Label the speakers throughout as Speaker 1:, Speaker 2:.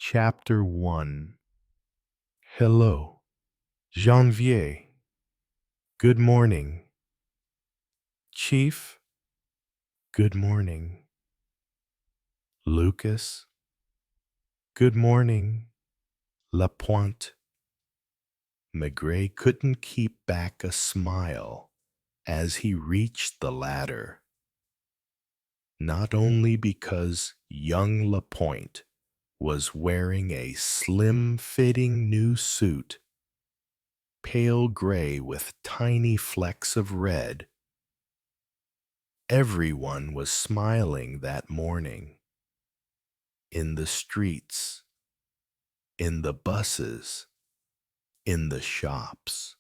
Speaker 1: Chapter 1. Hello, Janvier. Good morning. Chief, good morning. Lucas, good morning. Lapointe. Maigret couldn't keep back a smile as he reached the ladder. Not only because young Lapointe was wearing a slim-fitting new suit, pale gray with tiny flecks of red. Everyone was smiling that morning. In the streets, in the buses, in the shops.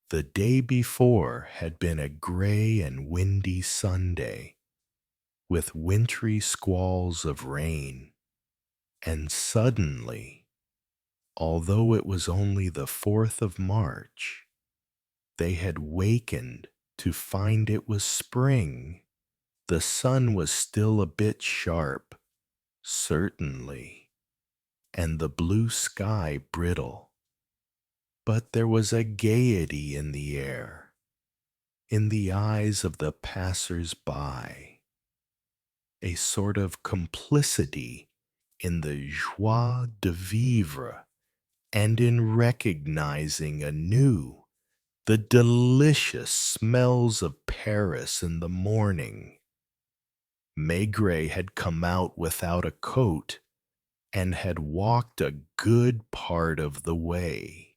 Speaker 1: The day before had been a gray and windy Sunday, with wintry squalls of rain. And suddenly, although it was only the 4th of March, they had wakened to find it was spring. The sun was still a bit sharp, certainly, and the blue sky brittle. But there was a gaiety in the air, in the eyes of the passers-by, a sort of complicity in the joie de vivre, and in recognizing anew the delicious smells of Paris in the morning. Maigret had come out without a coat and had walked a good part of the way.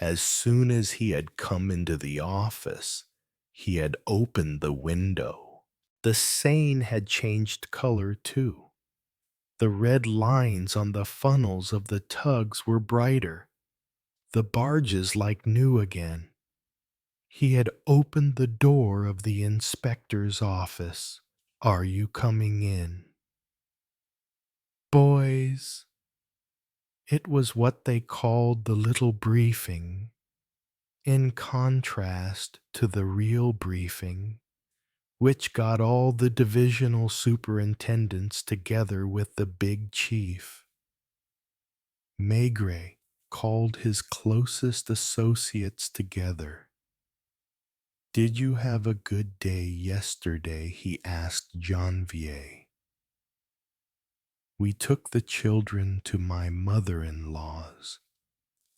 Speaker 1: As soon as he had come into the office, he had opened the window. The Seine had changed color too. The red lines on the funnels of the tugs were brighter, the barges like new again. He had opened the door of the inspector's office. "Are you coming in?" Boys. It was what they called the little briefing, in contrast to the real briefing, which got all the divisional superintendents together with the big chief. Maigret called his closest associates together. "Did you have a good day yesterday?" he asked Janvier. "We took the children to my mother-in-law's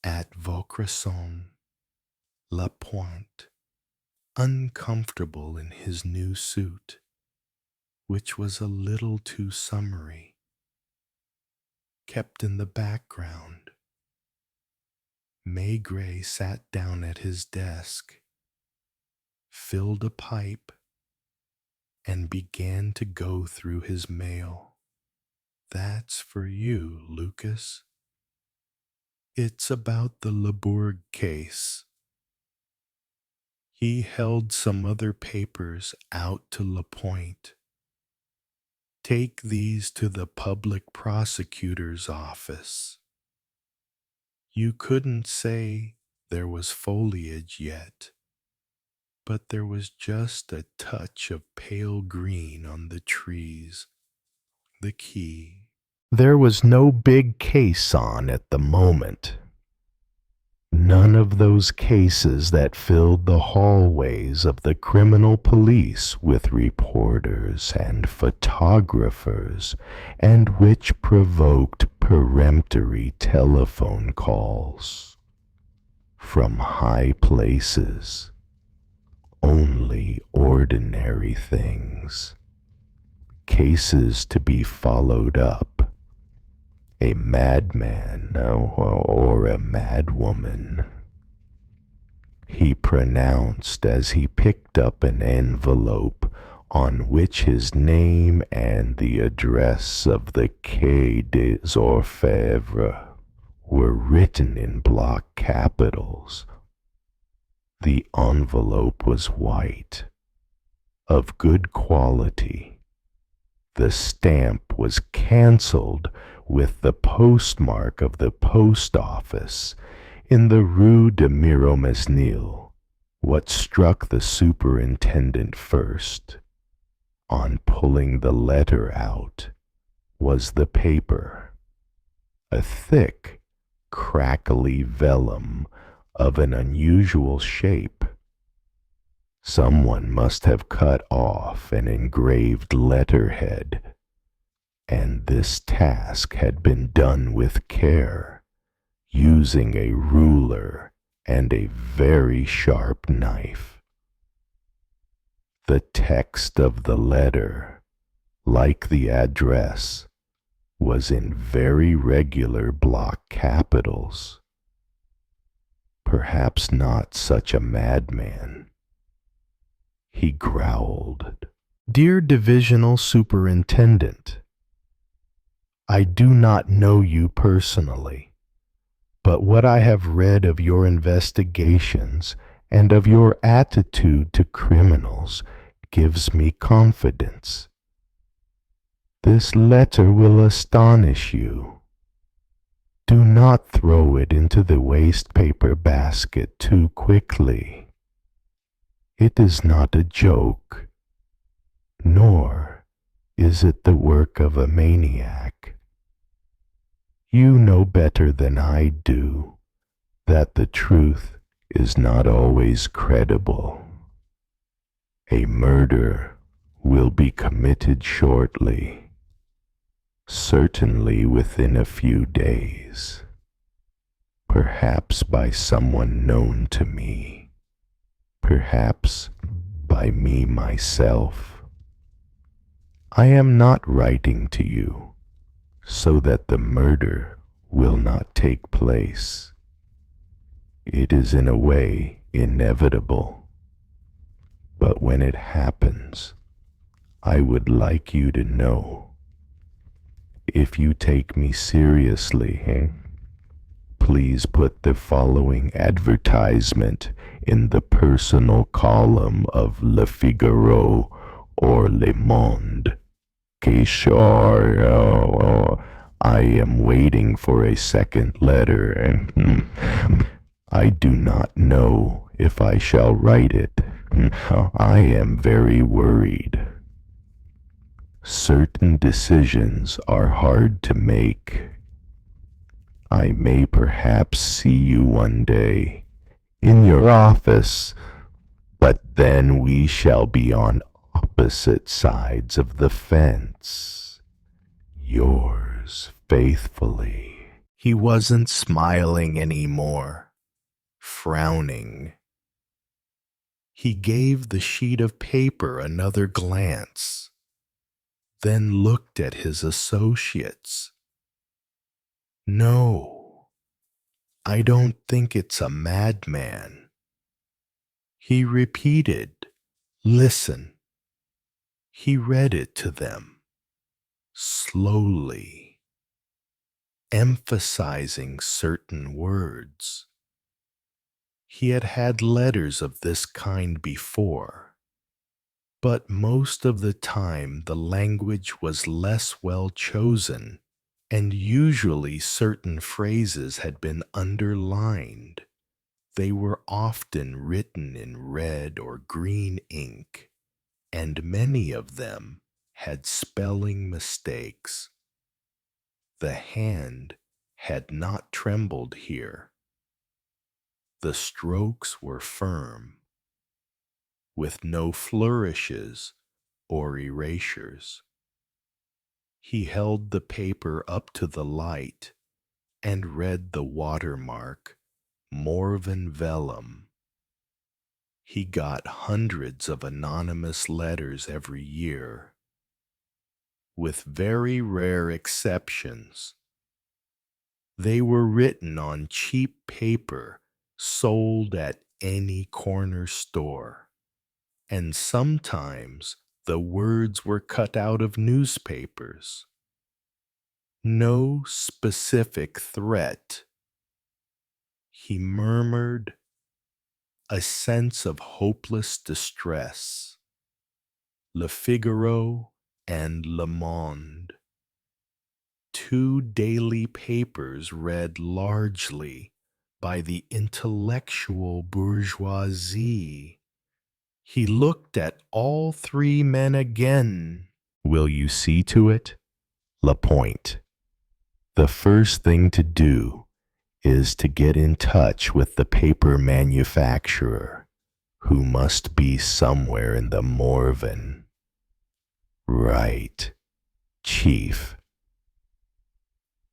Speaker 1: at Vaucresson." Lapointe, uncomfortable in his new suit, which was a little too summery, kept in the background. Maigret sat down at his desk, filled a pipe, and began to go through his mail. "That's for you, Lucas. It's about the Labourg case." He held some other papers out to Lapointe. "Take these to the public prosecutor's office." You couldn't say there was foliage yet, but there was just a touch of pale green on the trees. The key. There was no big case on at the moment. None of those cases that filled the hallways of the criminal police with reporters and photographers, and which provoked peremptory telephone calls from high places. Only ordinary things. Cases to be followed up. A madman or a madwoman, he pronounced as he picked up an envelope on which his name and the address of the Quai des Orfèvres were written in block capitals. The envelope was white, of good quality. The stamp was cancelled with the postmark of the post office in the Rue de Miromesnil. What struck the superintendent first, on pulling the letter out, was the paper. a thick, crackly vellum of an unusual shape. Someone must have cut off an engraved letterhead, and this task had been done with care, using a ruler and a very sharp knife. The text of the letter, like the address, was in very regular block capitals. Perhaps not such a madman. He growled, "Dear Divisional Superintendent, I do not know you personally, but what I have read of your investigations and of your attitude to criminals gives me confidence. This letter will astonish you. Do not throw it into the waste paper basket too quickly. It is not a joke, nor is it the work of a maniac. You know better than I do that the truth is not always credible. A murder will be committed shortly, certainly within a few days, perhaps by someone known to me, perhaps by me myself. I am not writing to you so that the murder will not take place. It is in a way inevitable, but when it happens, I would like you to know. If you take me seriously, please put the following advertisement in the personal column of Le Figaro or Le Monde. Sure, I am waiting for a second letter. I do not know if I shall write it. I am very worried. Certain decisions are hard to make. I may perhaps see you one day in your office, but then we shall be on opposite sides of the fence. Yours faithfully." He wasn't smiling anymore, frowning. He gave the sheet of paper another glance, then looked at his associates. "No, I don't think it's a madman." He repeated, "Listen." He read it to them, slowly, emphasizing certain words. He had had letters of this kind before, but most of the time the language was less well chosen, and usually certain phrases had been underlined. They were often written in red or green ink, and many of them had spelling mistakes. The hand had not trembled here. The strokes were firm, with no flourishes or erasures. He held the paper up to the light and read the watermark, Morven Vellum. He got hundreds of anonymous letters every year, with very rare exceptions. They were written on cheap paper sold at any corner store, and sometimes the words were cut out of newspapers. No specific threat. He murmured, a sense of hopeless distress. Le Figaro and Le Monde, two daily papers read largely by the intellectual bourgeoisie. He looked at all three men again. "Will you see to it?" Lapointe. The first thing to do is to get in touch with the paper manufacturer, who must be somewhere in the Morven. Right, Chief.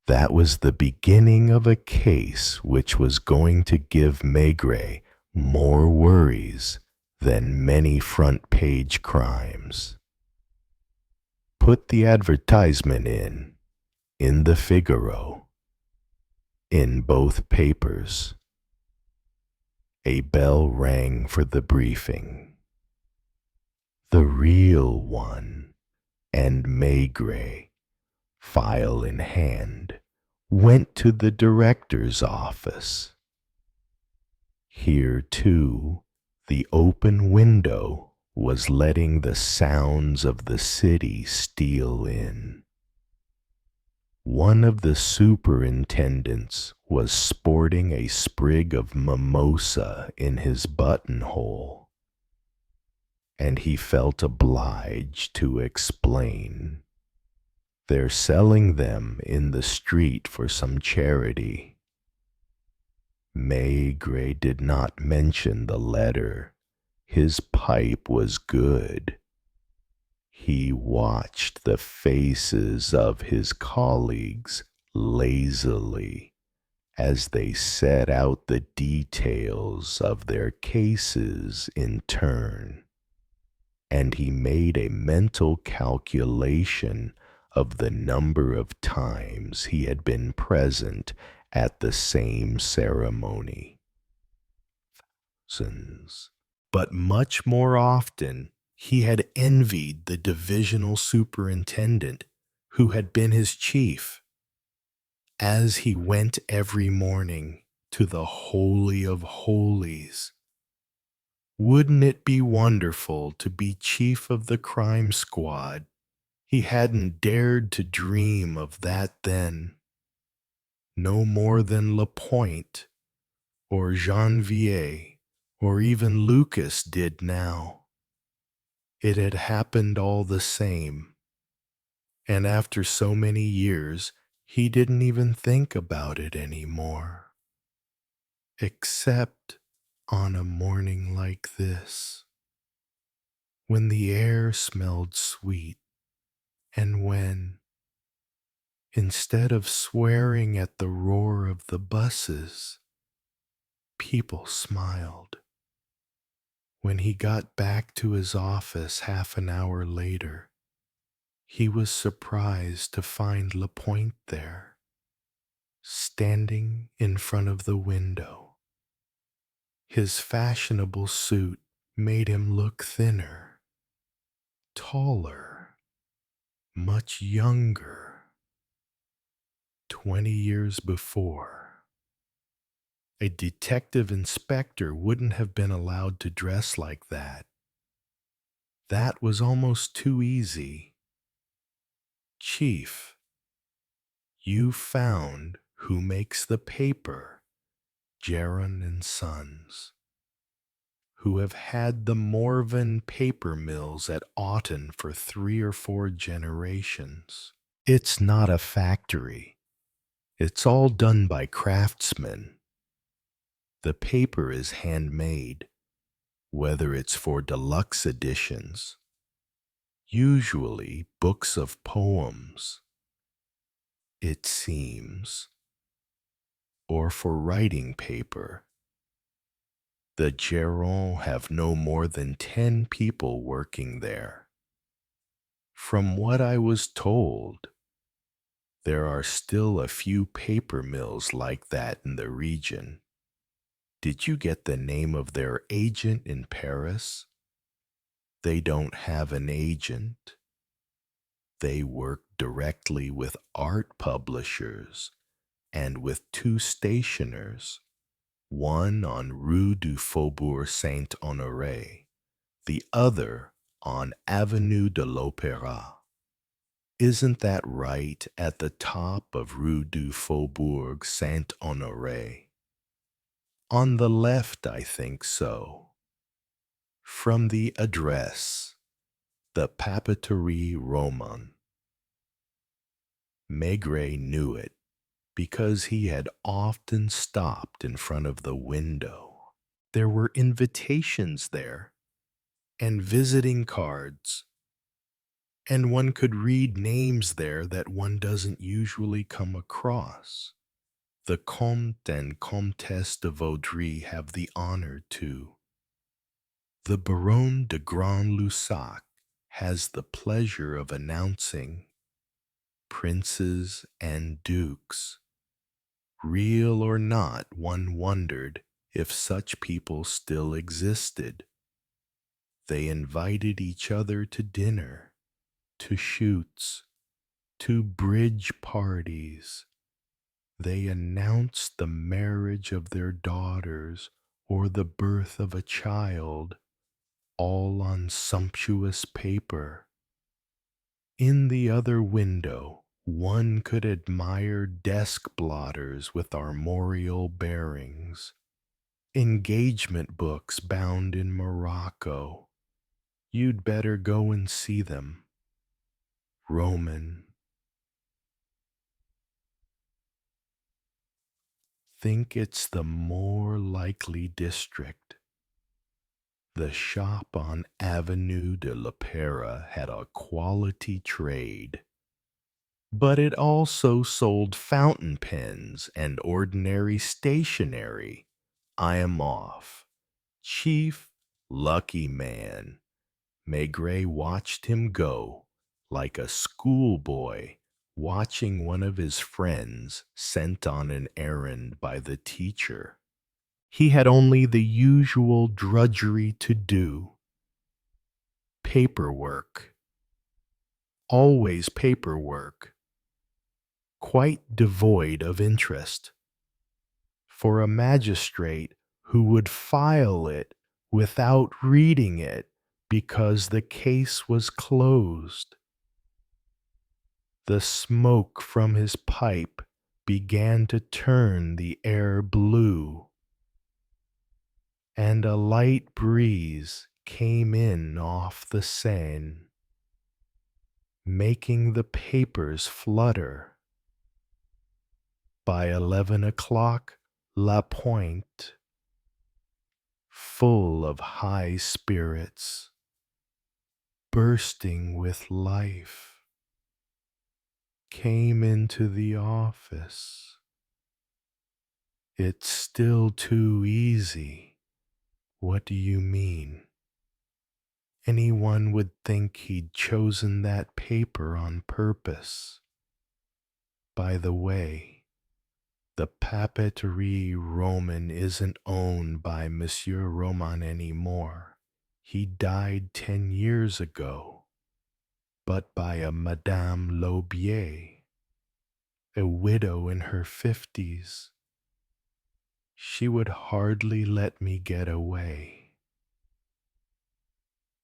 Speaker 1: That was the beginning of a case which was going to give Maigret more worries than many front-page crimes. Put the advertisement in the Figaro, in both papers. A bell rang for the briefing. The real one, and Maigret, file in hand, went to the director's office. Here, too, the open window was letting the sounds of the city steal in. One of the superintendents was sporting a sprig of mimosa in his buttonhole, and he felt obliged to explain. They're selling them in the street for some charity. Maigret did not mention the letter. His pipe was good. He watched the faces of his colleagues lazily as they set out the details of their cases in turn, and he made a mental calculation of the number of times he had been present at the same ceremony. Thousands. But much more often, he had envied the divisional superintendent who had been his chief. As he went every morning to the Holy of Holies, wouldn't it be wonderful to be chief of the crime squad? He hadn't dared to dream of that then, no more than Lapointe or Janvier or even Lucas did now. It had happened all the same, and after so many years, he didn't even think about it anymore, except on a morning like this, when the air smelled sweet, and when, instead of swearing at the roar of the buses, people smiled. When he got back to his office half an hour later, he was surprised to find Lapointe there, standing in front of the window. His fashionable suit made him look thinner, taller, much younger. 20 years before, a detective inspector wouldn't have been allowed to dress like that. That was almost too easy. Chief, you found who makes the paper, Geron and Sons, who have had the Morven paper mills at Autun for 3 or 4 generations. It's not a factory. It's all done by craftsmen. The paper is handmade, whether it's for deluxe editions, usually books of poems, it seems, or for writing paper. The Geron have no more than 10 people working there. From what I was told, there are still a few paper mills like that in the region. Did you get the name of their agent in Paris? They don't have an agent. They work directly with art publishers and with 2 stationers, one on Rue du Faubourg Saint-Honoré, the other on Avenue de l'Opéra. Isn't that right at the top of Rue du Faubourg Saint-Honoré? On the left, I think so. From the address, the Papeterie Roman. Maigret knew it. because he had often stopped in front of the window. There were invitations there and visiting cards, and one could read names there that one doesn't usually come across. The Comte and Comtesse de Vaudry have the honor to. The Baron de Grand Lussac has the pleasure of announcing princes and dukes. Real or not, one wondered if such people still existed. They invited each other to dinner, to shoots, to bridge parties. They announced the marriage of their daughters or the birth of a child, all on sumptuous paper. In the other window, one could admire desk blotters with armorial bearings, engagement books bound in Morocco. You'd better go and see them. Roman. Think it's the more likely district. The shop on Avenue de l'Opera had a quality trade, but it also sold fountain pens and ordinary stationery. I am off. Chief, lucky man. Maigret watched him go, like a schoolboy watching one of his friends sent on an errand by the teacher. He had only the usual drudgery to do. Paperwork. Always paperwork. Quite devoid of interest. For a magistrate who would file it without reading it because the case was closed. The smoke from his pipe began to turn the air blue, and a light breeze came in off the Seine, making the papers flutter. By 11 o'clock, La Pointe, full of high spirits, bursting with life, came into the office. It's still too easy. What do you mean? Anyone would think he'd chosen that paper on purpose. By the way, the Papeterie Roman isn't owned by Monsieur Roman anymore. He died 10 years ago, but by a Madame Laubier, a widow in her 50s. She would hardly let me get away.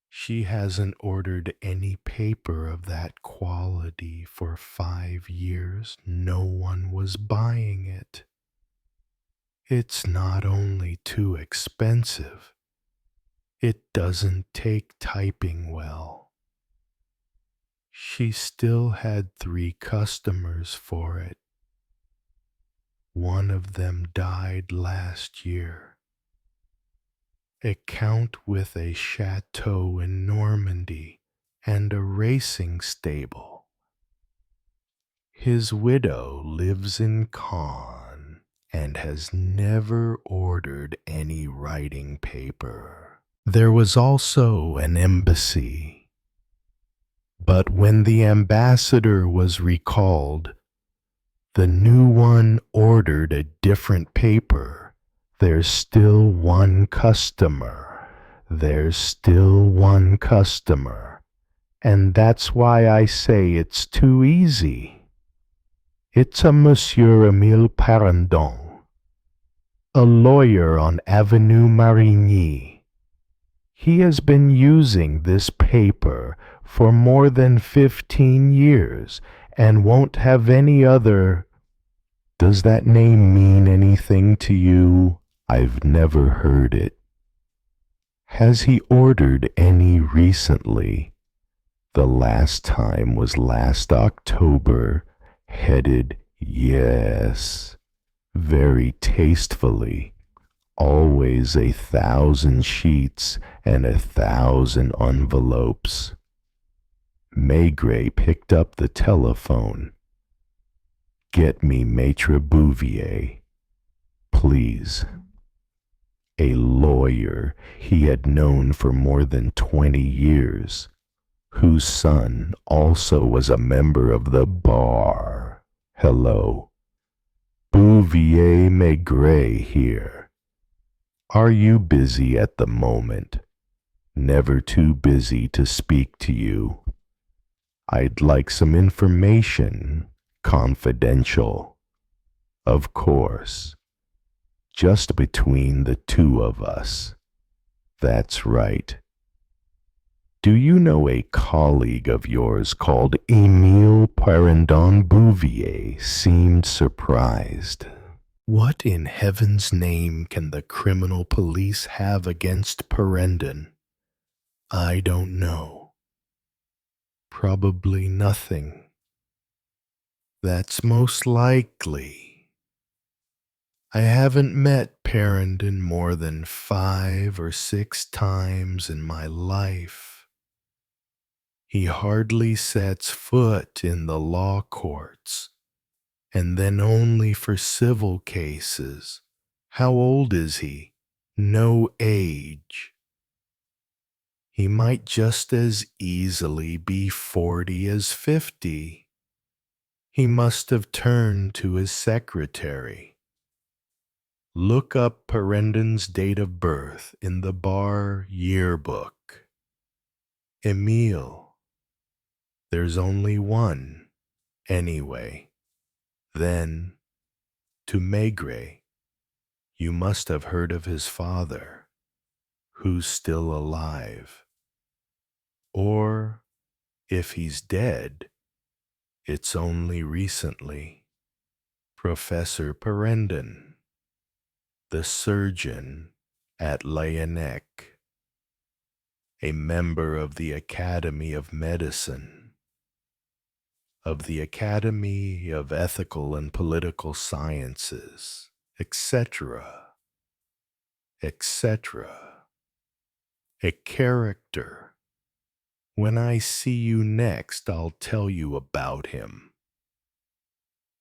Speaker 1: She hasn't ordered any paper of that quality for 5 years. No one was buying it. It's not only too expensive, it doesn't take typing well. She still had 3 customers for it. One of them died last year. A count with a chateau in Normandy and a racing stable. His widow lives in Caen and has never ordered any writing paper. There was also an embassy, but when the ambassador was recalled, the new one ordered a different paper. There's still one customer. There's still one customer. And that's why I say it's too easy. It's a Monsieur Emile Parendon, a lawyer on Avenue Marigny. He has been using this paper for more than 15 years and won't have any other. Does that name mean anything to you? I've never heard it. Has he ordered any recently? The last time was last October, headed Yes, very tastefully. Always 1,000 sheets and 1,000 envelopes. Maigret picked up the telephone. Get me Maitre Bouvier, please. A lawyer he had known for more than 20 years, whose son also was a member of the bar. Hello. Bouvier Maigret here. Are you busy at the moment? Never too busy to speak to you. I'd like some information, confidential. Of course. Just between the two of us. That's right. Do you know a colleague of yours called Émile Parendon Bouvier seemed surprised. What in heaven's name can the criminal police have against Parendon? I don't know. Probably nothing. That's most likely. I haven't met Parendon more than 5 or 6 times in my life. He hardly sets foot in the law courts, and then only for civil cases. How old is he? No age. He might just as easily be 40 as 50. He must have turned to his secretary. Look up Parendon's date of birth in the bar yearbook. Emile. There's only one, anyway. Then, to Maigret, you must have heard of his father, who's still alive. Or, if he's dead, it's only recently. Professor Parendon, the surgeon at Laennec, a member of the Academy of Medicine, of the Academy of Ethical and Political Sciences, etc., etc. A character. When I see you next, I'll tell you about him.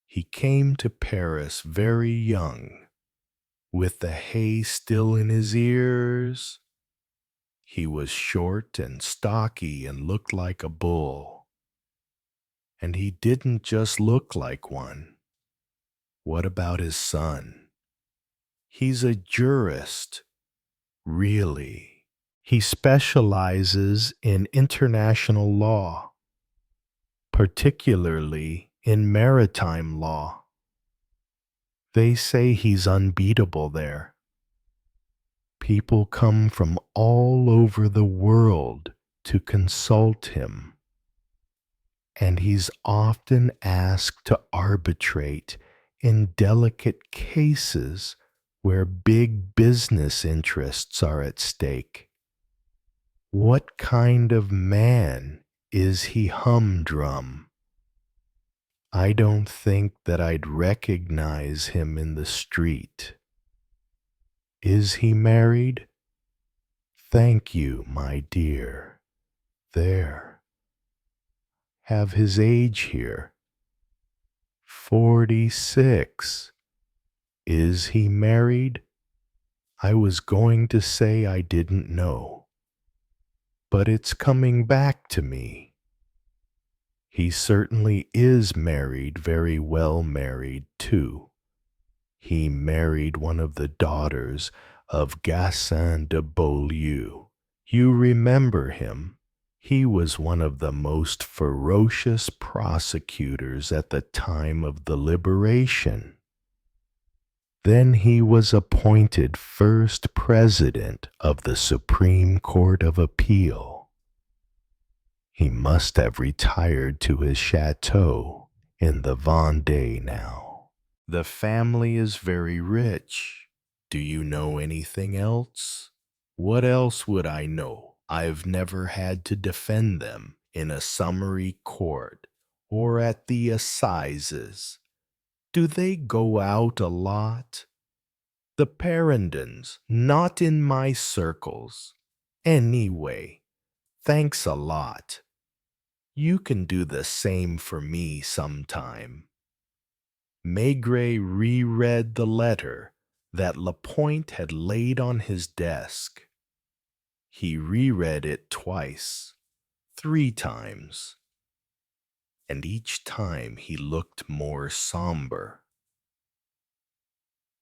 Speaker 1: He came to Paris very young, with the hay still in his ears. He was short and stocky and looked like a bull. And he didn't just look like one. What about his son? He's a jurist, really. He specializes in international law, particularly in maritime law. They say he's unbeatable there. People come from all over the world to consult him, and he's often asked to arbitrate in delicate cases where big business interests are at stake. What kind of man is he, humdrum? I don't think that I'd recognize him in the street. Is he married? Thank you, my dear. There. Have his age here. 46. Is he married? I was going to say I didn't know, but it's coming back to me. He certainly is married, very well married, too. He married one of the daughters of Gassin de Beaulieu. You remember him. He was one of the most ferocious prosecutors at the time of the Liberation. Then he was appointed first president of the Supreme Court of Appeal. He must have retired to his chateau in the Vendée now. The family is very rich. Do you know anything else? What else would I know? I've never had to defend them in a summary court or at the assizes. Do they go out a lot? The Parendons, not in my circles. Anyway, thanks a lot. You can do the same for me sometime. Maigret reread the letter that Lapointe had laid on his desk. He reread it twice, 3 times, and each time he looked more somber.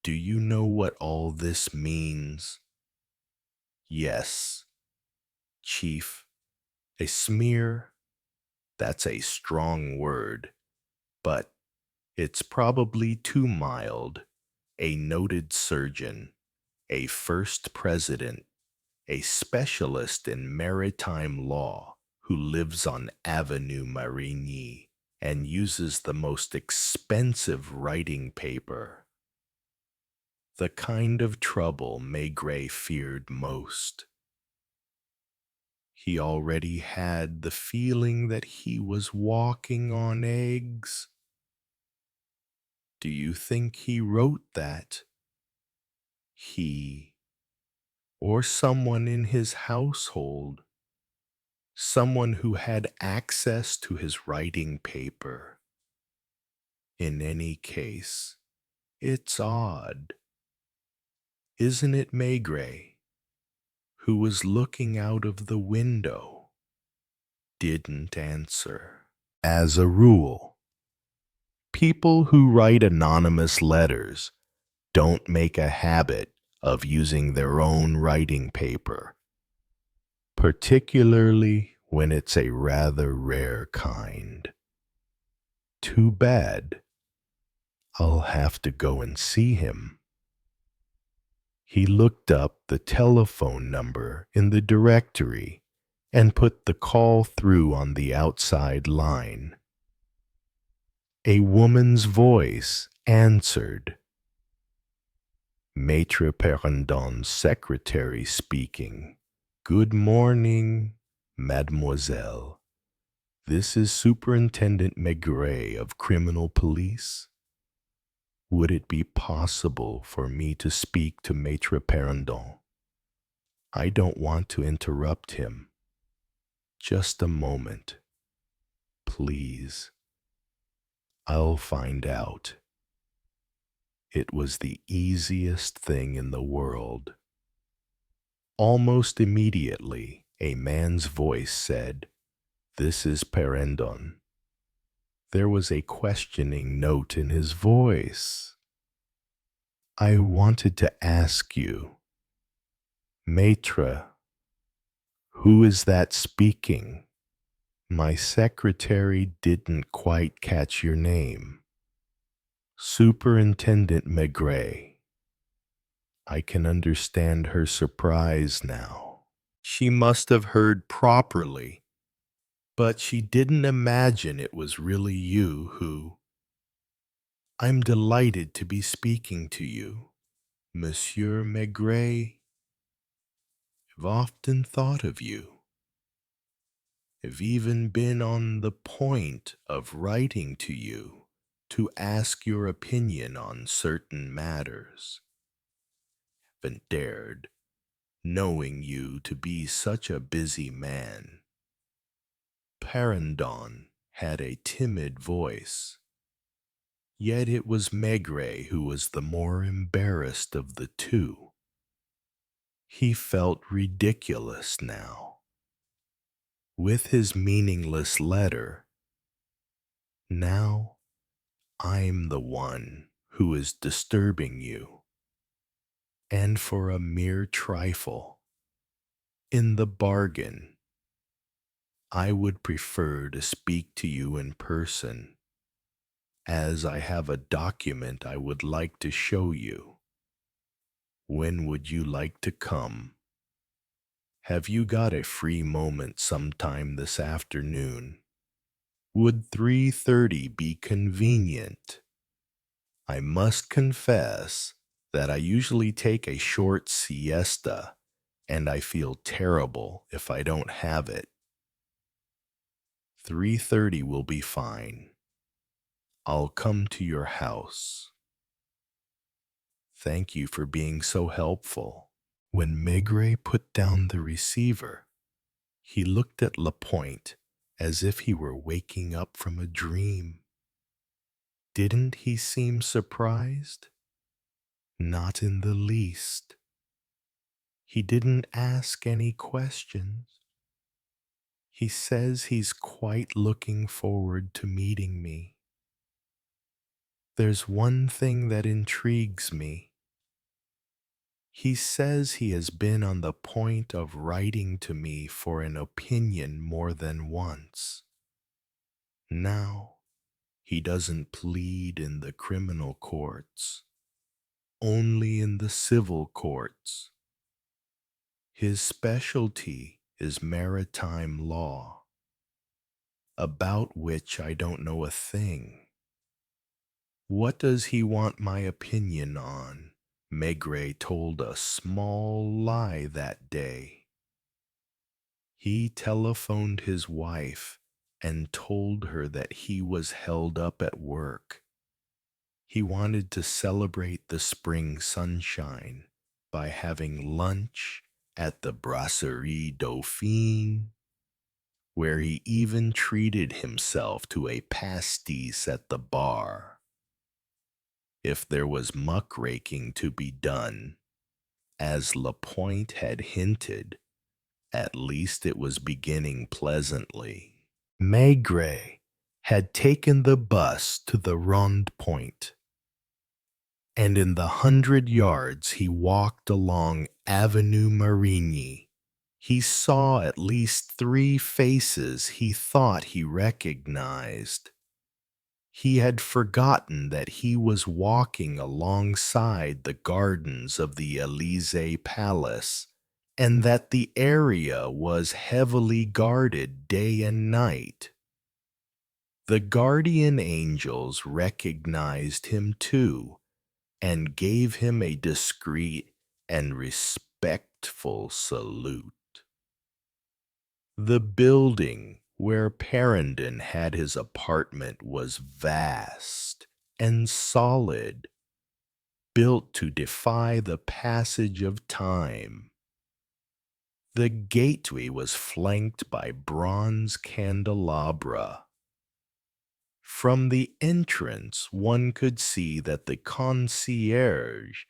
Speaker 1: Do you know what all this means? Yes, Chief, a smear, that's a strong word, but it's probably too mild. A noted surgeon, a first president, a specialist in maritime law who lives on Avenue Marigny and uses the most expensive writing paper. The kind of trouble Maigret feared most. He already had the feeling that he was walking on eggs. Do you think he wrote that? He, or someone in his household, someone who had access to his writing paper. In any case, it's odd, isn't it, Maigret, who was looking out of the window, didn't answer. As a rule, people who write anonymous letters don't make a habit of using their own writing paper, particularly when it's a rather rare kind. Too bad. I'll have to go and see him. He looked up the telephone number in the directory and put the call through on the outside line. A woman's voice answered. Maître Perrandon's secretary speaking. Good morning, mademoiselle. This is Superintendent Maigret of Criminal Police. Would it be possible for me to speak to Maître Perrandon? I don't want to interrupt him. Just a moment, please. I'll find out. It was the easiest thing in the world. Almost immediately, a man's voice said, "This is Perrandon." There was a questioning note in his voice. I wanted to ask you, Maître, who is that speaking? My secretary didn't quite catch your name. Superintendent Maigret. I can understand her surprise now. She must have heard properly, but she didn't imagine it was really you who... I'm delighted to be speaking to you, Monsieur Maigret. I've often thought of you. Have even been on the point of writing to you to ask your opinion on certain matters. Haven't dared, knowing you to be such a busy man. Perrandon had a timid voice, yet it was Maigret who was the more embarrassed of the two. He felt ridiculous now. With his meaningless letter, now I'm the one who is disturbing you. And for a mere trifle, in the bargain, I would prefer to speak to you in person, as I have a document I would like to show you. When would you like to come? Have you got a free moment sometime this afternoon? Would 3:30 be convenient? I must confess that I usually take a short siesta, and I feel terrible if I don't have it. 3:30 will be fine. I'll come to your house. Thank you for being so helpful." When Maigret put down the receiver, he looked at Lapointe as if he were waking up from a dream. Didn't he seem surprised? Not in the least. He didn't ask any questions. He says he's quite looking forward to meeting me. There's one thing that intrigues me. He says he has been on the point of writing to me for an opinion more than once. Now, he doesn't plead in the criminal courts, only in the civil courts. His specialty is maritime law, about which I don't know a thing. What does he want my opinion on? Maigret told a small lie that day. He telephoned his wife and told her that he was held up at work. He wanted to celebrate the spring sunshine by having lunch at the Brasserie Dauphine, where he even treated himself to a pastis at the bar. If there was muckraking to be done, as Lapointe had hinted, at least it was beginning pleasantly. Maigret had taken the bus to the Rond Point, and in the 100 yards he walked along Avenue Marigny, he saw at least 3 faces he thought he recognized. He had forgotten that he was walking alongside the gardens of the Élysée Palace, and that the area was heavily guarded day and night. The guardian angels recognized him too, and gave him a discreet and respectful salute. The building where Parendon had his apartment was vast and solid, built to defy the passage of time. The gateway was flanked by bronze candelabra. From the entrance, one could see that the concierge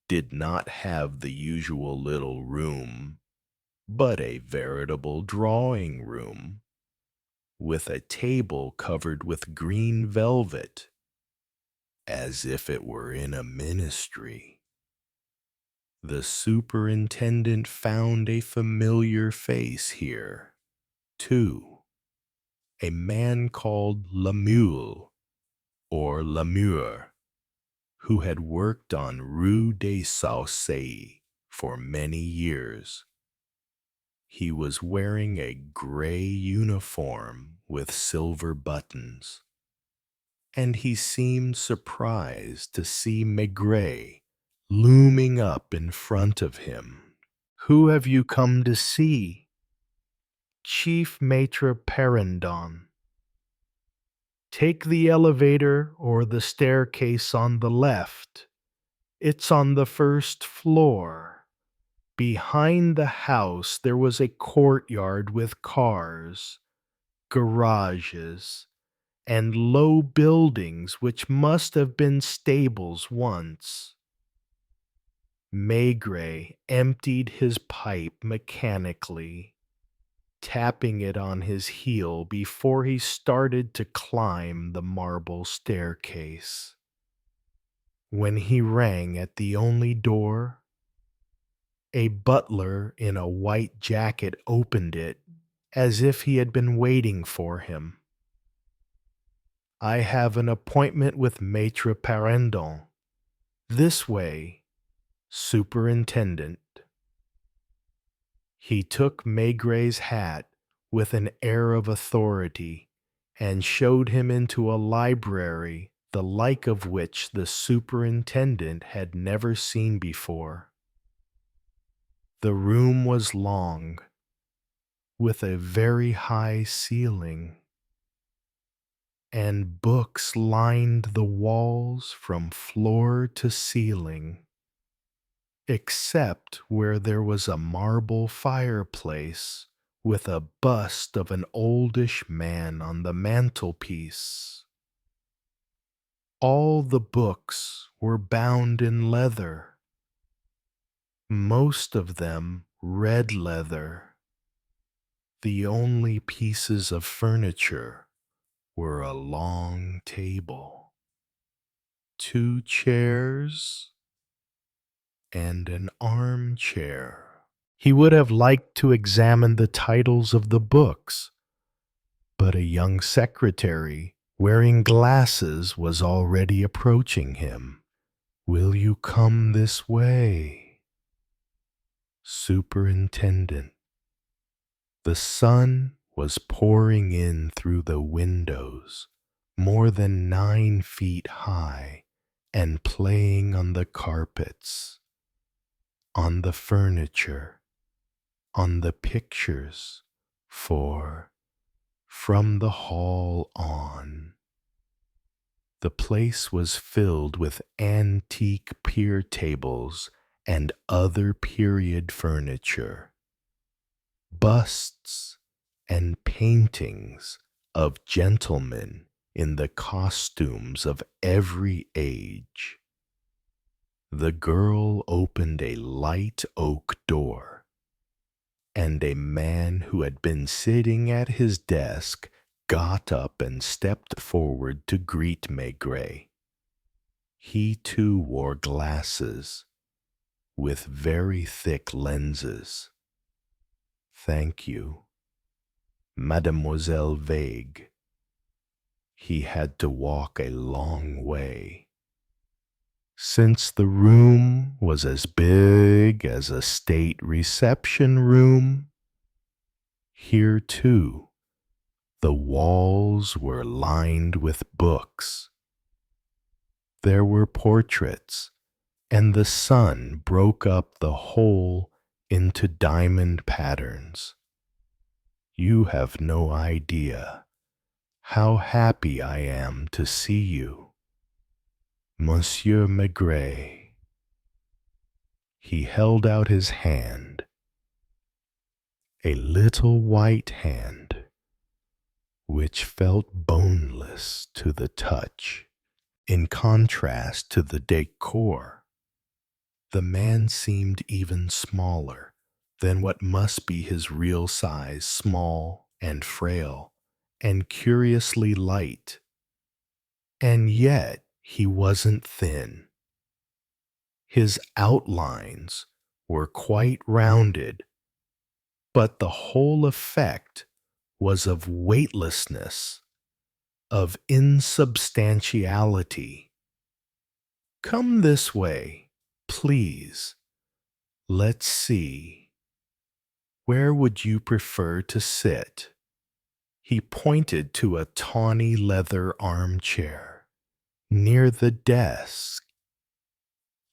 Speaker 1: did not have the usual little room, but a veritable drawing room, with a table covered with green velvet, as if it were in a ministry. The superintendent found a familiar face here, too, a man called Lamule, or Lamure, who had worked on Rue des Saussayes for many years. He was wearing a gray uniform with silver buttons, and he seemed surprised to see Maigret looming up in front of him. "Who have you come to see?" "Chief Maitre Parendon." "Take the elevator or the staircase on the left. It's on the first floor. Behind the house there was a courtyard with cars, garages, and low buildings which must have been stables once." Maigret emptied his pipe mechanically, tapping it on his heel before he started to climb the marble staircase. When he rang at the only door, a butler in a white jacket opened it as if he had been waiting for him. "I have an appointment with Maître Parendon. This way, superintendent." He took Maigret's hat with an air of authority and showed him into a library the like of which the superintendent had never seen before. The room was long, with a very high ceiling. and books lined the walls from floor to ceiling, except where there was a marble fireplace with a bust of an oldish man on the mantelpiece. All the books were bound in leather, most of them red leather. The only pieces of furniture were a long table, 2 chairs, and an armchair. He would have liked to examine the titles of the books, but a young secretary wearing glasses was already approaching him. "Will you come this way?" Superintendent. The sun was pouring in through the windows, more than 9 feet high, and playing on the carpets, on the furniture, on the pictures, for from the hall on, the place was filled with antique pier tables and other period furniture, busts and paintings of gentlemen in the costumes of every age. The girl opened a light oak door, and a man who had been sitting at his desk got up and stepped forward to greet Maigret. He too wore glasses with very thick lenses. "Thank you, Mademoiselle Vague." He had to walk a long way. Since the room was as big as a state reception room, here too the walls were lined with books. There were portraits, and the sun broke up the whole into diamond patterns. You have no idea how happy I am to see you, Monsieur Maigret. He held out his hand, a little white hand, which felt boneless to the touch. In contrast to the decor, the man seemed even smaller than what must be his real size, small and frail, and curiously light. And yet he wasn't thin. His outlines were quite rounded, but the whole effect was of weightlessness, of insubstantiality. "Come this way, please. Let's see. Where would you prefer to sit?" He pointed to a tawny leather armchair near the desk.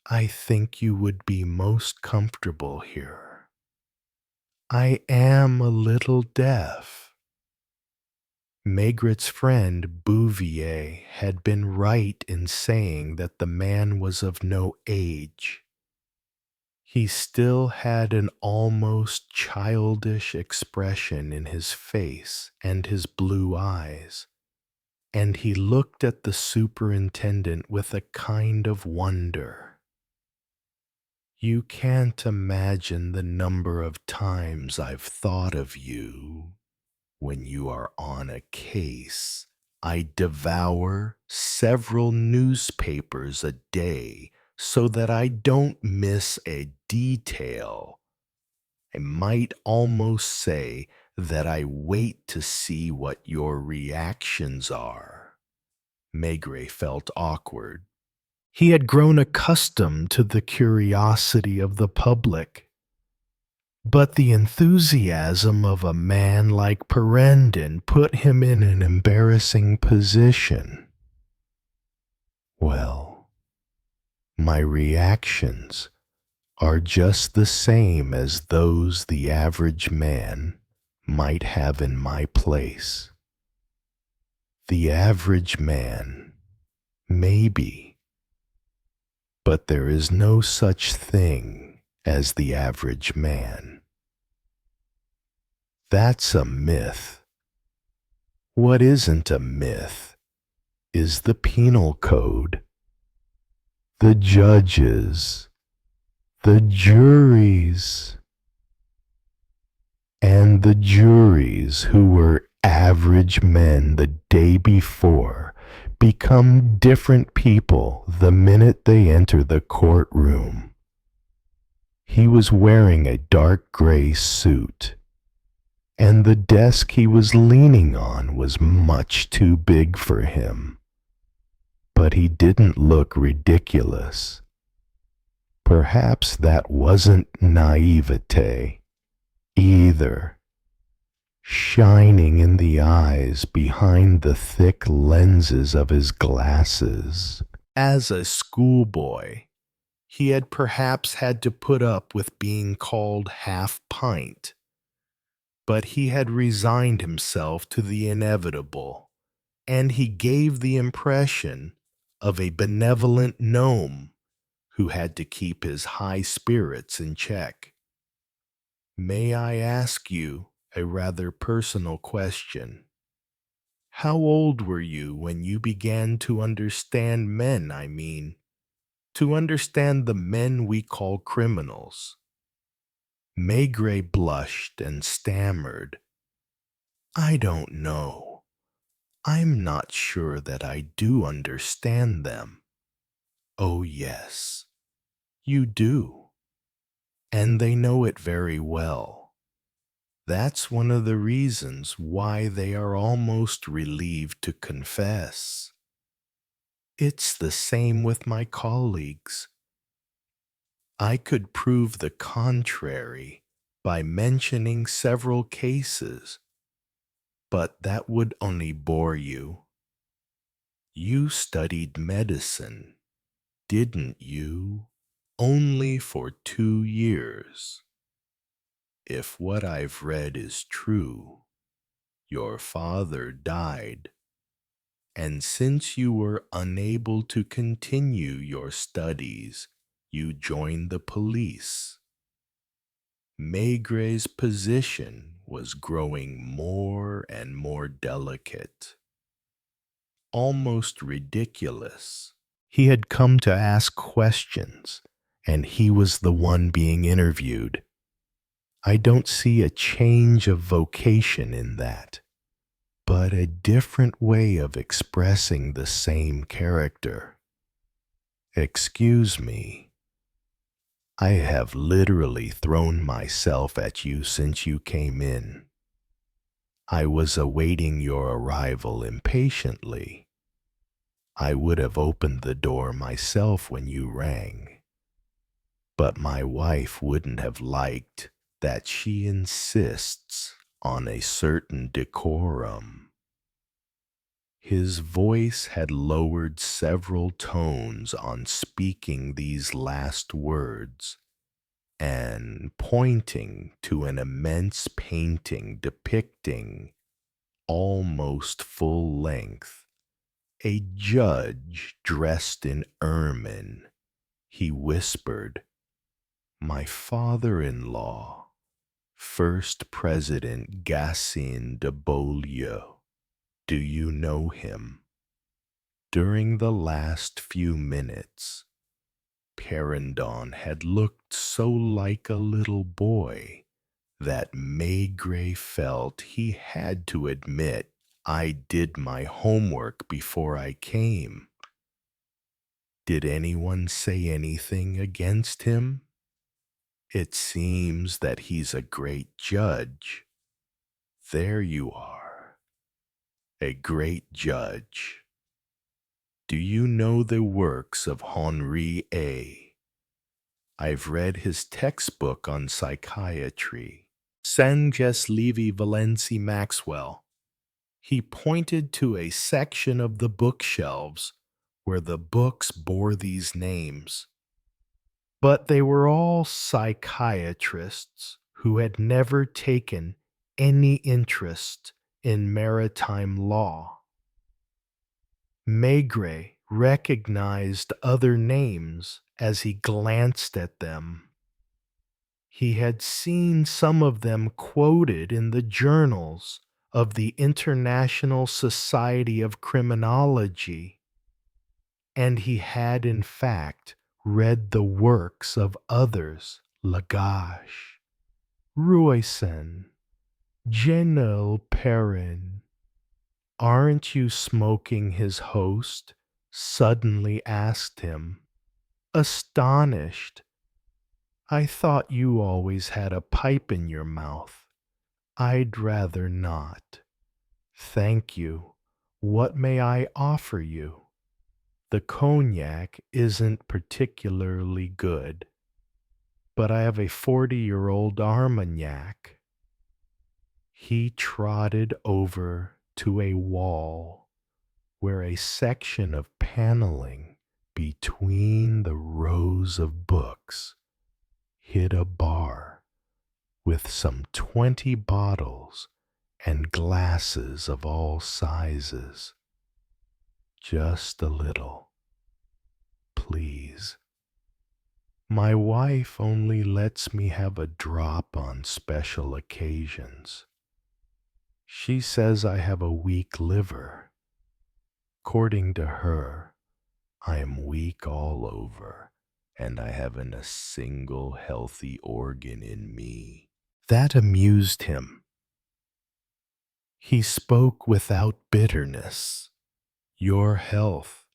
Speaker 1: "I think you would be most comfortable here. I am a little deaf." Maigret's friend Bouvier had been right in saying that the man was of no age. He still had an almost childish expression in his face and his blue eyes, and he looked at the superintendent with a kind of wonder. "You can't imagine the number of times I've thought of you. When you are on a case, I devour several newspapers a day so that I don't miss a detail. I might almost say that I wait to see what your reactions are." Maigret felt awkward. He had grown accustomed to the curiosity of the public. But the enthusiasm of a man like Perendin put him in an embarrassing position. "Well, my reactions are just the same as those the average man might have in my place. The average man, maybe, but there is no such thing as the average man. That's a myth. What isn't a myth is the penal code, the judges, the juries, and the juries who were average men the day before become different people the minute they enter the courtroom. He was wearing a dark gray suit, and the desk he was leaning on was much too big for him. But he didn't look ridiculous. Perhaps that wasn't naivete either, shining in the eyes behind the thick lenses of his glasses. As a schoolboy, he had perhaps had to put up with being called half-pint, but he had resigned himself to the inevitable, and he gave the impression of a benevolent gnome who had to keep his high spirits in check. May I ask you a rather personal question? How old were you when you began to understand men, I mean, to understand the men we call criminals? Maigret blushed and stammered, I don't know. I'm not sure that I do understand them. Oh, yes, you do. And they know it very well. That's one of the reasons why they are almost relieved to confess. It's the same with my colleagues. I could prove the contrary by mentioning several cases, but that would only bore you. You studied medicine, didn't you? Only for 2 years. If what I've read is true, your father died, and since you were unable to continue your studies, you joined the police. Maigret's position was growing more and more delicate, almost ridiculous. He had come to ask questions, and he was the one being interviewed. I don't see a change of vocation in that, but a different way of expressing the same character. Excuse me, I have literally thrown myself at you since you came in. I was awaiting your arrival impatiently. I would have opened the door myself when you rang, but my wife wouldn't have liked that. She insists on a certain decorum. His voice had lowered several tones on speaking these last words, and pointing to an immense painting depicting, almost full length, a judge dressed in ermine, he whispered, My father-in-law, First President Gatien de Beaulieu. Do you know him? During the last few minutes, Perrendon had looked so like a little boy that Maigret felt he had to admit, I did my homework before I came. Did anyone say anything against him? It seems that he's a great judge. There you are, a great judge. Do you know the works of Henri A? I've read his textbook on psychiatry, Sanges Levi Valency Maxwell. He pointed to a section of the bookshelves where the books bore these names. But they were all psychiatrists who had never taken any interest in maritime law. Maigret recognized other names as he glanced at them. He had seen some of them quoted in the journals of the International Society of Criminology, and he had in fact read the works of others, Lagache, Ruysson, Genel Perrin. "Aren't you smoking?" his host suddenly asked him, astonished. "I thought you always had a pipe in your mouth." "I'd rather not." "Thank you. What may I offer you?" "The cognac isn't particularly good, but I have a 40-year-old Armagnac." He trotted over to a wall where a section of paneling between the rows of books hid a bar with some 20 bottles and glasses of all sizes. "Just a little, please. My wife only lets me have a drop on special occasions. She says I have a weak liver. According to her, I am weak all over, and I haven't a single healthy organ in me." That amused him. He spoke without bitterness. "Your health."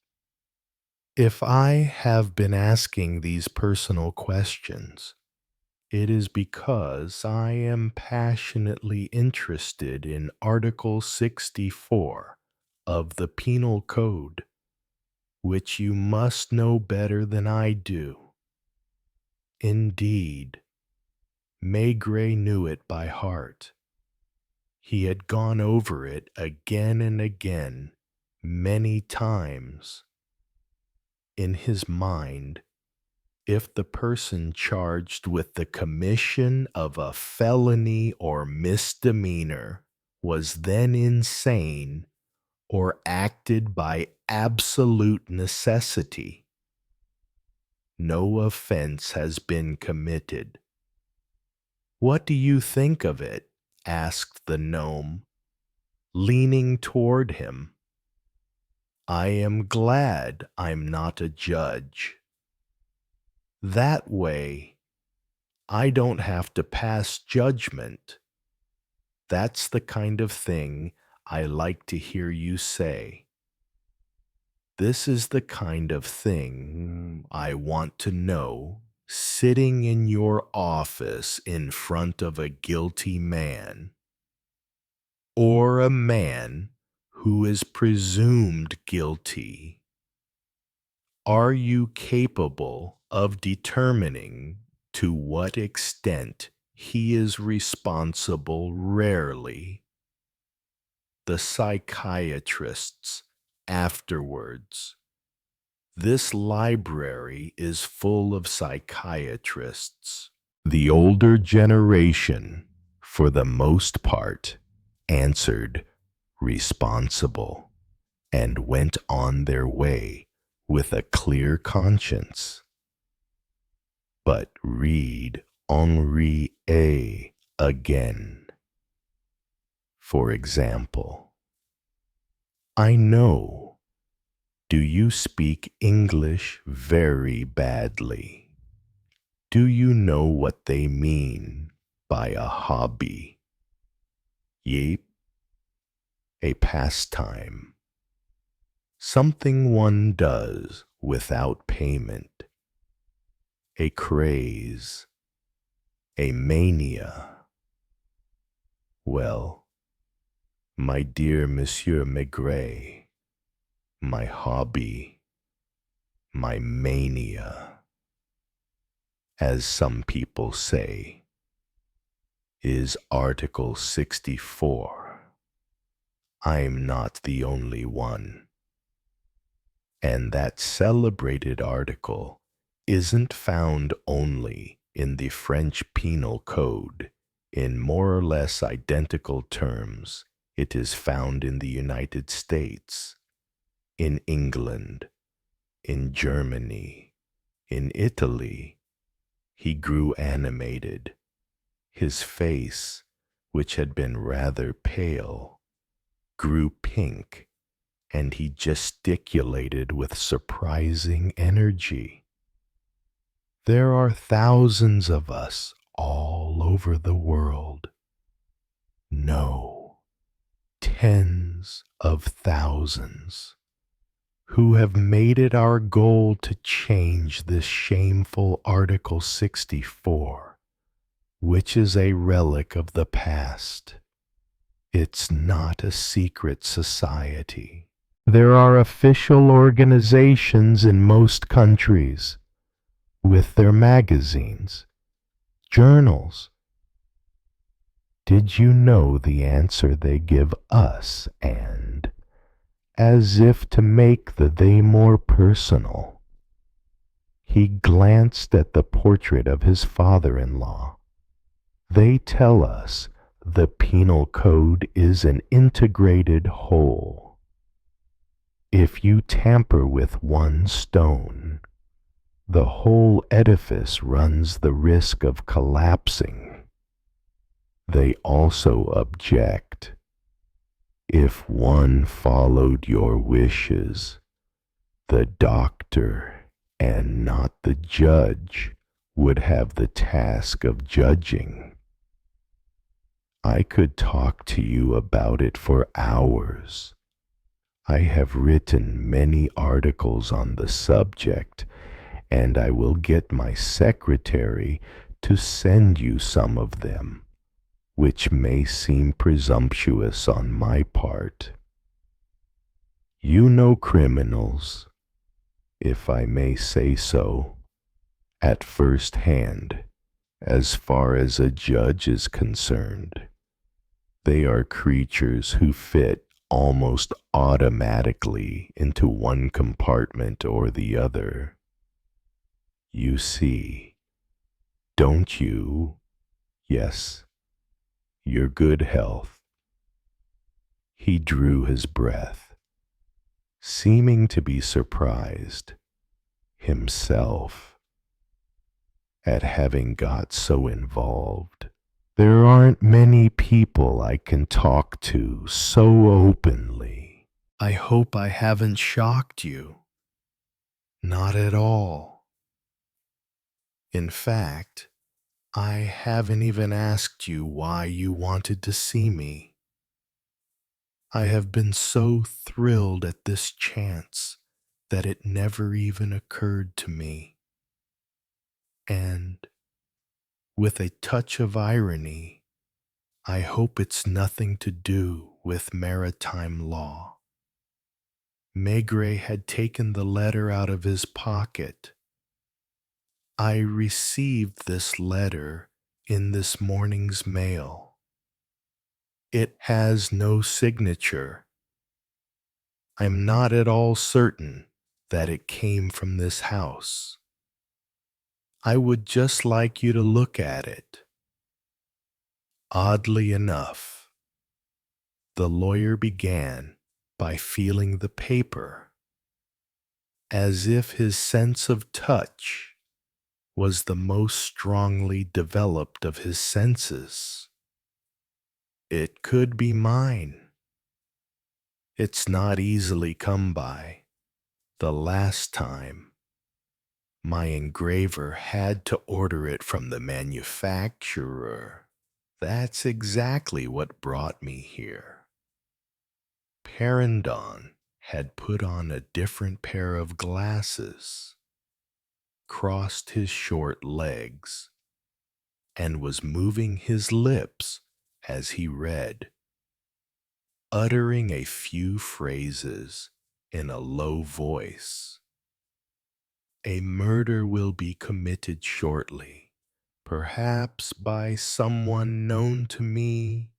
Speaker 1: If I have been asking these personal questions, it is because I am passionately interested in Article 64 of the Penal Code, which you must know better than I do. Indeed, Maigret knew it by heart. He had gone over it again and again, many times. In his mind, if the person charged with the commission of a felony or misdemeanor was then insane or acted by absolute necessity, no offense has been committed. "What do you think of it?" asked the gnome, leaning toward him. "I am glad I'm not a judge. That way, I don't have to pass judgment. That's the kind of thing I like to hear you say. This is the kind of thing I want to know sitting in your office in front of a guilty man, or a man who is presumed guilty. Are you capable of determining to what extent he is responsible? Rarely. The psychiatrists afterwards. This library is full of psychiatrists. The older generation, for the most part, answered responsible and went on their way with a clear conscience. But read Henri A. again. For example, "I know. Do you speak English very badly? Do you know what they mean by a hobby? Yep, a pastime. Something one does without payment. A craze. A mania. Well, my dear Monsieur Maigret, my hobby, my mania, as some people say, is Article 64. I'm not the only one. And that celebrated article isn't found only in the French Penal Code. In more or less identical terms, it is found in the United States, in England, in Germany, in Italy. He grew animated. His face, which had been rather pale, grew pink, and he gesticulated with surprising energy. There are thousands of us all over the world. No, tens of thousands who have made it our goal to change this shameful Article 64, which is a relic of the past. It's not a secret society. There are official organizations in most countries with their magazines, journals. Did you know the answer they give us? And, as if to make the they more personal, he glanced at the portrait of his father-in-law. They tell us the penal code is an integrated whole. If you tamper with one stone, the whole edifice runs the risk of collapsing. They also object. If one followed your wishes, the doctor and not the judge would have the task of judging. I could talk to you about it for hours. I have written many articles on the subject, and I will get my secretary to send you some of them, which may seem presumptuous on my part. You know criminals, if I may say so, at first hand, as far as a judge is concerned. They are creatures who fit almost automatically into one compartment or the other. You see, don't you? Yes, your good health. He drew his breath, seeming to be surprised himself at having got so involved. There aren't many people I can talk to so openly. I hope I haven't shocked you. Not at all. In fact, I haven't even asked you why you wanted to see me. I have been so thrilled at this chance that it never even occurred to me. And, with a touch of irony, I hope it's nothing to do with maritime law. Maigret had taken the letter out of his pocket. I received this letter in this morning's mail. It has no signature. I'm not at all certain that it came from this house. I would just like you to look at it. Oddly enough, the lawyer began by feeling the paper, as if his sense of touch was the most strongly developed of his senses. It could be mine. It's not easily come by. The last time, my engraver had to order it from the manufacturer. That's exactly what brought me here. Parendon had put on a different pair of glasses, crossed his short legs, and was moving his lips as he read, uttering a few phrases in a low voice. A murder will be committed shortly, perhaps by someone known to me,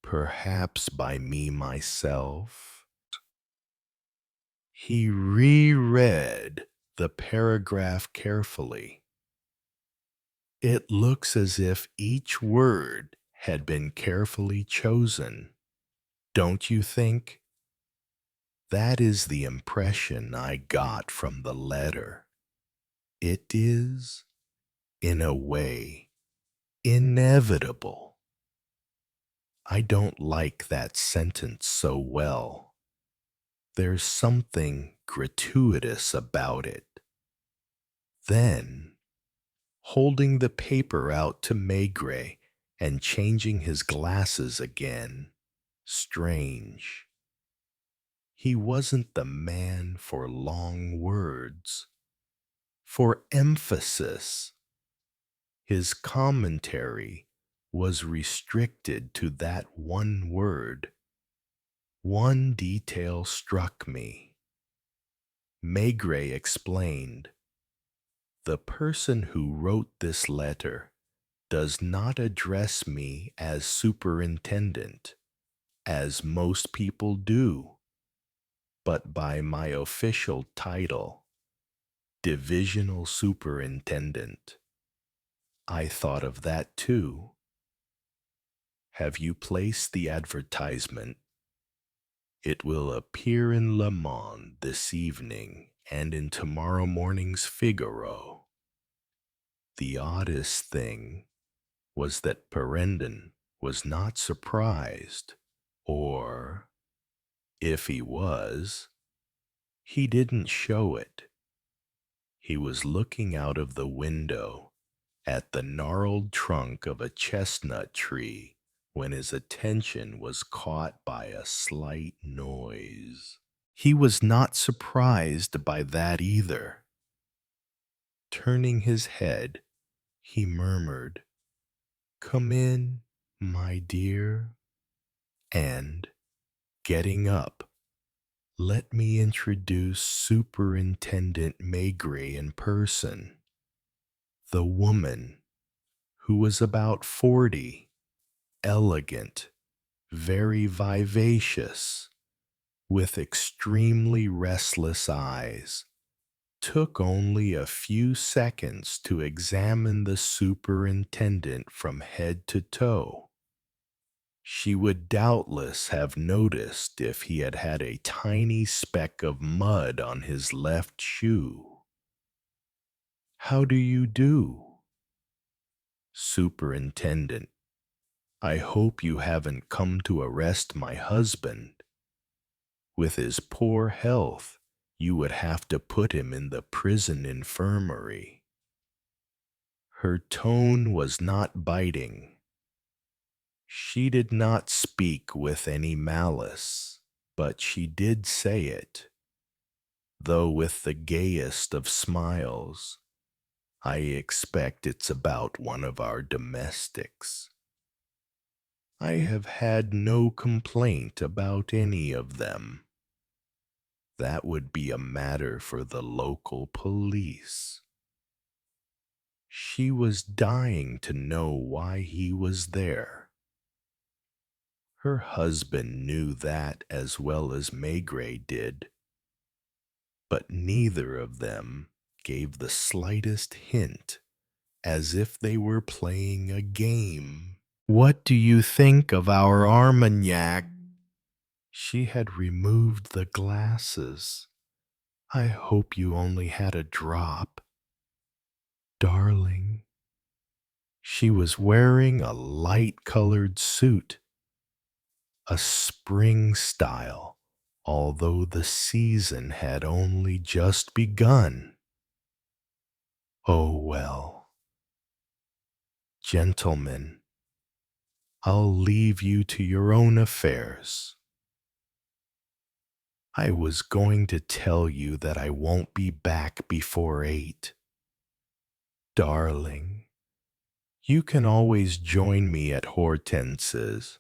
Speaker 1: perhaps by me myself. He reread the paragraph carefully. It looks as if each word had been carefully chosen, don't you think? That is the impression I got from the letter. It is, in a way, inevitable. I don't like that sentence so well. There's something gratuitous about it. Then, holding the paper out to Maigret and changing his glasses again, strange. He wasn't the man for long words, for emphasis. His commentary was restricted to that one word. One detail struck me. Maigret explained, "The person who wrote this letter does not address me as superintendent, as most people do, but by my official title, divisional superintendent." I thought of that too. Have you placed the advertisement? It will appear in Le Monde this evening and in tomorrow morning's Figaro. The oddest thing was that Perendon was not surprised, or, if he was, he didn't show it. He was looking out of the window at the gnarled trunk of a chestnut tree when his attention was caught by a slight noise. He was not surprised by that either. Turning his head, he murmured, "Come in, my dear," and, getting up, let me introduce Superintendent Maigret in person. The woman, who was about 40, elegant, very vivacious, with extremely restless eyes, took only a few seconds to examine the superintendent from head to toe. She would doubtless have noticed if he had had a tiny speck of mud on his left shoe. "How do you do?" "Superintendent, I hope you haven't come to arrest my husband. With his poor health, you would have to put him in the prison infirmary." Her tone was not biting. She did not speak with any malice, but she did say it, though with the gayest of smiles. "I expect it's about one of our domestics." "I have had no complaint about any of them." "That would be a matter for the local police." She was dying to know why he was there. Her husband knew that as well as Maigret did, but neither of them gave the slightest hint, as if they were playing a game. "What do you think of our Armagnac?" She had removed the glasses. "I hope you only had a drop." Darling. She was wearing a light-colored suit, a spring style, although the season had only just begun. Oh well. "Gentlemen, I'll leave you to your own affairs. I was going to tell you that I won't be back before 8. Darling, you can always join me at Hortense's.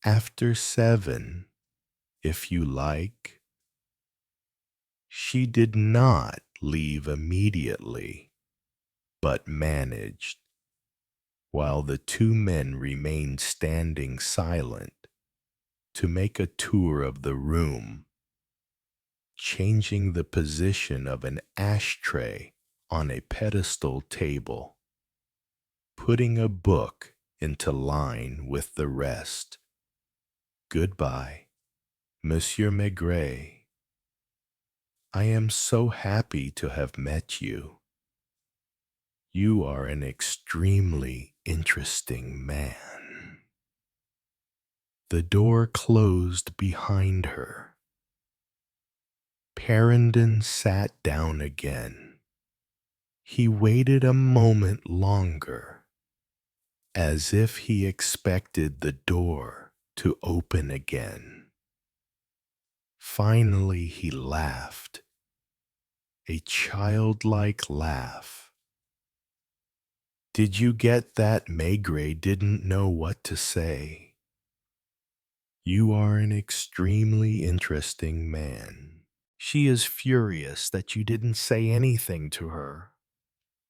Speaker 1: After 7, if you like." She did not leave immediately, but managed, while the two men remained standing silent, to make a tour of the room, changing the position of an ashtray on a pedestal table, putting a book into line with the rest. "Goodbye," Monsieur Maigret, I am so happy to have met you. You are an extremely interesting man. The door closed behind her. Parendon sat down again. He waited a moment longer, as if he expected the door to open again. Finally, he laughed, a childlike laugh. Did you get that Maigret didn't know what to say? You are an extremely interesting man. She is furious that you didn't say anything to her.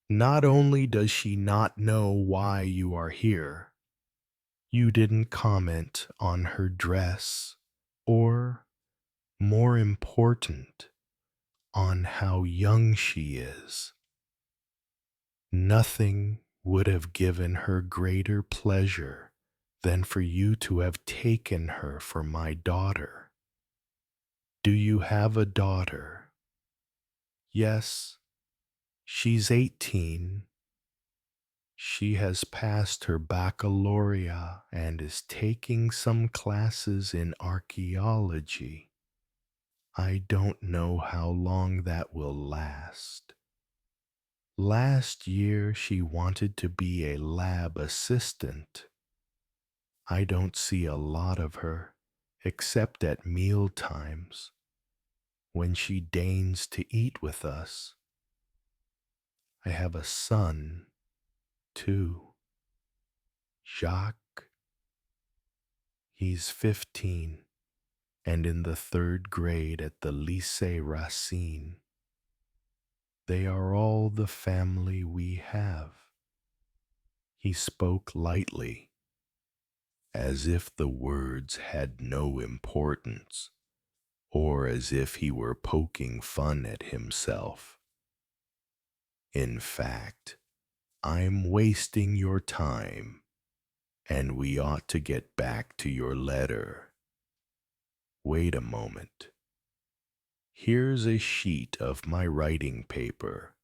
Speaker 1: Not only does she not know why you are here, you didn't comment on her dress, or, more important, on how young she is. Nothing would have given her greater pleasure than for you to have taken her for my daughter. Do you have a daughter? Yes, she's 18. She has passed her baccalaureate and is taking some classes in archaeology. I don't know how long that will last. Last year she wanted to be a lab assistant. I don't see a lot of her, except at meal times, when she deigns to eat with us. I have a son, too, Jacques. He's 15 and in the 3rd grade at the Lycée Racine. They are all the family we have. He spoke lightly, as if the words had no importance, or as if he were poking fun at himself. In fact, I'm wasting your time, and we ought to get back to your letter. Wait a moment. Here's a sheet of my writing paper.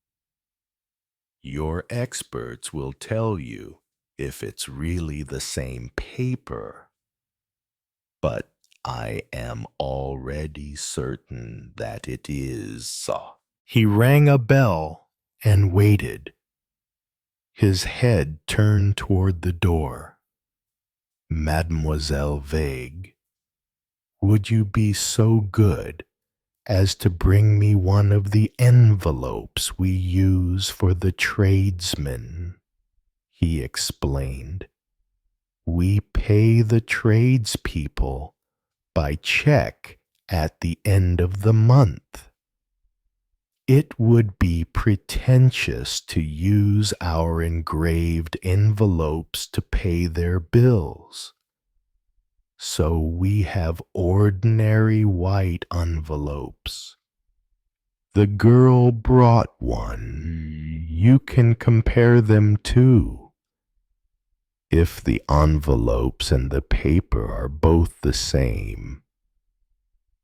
Speaker 1: Your experts will tell you if it's really the same paper, but I am already certain that it is. He rang a bell and waited, his head turned toward the door. Mademoiselle Vague, would you be so good as to bring me one of the envelopes we use for the tradesmen? He explained. We pay the tradespeople by check at the end of the month. It would be pretentious to use our engraved envelopes to pay their bills. So we have ordinary white envelopes. The girl brought one. You can compare them too. If the envelopes and the paper are both the same,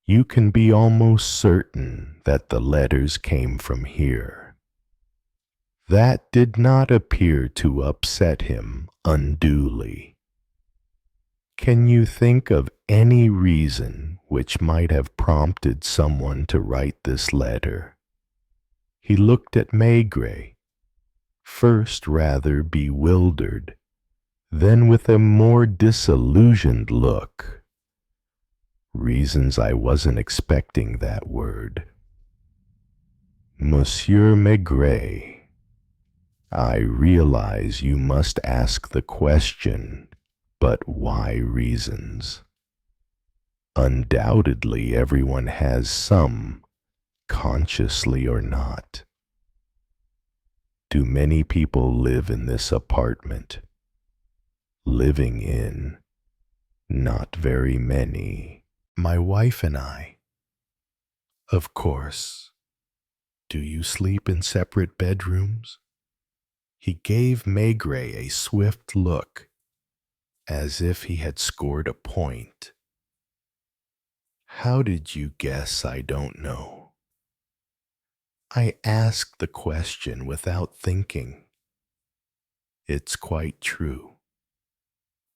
Speaker 1: you can be almost certain that the letters came from here. That did not appear to upset him unduly. Can you think of any reason which might have prompted someone to write this letter? He looked at Maigret, first rather bewildered, then with a more disillusioned look. Reasons I wasn't expecting that word. Monsieur Maigret, I realize you must ask the question, but why reasons? Undoubtedly everyone has some, consciously or not. Do many people live in this apartment? Living in, not very many. My wife and I. Of course. Do you sleep in separate bedrooms? He gave Maigret a swift look, as if he had scored a point. How did you guess I don't know? I asked the question without thinking. It's quite true.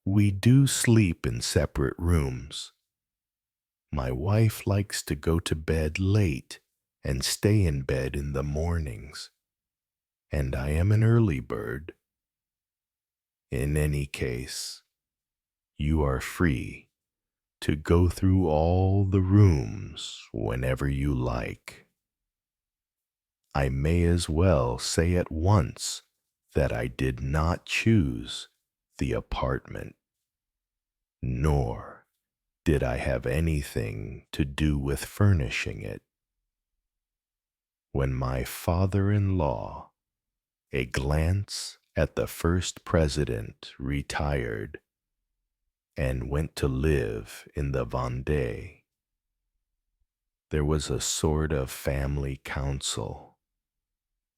Speaker 1: We do sleep in separate rooms. My wife likes to go to bed late and stay in bed in the mornings, and I am an early bird. In any case, you are free to go through all the rooms whenever you like. I may as well say at once that I did not choose the apartment, nor did I have anything to do with furnishing it. When my father-in-law, a glance at the first president, retired and went to live in the Vendée, there was a sort of family council.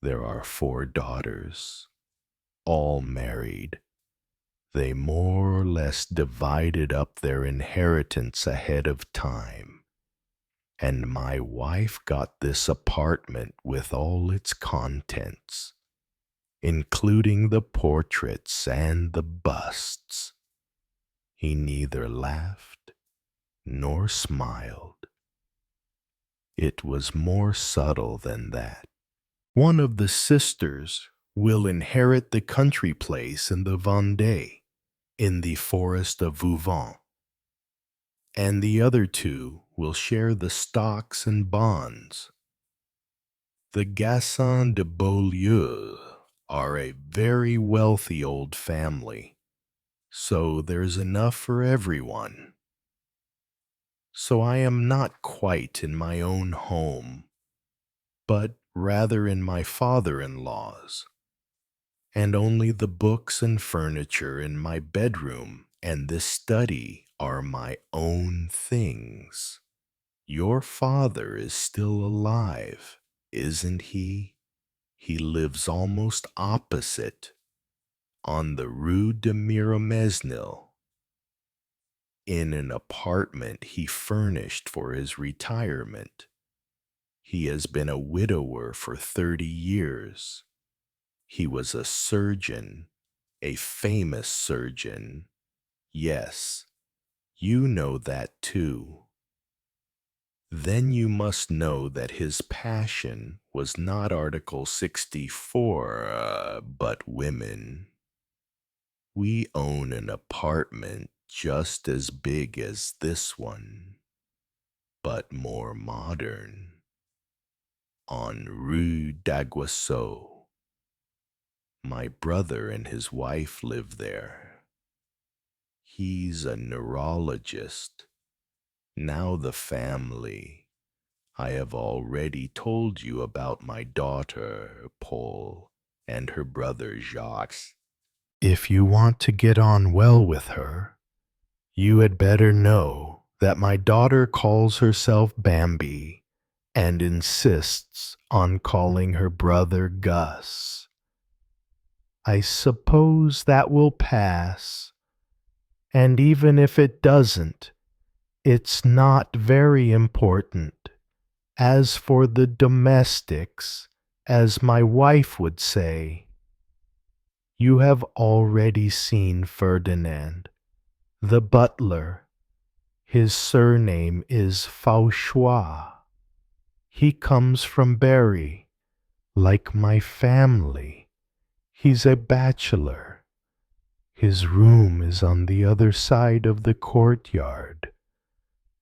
Speaker 1: There are 4 daughters, all married. They more or less divided up their inheritance ahead of time, and my wife got this apartment with all its contents, including the portraits and the busts. He neither laughed nor smiled. It was more subtle than that. One of the sisters will inherit the country place in the Vendée, in the forest of Vouvant, and the other 2 will share the stocks and bonds. The Gassins de Beaulieu are a very wealthy old family, so there's enough for everyone. So I am not quite in my own home, but rather in my father-in-law's, and only the books and furniture in my bedroom and this study are my own things. Your father is still alive, isn't he? He lives almost opposite, on the Rue de Miromesnil, in an apartment he furnished for his retirement. He has been a widower for 30 years. He was a surgeon, a famous surgeon. Yes, you know that too. Then you must know that his passion was not Article 64, but women. We own an apartment just as big as this one, but more modern, on Rue d'Aguesseau. My brother and his wife live there. He's a neurologist. Now the family. I have already told you about my daughter, Paul, and her brother, Jacques. If you want to get on well with her, you had better know that my daughter calls herself Bambi and insists on calling her brother Gus. I suppose that will pass, and even if it doesn't, it's not very important. As for the domestics, as my wife would say, you have already seen Ferdinand, the butler. His surname is Fauchois. He comes from Berry, like my family. He's a bachelor. His room is on the other side of the courtyard,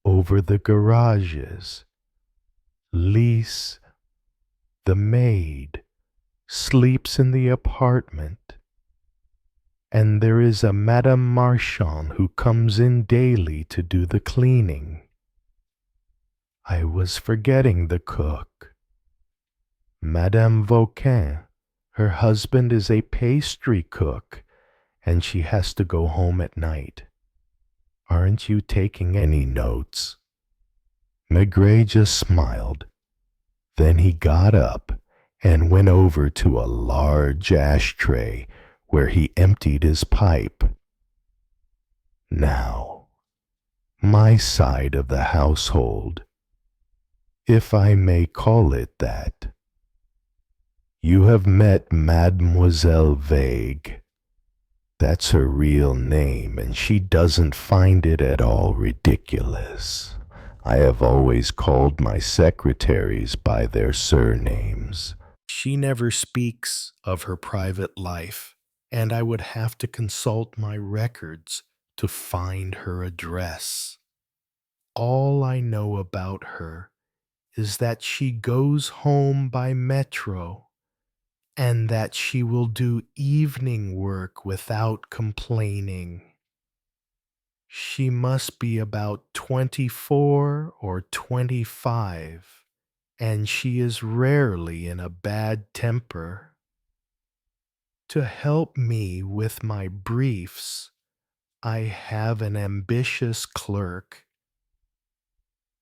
Speaker 1: over the garages. Lise, the maid, sleeps in the apartment, and there is a Madame Marchand who comes in daily to do the cleaning. I was forgetting the cook. Madame Vauquin, her husband is a pastry cook, and she has to go home at night. Aren't you taking any notes? Maigret just smiled. Then he got up and went over to a large ashtray where he emptied his pipe. Now, my side of the household, if I may call it that. You have met Mademoiselle Vague. That's her real name, and she doesn't find it at all ridiculous. I have always called my secretaries by their surnames. She never speaks of her private life, and I would have to consult my records to find her address. All I know about her is that she goes home by metro and that she will do evening work without complaining. She must be about 24 or 25, and she is rarely in a bad temper. To help me with my briefs, I have an ambitious clerk,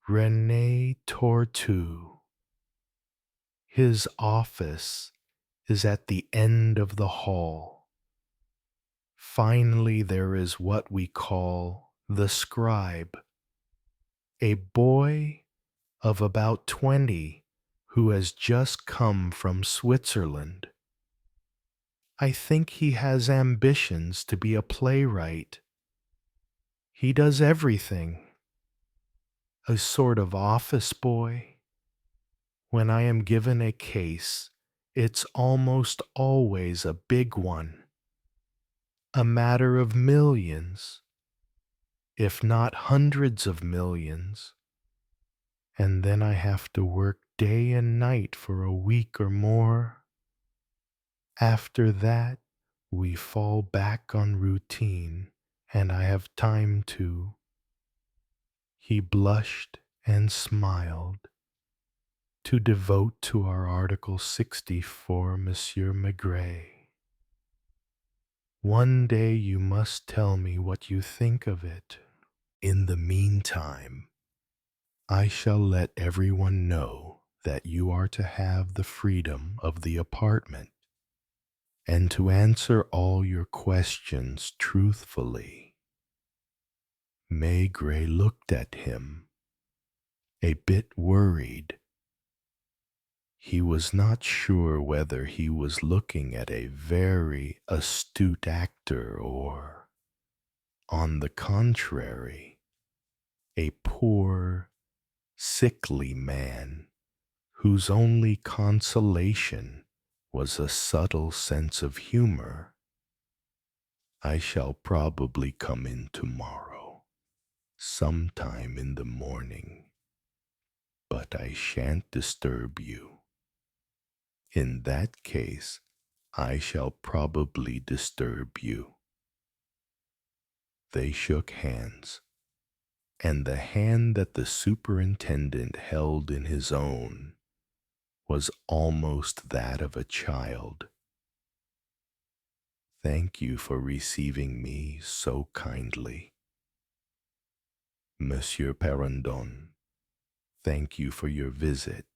Speaker 1: René Tortu. His office is at the end of the hall. Finally, there is what we call the scribe, a boy of about 20 who has just come from Switzerland. I think he has ambitions to be a playwright. He does everything. A sort of office boy. When I am given a case, it's almost always a big one. A matter of millions, if not hundreds of millions. And then I have to work day and night for a week or more. After that, we fall back on routine, and I have time to. He blushed and smiled. To devote to our Article 60 for Monsieur Maigret. One day you must tell me what you think of it. In the meantime, I shall let everyone know that you are to have the freedom of the apartment and to answer all your questions truthfully. Maigret looked at him, a bit worried. He was not sure whether he was looking at a very astute actor or, on the contrary, a poor, sickly man whose only consolation was a subtle sense of humor. I shall probably come in tomorrow, sometime in the morning, but I shan't disturb you. In that case, I shall probably disturb you. They shook hands, and the hand that the superintendent held in his own was almost that of a child. Thank you for receiving me so kindly. Monsieur Perrandon, thank you for your visit.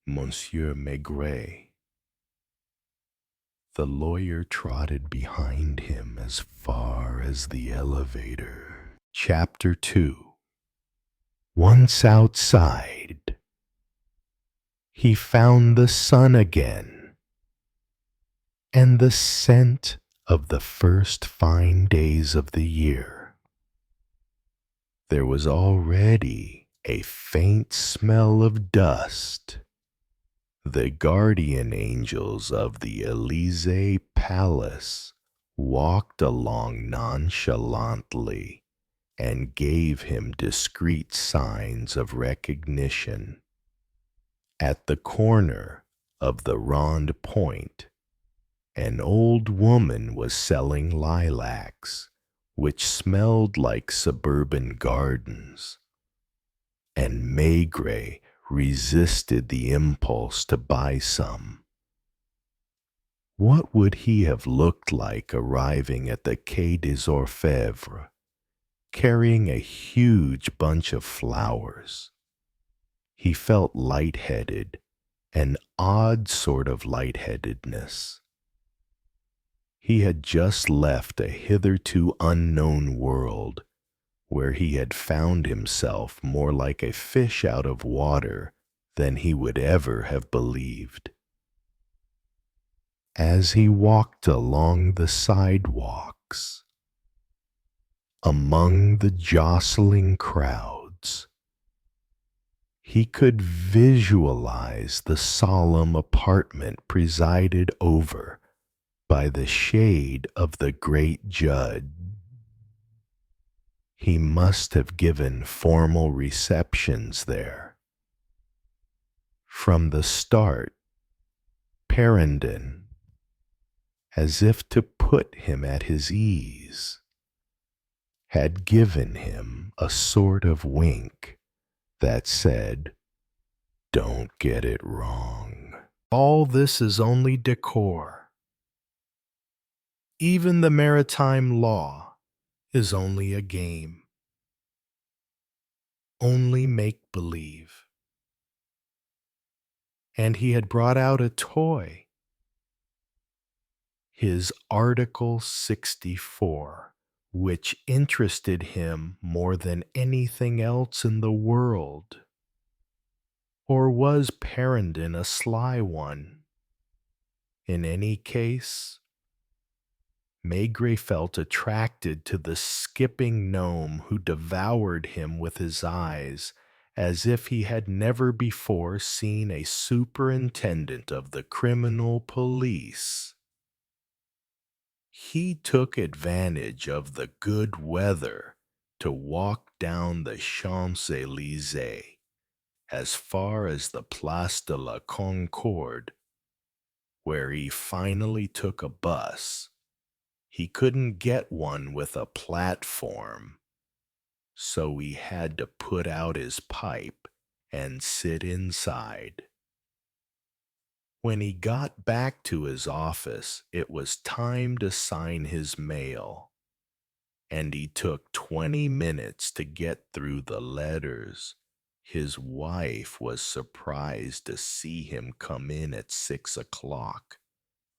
Speaker 1: Monsieur Maigret. The lawyer trotted behind him as far as the elevator. Chapter 2. Once outside, he found the sun again, and the scent of the first fine days of the year. There was already a faint smell of dust. The guardian angels of the Élysée Palace walked along nonchalantly and gave him discreet signs of recognition. At the corner of the Rond Point, an old woman was selling lilacs, which smelled like suburban gardens, and Maigret resisted the impulse to buy some. What would he have looked like arriving at the Quai des Orfèvres, carrying a huge bunch of flowers? He felt lightheaded, an odd sort of lightheadedness. He had just left a hitherto unknown world, where he had found himself more like a fish out of water than he would ever have believed. As he walked along the sidewalks, among the jostling crowds, he could visualize the solemn apartment presided over by the shade of the great judge. He must have given formal receptions there. From the start, Parendon, as if to put him at his ease, had given him a sort of wink that said, "Don't get it wrong. All this is only decor. Even the maritime law is only a game. Only make-believe." And he had brought out a toy, his Article 64, which interested him more than anything else in the world. Or was Parendon a sly one? In any case, Maigret felt attracted to the skipping gnome who devoured him with his eyes as if he had never before seen a superintendent of the criminal police. He took advantage of the good weather to walk down the Champs-Élysées as far as the Place de la Concorde, where he finally took a bus. He couldn't get one with a platform, so he had to put out his pipe and sit inside. When he got back to his office, it was time to sign his mail, and he took 20 minutes to get through the letters. His wife was surprised to see him come in at 6 o'clock,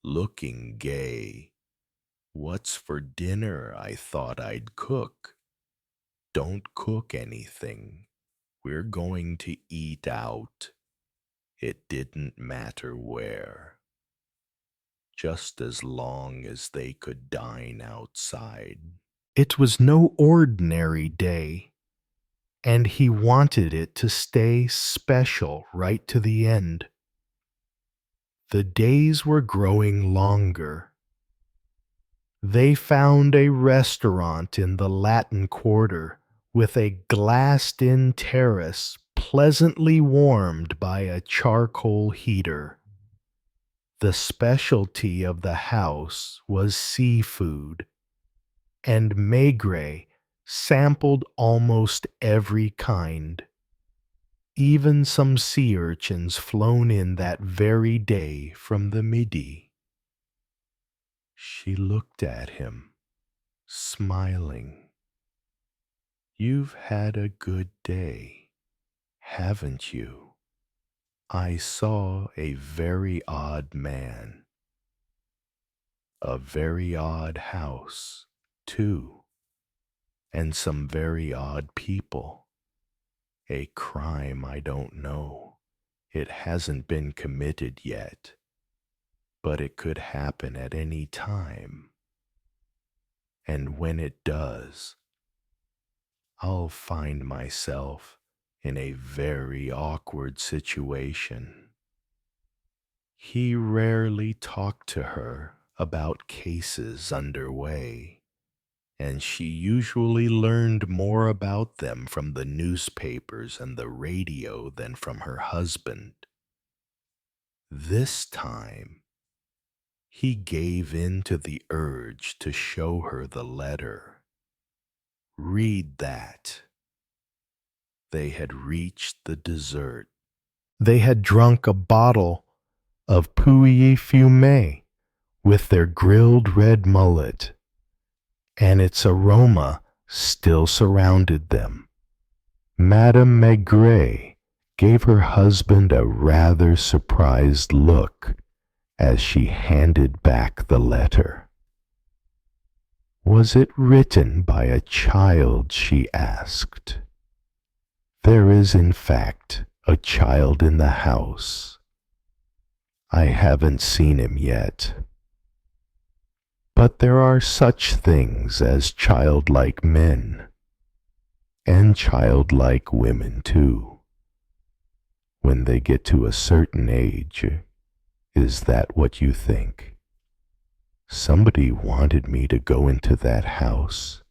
Speaker 1: looking gay. "What's for dinner? I thought I'd cook." "Don't cook anything. We're going to eat out." It didn't matter where, just as long as they could dine outside. It was no ordinary day, and he wanted it to stay special right to the end. The days were growing longer. They found a restaurant in the Latin Quarter with a glassed-in terrace pleasantly warmed by a charcoal heater. The specialty of the house was seafood, and Maigret sampled almost every kind, even some sea urchins flown in that very day from the Midi. She looked at him, smiling. "You've had a good day, haven't you? I saw a very odd man. A very odd house, too, and some very odd people. A crime I don't know. It hasn't been committed yet, but it could happen at any time. And when it does, I'll find myself in a very awkward situation." He rarely talked to her about cases underway, and she usually learned more about them from the newspapers and the radio than from her husband. This time, he gave in to the urge to show her the letter. "Read that." They had reached the dessert. They had drunk a bottle of Pouilly Fumé with their grilled red mullet, and its aroma still surrounded them. Madame Maigret gave her husband a rather surprised look as she handed back the letter. Was it written by a child? She asked. There is, in fact, a child in the house. I haven't seen him yet. But there are such things as childlike men, and childlike women too. When they get to a certain age, is that what you think? Somebody wanted me to go into that house.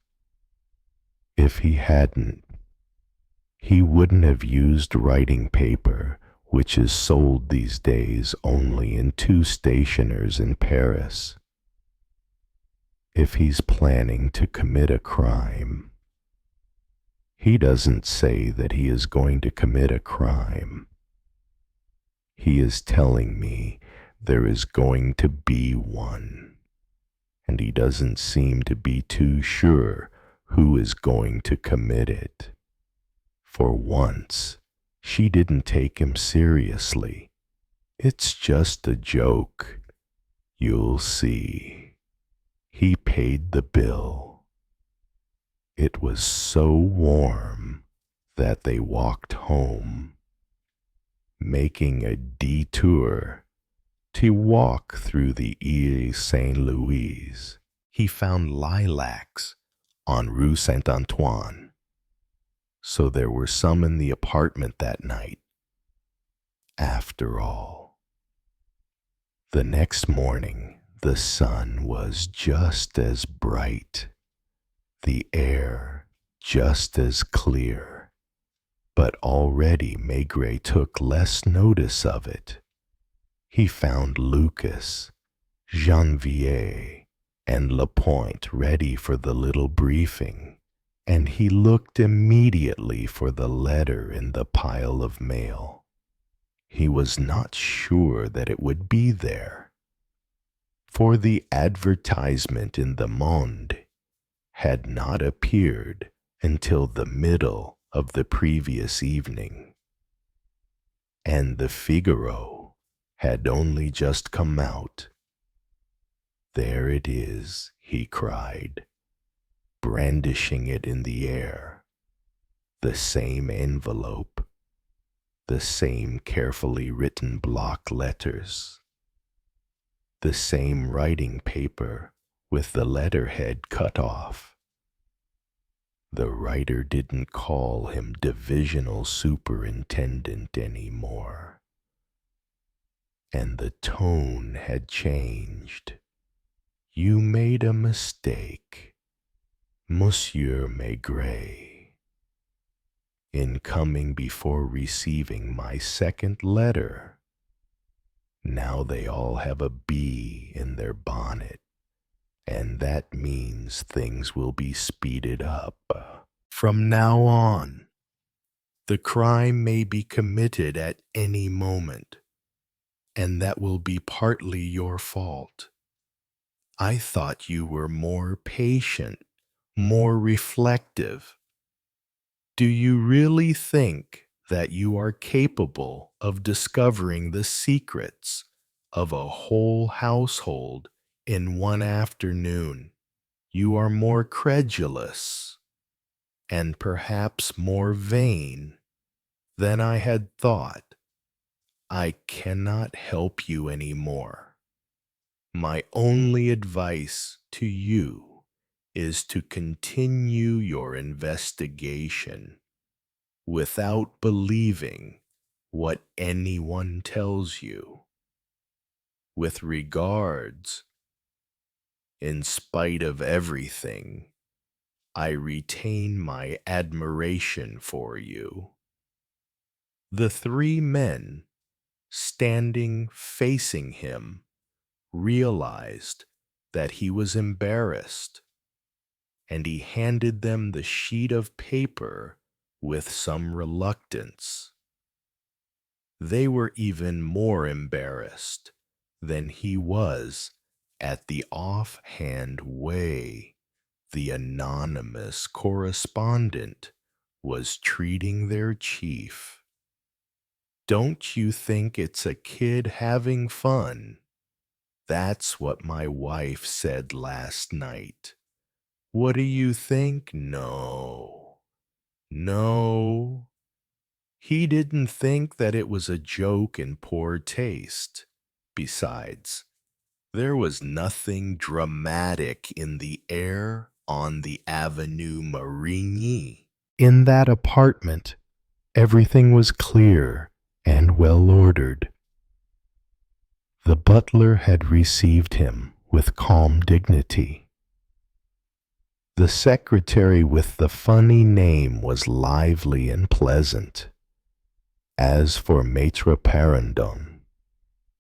Speaker 1: If he hadn't, he wouldn't have used writing paper, which is sold these days only in 2 stationers in Paris. If he's planning to commit a crime, he doesn't say that he is going to commit a crime. He is telling me there is going to be one, and he doesn't seem to be too sure who is going to commit it. For once, she didn't take him seriously. It's just a joke. You'll see. He paid the bill. It was so warm that they walked home, making a detour to walk through the Ile Saint Louis. He found lilacs on Rue Saint Antoine, so there were some in the apartment that night. After all, the next morning, the sun was just as bright, the air just as clear, but already Maigret took less notice of it. He found Lucas, Janvier, and Lapointe ready for the little briefing, and he looked immediately for the letter in the pile of mail. He was not sure that it would be there, for the advertisement in the Monde had not appeared until the middle of the previous evening, and the Figaro had only just come out. There it is, he cried, brandishing it in the air. The same envelope, the same carefully written block letters, the same writing paper with the letterhead cut off. The writer didn't call him divisional superintendent anymore, and the tone had changed. You made a mistake, Monsieur Maigret, in coming before receiving my second letter. Now they all have a bee in their bonnet, and that means things will be speeded up. From now on, the crime may be committed at any moment, and that will be partly your fault. I thought you were more patient, more reflective. Do you really think that you are capable of discovering the secrets of a whole household in one afternoon? You are more credulous and perhaps more vain than I had thought. I cannot help you any more. My only advice to you is to continue your investigation without believing what anyone tells you. With regards, in spite of everything, I retain my admiration for you. The 3 men, standing facing him, realized that he was embarrassed, and he handed them the sheet of paper with some reluctance. They were even more embarrassed than he was at the offhand way the anonymous correspondent was treating their chief. Don't you think it's a kid having fun? That's what my wife said last night. What do you think? No. No. He didn't think that it was a joke in poor taste. Besides, there was nothing dramatic in the air on the Avenue Marigny. In that apartment, everything was clear and well ordered. The butler had received him with calm dignity. The secretary with the funny name was lively and pleasant. As for Maître Parendon,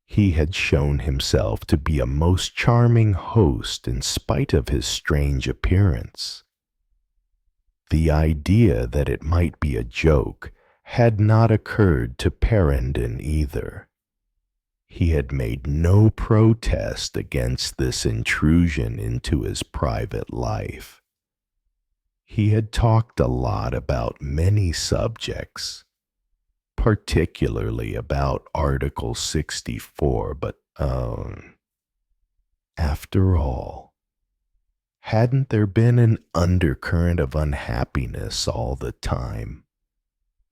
Speaker 1: he had shown himself to be a most charming host in spite of his strange appearance. The idea that it might be a joke had not occurred to Parendon either. He had made no protest against this intrusion into his private life. He had talked a lot about many subjects, particularly about Article 64, but, after all, hadn't there been an undercurrent of unhappiness all the time?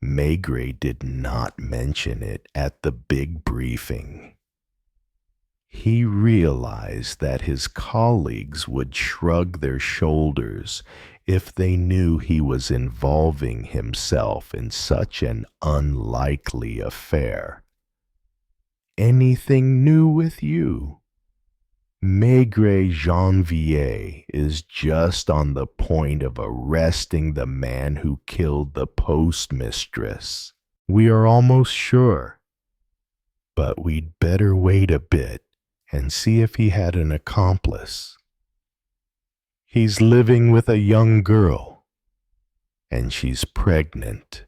Speaker 1: Maigret did not mention it at the big briefing. He realized that his colleagues would shrug their shoulders if they knew he was involving himself in such an unlikely affair. Anything new with you? Maigret Janvier is just on the point of arresting the man who killed the postmistress. We are almost sure. But we'd better wait a bit and see if he had an accomplice. He's living with a young girl, and she's pregnant.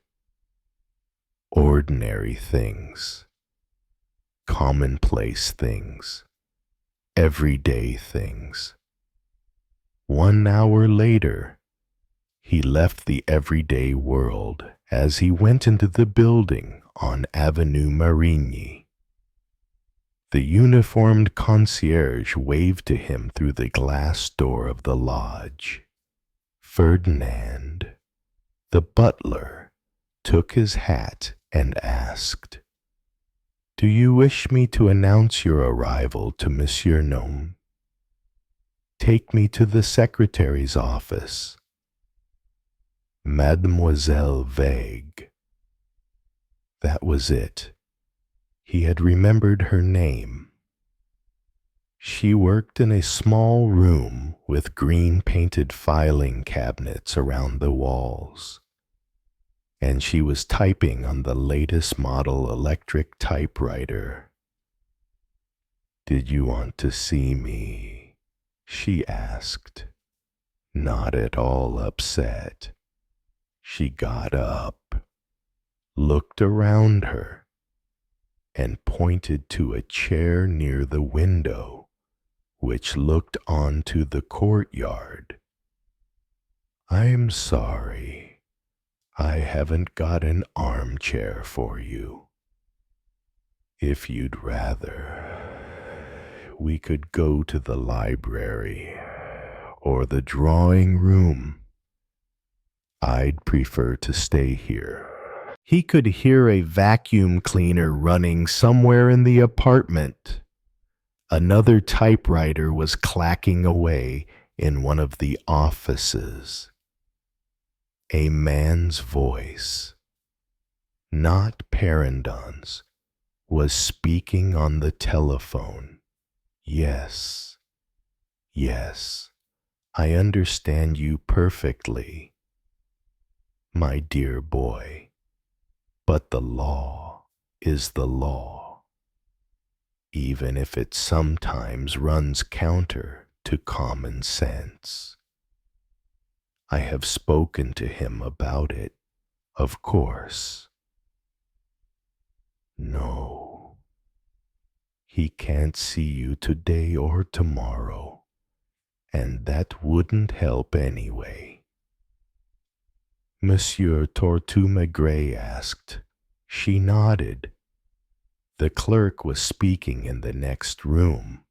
Speaker 1: Ordinary things, commonplace things, everyday things. 1 hour later, he left the everyday world as he went into the building on Avenue Marigny. The uniformed concierge waved to him through the glass door of the lodge. Ferdinand, the butler, took his hat and asked, "Do you wish me to announce your arrival to Monsieur Gnome? Take me to the secretary's office." Mademoiselle Vague. That was it. He had remembered her name. She worked in a small room with green-painted filing cabinets around the walls, and she was typing on the latest model electric typewriter. "Did you want to see me?" she asked, not at all upset. She got up, looked around her, and pointed to a chair near the window, which looked onto the courtyard. "I'm sorry, I haven't got an armchair for you. If you'd rather, we could go to the library or the drawing room. I'd prefer to stay here." He could hear a vacuum cleaner running somewhere in the apartment. Another typewriter was clacking away in one of the offices. A man's voice, not Parendon's, was speaking on the telephone. "Yes, yes, I understand you perfectly, my dear boy. But the law is the law, even if it sometimes runs counter to common sense. I have spoken to him about it, of course. No, he can't see you today or tomorrow, and that wouldn't help anyway." Monsieur Tortue Maigret asked. She nodded. The clerk was speaking in the next room.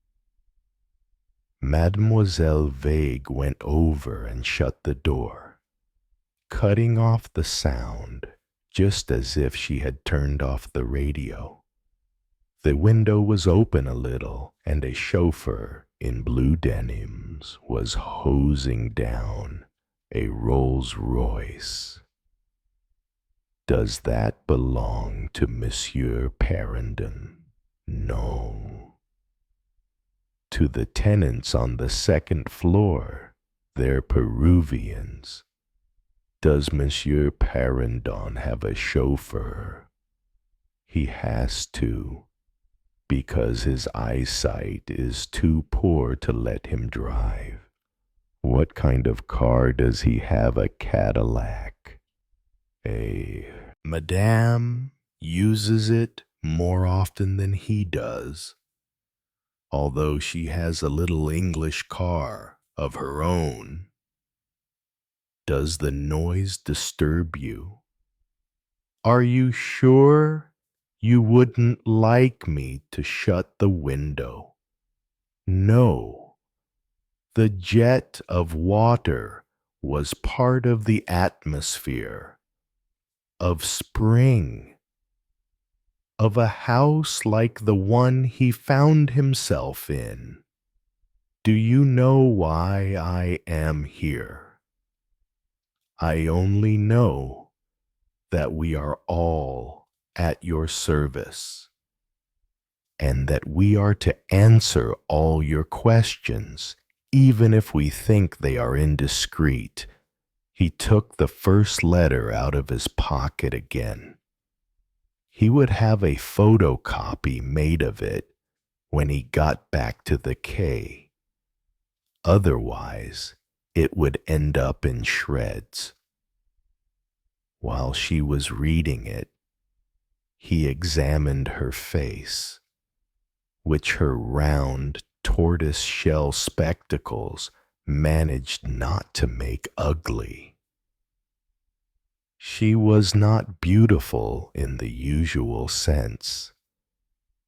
Speaker 1: Mademoiselle Vague went over and shut the door, cutting off the sound just as if she had turned off the radio. The window was open a little, and a chauffeur in blue denims was hosing down a Rolls Royce. Does that belong to Monsieur Parendon? No. To the tenants on the second floor, they're Peruvians. Does Monsieur Parendon have a chauffeur? He has to, because his eyesight is too poor to let him drive. What kind of car does he have? A Cadillac? Madame uses it more often than he does, although she has a little English car of her own. Does the noise disturb you? Are you sure you wouldn't like me to shut the window? No. The jet of water was part of the atmosphere, of spring, of a house like the one he found himself in. Do you know why I am here? I only know that we are all at your service, and that we are to answer all your questions, even if we think they are indiscreet. He took the first letter out of his pocket again. He would have a photocopy made of it when he got back to the quay. Otherwise, it would end up in shreds. While she was reading it, he examined her face, which her round tortoise-shell spectacles managed not to make ugly. She was not beautiful in the usual sense,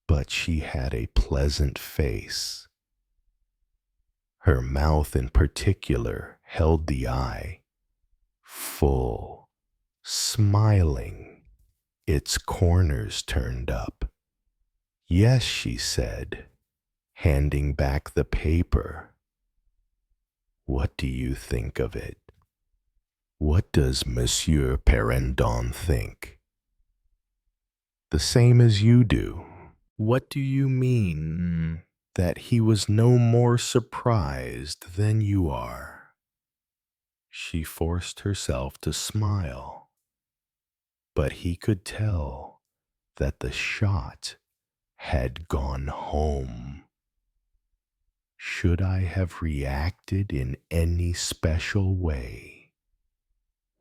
Speaker 1: but she had a pleasant face. Her mouth in particular held the eye, full, smiling, its corners turned up. Yes, she said, handing back the paper. What do you think of it? What does Monsieur Parendon think? The same as you do. What do you mean? That he was no more surprised than you are. She forced herself to smile, but he could tell that the shot had gone home. Should I have reacted in any special way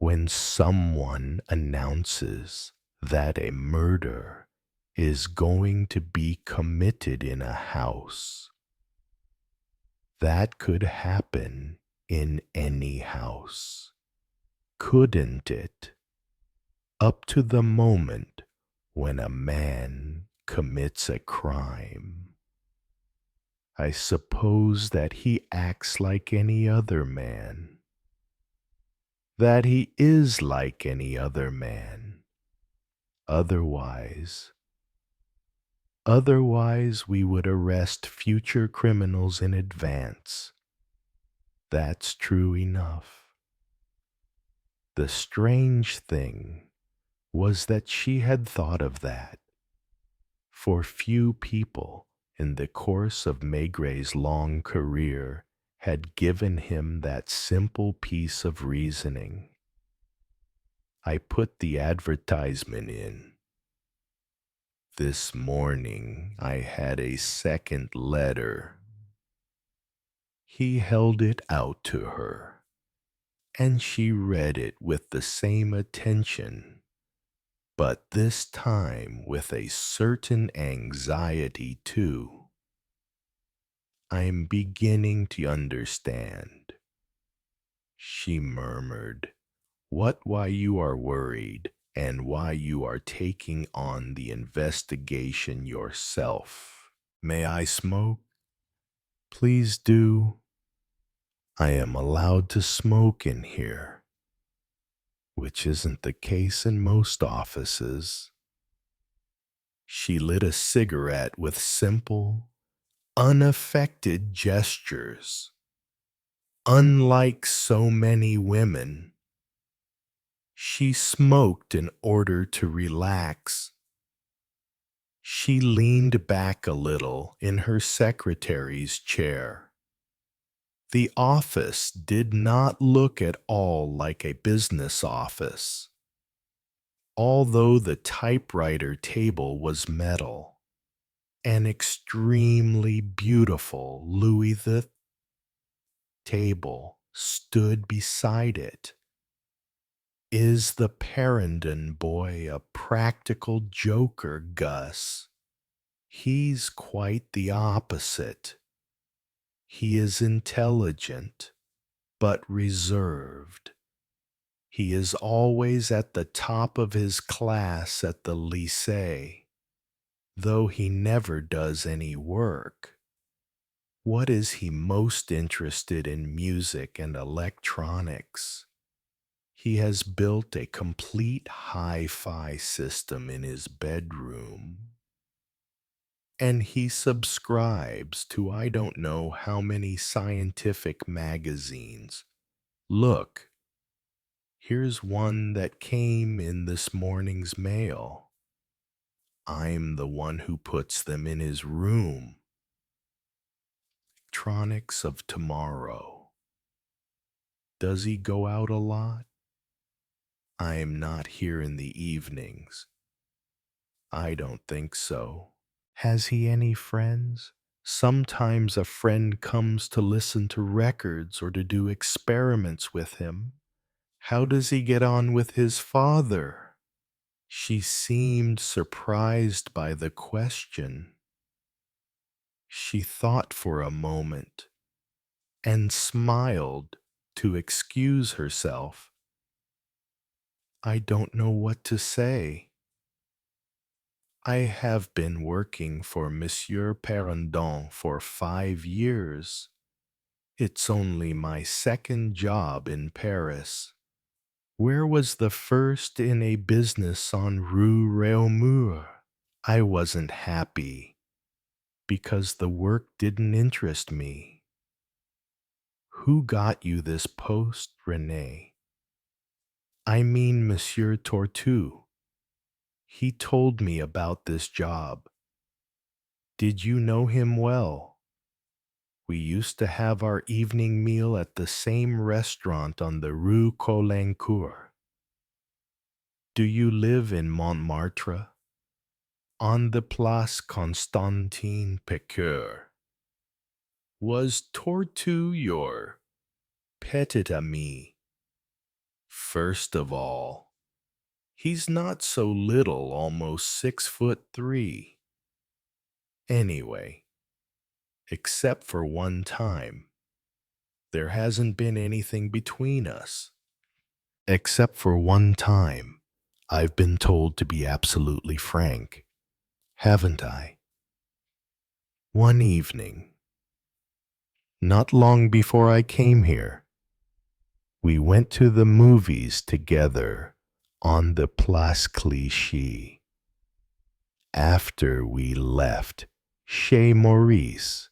Speaker 1: when someone announces that a murder is going to be committed in a house? That could happen in any house, couldn't it? Up to the moment when a man commits a crime. I suppose that he acts like any other man, that he is like any other man. Otherwise we would arrest future criminals in advance. That's true enough. The strange thing was that she had thought of that. For few people in the course of Maigret's long career had given him that simple piece of reasoning. I put the advertisement in. This morning I had a second letter. He held it out to her, and she read it with the same attention, but this time with a certain anxiety too. I'm beginning to understand, she murmured, why you are worried and why you are taking on the investigation yourself. May I smoke? Please do. I am allowed to smoke in here, which isn't the case in most offices. She lit a cigarette with simple, unaffected gestures. Unlike so many women, she smoked in order to relax. She leaned back a little in her secretary's chair. The office did not look at all like a business office. Although the typewriter table was metal, an extremely beautiful Louis the table stood beside it. Is the Parendon boy a practical joker, Gus? He's quite the opposite. He is intelligent, but reserved. He is always at the top of his class at the lycée, though he never does any work. What is he most interested in? Music and electronics. He has built a complete hi-fi system in his bedroom. And he subscribes to I don't know how many scientific magazines. Look, here's one that came in this morning's mail. I'm the one who puts them in his room. Electronics of tomorrow. Does he go out a lot? I am not here in the evenings. I don't think so. Has he any friends? Sometimes a friend comes to listen to records or to do experiments with him. How does he get on with his father? She seemed surprised by the question. She thought for a moment and smiled to excuse herself. I don't know what to say. I have been working for Monsieur Parendon for 5 years. It's only my second job in Paris. Where was the first in a business on Rue Réaumur? I wasn't happy because the work didn't interest me. Who got you this post, René? I mean Monsieur Tortue. He told me about this job. Did you know him well? We used to have our evening meal at the same restaurant on the Rue Colincourt. Do you live in Montmartre? On the Place Constantin Piqueur. Was Tortue your petit ami? First of all, he's not so little, almost 6'3". Anyway, except for one time, there hasn't been anything between us. Except for one time, I've been told to be absolutely frank, haven't I? One evening, not long before I came here, we went to the movies together on the Place Clichy. After we left Chez Maurice,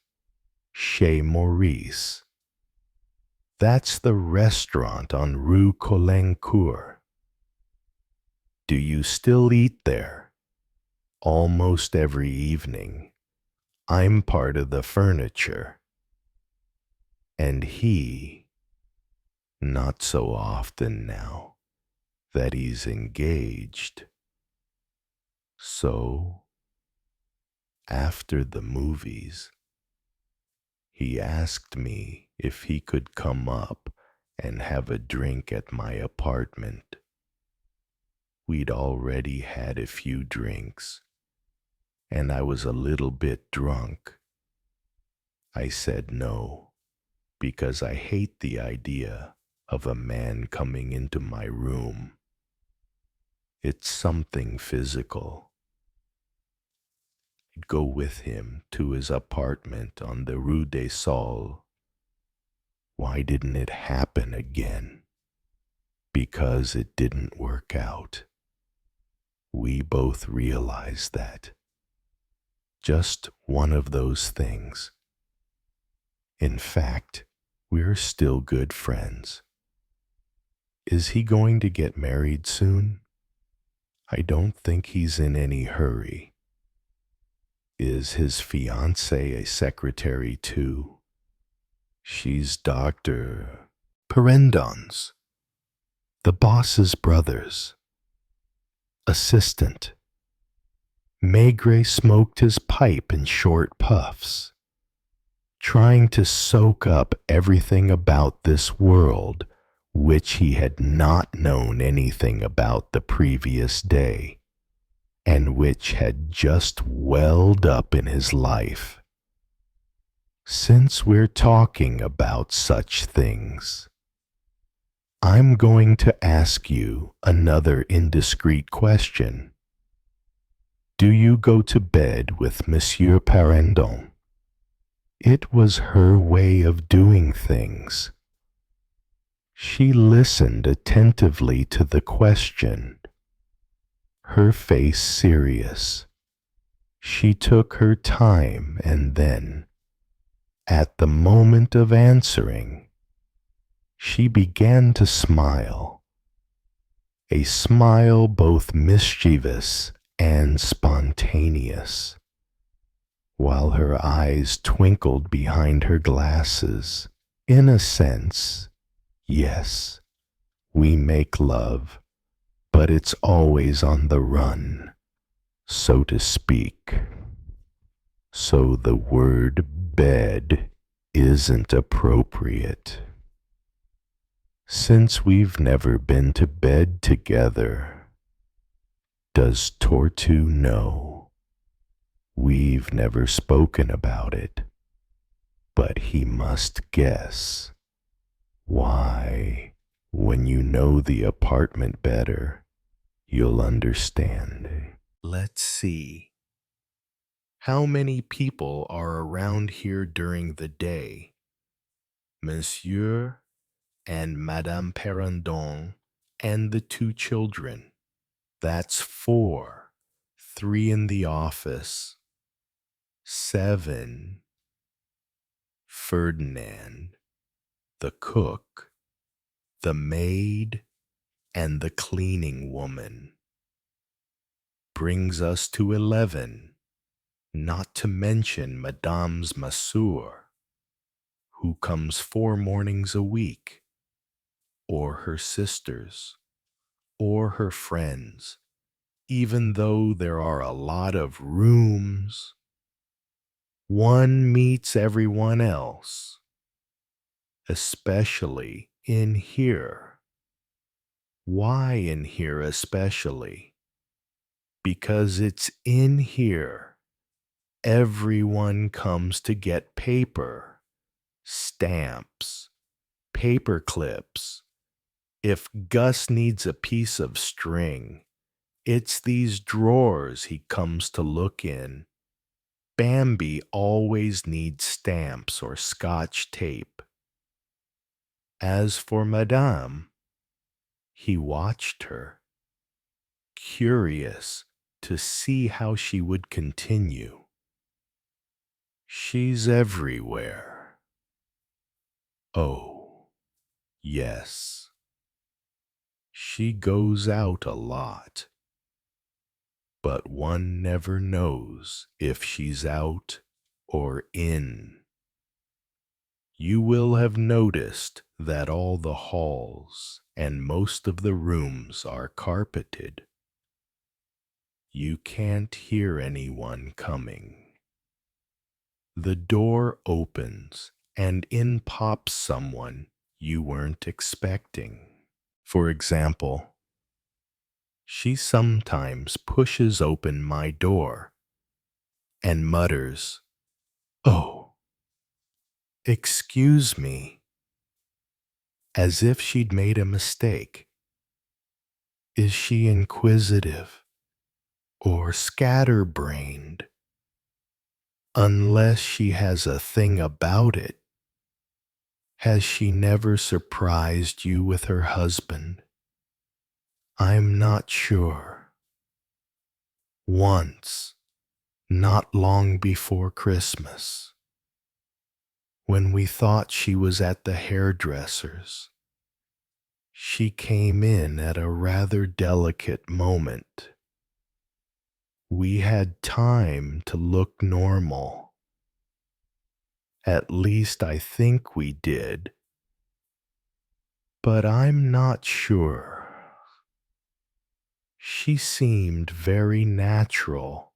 Speaker 1: that's the restaurant on Rue Colincourt. Do you still eat there? Almost every evening. I'm part of the furniture. And he, not so often now that he's engaged. So, after the movies, he asked me if he could come up and have a drink at my apartment. We'd already had a few drinks, and I was a little bit drunk. I said no, because I hate the idea of a man coming into my room. It's something physical. I'd go with him to his apartment on the Rue des Saules. Why didn't it happen again? Because it didn't work out. We both realized that. Just one of those things. In fact, we're still good friends. Is he going to get married soon? I don't think he's in any hurry. Is his fiancée a secretary too? She's Dr. Perendon's, the boss's brother's assistant. Maigret smoked his pipe in short puffs, trying to soak up everything about this world which he had not known anything about the previous day, and which had just welled up in his life. Since we're talking about such things, I'm going to ask you another indiscreet question. Do you go to bed with Monsieur Perendon? It was her way of doing things. She listened attentively to the question, her face serious. She took her time and then, at the moment of answering, she began to smile, a smile both mischievous and spontaneous, while her eyes twinkled behind her glasses. In a sense, yes, we make love, but it's always on the run, so to speak. So the word bed isn't appropriate. Since we've never been to bed together, does Tortu know? We've never spoken about it, but he must guess. Why, when you know the apartment better, you'll understand. Let's see. How many people are around here during the day? Monsieur and Madame Perendon and the 2 children. That's 4. 3 in the office. 7. Ferdinand, the cook, the maid, and the cleaning woman. Brings us to 11, not to mention Madame's masseur, who comes 4 mornings a week, or her sisters, or her friends, even though there are a lot of rooms. One meets everyone else, especially in here. Why in here especially? Because it's in here. Everyone comes to get paper, stamps, paper clips. If Gus needs a piece of string, it's these drawers he comes to look in. Bambi always needs stamps or scotch tape. As for Madame, he watched her, curious to see how she would continue. She's everywhere. Oh, yes. She goes out a lot, but one never knows if she's out or in. You will have noticed that all the halls and most of the rooms are carpeted. You can't hear anyone coming. The door opens and in pops someone you weren't expecting. For example, she sometimes pushes open my door and mutters, "Oh, excuse me," as if she'd made a mistake. Is she inquisitive or scatterbrained Unless she has a thing about it. Has she never surprised you with her husband? I'm not sure. Once, not long before Christmas, when we thought she was at the hairdresser's, she came in at a rather delicate moment. We had time to look normal. At least I think we did. But I'm not sure. She seemed very natural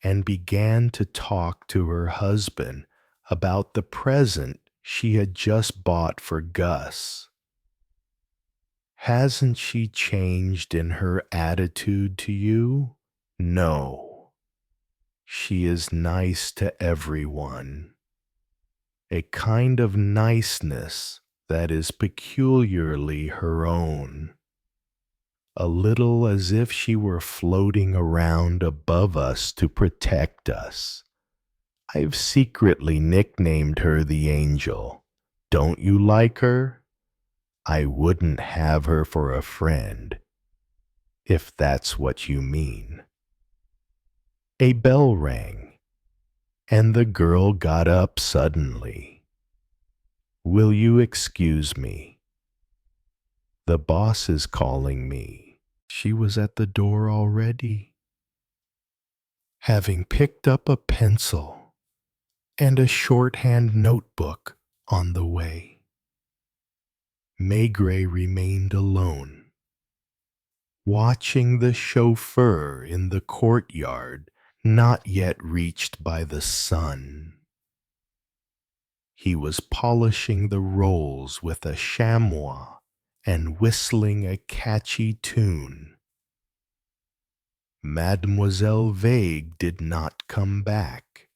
Speaker 1: and began to talk to her husband about the present she had just bought for Gus. Hasn't she changed in her attitude to you? No. She is nice to everyone. A kind of niceness that is peculiarly her own. A little as if she were floating around above us to protect us. I've secretly nicknamed her the Angel. Don't you like her? I wouldn't have her for a friend, if that's what you mean. A bell rang, and the girl got up suddenly. Will you excuse me? The boss is calling me. She was at the door already, having picked up a pencil and a shorthand notebook on the way. Maigret remained alone, watching the chauffeur in the courtyard not yet reached by the sun. He was polishing the rolls with a chamois and whistling a catchy tune. Mademoiselle Vague did not come back,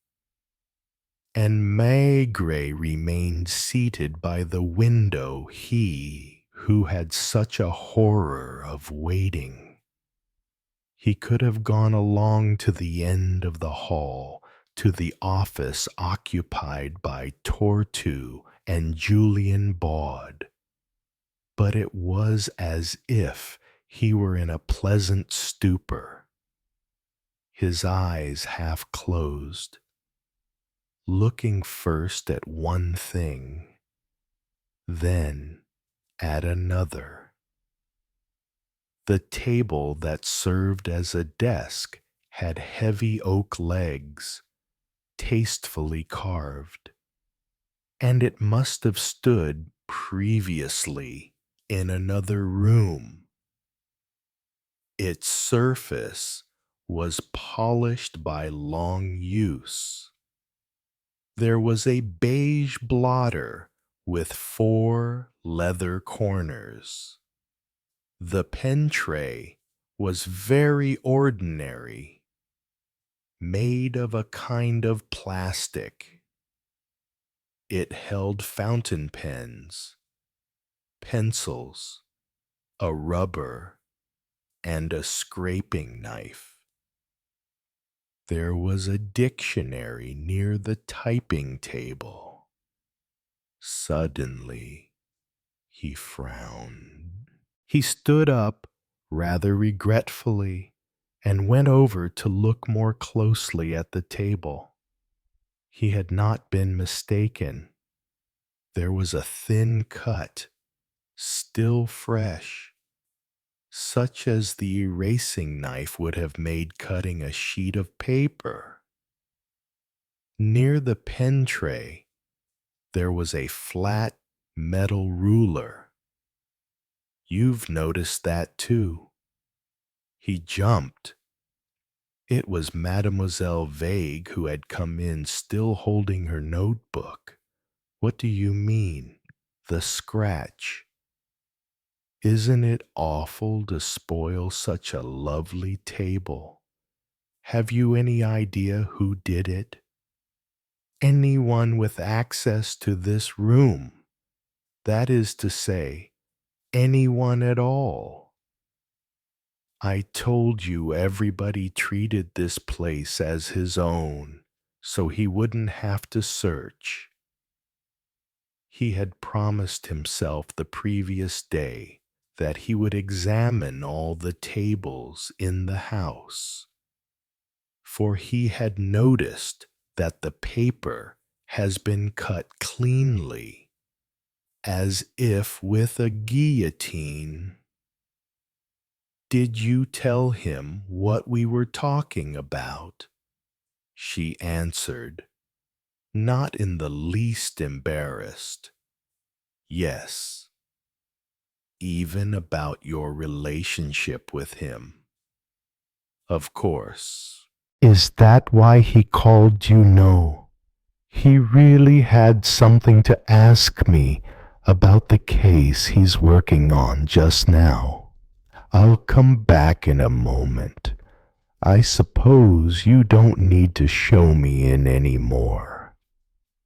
Speaker 1: and Maigret remained seated by the window, he who had such a horror of waiting. He could have gone along to the end of the hall, to the office occupied by Tortu and Julien Baud, but it was as if he were in a pleasant stupor, his eyes half closed, looking first at one thing, then at another. The table that served as a desk had heavy oak legs, tastefully carved, and it must have stood previously in another room. Its surface was polished by long use. There was a beige blotter with 4 leather corners. The pen tray was very ordinary, made of a kind of plastic. It held fountain pens, pencils, a rubber, and a scraping knife. There was a dictionary near the typing table. Suddenly, he frowned. He stood up rather regretfully and went over to look more closely at the table. He had not been mistaken. There was a thin cut, still fresh, such as the erasing knife would have made cutting a sheet of paper. Near the pen tray, there was a flat metal ruler. You've noticed that too. He jumped. It was Mademoiselle Vague who had come in still holding her notebook. What do you mean? The scratch. Isn't it awful to spoil such a lovely table? Have you any idea who did it? Anyone with access to this room. That is to say, anyone at all. I told you everybody treated this place as his own, so he wouldn't have to search. He had promised himself the previous day that he would examine all the tables in the house, for he had noticed that the paper has been cut cleanly, as if with a guillotine. "Did you tell him what we were talking about?" she answered, not in the least embarrassed. "Yes, even about your relationship with him. Of course." "Is that why he called you? No. He really had something to ask me about the case he's working on just now. I'll come back in a moment. I suppose you don't need to show me in any more."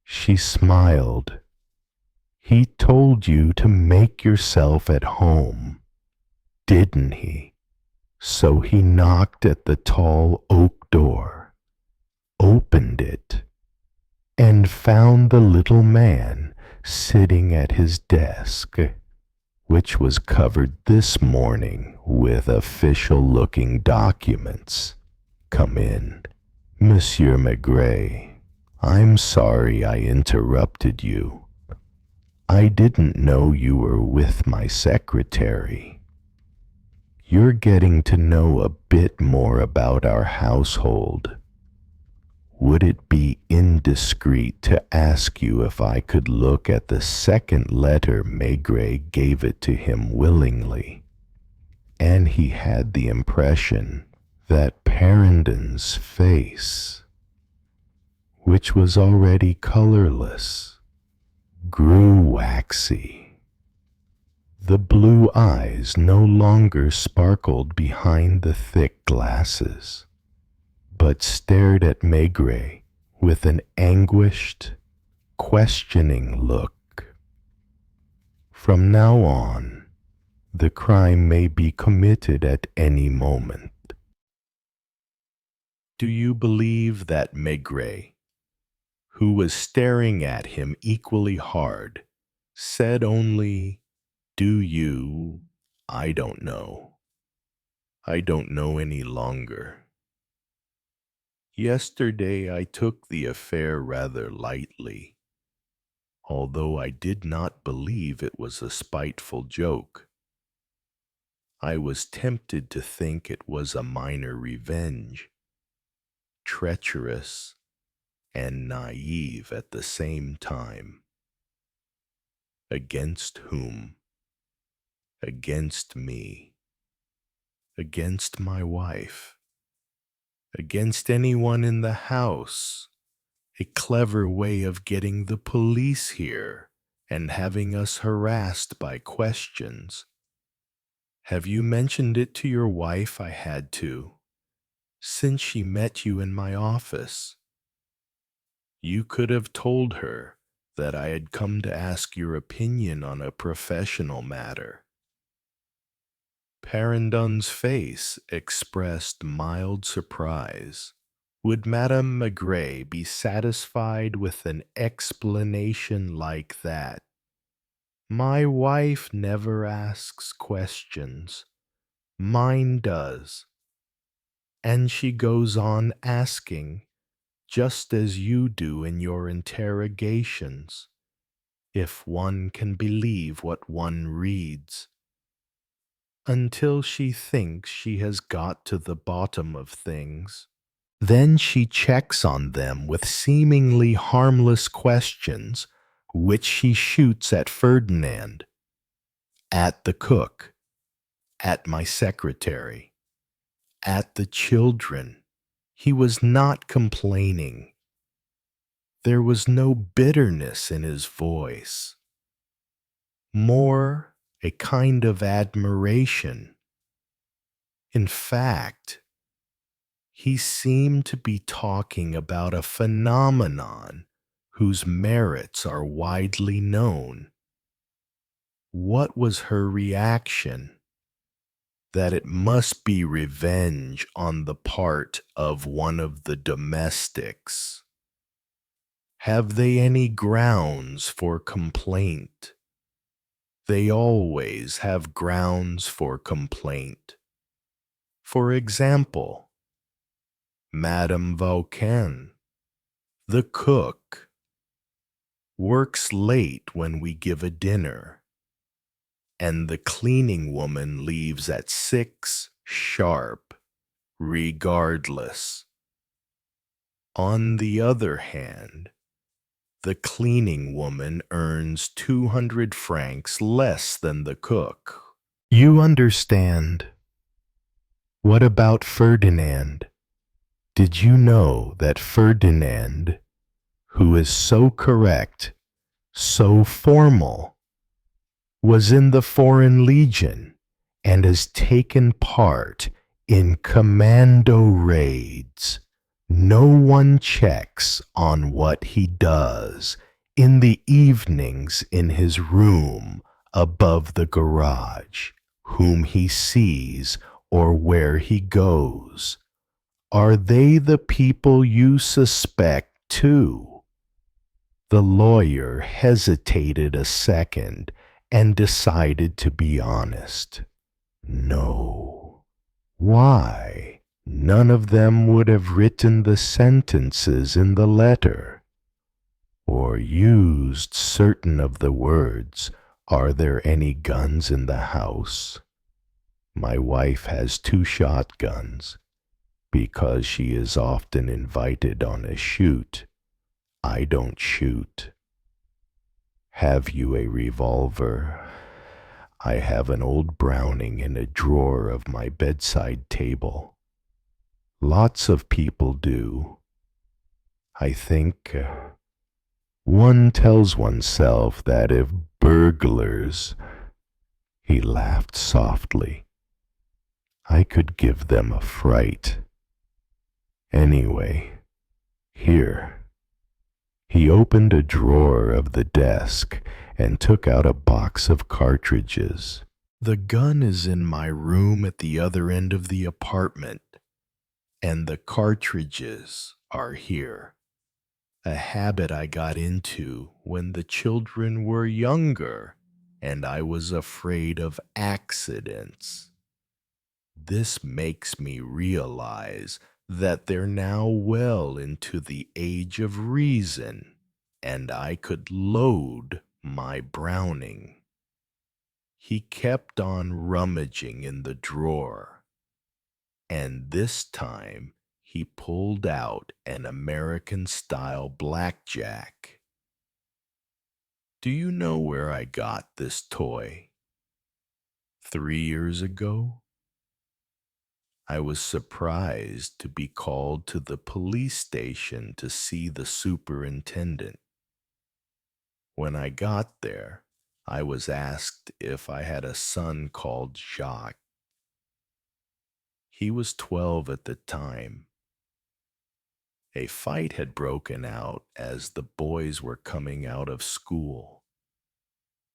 Speaker 1: She smiled. "He told you to make yourself at home, didn't he?" So he knocked at the tall oak door, opened it, and found the little man sitting at his desk, which was covered this morning with official-looking documents. "Come in, Monsieur Maigret. I'm sorry I interrupted you. I didn't know you were with my secretary. You're getting to know a bit more about our household. Would it be indiscreet to ask you if I could look at the second letter Maigret gave it to him willingly?" And he had the impression that Parendon's face, which was already colorless, grew waxy. The blue eyes no longer sparkled behind the thick glasses, but stared at Maigret with an anguished, questioning look. "From now on, the crime may be committed at any moment." Do you believe that Maigret, who was staring at him equally hard, said only, "Do you? I don't know. I don't know any longer. Yesterday I took the affair rather lightly, although I did not believe it was a spiteful joke. I was tempted to think it was a minor revenge, treacherous and naive at the same time. Against whom? Against me. Against my wife. Against anyone in the house. A clever way of getting the police here and having us harassed by questions. Have you mentioned it to your wife?" "I had to, since she met you in my office. You could have told her that I had come to ask your opinion on a professional matter." Parendon's face expressed mild surprise. Would Madame Maigret be satisfied with an explanation like that? "My wife never asks questions. Mine does. And she goes on asking, just as you do in your interrogations, if one can believe what one reads, until she thinks she has got to the bottom of things. Then she checks on them with seemingly harmless questions, which she shoots at Ferdinand, at the cook, at my secretary, at the children." He was not complaining. There was no bitterness in his voice, more a kind of admiration. In fact, he seemed to be talking about a phenomenon whose merits are widely known. What was her reaction? That it must be revenge on the part of one of the domestics. Have they any grounds for complaint? They always have grounds for complaint. For example, Madame Vaucan, the cook, works late when we give a dinner, and the cleaning woman leaves at 6 sharp, regardless. On the other hand, the cleaning woman earns 200 francs less than the cook. You understand. What about Ferdinand? Did you know that Ferdinand, who is so correct, so formal, was in the Foreign Legion and has taken part in commando raids? No one checks on what he does in the evenings in his room above the garage, whom he sees or where he goes. Are they the people you suspect too? The lawyer hesitated a second and decided to be honest. No. Why? None of them would have written the sentences in the letter, or used certain of the words. Are there any guns in the house? My wife has 2 shotguns, because she is often invited on a shoot. I don't shoot. Have you a revolver? I have an old Browning in a drawer of my bedside table. Lots of people do. I think one tells oneself that if burglars, he laughed softly, I could give them a fright. Anyway, here. He opened a drawer of the desk and took out a box of cartridges. The gun is in my room at the other end of the apartment, and the cartridges are here. A habit I got into when the children were younger and I was afraid of accidents. This makes me realize that they're now well into the age of reason, and I could load my Browning. He kept on rummaging in the drawer, and this time he pulled out an American-style blackjack. Do you know where I got this toy? 3 years ago, I was surprised to be called to the police station to see the superintendent. When I got there, I was asked if I had a son called Jacques. He was 12 at the time. A fight had broken out as the boys were coming out of school,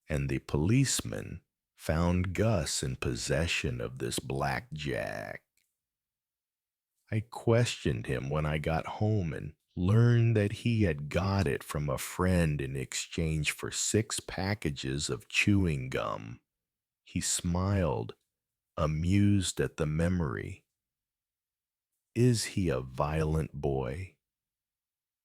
Speaker 1: and the policeman found Gus in possession of this blackjack. I questioned him when I got home and learned that he had got it from a friend in exchange for 6 packages of chewing gum. He smiled, amused at the memory. Is he a violent boy?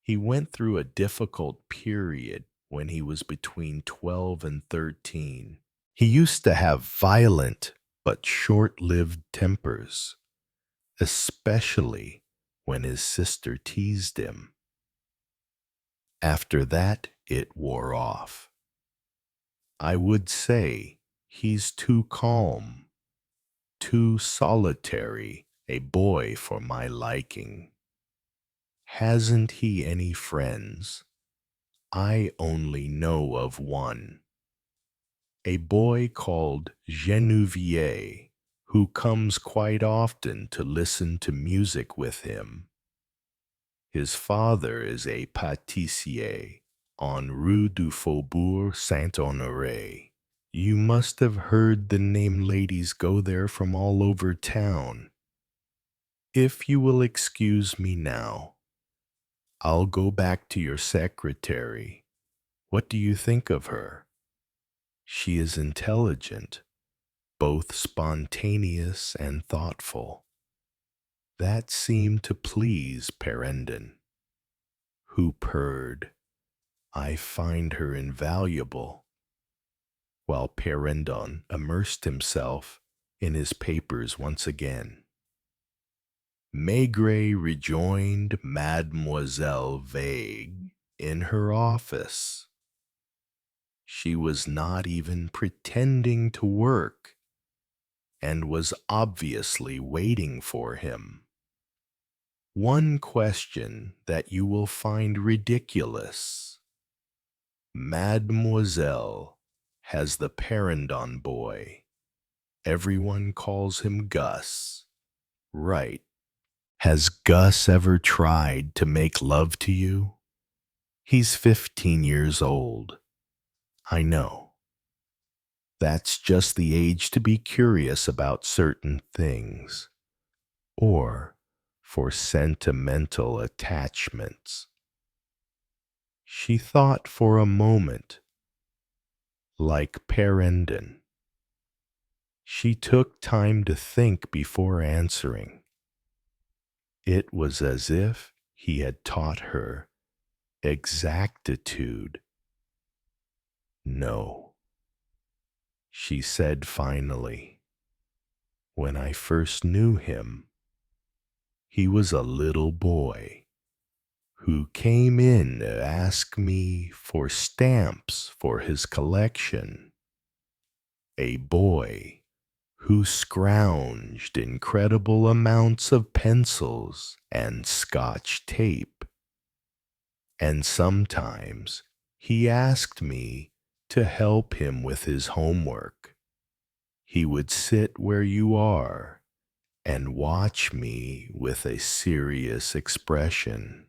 Speaker 1: He went through a difficult period when he was between 12 and 13. He used to have violent but short-lived tempers, especially when his sister teased him. After that, it wore off. I would say he's too calm, too solitary a boy for my liking. Hasn't he any friends? I only know of one. A boy called Genevieve, who comes quite often to listen to music with him. His father is a pâtissier on Rue du Faubourg Saint-Honoré. You must have heard the name. Ladies go there from all over town. If you will excuse me now, I'll go back to your secretary. What do you think of her? She is intelligent, both spontaneous and thoughtful. That seemed to please Perendon, who purred, I find her invaluable, while Perendon immersed himself in his papers once again. Maigret rejoined Mademoiselle Vague in her office. She was not even pretending to work and was obviously waiting for him. One question that you will find ridiculous. Mademoiselle has the Perendon boy. Everyone calls him Gus. Right. Has Gus ever tried to make love to you? He's 15 years old. I know. That's just the age to be curious about certain things, or for sentimental attachments. She thought for a moment, like Perendon. She took time to think before answering. It was as if he had taught her exactitude. No, she said finally. When I first knew him, he was a little boy who came in to ask me for stamps for his collection. A boy who scrounged incredible amounts of pencils and Scotch tape. And sometimes he asked me to help him with his homework. He would sit where you are and watch me with a serious expression.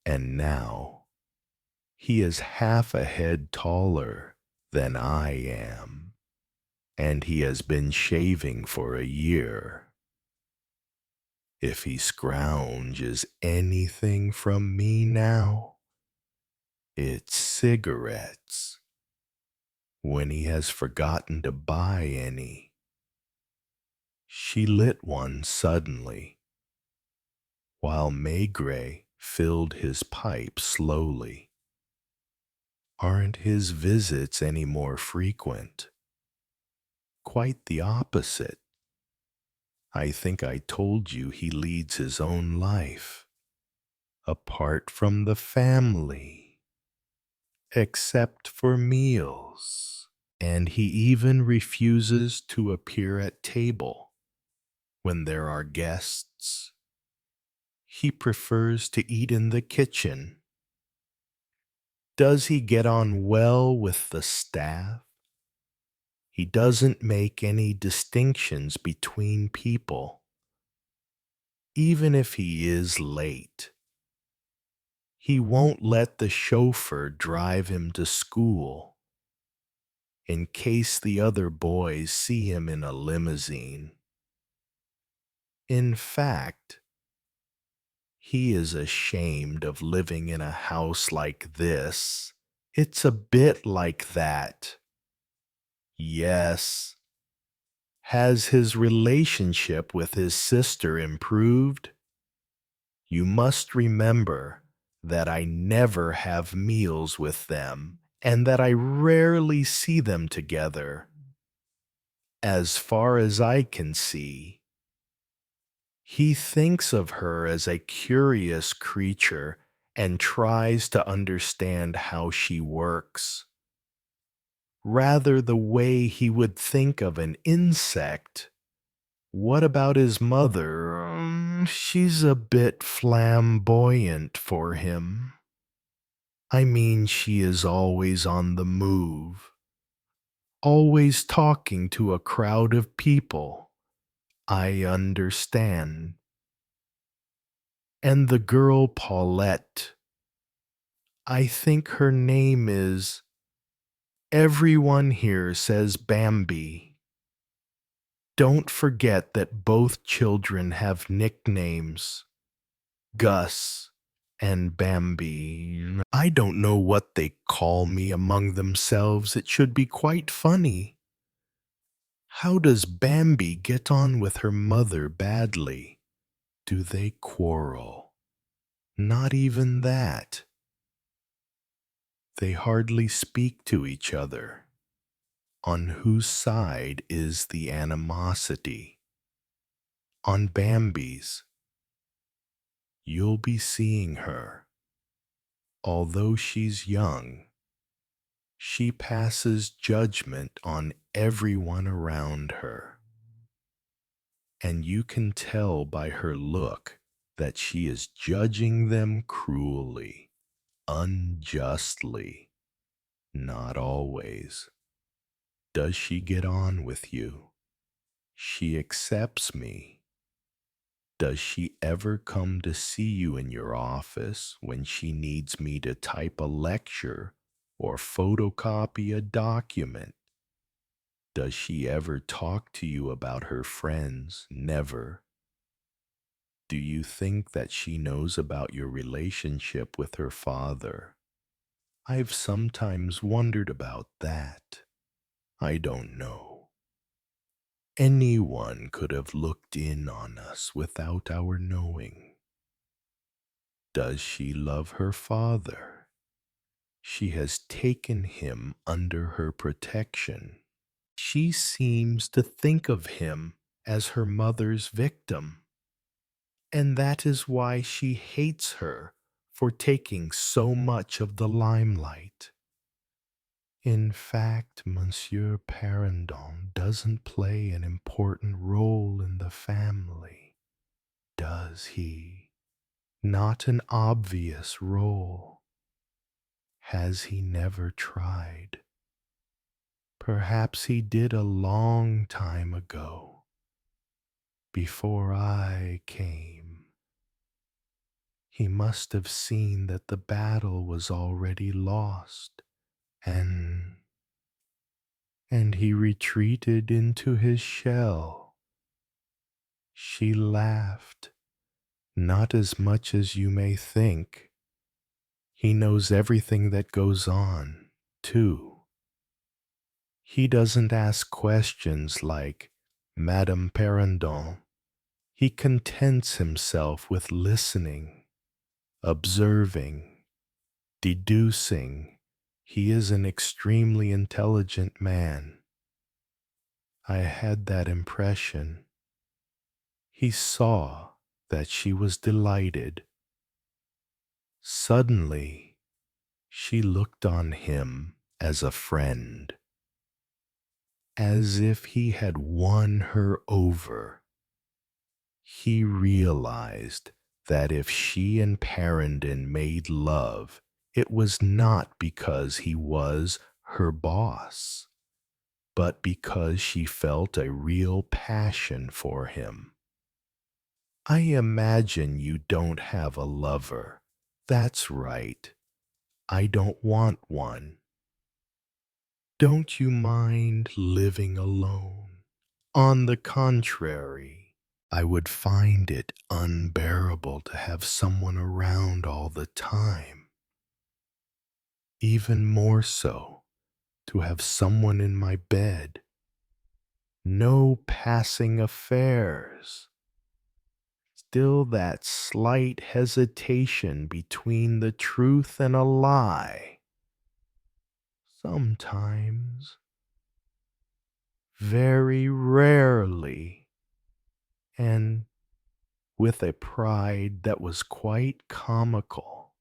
Speaker 1: And now he is half a head taller than I am, and he has been shaving for a year. If he scrounges anything from me now, it's cigarettes. When he has forgotten to buy any. She lit one suddenly, while Maigret filled his pipe slowly. Aren't his visits any more frequent? Quite the opposite. I think I told you he leads his own life, apart from the family, except for meals, and he even refuses to appear at table when there are guests. He prefers to eat in the kitchen. Does he get on well with the staff? He doesn't make any distinctions between people. Even if he is late, he won't let the chauffeur drive him to school in case the other boys see him in a limousine. In fact, he is ashamed of living in a house like this. It's a bit like that. Yes. Has his relationship with his sister improved? You must remember that I never have meals with them and that I rarely see them together. As far as I can see, he thinks of her as a curious creature and tries to understand how she works. Rather the way he would think of an insect. What about his mother? She's a bit flamboyant for him. I mean, she is always on the move, always talking to a crowd of people. I understand. And the girl Paulette, I think her name is, everyone here says Bambi. Don't forget that both children have nicknames. Gus, And Bambi, I don't know what they call me among themselves. It should be quite funny. How does Bambi get on with her mother badly? Do they quarrel? Not even that. They hardly speak to each other. On whose side is the animosity? On Bambi's. You'll be seeing her. Although she's young, she passes judgment on everyone around her. And you can tell by her look that she is judging them cruelly, unjustly. Not always. Does she get on with you? She accepts me. Does she ever come to see you in your office when she needs me to type a lecture or photocopy a document? Does she ever talk to you about her friends? Never. Do you think that she knows about your relationship with her father? I've sometimes wondered about that. I don't know. Anyone could have looked in on us without our knowing. Does she love her father? She has taken him under her protection. She seems to think of him as her mother's victim, and that is why she hates her for taking so much of the limelight. In fact, Monsieur Parendon doesn't play an important role in the family, does he? Not an obvious role. Has he never tried? Perhaps he did a long time ago, before I came. He must have seen that the battle was already lost, and he retreated into his shell. She laughed, not as much as you may think. He knows everything that goes on, too. He doesn't ask questions like, Madame Parendon. He contents himself with listening, observing, deducing. He is an extremely intelligent man. I had that impression. He saw that she was delighted. Suddenly, she looked on him as a friend, as if he had won her over. He realized that if she and Parendon made love, it was not because he was her boss, but because she felt a real passion for him. I imagine you don't have a lover. That's right. I don't want one. Don't you mind living alone? On the contrary, I would find it unbearable to have someone around all the time. Even more so, to have someone in my bed. No passing affairs. Still that slight hesitation between the truth and a lie. Sometimes, very rarely, and with a pride that was quite comical.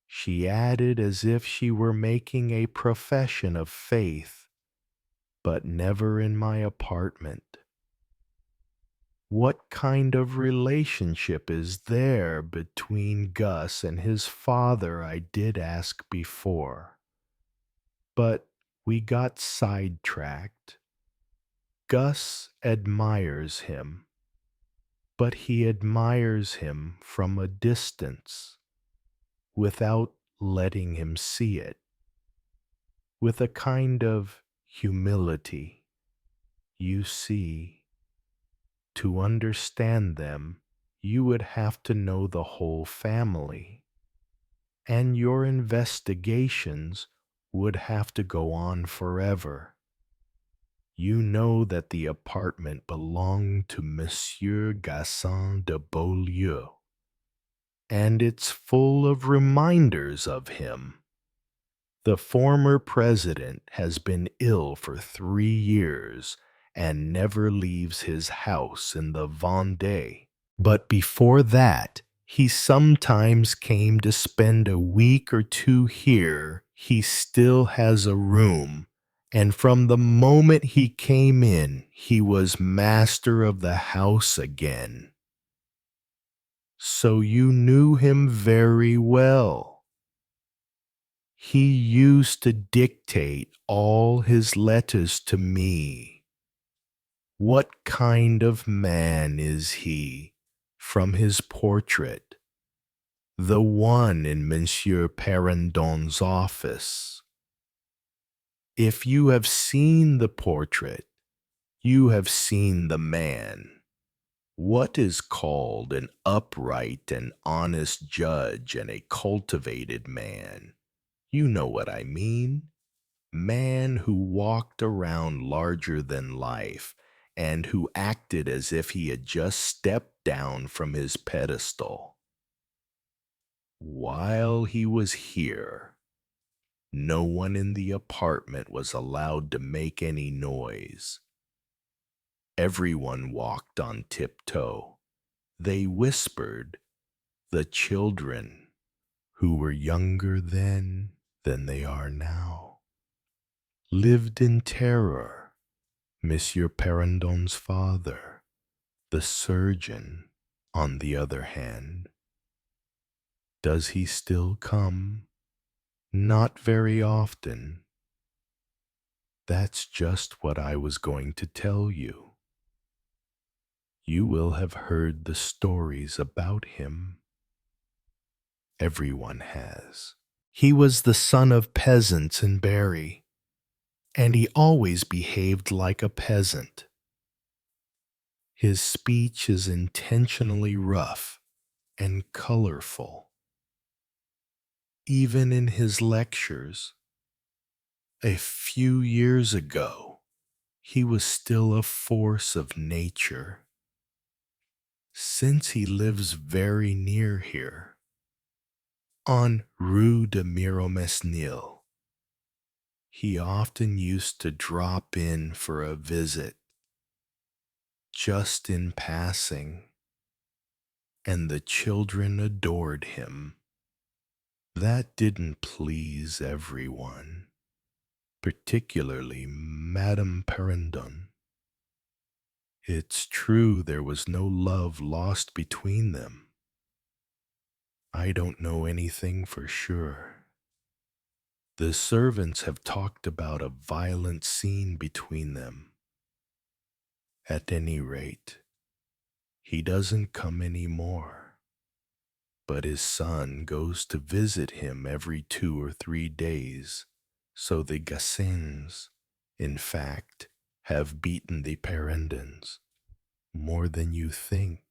Speaker 1: She added as if she were making a profession of faith, but never in my apartment. What kind of relationship is there between Gus and his father? I did ask before. But we got sidetracked. Gus admires him, but he admires him from a distance, without letting him see it, with a kind of humility. You see, to understand them, you would have to know the whole family, and your investigations would have to go on forever. You know that the apartment belonged to Monsieur Gaston de Beaulieu, and it's full of reminders of him. The former president has been ill for 3 years and never leaves his house in the Vendée. But before that, he sometimes came to spend a week or two here. He still has a room, and from the moment he came in, he was master of the house again. So you knew him very well. He used to dictate all his letters to me. What kind of man is he? From his portrait, the one in Monsieur Perrandon's office. If you have seen the portrait, you have seen the man. What is called an upright and honest judge and a cultivated man? You know what I mean. Man who walked around larger than life and who acted as if he had just stepped down from his pedestal. While he was here, no one in the apartment was allowed to make any noise. Everyone walked on tiptoe. They whispered, the children, who were younger then than they are now, lived in terror. Monsieur Perrandon's father, the surgeon, on the other hand. Does he still come? Not very often. That's just what I was going to tell you. You will have heard the stories about him. Everyone has. He was the son of peasants in Berry, and he always behaved like a peasant. His speech is intentionally rough and colorful. Even in his lectures, a few years ago, he was still a force of nature. Since he lives very near here, on Rue de Miromesnil, he often used to drop in for a visit, just in passing, and the children adored him. That didn't please everyone, particularly Madame Perrandon. It's true there was no love lost between them. I don't know anything for sure. The servants have talked about a violent scene between them. At any rate, he doesn't come any more, but his son goes to visit him every 2 or 3 days, so the Gassins, in fact, have beaten the Perrandons more than you think.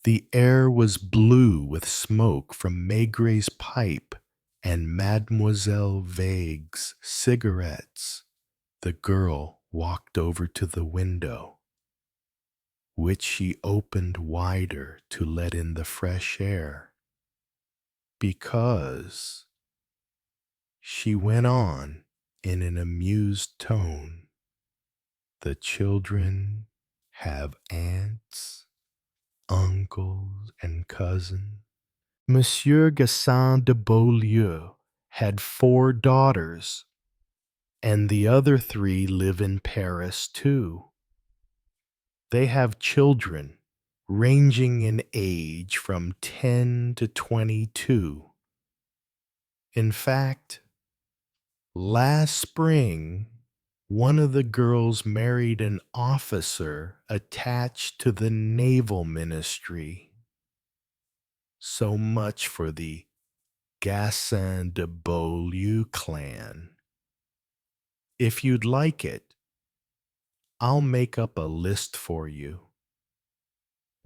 Speaker 1: The air was blue with smoke from Maigret's pipe and Mademoiselle Vague's cigarettes. The girl walked over to the window, which she opened wider to let in the fresh air, because, she went on in an amused tone, the children have aunts, uncles, and cousins. Monsieur Gaston de Beaulieu had 4 daughters, and the other 3 live in Paris too. They have children ranging in age from 10 to 22. In fact, last spring, one of the girls married an officer attached to the naval ministry. So much for the Gaston de Beaulieu clan. If you'd like it, I'll make up a list for you.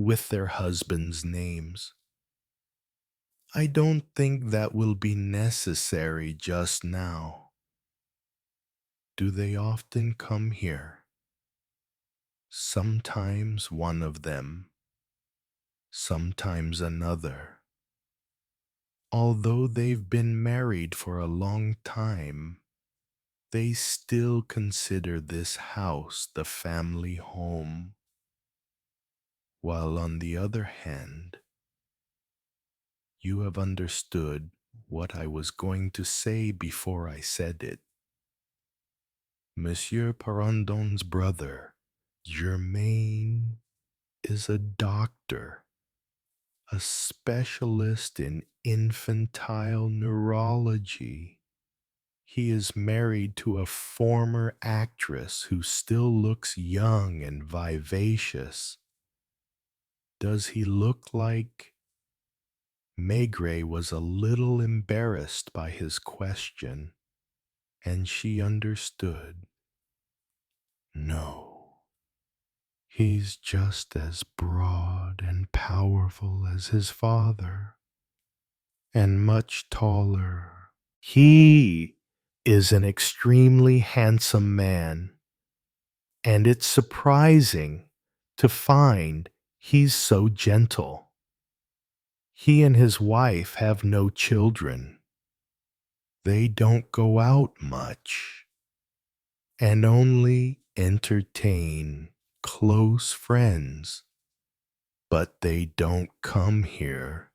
Speaker 1: with their husbands' names. I don't think that will be necessary just now. Do they often come here? Sometimes one of them, sometimes another. Although they've been married for a long time, they still consider this house the family home. While on the other hand, you have understood what I was going to say before I said it. Monsieur Parandon's brother, Germain, is a doctor, a specialist in infantile neurology. He is married to a former actress who still looks young and vivacious. Does he look like... Maigret was a little embarrassed by his question, and she understood. No, he's just as broad and powerful as his father, and much taller. He is an extremely handsome man, and it's surprising to find he's so gentle. He and his wife have no children. They don't go out much and only entertain close friends. But they don't come here,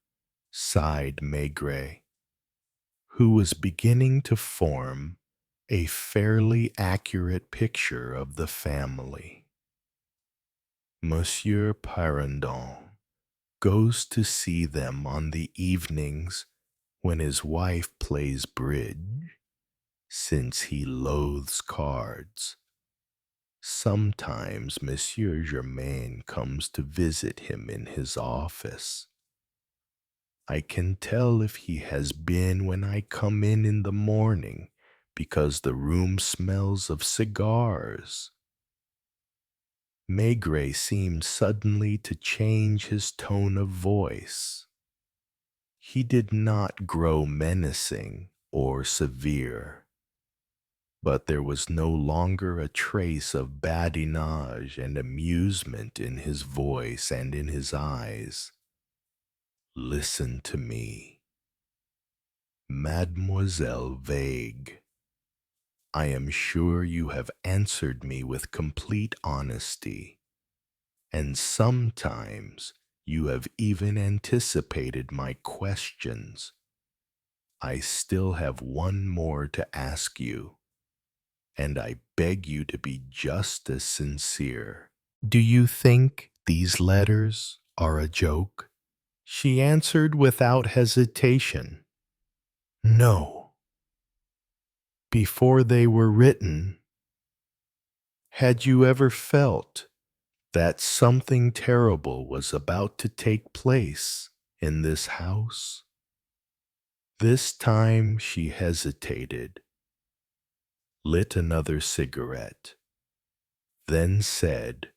Speaker 1: sighed Maigret, who was beginning to form a fairly accurate picture of the family. Monsieur Parandon goes to see them on the evenings when his wife plays bridge, since he loathes cards. Sometimes Monsieur Germain comes to visit him in his office. I can tell if he has been when I come in the morning because the room smells of cigars. Maigret seemed suddenly to change his tone of voice. He did not grow menacing or severe, but there was no longer a trace of badinage and amusement in his voice and in his eyes. Listen to me, Mademoiselle Vague. I am sure you have answered me with complete honesty, and sometimes you have even anticipated my questions. I still have one more to ask you, and I beg you to be just as sincere. Do you think these letters are a joke? She answered without hesitation. No. Before they were written, had you ever felt that something terrible was about to take place in this house? This time she hesitated, lit another cigarette, then said,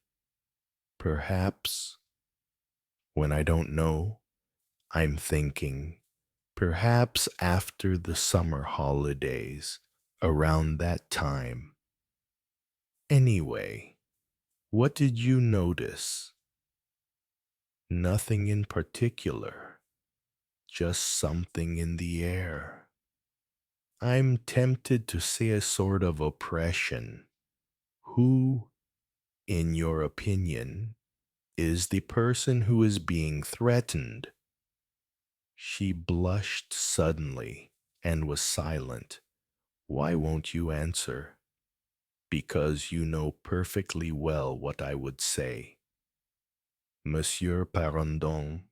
Speaker 1: perhaps, when I don't know, I'm thinking, perhaps after the summer holidays, around that time. Anyway, what did you notice? Nothing in particular, just something in the air. I'm tempted to say a sort of oppression. Who, in your opinion, is the person who is being threatened? She blushed suddenly and was silent. Why won't you answer? Because you know perfectly well what I would say. Monsieur Parandon.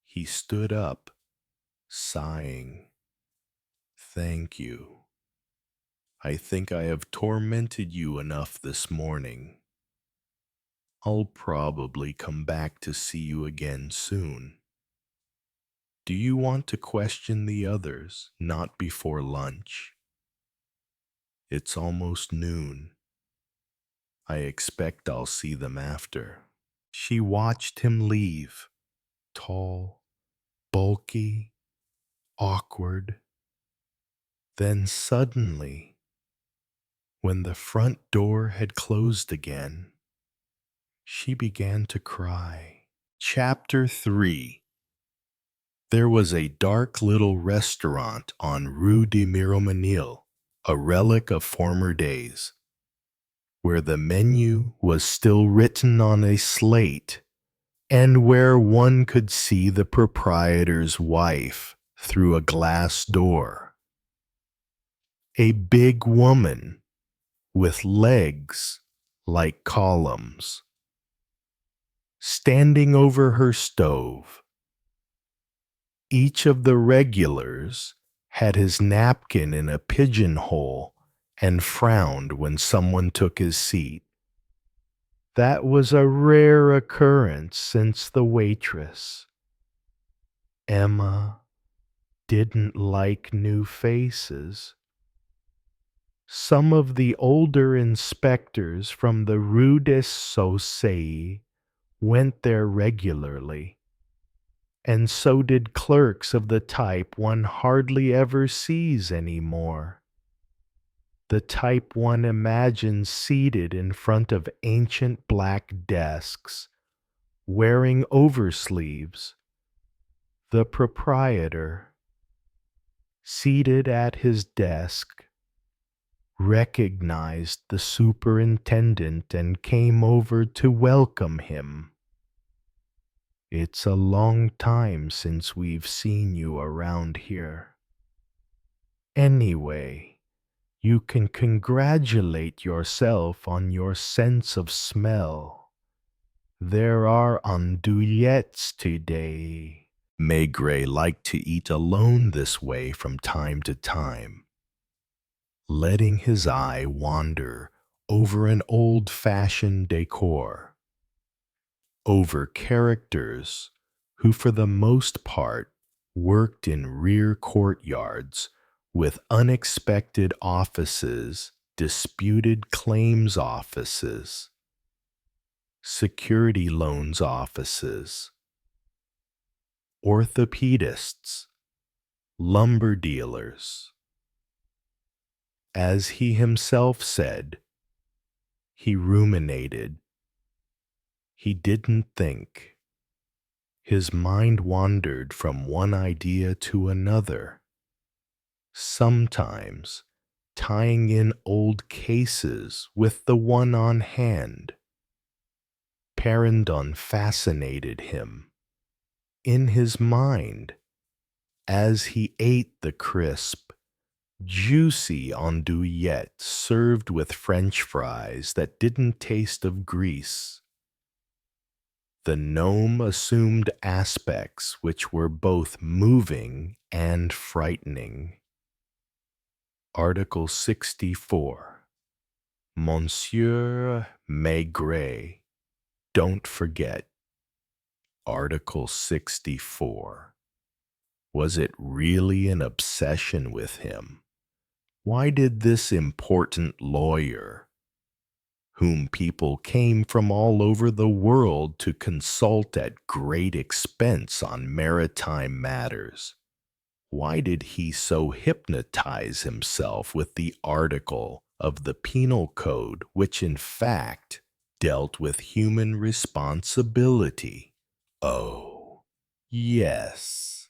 Speaker 1: He stood up, sighing. Thank you. I think I have tormented you enough this morning. I'll probably come back to see you again soon. Do you want to question the others, not before lunch? It's almost noon. I expect I'll see them after. She watched him leave, tall, bulky, awkward. Then suddenly, when the front door had closed again, she began to cry. Chapter 3. There was a dark little restaurant on Rue de Miromesnil, a relic of former days, where the menu was still written on a slate and where one could see the proprietor's wife through a glass door. A big woman with legs like columns, standing over her stove. Each of the regulars had his napkin in a pigeonhole and frowned when someone took his seat. That was a rare occurrence since the waitress, Emma, didn't like new faces. Some of the older inspectors from the Rue des Saussayes went there regularly, and so did clerks of the type one hardly ever sees anymore. The type one imagines seated in front of ancient black desks, wearing oversleeves. The proprietor, seated at his desk, recognized the superintendent and came over to welcome him. "It's a long time since we've seen you around here. Anyway, you can congratulate yourself on your sense of smell. There are andouillettes today." Maigret liked to eat alone this way from time to time, letting his eye wander over an old-fashioned decor, over characters who for the most part worked in rear courtyards with unexpected offices, disputed claims offices, security loans offices, orthopedists, lumber dealers. As he himself said, he ruminated. He didn't think. His mind wandered from one idea to another, sometimes tying in old cases with the one on hand. Parendon fascinated him. In his mind, as he ate the crisp, juicy andouillette served with French fries that didn't taste of grease, the gnome assumed aspects which were both moving and frightening. Article 64. Monsieur Maigret. Don't forget. Article 64. Was it really an obsession with him? Why did this important lawyer, whom people came from all over the world to consult at great expense on maritime matters, why did he so hypnotize himself with the article of the penal code which in fact dealt with human responsibility? Oh, yes,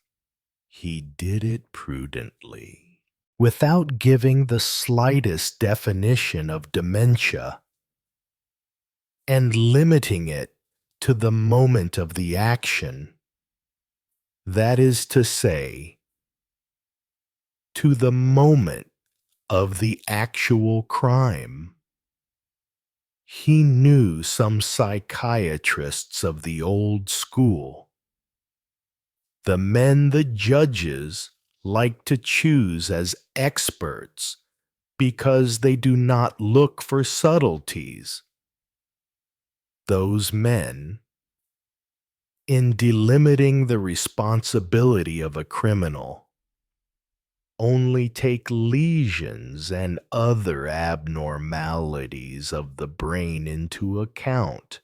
Speaker 1: he did it prudently, without giving the slightest definition of dementia, and limiting it to the moment of the action. That is to say, to the moment of the actual crime. He knew some psychiatrists of the old school, the men the judges like to choose as experts because they do not look for subtleties. Those men, in delimiting the responsibility of a criminal, only take lesions and other abnormalities of the brain into account.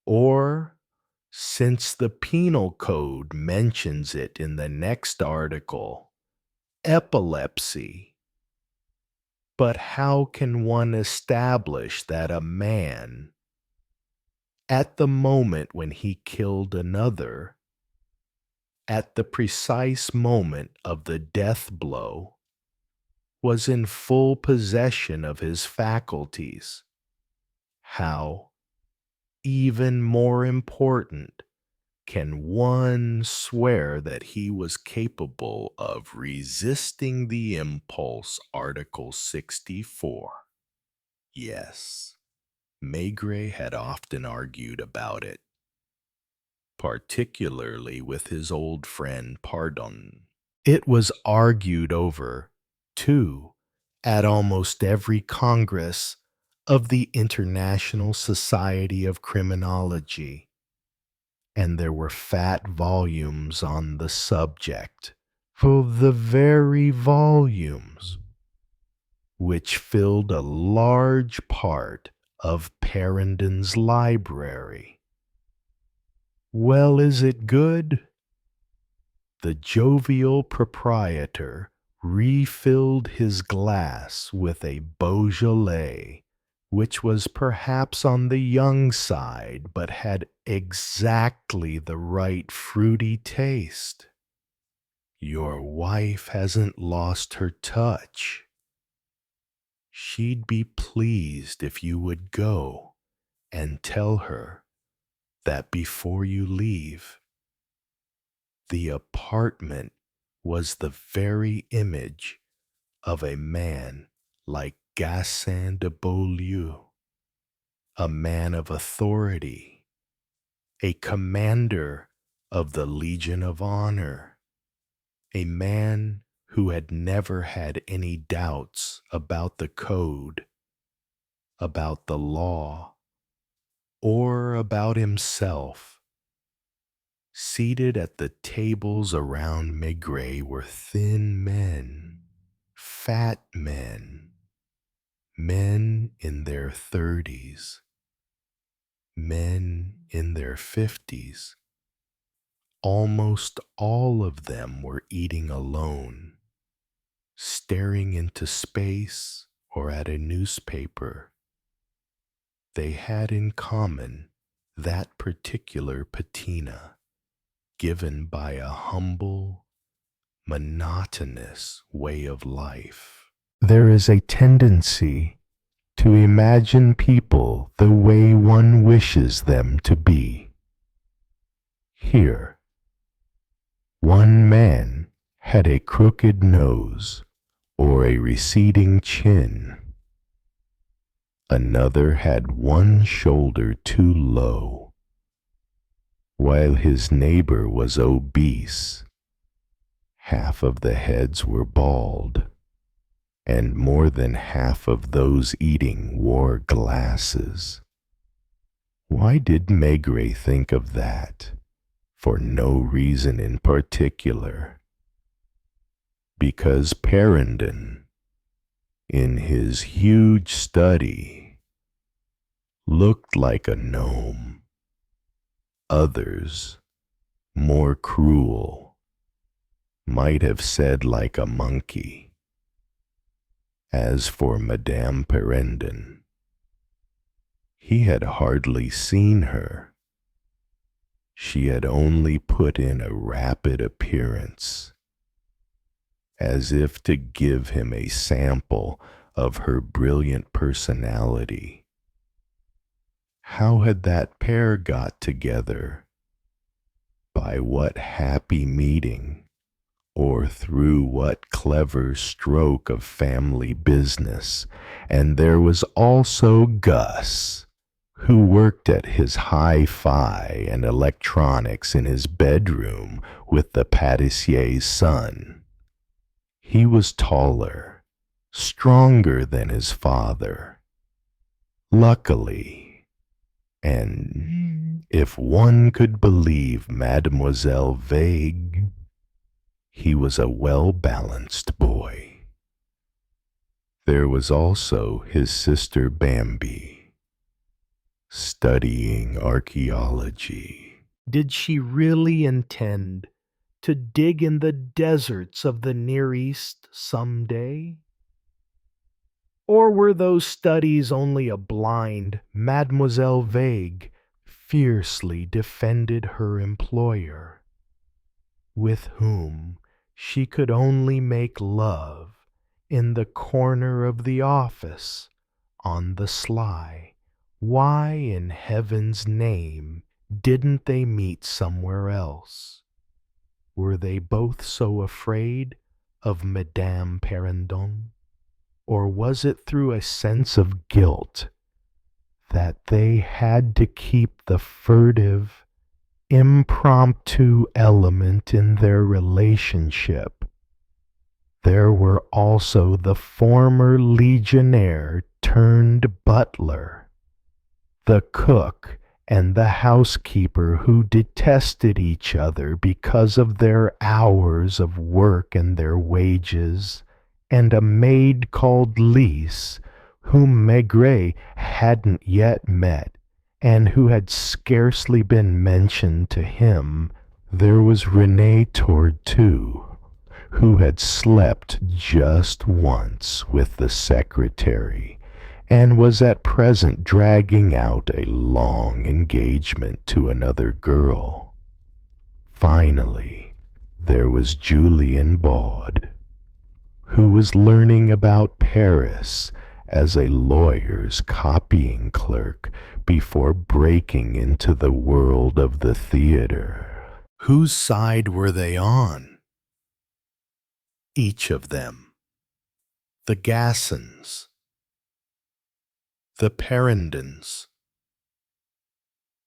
Speaker 1: Or, since the penal code mentions it in the next article, epilepsy. But how can one establish that a man, at the moment when he killed another, at the precise moment of the death blow, was in full possession of his faculties? How, even more important, can one swear that he was capable of resisting the impulse? Article 64. Yes, Maigret had often argued about it, particularly with his old friend Pardon. It was argued over, too, at almost every Congress of the International Society of Criminology, and there were fat volumes on the subject, for the very volumes which filled a large part of Parendon's library. Well, is it good? The jovial proprietor refilled his glass with a Beaujolais, which was perhaps on the young side, but had exactly the right fruity taste. Your wife hasn't lost her touch. She'd be pleased if you would go and tell her that before you leave, the apartment was the very image of a man like Gaston de Beaulieu, a man of authority, a commander of the Legion of Honor, a man who had never had any doubts about the code, about the law, or about himself. Seated at the tables around Maigret were thin men, fat men, men in their 30s, men in their 50s. Almost all of them were eating alone, staring into space or at a newspaper. They had in common that particular patina given by a humble, monotonous way of life. There is a tendency to imagine people the way one wishes them to be. Here, one man had a crooked nose or a receding chin. Another had one shoulder too low, while his neighbor was obese. Half of the heads were bald, and more than half of those eating wore glasses. Why did Maigret think of that? For no reason in particular. Because Parendon, in his huge study, looked like a gnome. Others, more cruel, might have said like a monkey. As for Madame Parendon, he had hardly seen her. She had only put in a rapid appearance, as if to give him a sample of her brilliant personality. How had that pair got together? By what happy meeting, or through what clever stroke of family business? And there was also Gus, who worked at his hi-fi and electronics in his bedroom with the pâtissier's son. He was taller, stronger than his father. Luckily, and if one could believe Mademoiselle Vague, he was a well-balanced boy. There was also his sister Bambi. studying archaeology.
Speaker 2: Did she really intend to dig in the deserts of the Near East someday? Or were those studies only a blind Mademoiselle Vague fiercely defended her employer, with whom she could only make love in the corner of the office on the sly? Why in heaven's name didn't they meet somewhere else? Were they both so afraid of Madame Perrendon? Or was it through a sense of guilt that they had to keep the furtive, impromptu element in their relationship? There were also the former legionnaire turned butler, the cook and the housekeeper who detested each other because of their hours of work and their wages, and a maid called Lise, whom Maigret hadn't yet met, and who had scarcely been mentioned to him. There was René Tour, too, who had slept just once with the secretary, and was at present dragging out a long engagement to another girl. Finally, there was Julien Baud, who was learning about Paris as a lawyer's copying clerk before breaking into the world of the theater.
Speaker 1: Whose side were they on? Each of them. The Gassens, the Perrendons.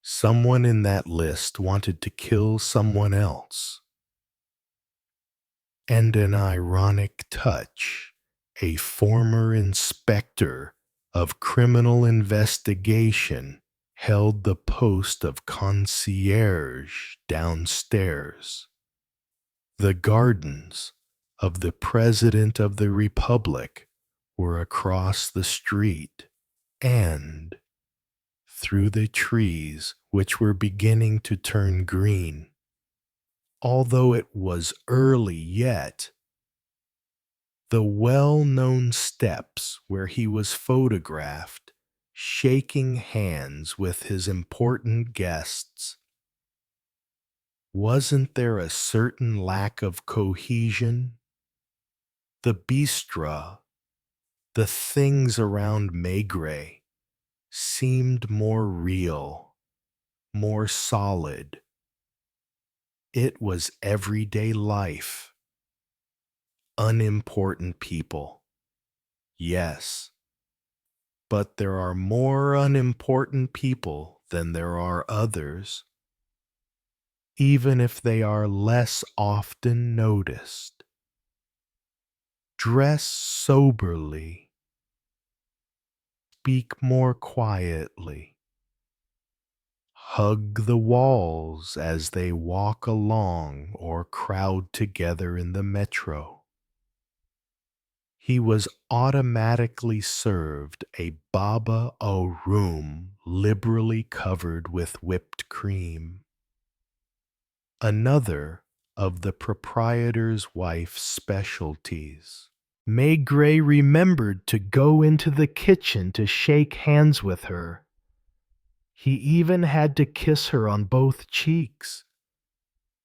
Speaker 1: Someone in that list wanted to kill someone else. And an ironic touch, a former inspector of criminal investigation held the post of concierge downstairs. The gardens of the President of the Republic were across the street, and through the trees which were beginning to turn green, although it was early yet, the well-known steps where he was photographed, shaking hands with his important guests. Wasn't there a certain lack of cohesion? The bistro, the things around Maigret, seemed more real, more solid. It was everyday life. Unimportant people. Yes. But there are more unimportant people than there are others, even if they are less often noticed. Dress soberly. Speak more quietly. Hug the walls as they walk along or crowd together in the metro. He was automatically served a baba au rhum liberally covered with whipped cream. Another of the proprietor's wife's specialties. Maigret remembered to go into the kitchen to shake hands with her. He even had to kiss her on both cheeks.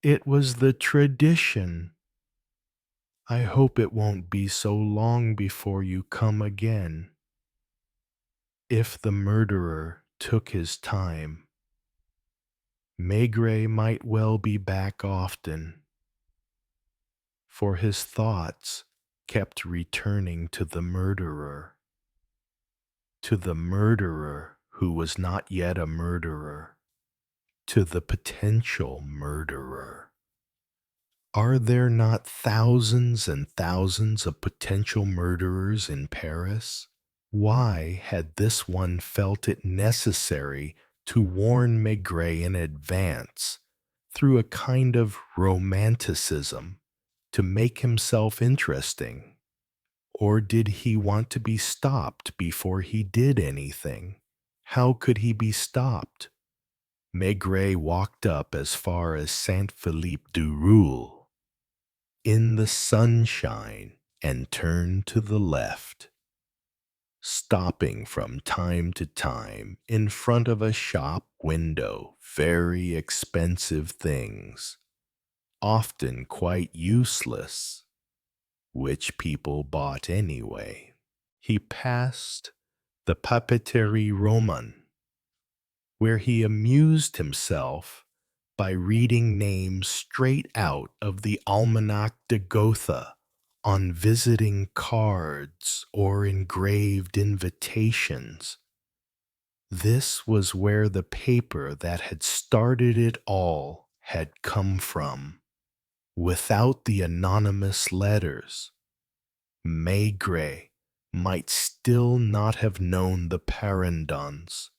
Speaker 1: It was the tradition. I hope it won't be so long before you come again. If the murderer took his time, Maigret might well be back often, for his thoughts kept returning to the murderer who was not yet a murderer, to the potential murderer. Are there not thousands and thousands of potential murderers in Paris? Why had this one felt it necessary to warn Maigret in advance, through a kind of romanticism, to make himself interesting? Or did he want to be stopped before he did anything? How could he be stopped? Maigret walked up as far as Saint Philippe du Roule in the sunshine and turned to the left, stopping from time to time in front of a shop window. Very expensive things, often quite useless, which people bought anyway. He passed the Papeterie Romane, where he amused himself by reading names straight out of the Almanach de Gotha on visiting cards or engraved invitations. This was where the paper that had started it all had come from. Without the anonymous letters, Maigret might still not have known the Parendons,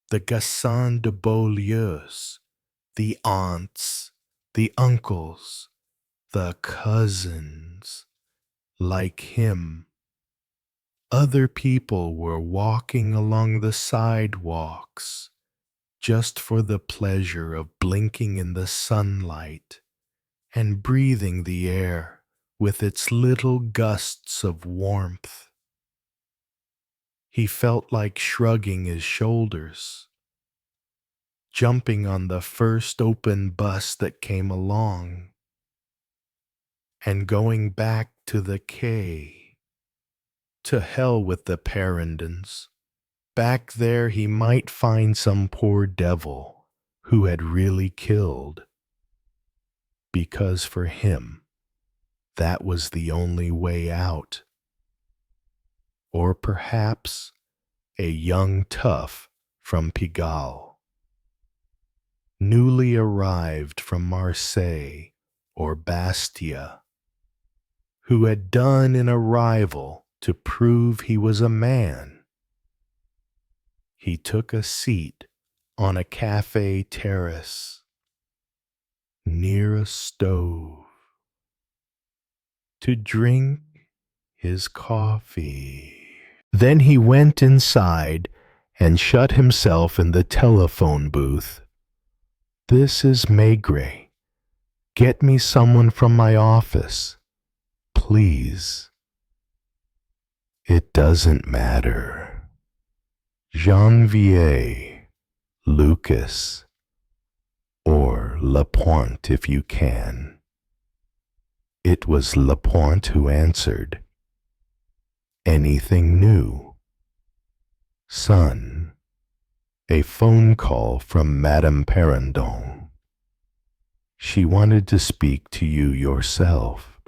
Speaker 1: the Gassans de Beaulieu's, the aunts, the uncles, the cousins. Like him, other people were walking along the sidewalks just for the pleasure of blinking in the sunlight and breathing the air with its little gusts of warmth. He felt like shrugging his shoulders, jumping on the first open bus that came along, and going back to the quay. To hell with the Parendons. Back there he might find some poor devil who had really killed, because for him that was the only way out. Or perhaps a young tough from Pigalle, newly arrived from Marseille or Bastia, who had done an arrival to prove he was a man. He took a seat on a cafe terrace near a stove to drink his coffee. Then he went inside and shut himself in the telephone booth. "This is Maigret. Get me someone from my office, please." "It doesn't matter. Janvier, Lucas, or Lapointe if you can." It was Lapointe who answered. "Anything new?" "Son, a phone call from Madame Parendon. She wanted to speak to you yourself,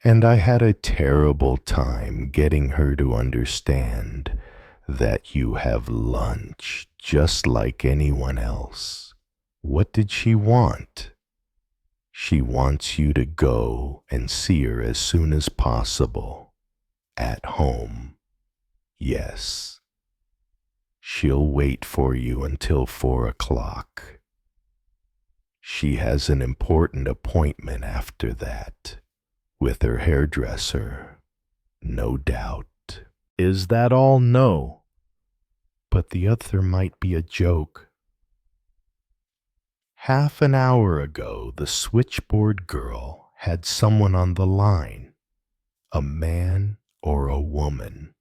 Speaker 1: and I had a terrible time getting her to understand that you have lunch just like anyone else." "What did she want?" "She wants you to go and see her as soon as possible. At home. Yes. She'll wait for you until 4 o'clock. She has an important appointment after that, with her hairdresser, no doubt." "Is that all?" "No. But the other might be a joke." Half an hour ago, the switchboard girl had someone on the line, a man or a woman.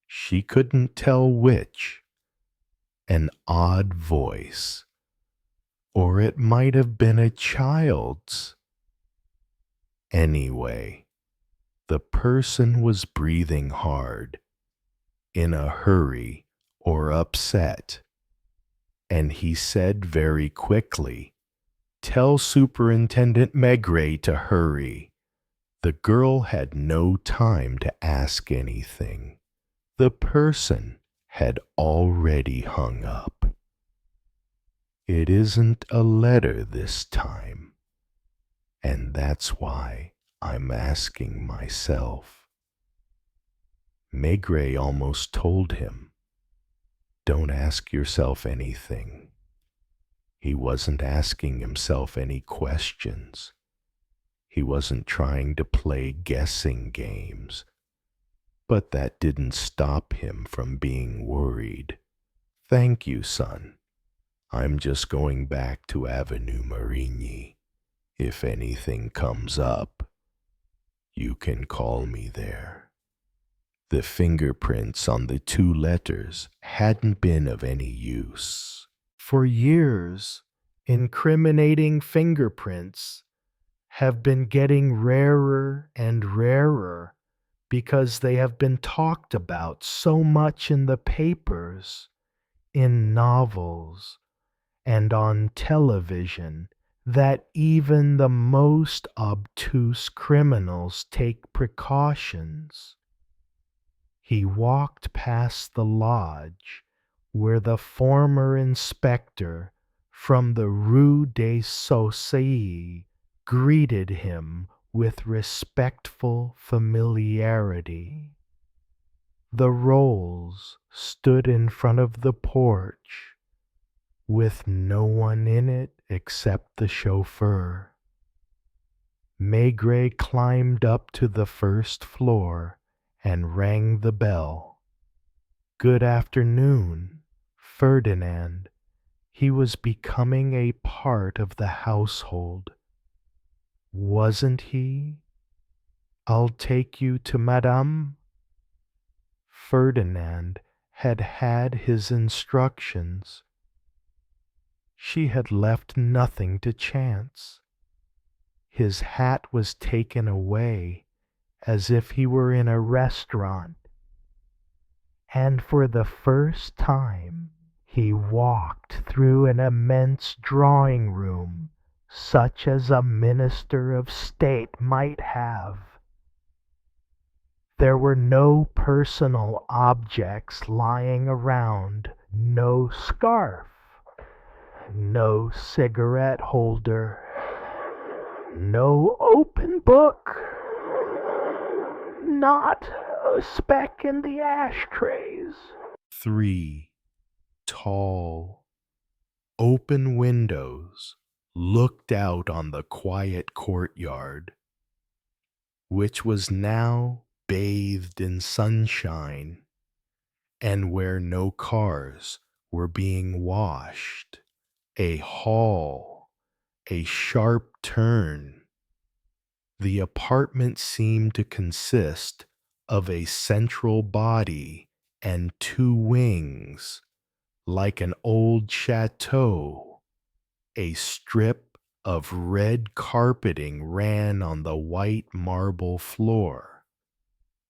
Speaker 1: She couldn't tell which. An odd voice. Or it might have been a child's. Anyway, the person was breathing hard, in a hurry or upset, and he said very quickly, "Tell Superintendent Maigret to hurry." The girl had no time to ask anything. The person had already hung up. "It isn't a letter this time, and that's why I'm asking myself." Maigret almost told him, "Don't ask yourself anything." He wasn't asking himself any questions. He wasn't trying to play guessing games. But that didn't stop him from being worried. Thank you, son. I'm just going back to Avenue Marigny. If anything comes up, you can call me there. The fingerprints on the 2 letters hadn't been of any use.
Speaker 2: For years, incriminating fingerprints have been getting rarer and rarer because they have been talked about so much in the papers, in novels, and on television that even the most obtuse criminals take precautions. He walked past the lodge where the former inspector from the Rue des Saussayes greeted him with respectful familiarity. The rolls stood in front of the porch, with no one in it except the chauffeur. Maigret climbed up to the first floor and rang the bell. Good afternoon, Ferdinand. He was becoming a part of the household. Wasn't he? I'll take you to Madame. Ferdinand had had his instructions. She had left nothing to chance. His hat was taken away as if he were in a restaurant, and for the first time he walked through an immense drawing room such as a minister of state might have. There were no personal objects lying around, no scarf, no cigarette holder, no open book, not a speck in the ashtrays.
Speaker 1: 3 tall, open windows looked out on the quiet courtyard, which was now bathed in sunshine, and where no cars were being washed. A hall, a sharp turn. The apartment seemed to consist of a central body and 2 wings, like an old chateau. A strip of red carpeting ran on the white marble floor.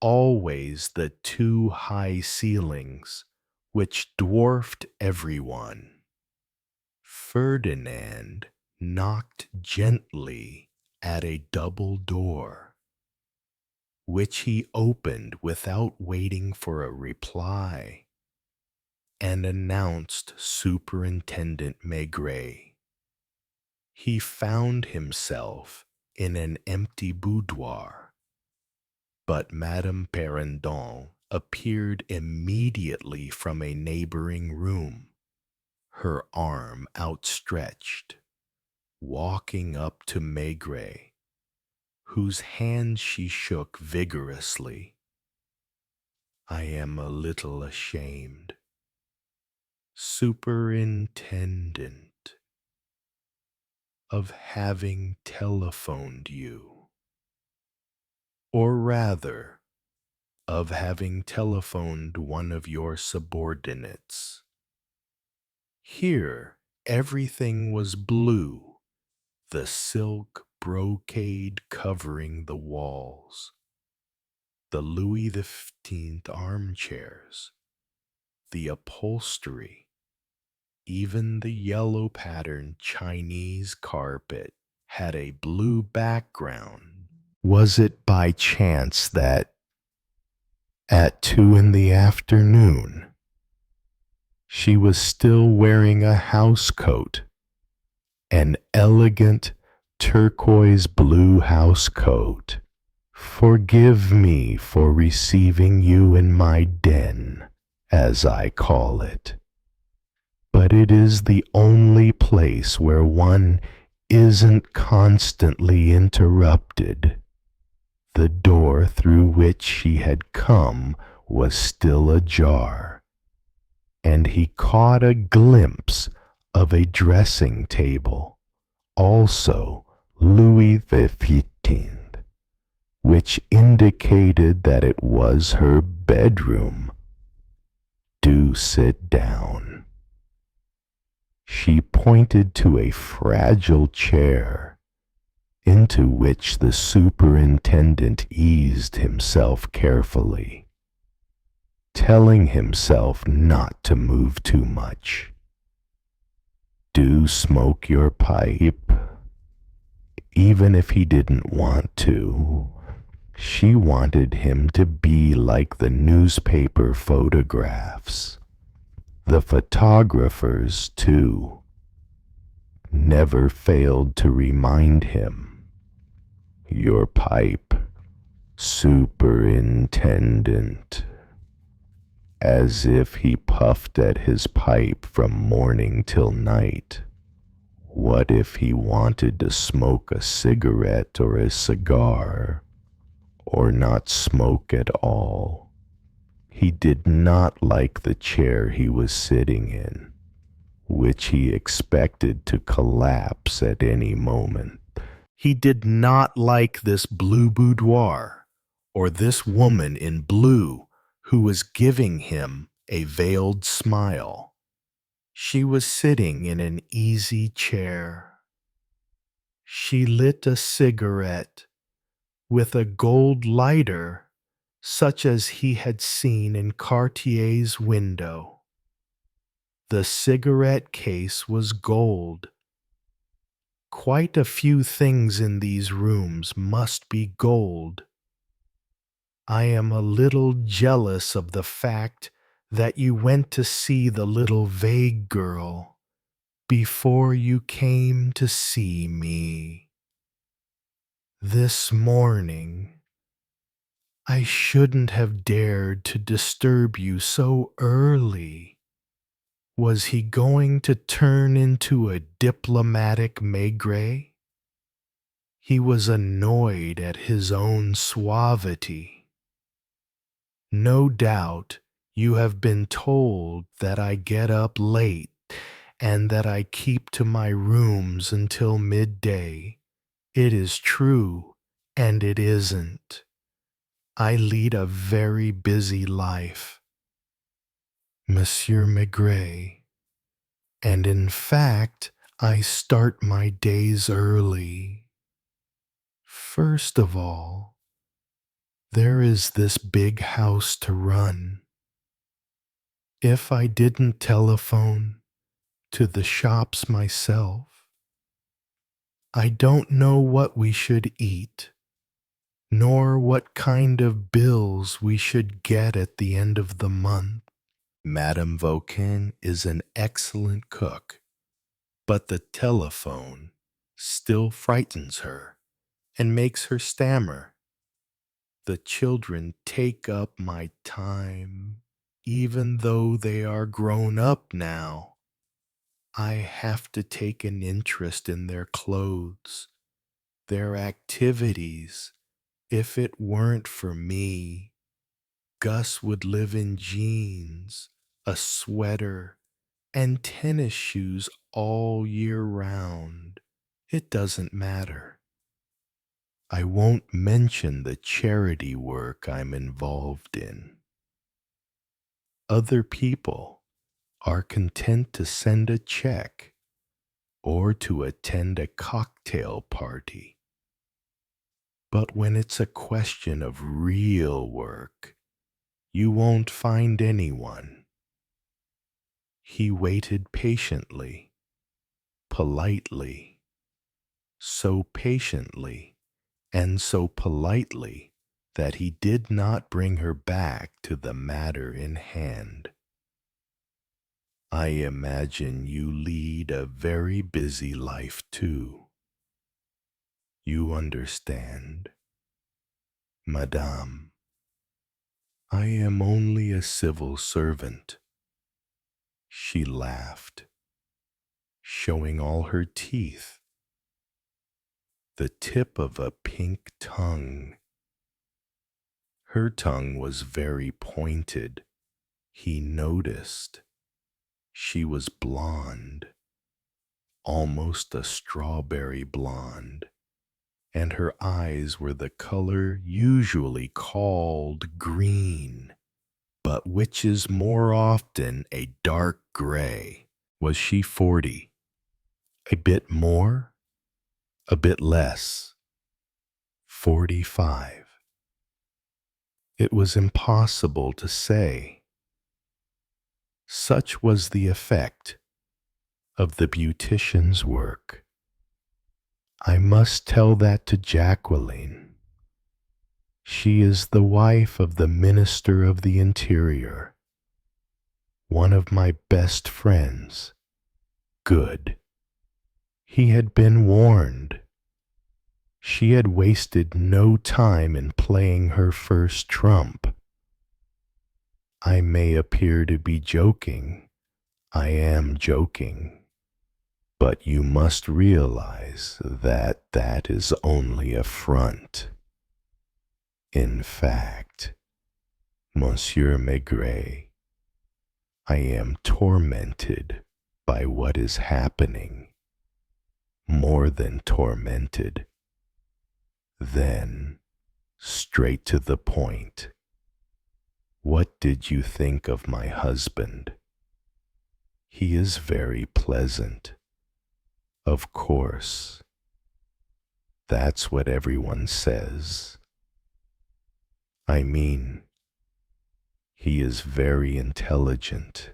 Speaker 1: Always the 2 high ceilings, which dwarfed everyone. Ferdinand knocked gently at a double door, which he opened without waiting for a reply, and announced Superintendent Maigret. He found himself in an empty boudoir, but Madame Perrendon appeared immediately from a neighboring room, her arm outstretched, walking up to Maigret, whose hand she shook vigorously. I am a little ashamed. Superintendent, of having telephoned you, or rather, of having telephoned one of your subordinates. Here everything was blue, the silk brocade covering the walls, the Louis XV armchairs, the upholstery, even the yellow patterned Chinese carpet had a blue background. Was it by chance that at 2 in the afternoon she was still wearing a house coat, an elegant turquoise blue house coat? Forgive me for receiving you in my den, as I call it, but it is the only place where one isn't constantly interrupted. The door through which she had come was still ajar, and he caught a glimpse of a dressing table, also Louis XV, which indicated that it was her bedroom. Do sit down. She pointed to a fragile chair into which the superintendent eased himself carefully, telling himself not to move too much. Do smoke your pipe. Even if he didn't want to, she wanted him to be like the newspaper photographs. The photographers, too, never failed to remind him, "Your pipe, superintendent," as if he puffed at his pipe from morning till night. What if he wanted to smoke a cigarette or a cigar, or not smoke at all? He did not like the chair he was sitting in, which he expected to collapse at any moment. He did not like this blue boudoir, or this woman in blue who was giving him a veiled smile. She was sitting in an easy chair. She lit a cigarette with a gold lighter such as he had seen in Cartier's window. The cigarette case was gold. Quite a few things in these rooms must be gold. I am a little jealous of the fact that you went to see the little vague girl before you came to see me. This morning, I shouldn't have dared to disturb you so early. Was he going to turn into a diplomatic Maigret? He was annoyed at his own suavity. No doubt you have been told that I get up late and that I keep to my rooms until midday. It is true, and it isn't. I lead a very busy life, Monsieur Maigret, and in fact, I start my days early. First of all, there is this big house to run. If I didn't telephone to the shops myself, I don't know what we should eat, nor what kind of bills we should get at the end of the month. Madame Vauquin is an excellent cook, but the telephone still frightens her and makes her stammer. The children take up my time, even though they are grown up now. I have to take an interest in their clothes, their activities. If it weren't for me, Gus would live in jeans, a sweater, and tennis shoes all year round. It doesn't matter. I won't mention the charity work I'm involved in. Other people are content to send a check or to attend a cocktail party. But when it's a question of real work, you won't find anyone. He waited patiently, politely, so patiently and so politely that he did not bring her back to the matter in hand. I imagine you lead a very busy life too. You understand, Madame. I am only a civil servant. She laughed, showing all her teeth, the tip of a pink tongue. Her tongue was very pointed, he noticed. She was blonde, almost a strawberry blonde, and her eyes were the color usually called green, but which is more often a dark gray. Was she 40? A bit more? A bit less? 45? It was impossible to say. Such was the effect of the beautician's work. I must tell that to Jacqueline. She is the wife of the Minister of the Interior, one of my best friends. Good. He had been warned. She had wasted no time in playing her first trump. I may appear to be joking. I am joking. But you must realize that that is only a front. In fact, Monsieur Maigret, I am tormented by what is happening, more than tormented. Then, straight to the point, what did you think of my husband? He is very pleasant. Of course. That's what everyone says. I mean, he is very intelligent,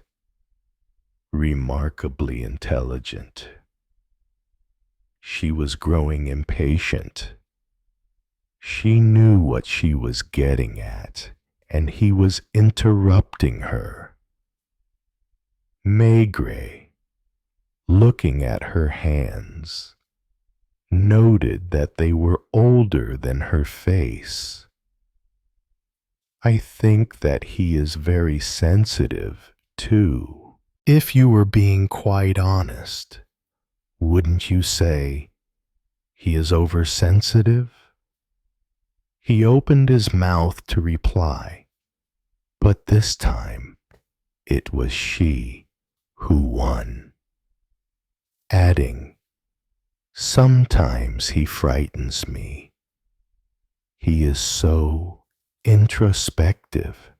Speaker 1: remarkably intelligent. She was growing impatient. She knew what she was getting at, and he was interrupting her. Maigret, looking at her hands, noted that they were older than her face. I think that he is very sensitive, too. If you were being quite honest, wouldn't you say he is oversensitive? He opened his mouth to reply, but this time it was she who won, adding, sometimes he frightens me. He is so introspective.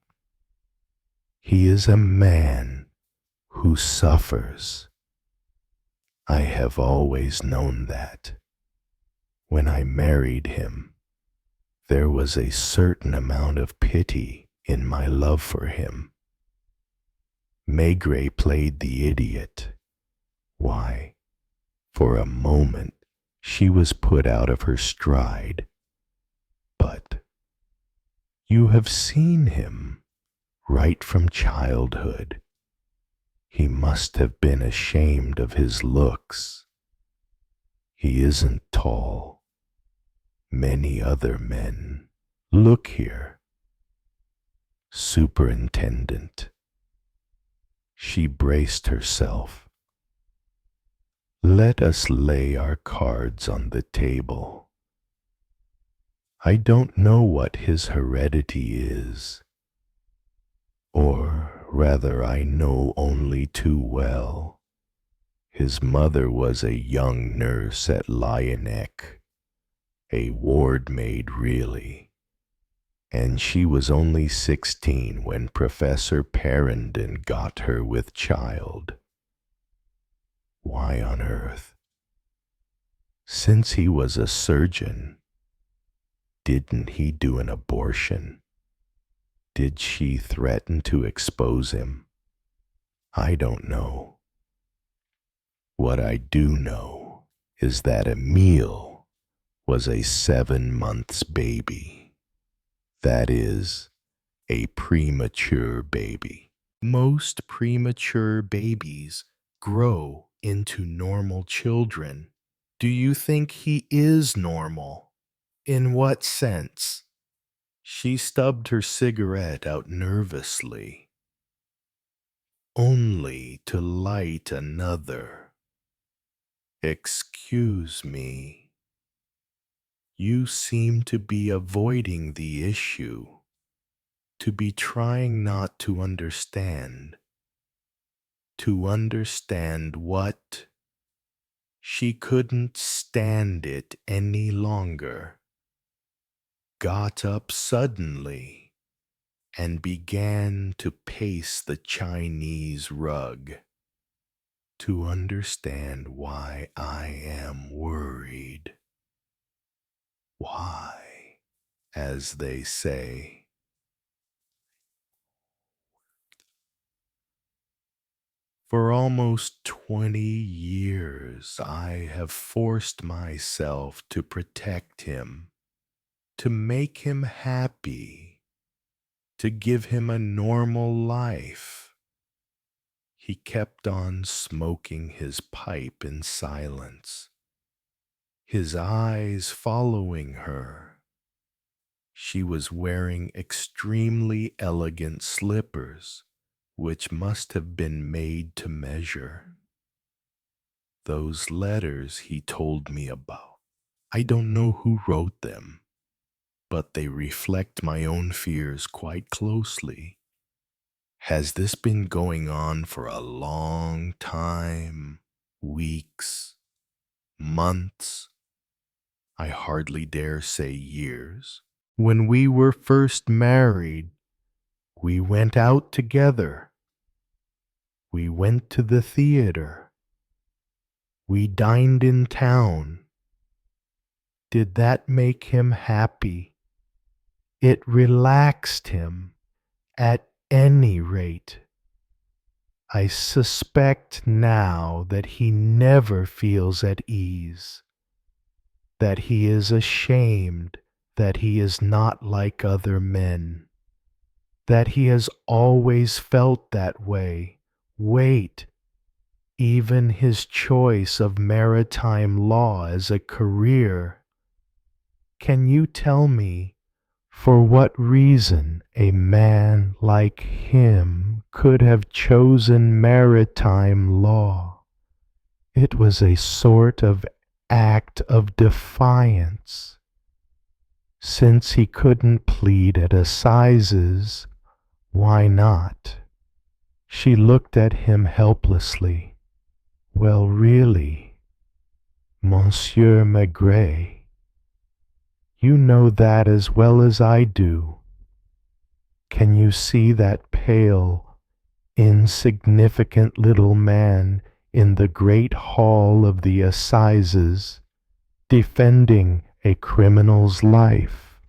Speaker 1: He is a man who suffers. I have always known that. When I married him, there was a certain amount of pity in my love for him. Maigret played the idiot. Why, for a moment she was put out of her stride. But you have seen him right from childhood. He must have been ashamed of his looks. He isn't tall. Many other men. Look here. Superintendent. She braced herself. Let us lay our cards on the table. I don't know what his heredity is, or rather I know only too well. His mother was a young nurse at Lyonnec, a ward maid really, and she was only 16 when Professor Parendon got her with child. Why on earth? Since he was a surgeon, didn't he do an abortion? Did she threaten to expose him? I don't know. What I do know is that Emile was a 7 months baby. That is, a premature baby. Most premature babies grow into normal children. Do you think he is normal? In what sense? She stubbed her cigarette out nervously. Only to light another. Excuse me. You seem to be avoiding the issue, to be trying not to understand. to understand what she couldn't stand it any longer, got up suddenly and began to pace the Chinese rug. To understand why I am worried. Why, as they say. For almost 20 years, I have forced myself to protect him, to make him happy, to give him a normal life. He kept on smoking his pipe in silence, his eyes following her. She was wearing extremely elegant slippers, which must have been made to measure. Those letters he told me about, I don't know who wrote them, but they reflect my own fears quite closely. Has this been going on for a long time? Weeks? Months? I hardly dare say years. When we were first married, we went out together. We went to the theater. We dined in town. Did that make him happy? It relaxed him, at any rate. I suspect now that he never feels at ease, that he is ashamed that he is not like other men, that he has always felt that way. Wait, even his choice of maritime law as a career. Can you tell me for what reason a man like him could have chosen maritime law? It was a sort of act of defiance. Since he couldn't plead at assizes, why not? She looked at him helplessly. Well, really, Monsieur Maigret, you know that as well as I do. Can you see that pale, insignificant little man in the great hall of the assizes, defending a criminal's life?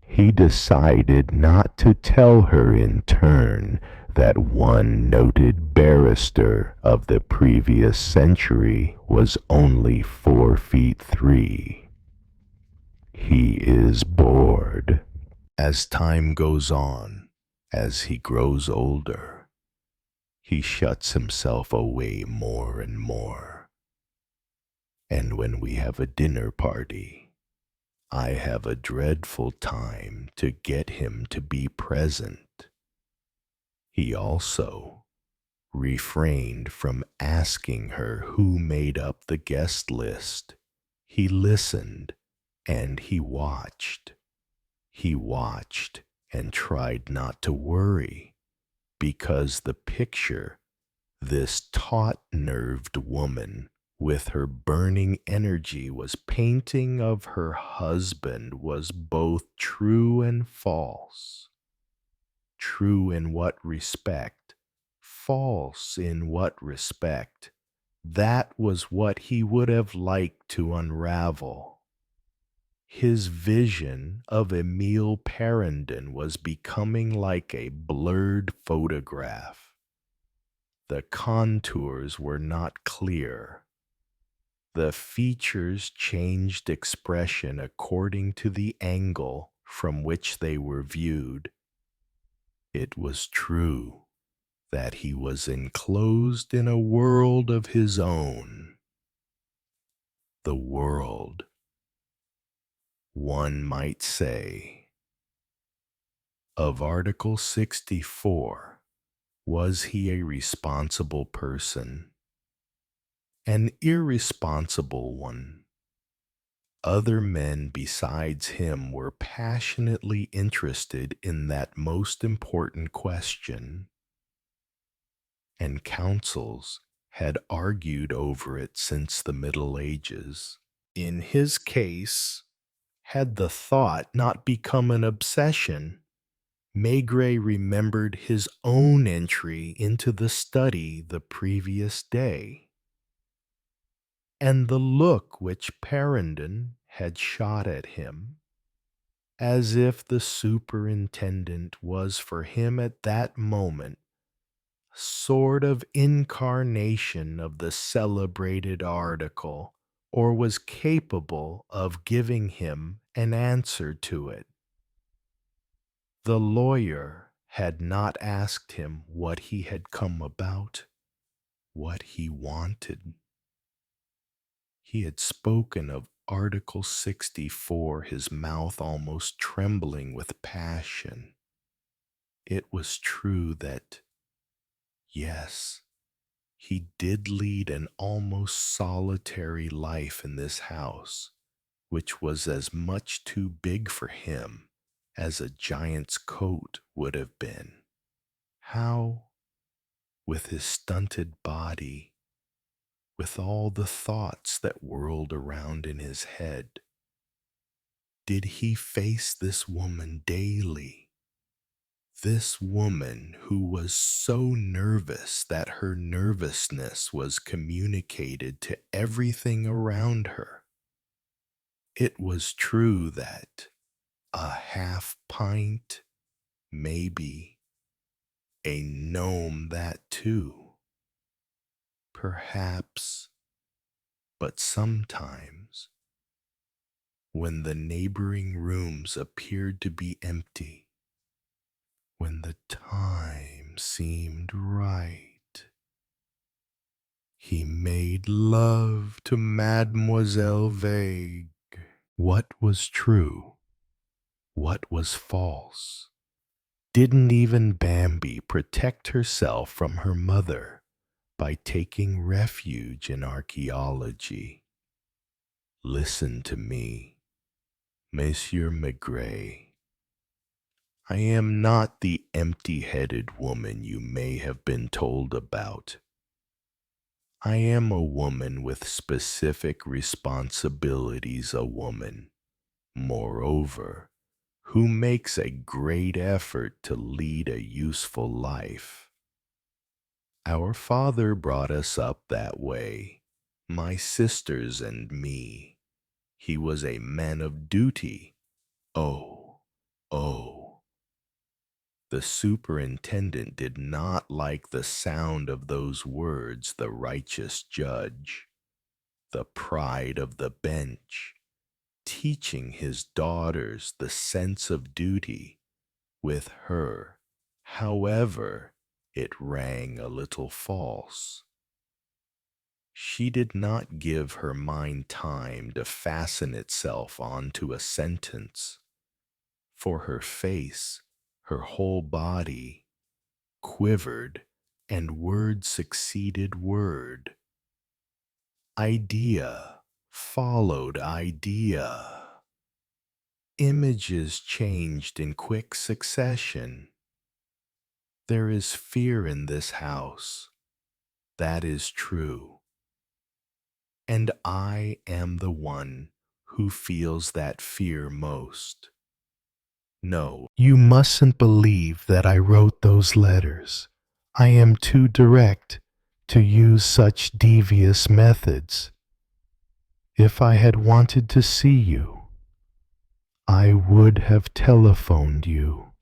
Speaker 1: He decided not to tell her in turn that one noted barrister of the previous century was only 4 feet 3. He is bored. As time goes on, as he grows older, he shuts himself away more and more. And when we have a dinner party, I have a dreadful time to get him to be present. He also refrained from asking her who made up the guest list. He listened and he watched. He watched and tried not to worry, because the picture this taut-nerved woman with her burning energy was painting of her husband was both true and false. True in what respect? False in what respect? That was what he would have liked to unravel. His vision of Emile Parendon was becoming like a blurred photograph. The contours were not clear. The features changed expression according to the angle from which they were viewed. It was true that he was enclosed in a world of his own. The world, one might say, of Article 64. Was he a responsible person? An irresponsible one. Other men besides him were passionately interested in that most important question. and councils had argued over it since the Middle Ages. In his case, had the thought not become an obsession, Maigret remembered his own entry into the study the previous day, and the look which Parendon had shot at him, as if the superintendent was for him at that moment sort of incarnation of the celebrated article, or was capable of giving him an answer to it. The lawyer had not asked him what he had come about, what he wanted. He had spoken of Article 64, his mouth almost trembling with passion. It was true that, yes, he did lead an almost solitary life in this house, which was as much too big for him as a giant's coat would have been. How, with his stunted body, with all the thoughts that whirled around in his head, did he face this woman daily? This woman who was so nervous that her nervousness was communicated to everything around her. It was true that a half pint, maybe, a gnome that too, perhaps, but sometimes, when the neighboring rooms appeared to be empty, when the time seemed right, he made love to Mademoiselle Vague. What was true? What was false? Didn't even Bambi protect herself from her mother by taking refuge in archaeology? Listen to me, Monsieur Maigret. I am not the empty-headed woman you may have been told about. I am a woman with specific responsibilities, a woman, moreover, who makes a great effort to lead a useful life. Our father brought us up that way, my sisters and me. He was a man of duty. Oh, oh. The superintendent did not like the sound of those words, the righteous judge, the pride of the bench, teaching his daughters the sense of duty. With her, however, it rang a little false. She did not give her mind time to fasten itself onto a sentence, for her face, her whole body, quivered, and word succeeded word. Idea followed idea. Images changed in quick succession. There is fear in this house. That is true. And I am the one who feels that fear most. No, you mustn't believe that I wrote those letters. I am too direct to use such devious methods. If I had wanted to see you, I would have telephoned you,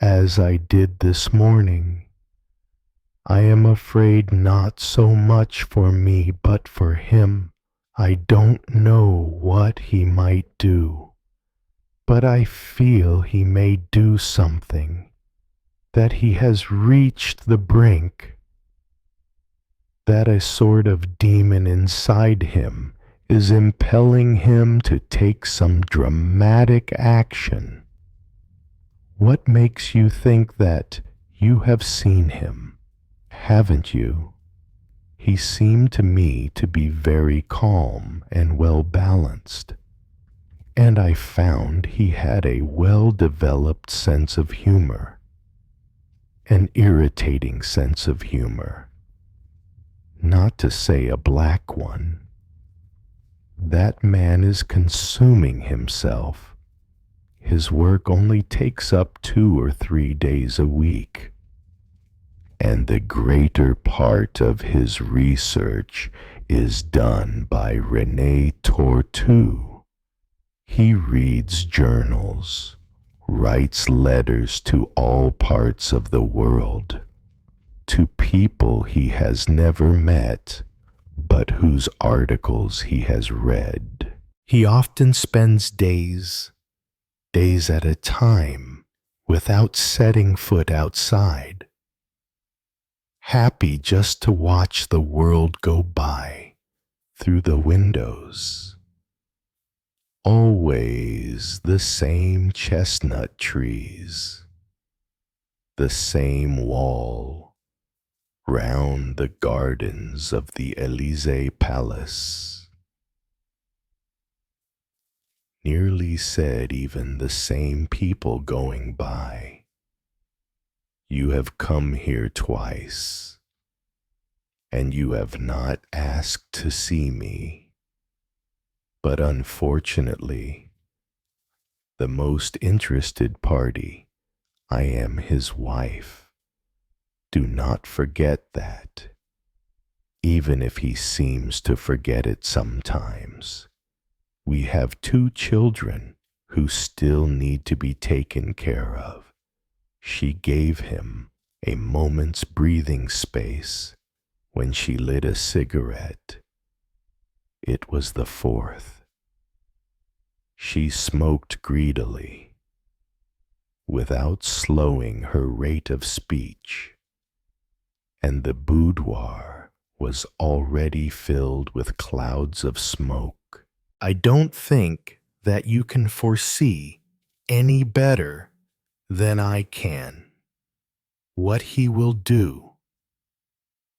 Speaker 1: as I did this morning. I am afraid not so much for me, but for him. I don't know what he might do, but I feel he may do something, that he has reached the brink, that a sort of demon inside him is impelling him to take some dramatic action. What makes you think that you have seen him? Haven't you? He seemed to me to be very calm and well balanced, and I found he had a well-developed sense of humor. an irritating sense of humor, not to say a black one. That man is consuming himself. His work only takes up 2 or 3 days a week, and the greater part of his research is done by René Tortu. He reads journals, writes letters to all parts of the world, to people he has never met, but whose articles he has read. He often spends days at a time, without setting foot outside, happy just to watch the world go by through the windows. Always the same chestnut trees, the same wall round the gardens of the Élysée Palace. Nearly said even the same people going by. You have come here twice, and you have not asked to see me. But unfortunately, the most interested party, I am his wife. Do not forget that, even if he seems to forget it sometimes. We have 2 children who still need to be taken care of. She gave him a moment's breathing space when she lit a cigarette. It was the 4th. She smoked greedily, without slowing her rate of speech, and the boudoir was already filled with clouds of smoke. I don't think that you can foresee any better than I can what he will do.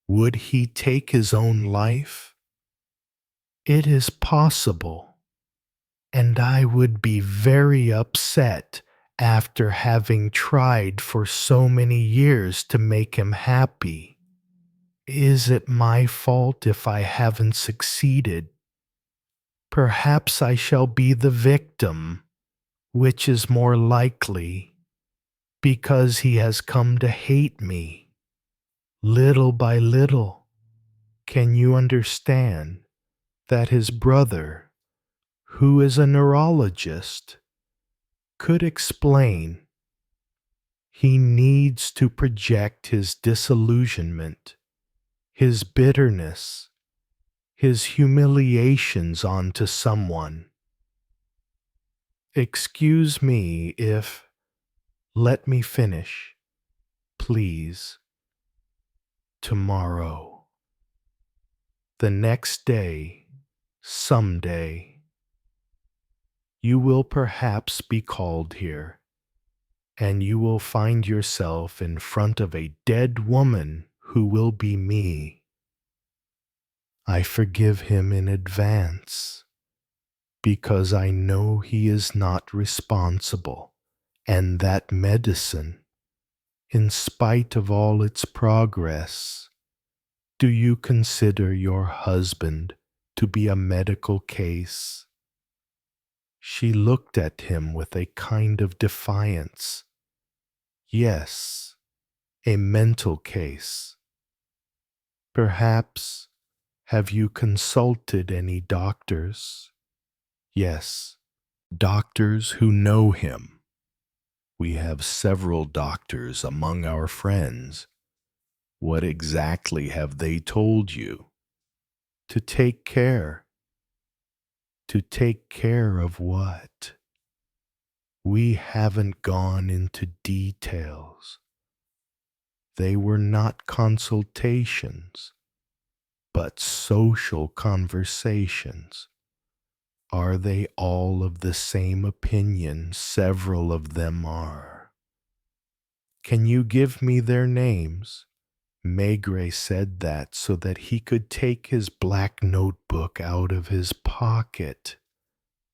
Speaker 1: Would he take his own life? It is possible, and I would be very upset after having tried for so many years to make him happy. Is it my fault if I haven't succeeded? Perhaps I shall be the victim, which is more likely, because he has come to hate me. Little by little, can you understand that his brother, who is a neurologist, could explain? He needs to project his disillusionment, his bitterness, his humiliations onto someone. Excuse me if... Let me finish, please. Tomorrow. The next day, someday, you will perhaps be called here, and you will find yourself in front of a dead woman who will be me. I forgive him in advance, because I know he is not responsible, and that medicine, in spite of all its progress, do you consider your husband to be a medical case? She looked at him with a kind of defiance. Yes, a mental case. Perhaps, have you consulted any doctors? Yes, doctors who know him. We have several doctors among our friends. What exactly have they told you? To take care. To take care of what? We haven't gone into details. They were not consultations, but social conversations. Are they all of the same opinion? Several of them are. Can you give me their names? Maigret said that so that he could take his black notebook out of his pocket.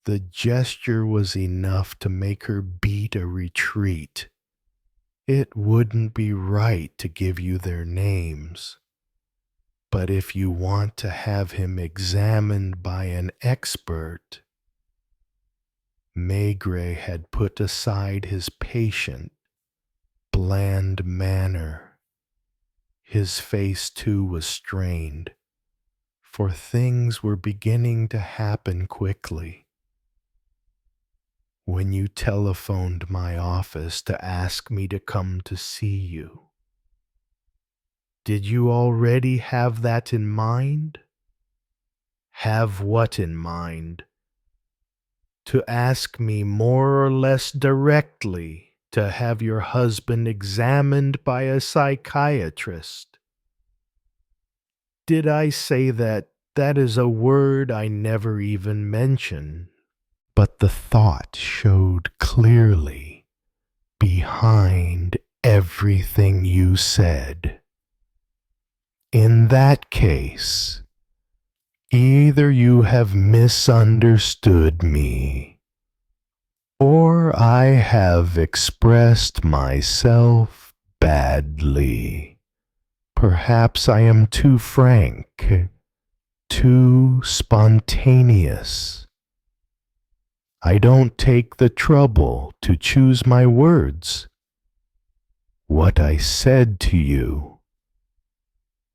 Speaker 1: The gesture was enough to make her beat a retreat. It wouldn't be right to give you their names, but if you want to have him examined by an expert. Maigret had put aside his patient, bland manner. His face too was strained, for things were beginning to happen quickly. When you telephoned my office to ask me to come to see you, did you already have that in mind? Have what in mind? To ask me more or less directly to have your husband examined by a psychiatrist. Did I say that that is a word I never even mentioned? But the thought showed clearly behind everything you said. In that case, either you have misunderstood me, or I have expressed myself badly. Perhaps I am too frank, too spontaneous. I don't take the trouble to choose my words. What I said to you,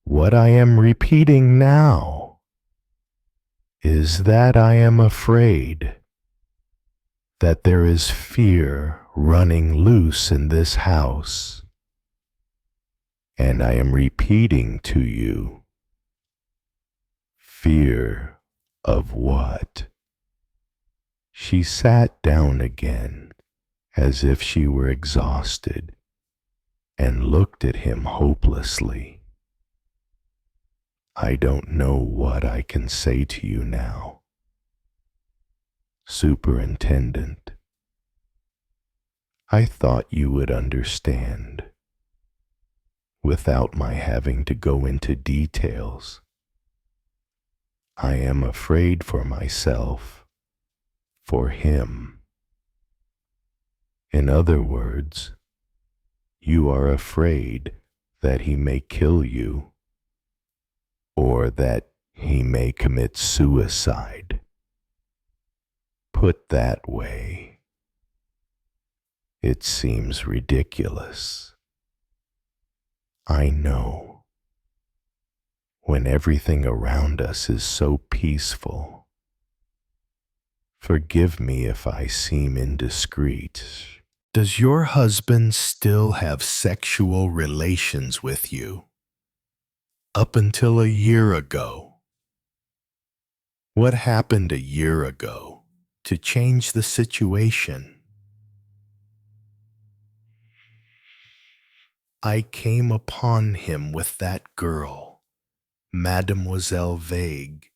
Speaker 1: what I am repeating now, is that I am afraid that there is fear running loose in this house. And I am repeating to you, fear of what? She sat down again as if she were exhausted and looked at him hopelessly. I don't know what I can say to you now. Superintendent, I thought you would understand without my having to go into details. I am afraid for myself, for him. In other words, you are afraid that he may kill you, or that he may commit suicide. Put that way, it seems ridiculous. I know. When everything around us is so peaceful. Forgive me if I seem indiscreet. Does your husband still have sexual relations with you? Up until a year ago. What happened a year ago to change the situation? I came upon him with that girl, Mademoiselle Vague.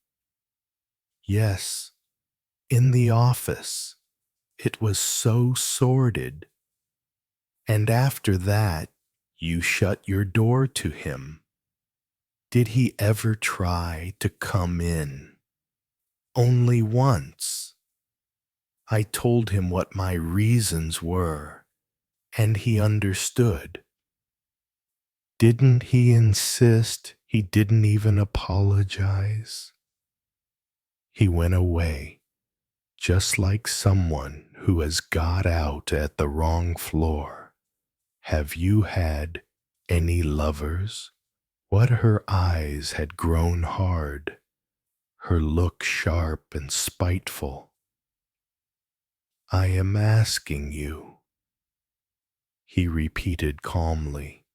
Speaker 1: Yes, in the office. It was so sordid. And after that, you shut your door to him. Did he ever try to come in? Only once. I told him what my reasons were, and he understood. Didn't he insist he didn't even apologize? He went away, just like someone who has got out at the wrong floor. Have you had any lovers? What her eyes had grown hard, her look sharp and spiteful. I am asking you, he repeated calmly,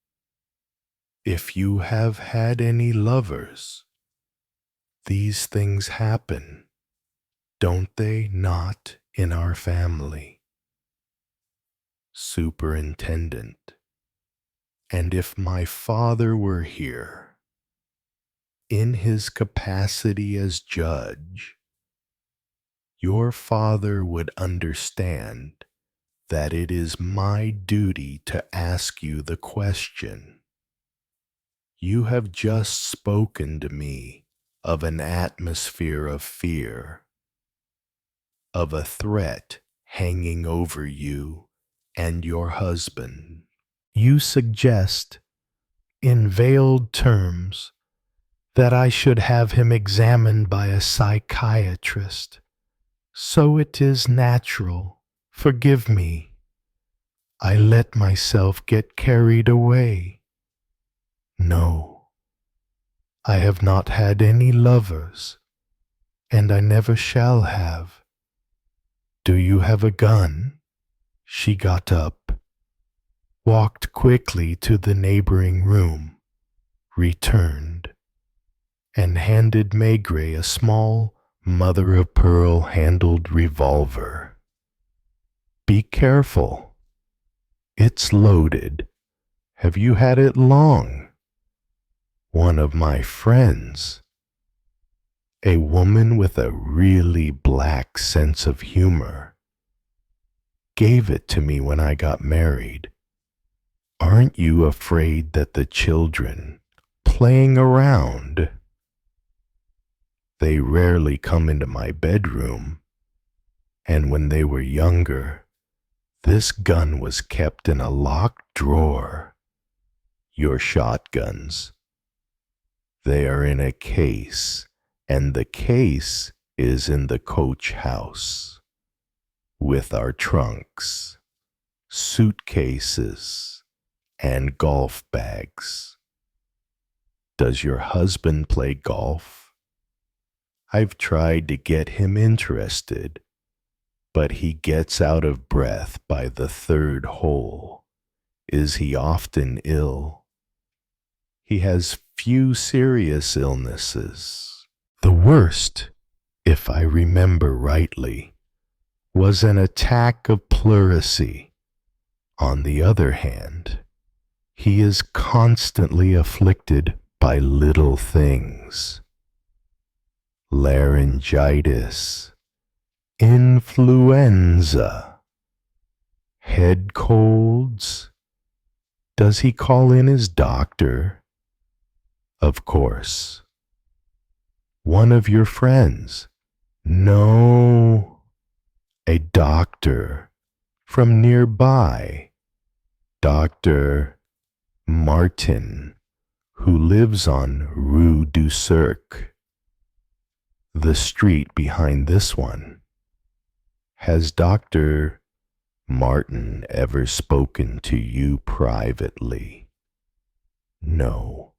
Speaker 1: if you have had any lovers. These things happen, don't they not, in our family? Superintendent, and if my father were here, in his capacity as judge, your father would understand that it is my duty to ask you the question. You have just spoken to me of an atmosphere of fear, of a threat hanging over you and your husband.
Speaker 2: You suggest, in veiled terms, that I should have him examined by a psychiatrist. So it is natural. Forgive me. I let myself get carried away. No, I have not had any lovers, and I never shall have. Do you have a gun? She got up, walked quickly to the neighboring room, returned, and handed Maigret a small mother-of-pearl handled revolver. Be careful. It's loaded. Have you had it long? One of my friends, a woman with a really black sense of humor, gave it to me when I got married. Aren't you afraid that the children, playing around, they rarely come into my bedroom, and when they were younger, this gun was kept in a locked drawer. Your shotguns, they are in a case, and the case is in the coach house, with our trunks, suitcases, and golf bags. Does your husband play golf? I've tried to get him interested, but he gets out of breath by the third hole. Is he often ill? He has few serious illnesses. The worst, if I remember rightly, was an attack of pleurisy. On the other hand, he is constantly afflicted by little things. Laryngitis, influenza, head colds. Does he call in his doctor? Of course. One of your friends? No, a doctor from nearby. Dr. Martin, who lives on Rue du Cercle, the street behind this one. Has Dr. Martin ever spoken to you privately? No,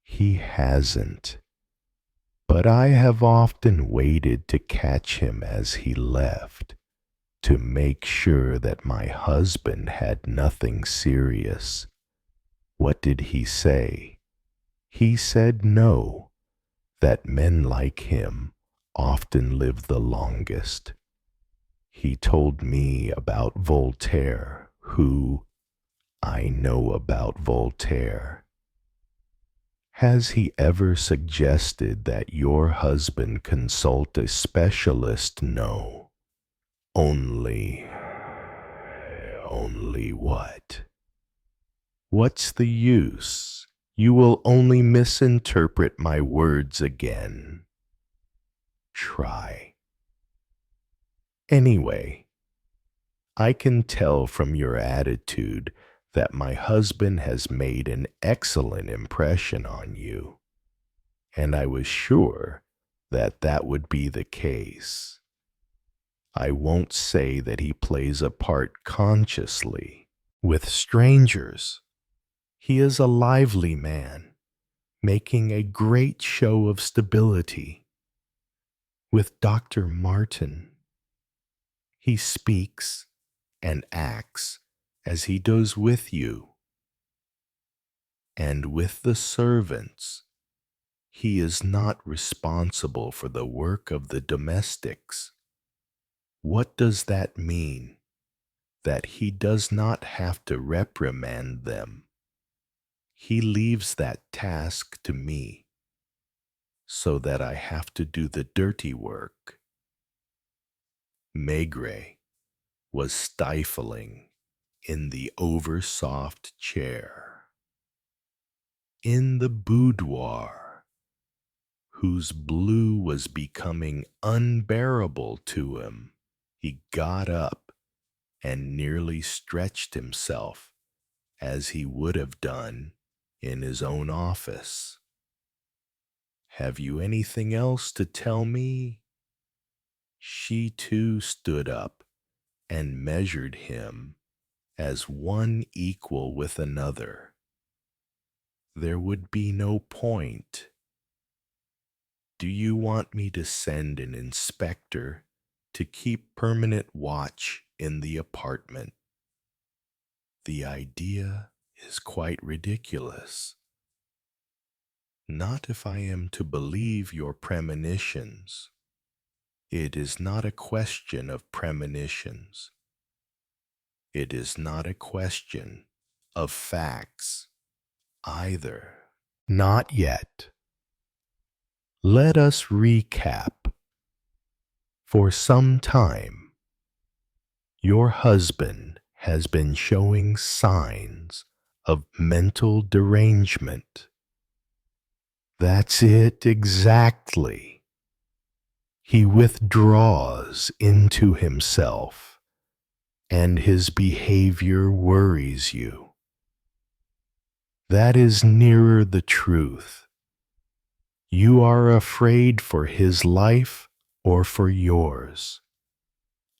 Speaker 2: he hasn't. But I have often waited to catch him as he left, to make sure that my husband had nothing serious. What did he say? He said no, that men like him often live the longest. He told me about Voltaire, who I know about Voltaire. Has he ever suggested that your husband consult a specialist? No. Only what? What's the use? You will only misinterpret my words again. Try. Anyway, I can tell from your attitude that my husband has made an excellent impression on you, and I was sure that that would be the case. I won't say that he plays a part consciously with strangers. He is a lively man, making a great show of stability. With Dr. Martin, he speaks and acts as he does with you. And with the servants, he is not responsible for the work of the domestics. What does that mean? That he does not have to reprimand them. He leaves that task to me, so that I have to do the dirty work. Maigret was stifling in the oversoft chair. In the boudoir, whose blue was becoming unbearable to him, he got up and nearly stretched himself
Speaker 1: as he would have done in his own office. Have you anything else to tell me? She too stood up and measured him as one equal with another. There would be no point. Do you want me to send an inspector to keep permanent watch in the apartment? The idea is quite ridiculous. Not if I am to believe your premonitions. It is not a question of premonitions. It is not a question of facts either. Not yet. Let us recap. For some time, your husband has been showing signs of mental derangement. That's it exactly. He withdraws into himself, and his behavior worries you. That is nearer the truth. You are afraid for his life or for yours.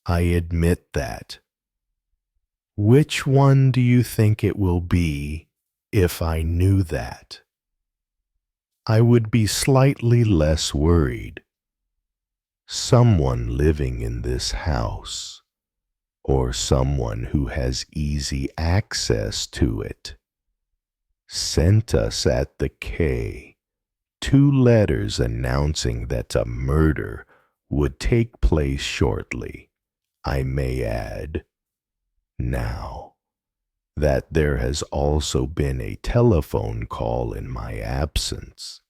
Speaker 1: I admit that. Which one do you think it will be if I knew that? I would be slightly less worried. Someone living in this house, or someone who has easy access to it, sent us at the K 2 letters announcing that a murder would take place shortly, I may add. Now, that there has also been a telephone call in my absence.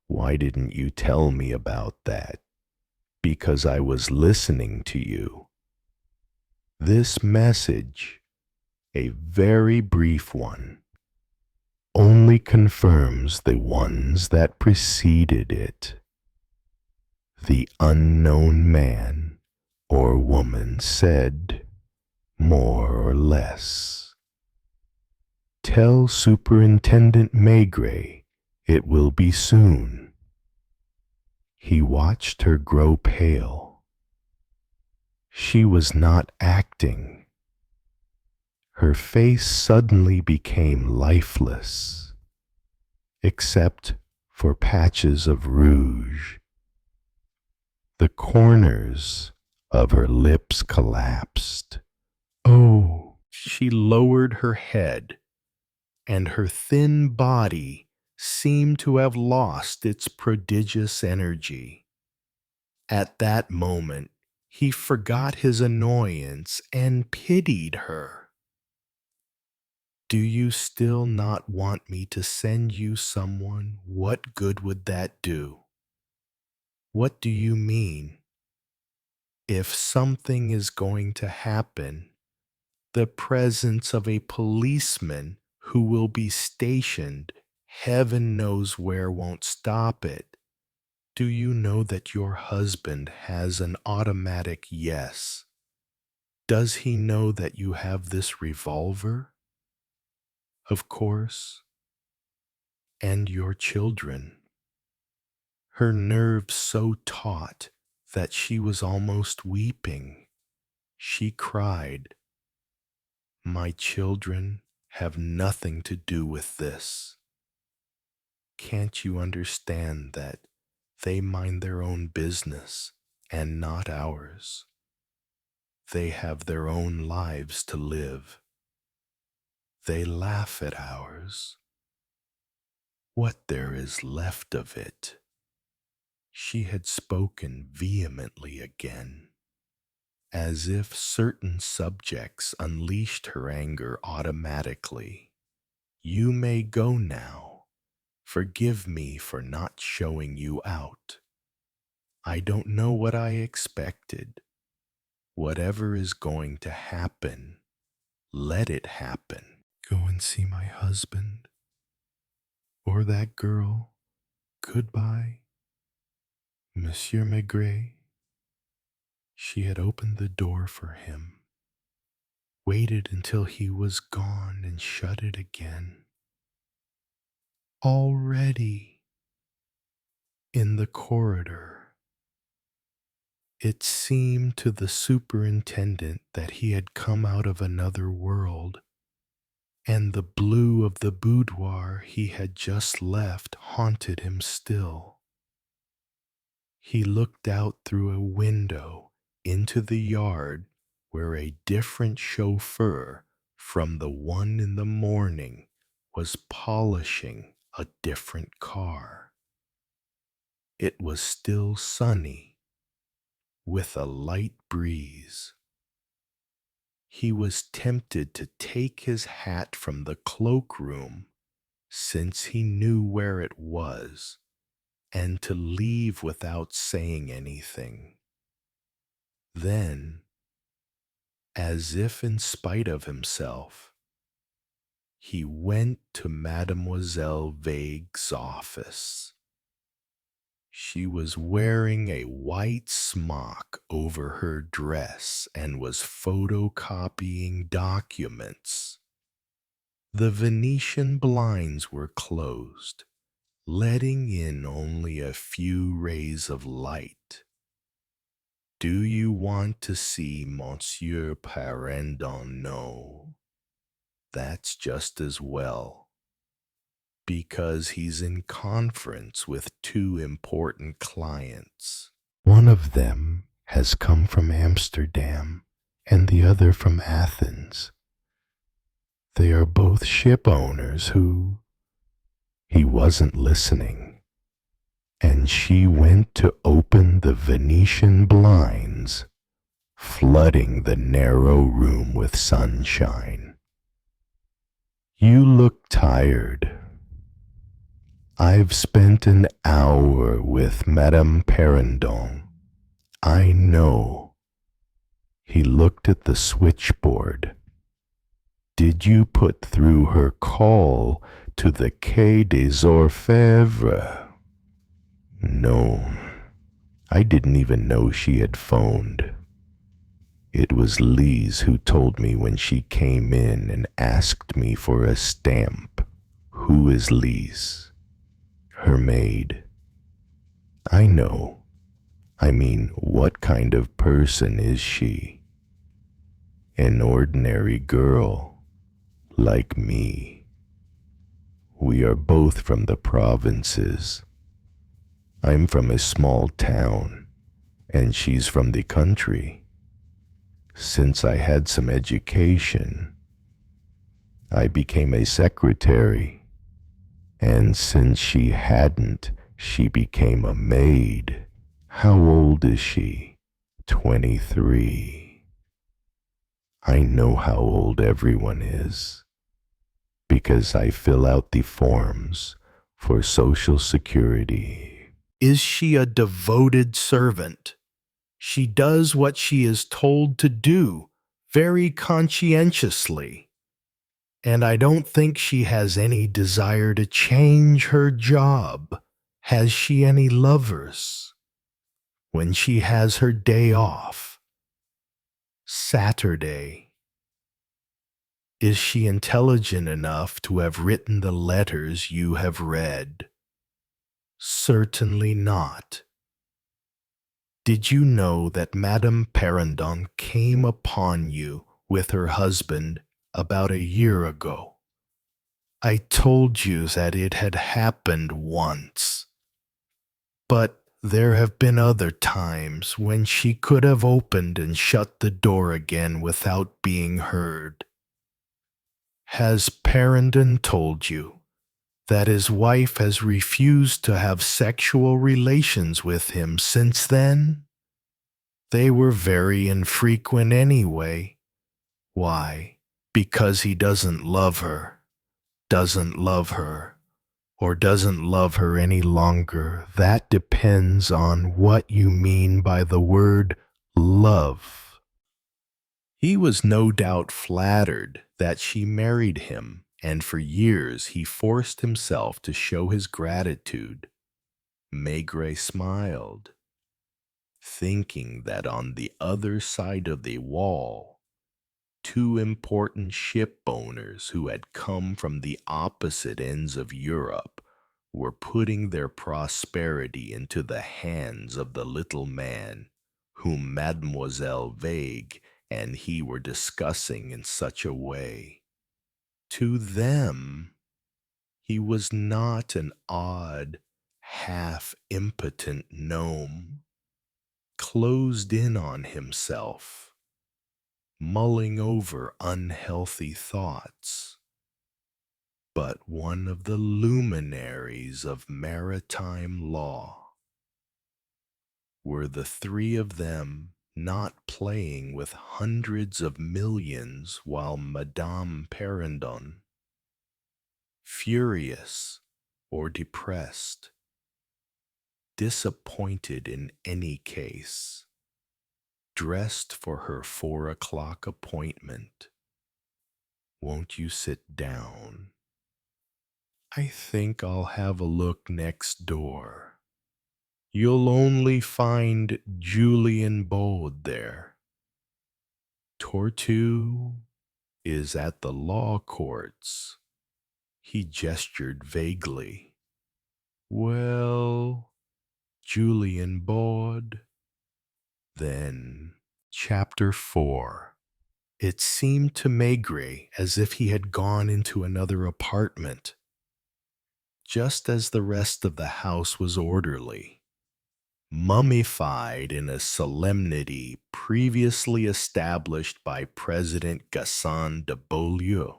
Speaker 1: Why didn't you tell me about that? Because I was listening to you. This message, a very brief one, only confirms the ones that preceded it. The unknown man or woman said, more or less, "Tell Superintendent Maigret it will be soon." He watched her grow pale. She was not acting. Her face suddenly became lifeless, except for patches of rouge. The corners of her lips collapsed. Oh, she lowered her head, and her thin body seemed to have lost its prodigious energy. At that moment, he forgot his annoyance and pitied her. Do you still not want me to send you someone? What good would that do? What do you mean? If something is going to happen, the presence of a policeman who will be stationed, heaven knows where, won't stop it. Do you know that your husband has an automatic yes? Does he know that you have this revolver? Of course. And your children. Her nerves so taut that she was almost weeping. She cried, "My children have nothing to do with this. Can't you understand that they mind their own business and not ours? They have their own lives to live. They laugh at ours. What there is left of it." She had spoken vehemently again, as if certain subjects unleashed her anger automatically. "You may go now. Forgive me for not showing you out. I don't know what I expected. Whatever is going to happen, let it happen. Go and see my husband. Or that girl. Goodbye, Monsieur Maigret." She had opened the door for him. waited until he was gone and shut it again. Already in the corridor, it seemed to the superintendent that he had come out of another world, and the blue of the boudoir he had just left haunted him still. He looked out through a window into the yard where a different chauffeur from the one in the morning was polishing a different car. It was still sunny, with a light breeze. He was tempted to take his hat from the cloakroom, since he knew where it was, and to leave without saying anything. Then, as if in spite of himself, he went to Mademoiselle Vague's office. She was wearing a white smock over her dress and was photocopying documents. The Venetian blinds were closed, letting in only a few rays of light. "Do you want to see Monsieur Parendon?" "No, that's just as well, because he's in conference with two important clients. One of them has come from Amsterdam and the other from Athens. They are both ship owners who..." He wasn't listening, and she went to open the Venetian blinds, flooding the narrow room with sunshine. "You look tired. I've spent an hour with Madame Parendon. I know." He looked at the switchboard. "Did you put through her call to the Quai des Orfèvres?" "No, I didn't even know she had phoned. It was Lise who told me when she came in and asked me for a stamp." "Who is Lise?" "Her maid." "I know. I mean, what kind of person is she?" "An ordinary girl, like me. We are both from the provinces. I'm from a small town, and she's from the country. Since I had some education, I became a secretary, and since she hadn't, she became a maid." "How old is she?" 23. "I know how old everyone is, because I fill out the forms for Social Security."
Speaker 2: Is she a devoted servant? She does what she is told to do, very conscientiously. And I don't think she has any desire to change her job. Has she any lovers? When she has her day off? Saturday. Is she intelligent enough to have written the letters you have read? Certainly not. Did you know that Madame Parendon came upon you with her husband about a year ago? I told you that it had happened once. But there have been other times when she could have opened and shut the door again without being heard. Has Parendon told you that his wife has refused to have sexual relations with him since then? They were very infrequent anyway. Why? Because he doesn't love her, or doesn't love her any longer. That depends on what you mean by the word love. He was no doubt flattered that she married him, and for years he forced himself to show his gratitude. Maigret smiled, thinking that on the other side of the wall
Speaker 1: Two important ship owners who had come from the opposite ends of Europe were putting their prosperity into the hands of the little man whom Mademoiselle Vague and he were discussing in such a way. To them, he was not an odd, half impotent gnome, closed in on himself, mulling over unhealthy thoughts, but one of the luminaries of maritime law. Were the three of them not playing with hundreds of millions while Madame Perrandon, furious or depressed, disappointed in any case, dressed for her 4 o'clock appointment? Won't you sit down? I think I'll have a look next door. You'll only find Julian Baud there. Tortue is at the law courts. He gestured vaguely. Well, Julian Baud. Then, Chapter 4. It seemed to Maigret as if he had gone into another apartment, just as the rest of the house was orderly, mummified in a solemnity previously established by President Gaston de Beaulieu.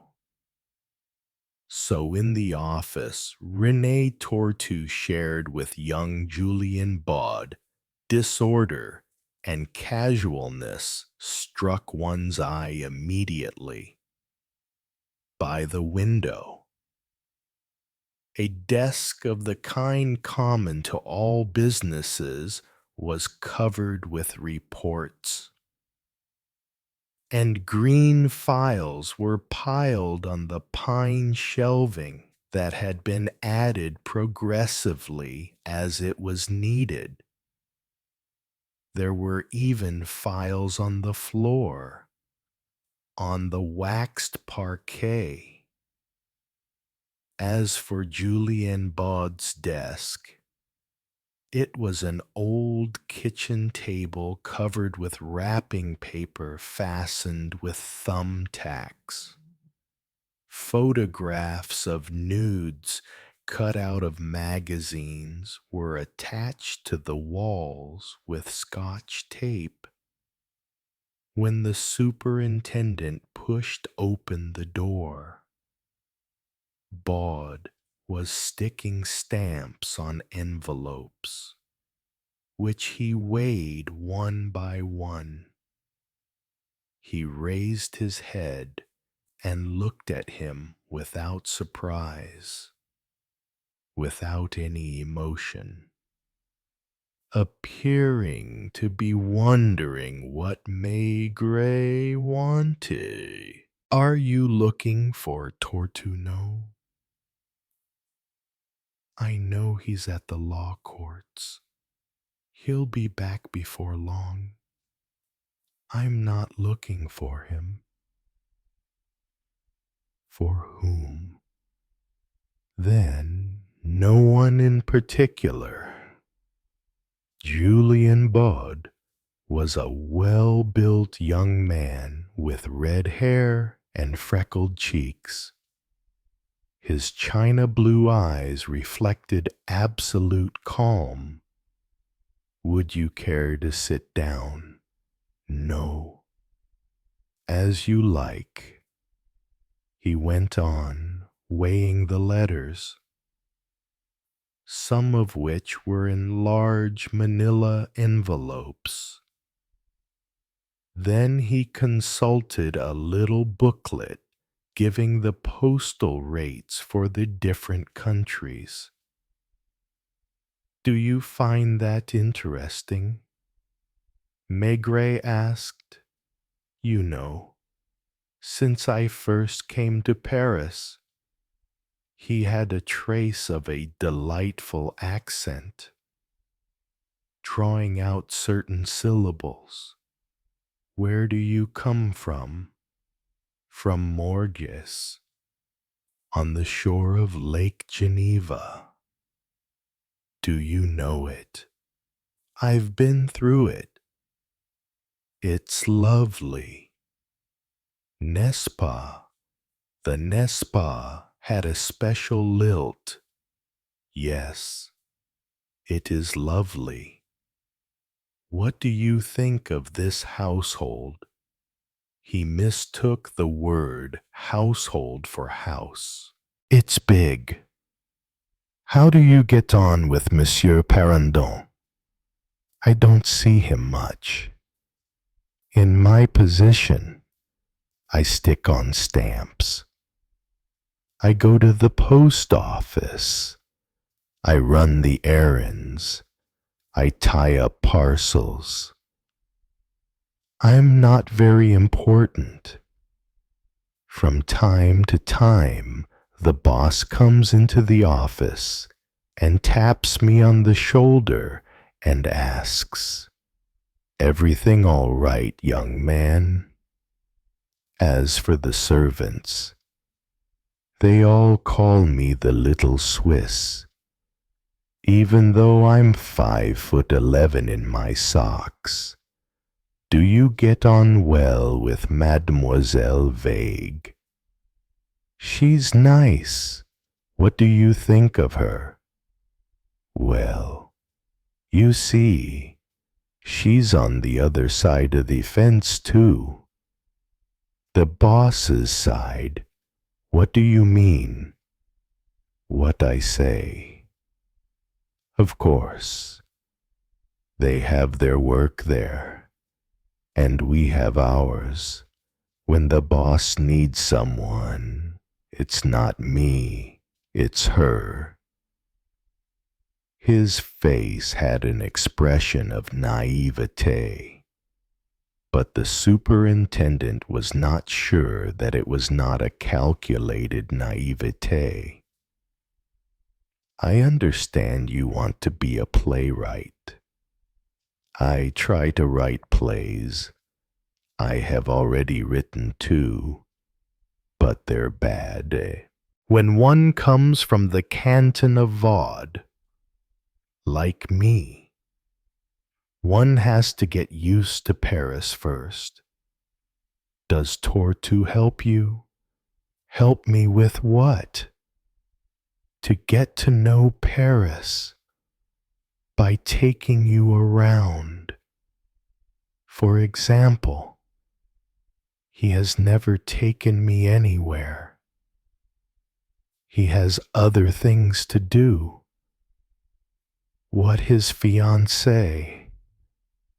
Speaker 1: So in the office, René Tortu shared with young Julien Baud disorder and casualness struck one's eye immediately. By the window, a desk of the kind common to all businesses was covered with reports, and green files were piled on the pine shelving that had been added progressively as it was needed. There were even files on the floor, on the waxed parquet. As for Julien Baud's desk, it was an old kitchen table covered with wrapping paper fastened with thumbtacks. Photographs of nudes cut out of magazines were attached to the walls with Scotch tape. When the superintendent pushed open the door, Baud was sticking stamps on envelopes, which he weighed one by one. He raised his head and looked at him without surprise, without any emotion, appearing to be wondering what Maigret wanted. Are you looking for Tortuno? I know he's at the law courts. He'll be back before long. I'm not looking for him. For whom? Then, no one in particular. Julien Baud was a well-built young man with red hair and freckled cheeks. His china blue eyes reflected absolute calm. Would you care to sit down? No. As you like. He went on, weighing the letters, some of which were in large manila envelopes. Then he consulted a little booklet giving the postal rates for the different countries. Do you find that interesting? Maigret asked. You know, since I first came to Paris, he had a trace of a delightful accent, drawing out certain syllables. Where do you come from? from Morges on the shore of Lake Geneva. Do you know it? I've been through it. It's lovely. N'est-ce pas? The n'est-ce pas had a special lilt. Yes, it is lovely. What do you think of this household? He mistook the word household for house. It's big. How do you get on with Monsieur Parandon? I don't see him much. In my position, I stick on stamps. I go to the post office. I run the errands. I tie up parcels. I'm not very important. From time to time, the boss comes into the office and taps me on the shoulder and asks, "Everything all right, young man?" As for the servants, they all call me the little Swiss, even though I'm 5'11" in my socks. Do you get on well with Mademoiselle Vague? She's nice. What do you think of her? Well, you see, she's on the other side of the fence, too. The boss's side. What do you mean? What I say. Of course, they have their work there, and we have ours. When the boss needs someone, it's not me, it's her. His face had an expression of naivete, but the superintendent was not sure that it was not a calculated naivete. I understand you want to be a playwright. I try to write plays. I have already written 2, but they're bad. When one comes from the canton of Vaud, like me, one has to get used to Paris first. Does Tortu help you? Help me with what? To get to know Paris by taking you around. For example, he has never taken me anywhere. He has other things to do. What his fiancée,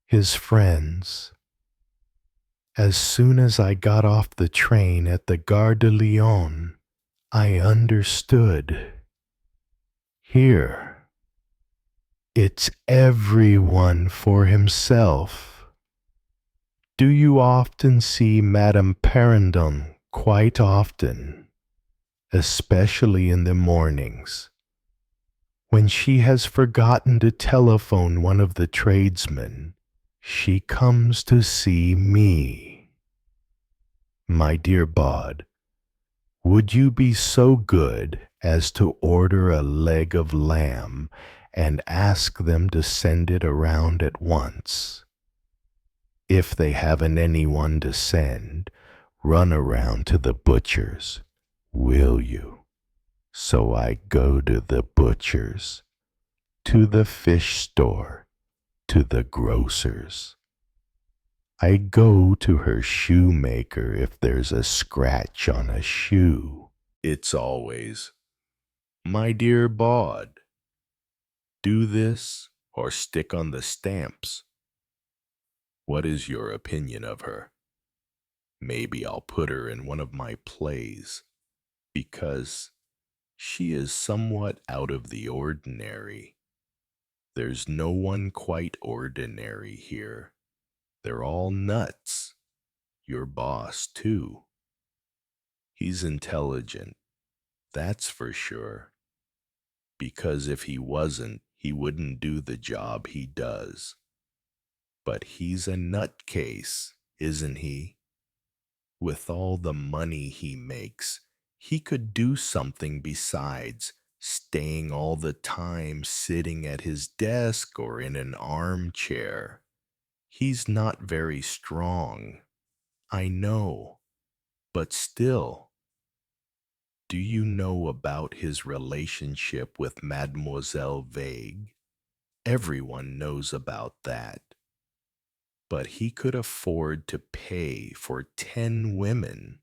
Speaker 1: his friends. As soon as I got off the train at the Gare de Lyon, I understood. Here, it's everyone for himself. Do you often see Madame Parandon? Quite often, especially in the mornings, when she has forgotten to telephone one of the tradesmen. She comes to see me. My dear Baud, would you be so good as to order a leg of lamb and ask them to send it around at once? If they haven't anyone to send, run around to the butcher's, will you? So I go to the butcher's, to the fish store, to the grocer's. I go to her shoemaker if there's a scratch on a shoe. It's always, my dear Baud, do this or stick on the stamps. What is your opinion of her? Maybe I'll put her in one of my plays, because she is somewhat out of the ordinary. There's no one quite ordinary here. They're all nuts. Your boss, too. He's intelligent, that's for sure. Because if he wasn't, he wouldn't do the job he does. But he's a nutcase, isn't he? With all the money he makes, he could do something besides staying all the time sitting at his desk or in an armchair. He's not very strong, I know, but still. Do you know about his relationship with Mademoiselle Vague? Everyone knows about that. But he could afford to pay for 10 women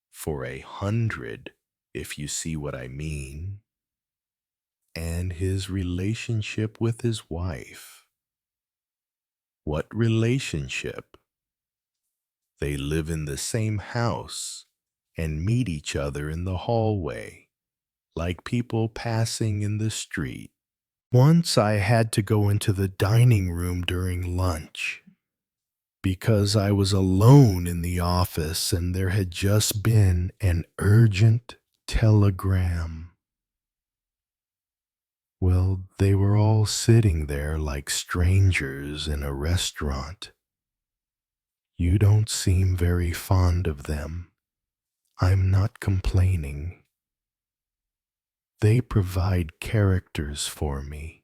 Speaker 1: for 100, if you see what I mean. And his relationship with his wife. What relationship? They live in the same house and meet each other in the hallway, like people passing in the street. Once I had to go into the dining room during lunch because I was alone in the office and there had just been an urgent telegram. Well, they were all sitting there like strangers in a restaurant. You don't seem very fond of them. I'm not complaining. They provide characters for me,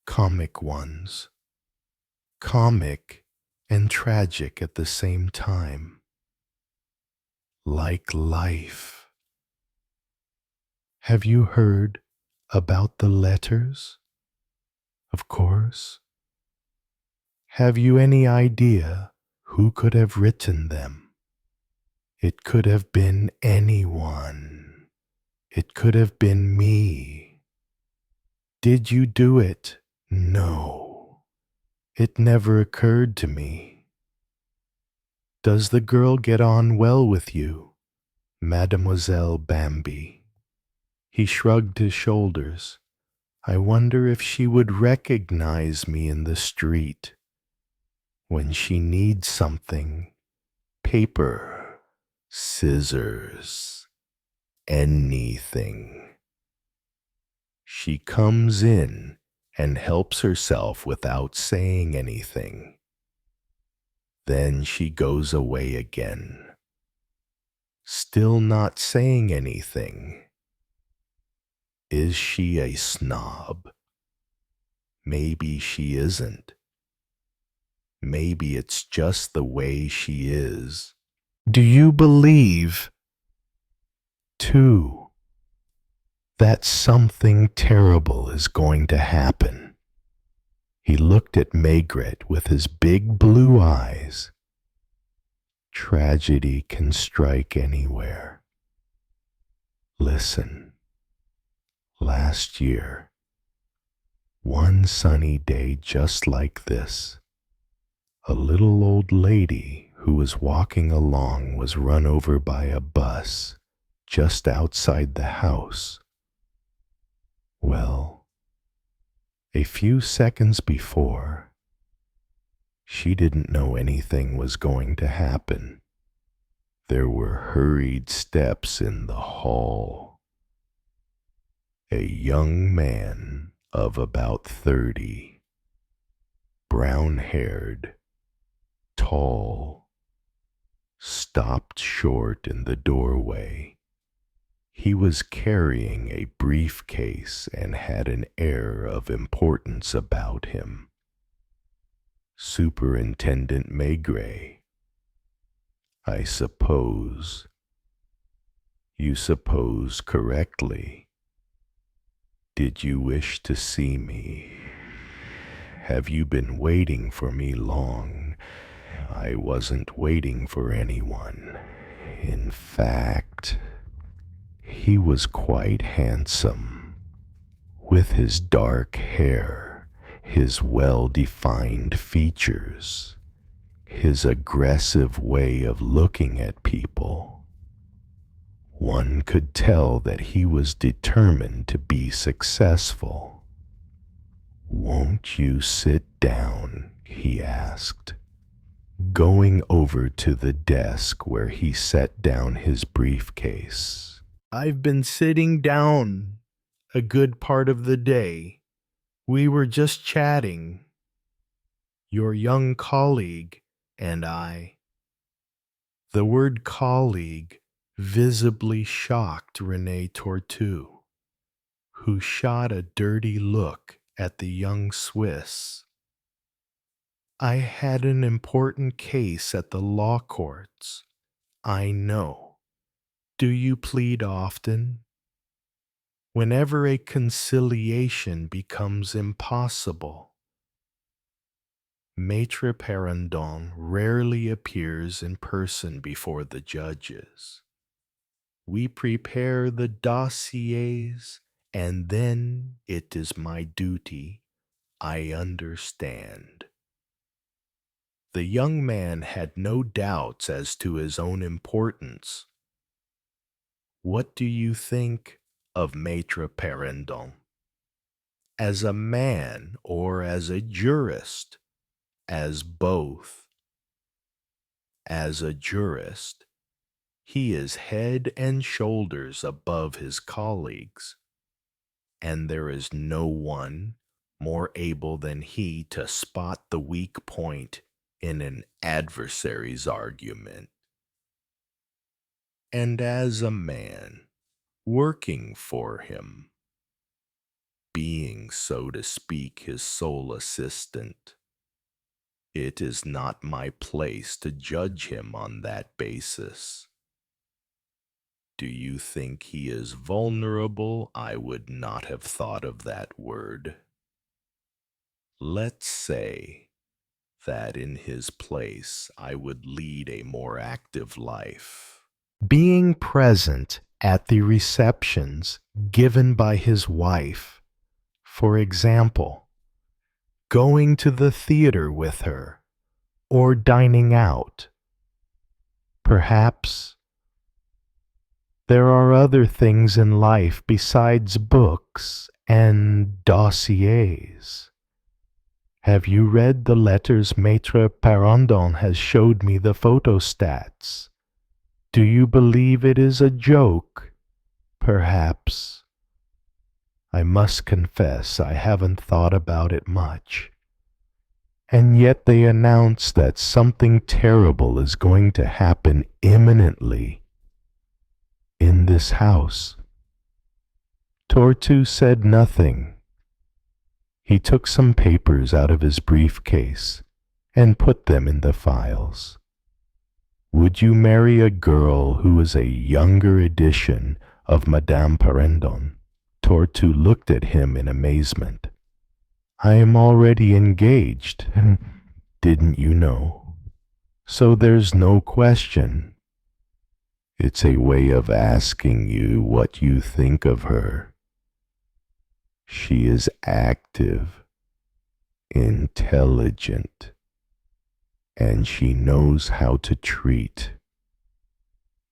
Speaker 1: comic ones, comic and tragic at the same time, like life. Have you heard about the letters? Of course. Have you any idea who could have written them? It could have been anyone. It could have been me. Did you do it? No. It never occurred to me. Does the girl get on well with you, Mademoiselle Bambi? He shrugged his shoulders. I wonder if she would recognize me in the street. When she needs something, paper, scissors, anything. She comes in and helps herself without saying anything. Then she goes away again, still not saying anything. Is she a snob? Maybe she isn't. Maybe it's just the way she is. Do you believe, too, that something terrible is going to happen? He looked at Maigret with his big blue eyes. Tragedy can strike anywhere. Listen, last year, one sunny day just like this, a little old lady who was walking along was run over by a bus just outside the house. Well, a few seconds before, she didn't know anything was going to happen. There were hurried steps in the hall. A young man of about 30, brown-haired, tall, stopped short in the doorway. He was carrying a briefcase and had an air of importance about him. Superintendent Maigret. I suppose. You suppose correctly. Did you wish to see me? Have you been waiting for me long? I wasn't waiting for anyone. In fact, he was quite handsome, with his dark hair, his well-defined features, his aggressive way of looking at people. One could tell that he was determined to be successful. Won't you sit down? He asked, going over to the desk where he set down his briefcase. I've been sitting down a good part of the day. We were just chatting, your young colleague and I. The word colleague visibly shocked Rene Tortu, who shot a dirty look at the young Swiss. I had an important case at the law courts. I know. Do you plead often? Whenever a conciliation becomes impossible. Maître Perrandon rarely appears in person before the judges. We prepare the dossiers, and then it is my duty. I understand. The young man had no doubts as to his own importance. What do you think of Maître Perrandon? As a man or as a jurist? As both. As a jurist, he is head and shoulders above his colleagues, and there is no one more able than he to spot the weak point in an adversary's argument. And as a man, working for him, being, so to speak, his sole assistant, it is not my place to judge him on that basis. Do you think he is vulnerable? I would not have thought of that word. Let's say that in his place I would lead a more active life. Being present at the receptions given by his wife, for example, going to the theater with her, or dining out. Perhaps there are other things in life besides books and dossiers. Have you read the letters Maître Perrandon has showed me the photostats? Do you believe it is a joke? Perhaps. I must confess I haven't thought about it much. And yet they announce that something terrible is going to happen imminently in this house. Tortu said nothing. He took some papers out of his briefcase and put them in the files. Would you marry a girl who is a younger edition of Madame Perrandon? Tortu looked at him in amazement. I am already engaged. Didn't you know? So there's no question. It's a way of asking you what you think of her. She is active, intelligent, and she knows how to treat.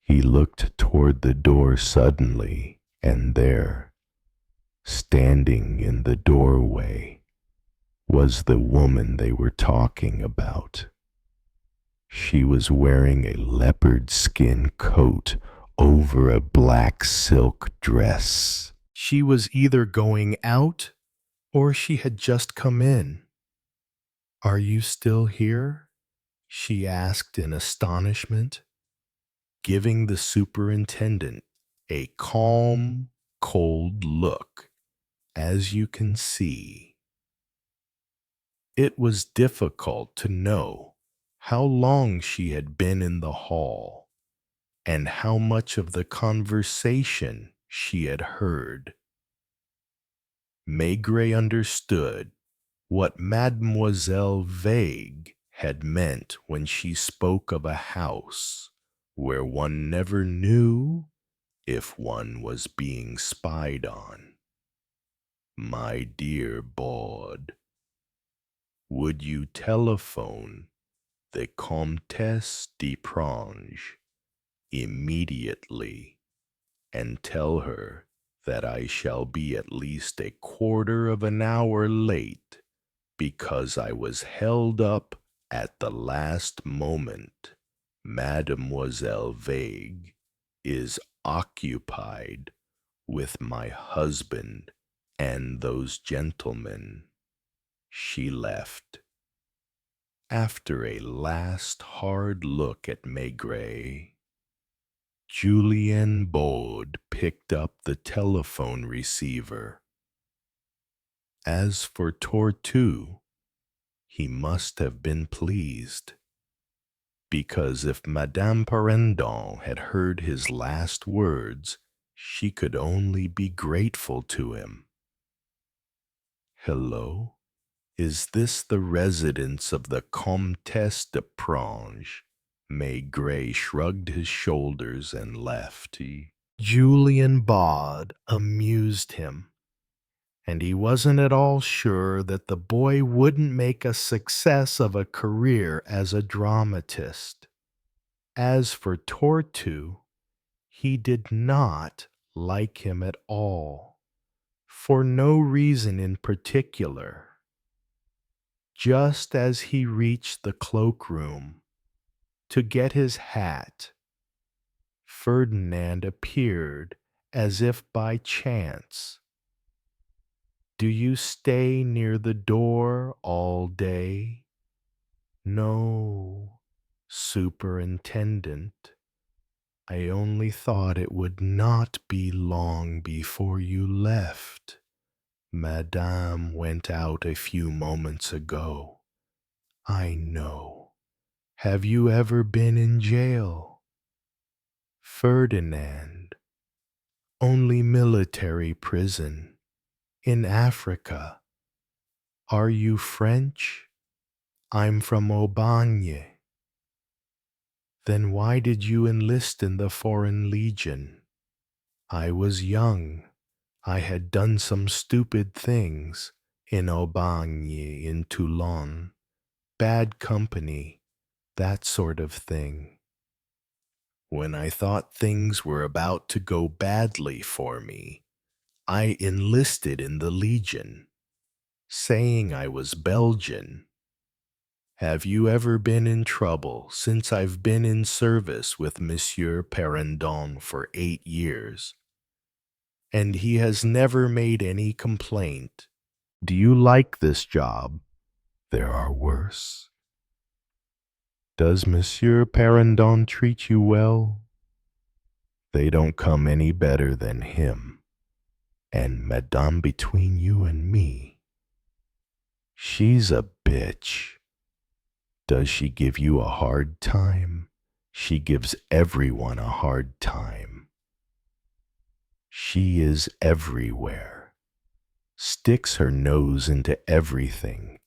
Speaker 1: He looked toward the door suddenly, and there, standing in the doorway, was the woman they were talking about. She was wearing a leopard skin coat over a black silk dress. She was either going out or she had just come in. Are you still here? She asked in astonishment, giving the superintendent a calm, cold look, as you can see. It was difficult to know how long she had been in the hall and how much of the conversation she had heard. Maigret understood what Mademoiselle Vague had meant when she spoke of a house where one never knew if one was being spied on. My dear Baud, would you telephone the Comtesse de Prange immediately and tell her that I shall be at least a quarter of an hour late because I was held up at the last moment. Mademoiselle Vague is occupied with my husband and those gentlemen. She left. After a last hard look at Maigret, Julien Baud picked up the telephone receiver. As for Tortue, he must have been pleased, because if Madame Perendon had heard his last words, she could only be grateful to him. "Hello? Is this the residence of the Comtesse de Prange?" Maigret shrugged his shoulders and left. Julien Baud amused him, and he wasn't at all sure that the boy wouldn't make a success of a career as a dramatist. As for Tortue, he did not like him at all, for no reason in particular. Just as he reached the cloakroom to get his hat, Ferdinand appeared as if by chance. "Do you stay near the door all day?" "No, Superintendent. I only thought it would not be long before you left. Madame went out a few moments ago." "I know. Have you ever been in jail?" "Ferdinand, only military prison. In Africa." "Are you French?" "I'm from Aubagne." "Then why did you enlist in the Foreign Legion?" "I was young. I had done some stupid things in Aubagne, in Toulon. Bad company, that sort of thing. When I thought things were about to go badly for me, I enlisted in the Legion, saying I was Belgian. Have you ever been in trouble since I've been in service with Monsieur Perendon for 8 years? And he has never made any complaint. Do you like this job? There are worse. Does Monsieur Perendon treat you well? They don't come any better than him. And Madame, between you and me, she's a bitch. Does she give you a hard time? She gives everyone a hard time. She is everywhere. Sticks her nose into everything.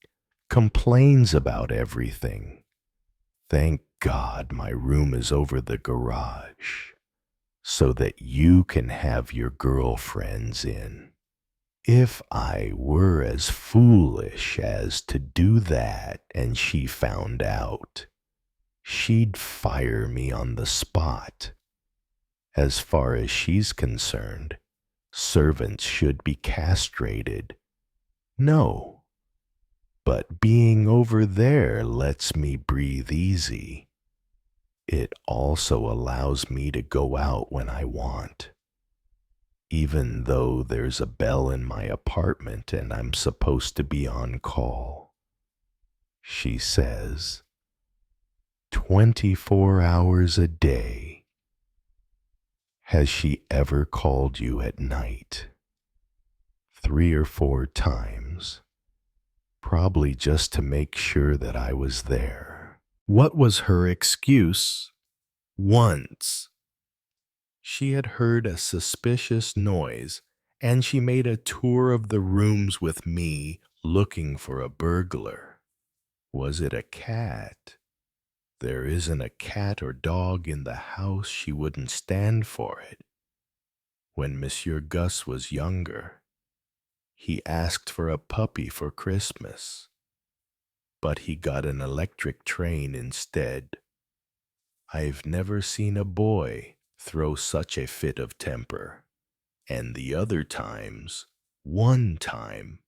Speaker 1: Complains about everything. Thank God my room is over the garage, so that you can have your girlfriends in. If I were as foolish as to do that and she found out, she'd fire me on the spot. As far as she's concerned, servants should be castrated. No, but being over there lets me breathe easy. It also allows me to go out when I want, even though there's a bell in my apartment and I'm supposed to be on call. She says, 24 hours a day. Has she ever called you at night? 3 or 4 times. Probably just to make sure that I was there. What was her excuse? Once she had heard a suspicious noise, and she made a tour of the rooms with me, looking for a burglar. Was it a cat? There isn't a cat or dog in the house she wouldn't stand for it. When Monsieur Gus was younger, he asked for a puppy for Christmas, but he got an electric train instead. I've never seen a boy throw such a fit of temper. And the other times, one time,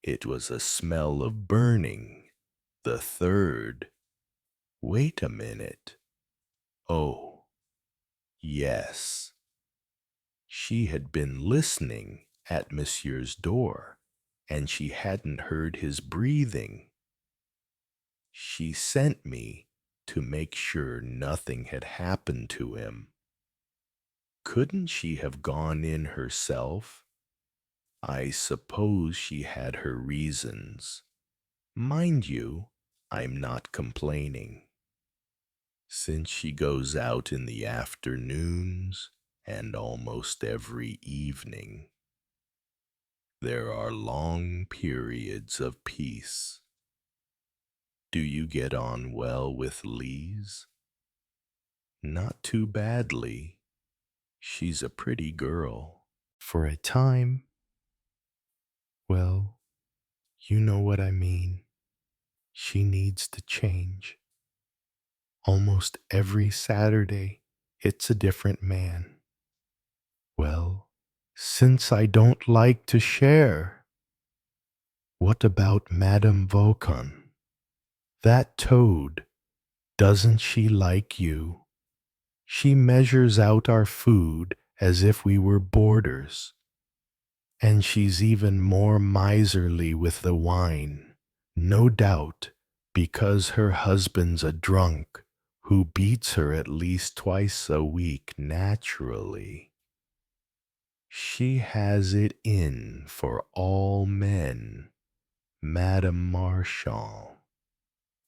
Speaker 1: it was a smell of burning. The third, wait a minute. Oh, yes. She had been listening at Monsieur's door, and she hadn't heard his breathing. She sent me to make sure nothing had happened to him. Couldn't she have gone in herself? I suppose she had her reasons. Mind you, I'm not complaining. Since she goes out in the afternoons and almost every evening, there are long periods of peace. Do you get on well with Lise? Not too badly. She's a pretty girl. For a time. Well, you know what I mean. She needs to change. Almost every Saturday, it's a different man. Well, since I don't like to share, what about Madame Vaucan? That toad, doesn't she like you? She measures out our food as if we were boarders. And she's even more miserly with the wine, no doubt, because her husband's a drunk who beats her at least twice a week naturally. She has it in for all men, Madame Marchand.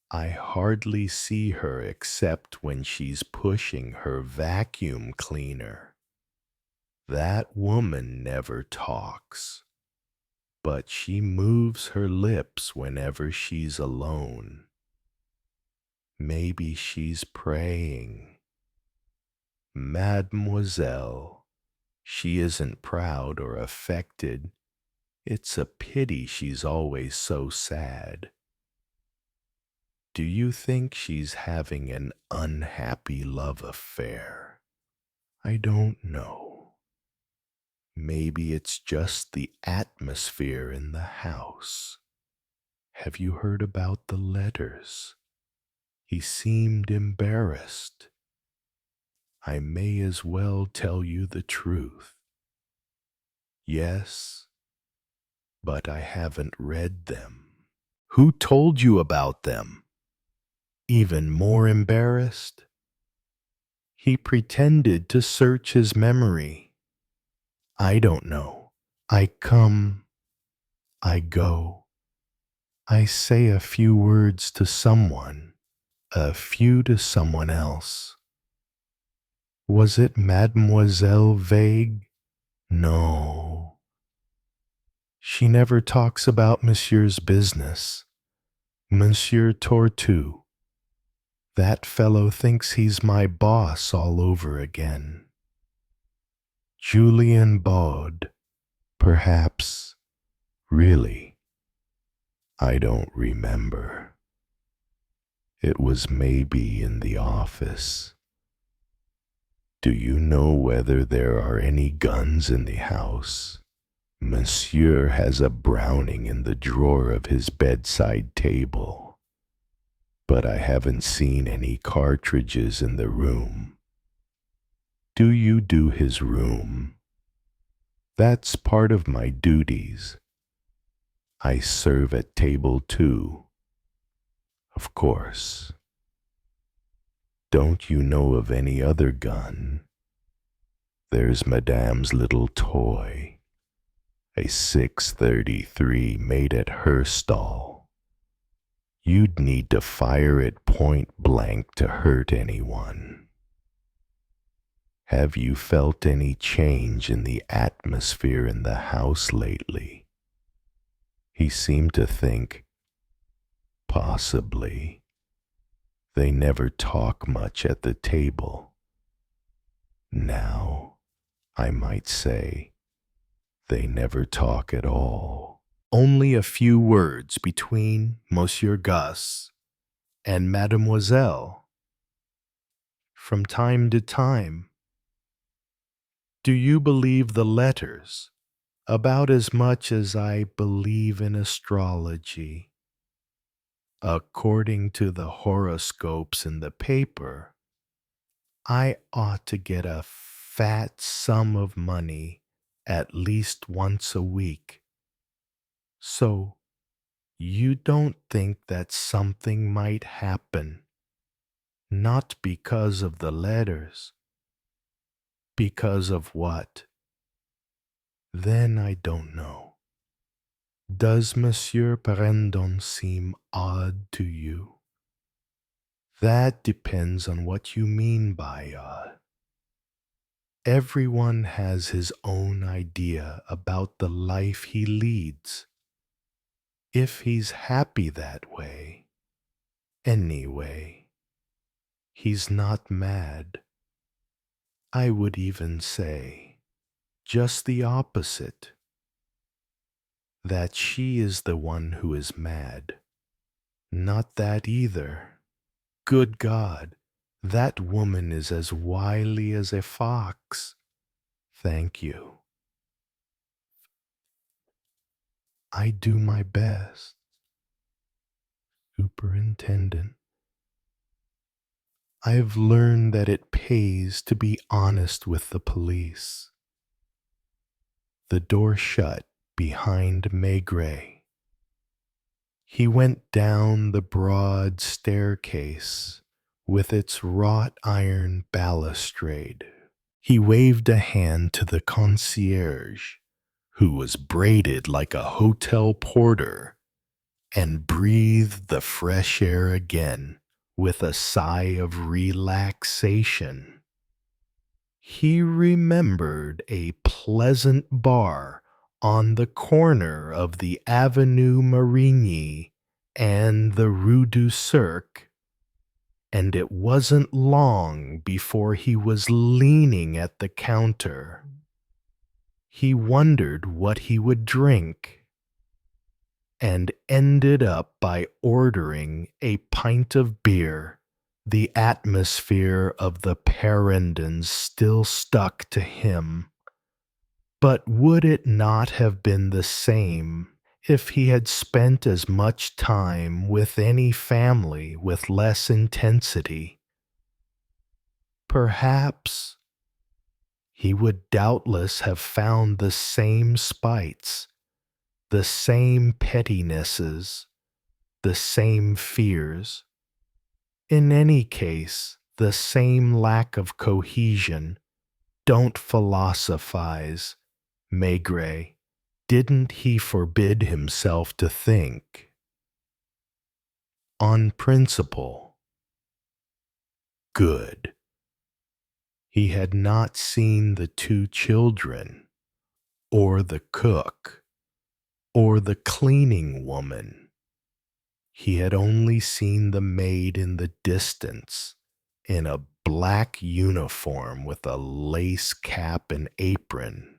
Speaker 1: I hardly see her except when she's pushing her vacuum cleaner. That woman never talks, but she moves her lips whenever she's alone. Maybe she's praying. Mademoiselle, she isn't proud or affected. It's a pity she's always so sad. Do you think she's having an unhappy love affair? I don't know. Maybe it's just the atmosphere in the house. Have you heard about the letters? He seemed embarrassed. I may as well tell you the truth. Yes, but I haven't read them. Who told you about them? Even more embarrassed? He pretended to search his memory. I don't know. I come, I go. I say a few words to someone, a few to someone else. Was it Mademoiselle Vague? No. She never talks about Monsieur's business. Monsieur Tortue. That fellow thinks he's my boss all over again. Julien Baud, perhaps. Really, I don't remember. It was maybe in the office. Do you know whether there are any guns in the house? Monsieur has a Browning in the drawer of his bedside table, but I haven't seen any cartridges in the room. Do you do his room? That's part of my duties. I serve at table too, of course. Don't you know of any other gun? There's Madame's little toy, a 633 made at her stall. You'd need to fire it point blank to hurt anyone. Have you felt any change in the atmosphere in the house lately? He seemed to think, possibly. They never talk much at the table. Now, I might say, they never talk at all. Only a few words between Monsieur Gus and Mademoiselle. From time to time. Do you believe the letters? About as much as I believe in astrology. According to the horoscopes in the paper, I ought to get a fat sum of money at least once a week. So, You don't think that something might happen, not because of the letters. Because of what? Then I don't know. Does Monsieur Parendon seem odd to you? That depends on what you mean by odd. Everyone has his own idea about the life he leads. If he's happy that way, anyway, he's not mad. I would even say just the opposite, that she is the one who is mad. Not that either. Good God, that woman is as wily as a fox. Thank you. I do my best. Superintendent, I've learned that it pays to be honest with the police. The door shut behind Maigret. He went down the broad staircase with its wrought iron balustrade. He waved a hand to the concierge, who was braided like a hotel porter, and breathed the fresh air again with a sigh of relaxation. He remembered a pleasant bar on the corner of the Avenue Marigny and the Rue du Cirque, and it wasn't long before he was leaning at the counter. He wondered what he would drink, and ended up by ordering a pint of beer. The atmosphere of the Parendons still stuck to him. But would it not have been the same if he had spent as much time with any family with less intensity? Perhaps he would doubtless have found the same spites, the same pettinesses, the same fears. In any case, the same lack of cohesion. Don't philosophize, Maigret. Didn't he forbid himself to think? On principle. Good. He had not seen the two children, or the cook, or the cleaning woman. He had only seen the maid in the distance, in a black uniform with a lace cap and apron.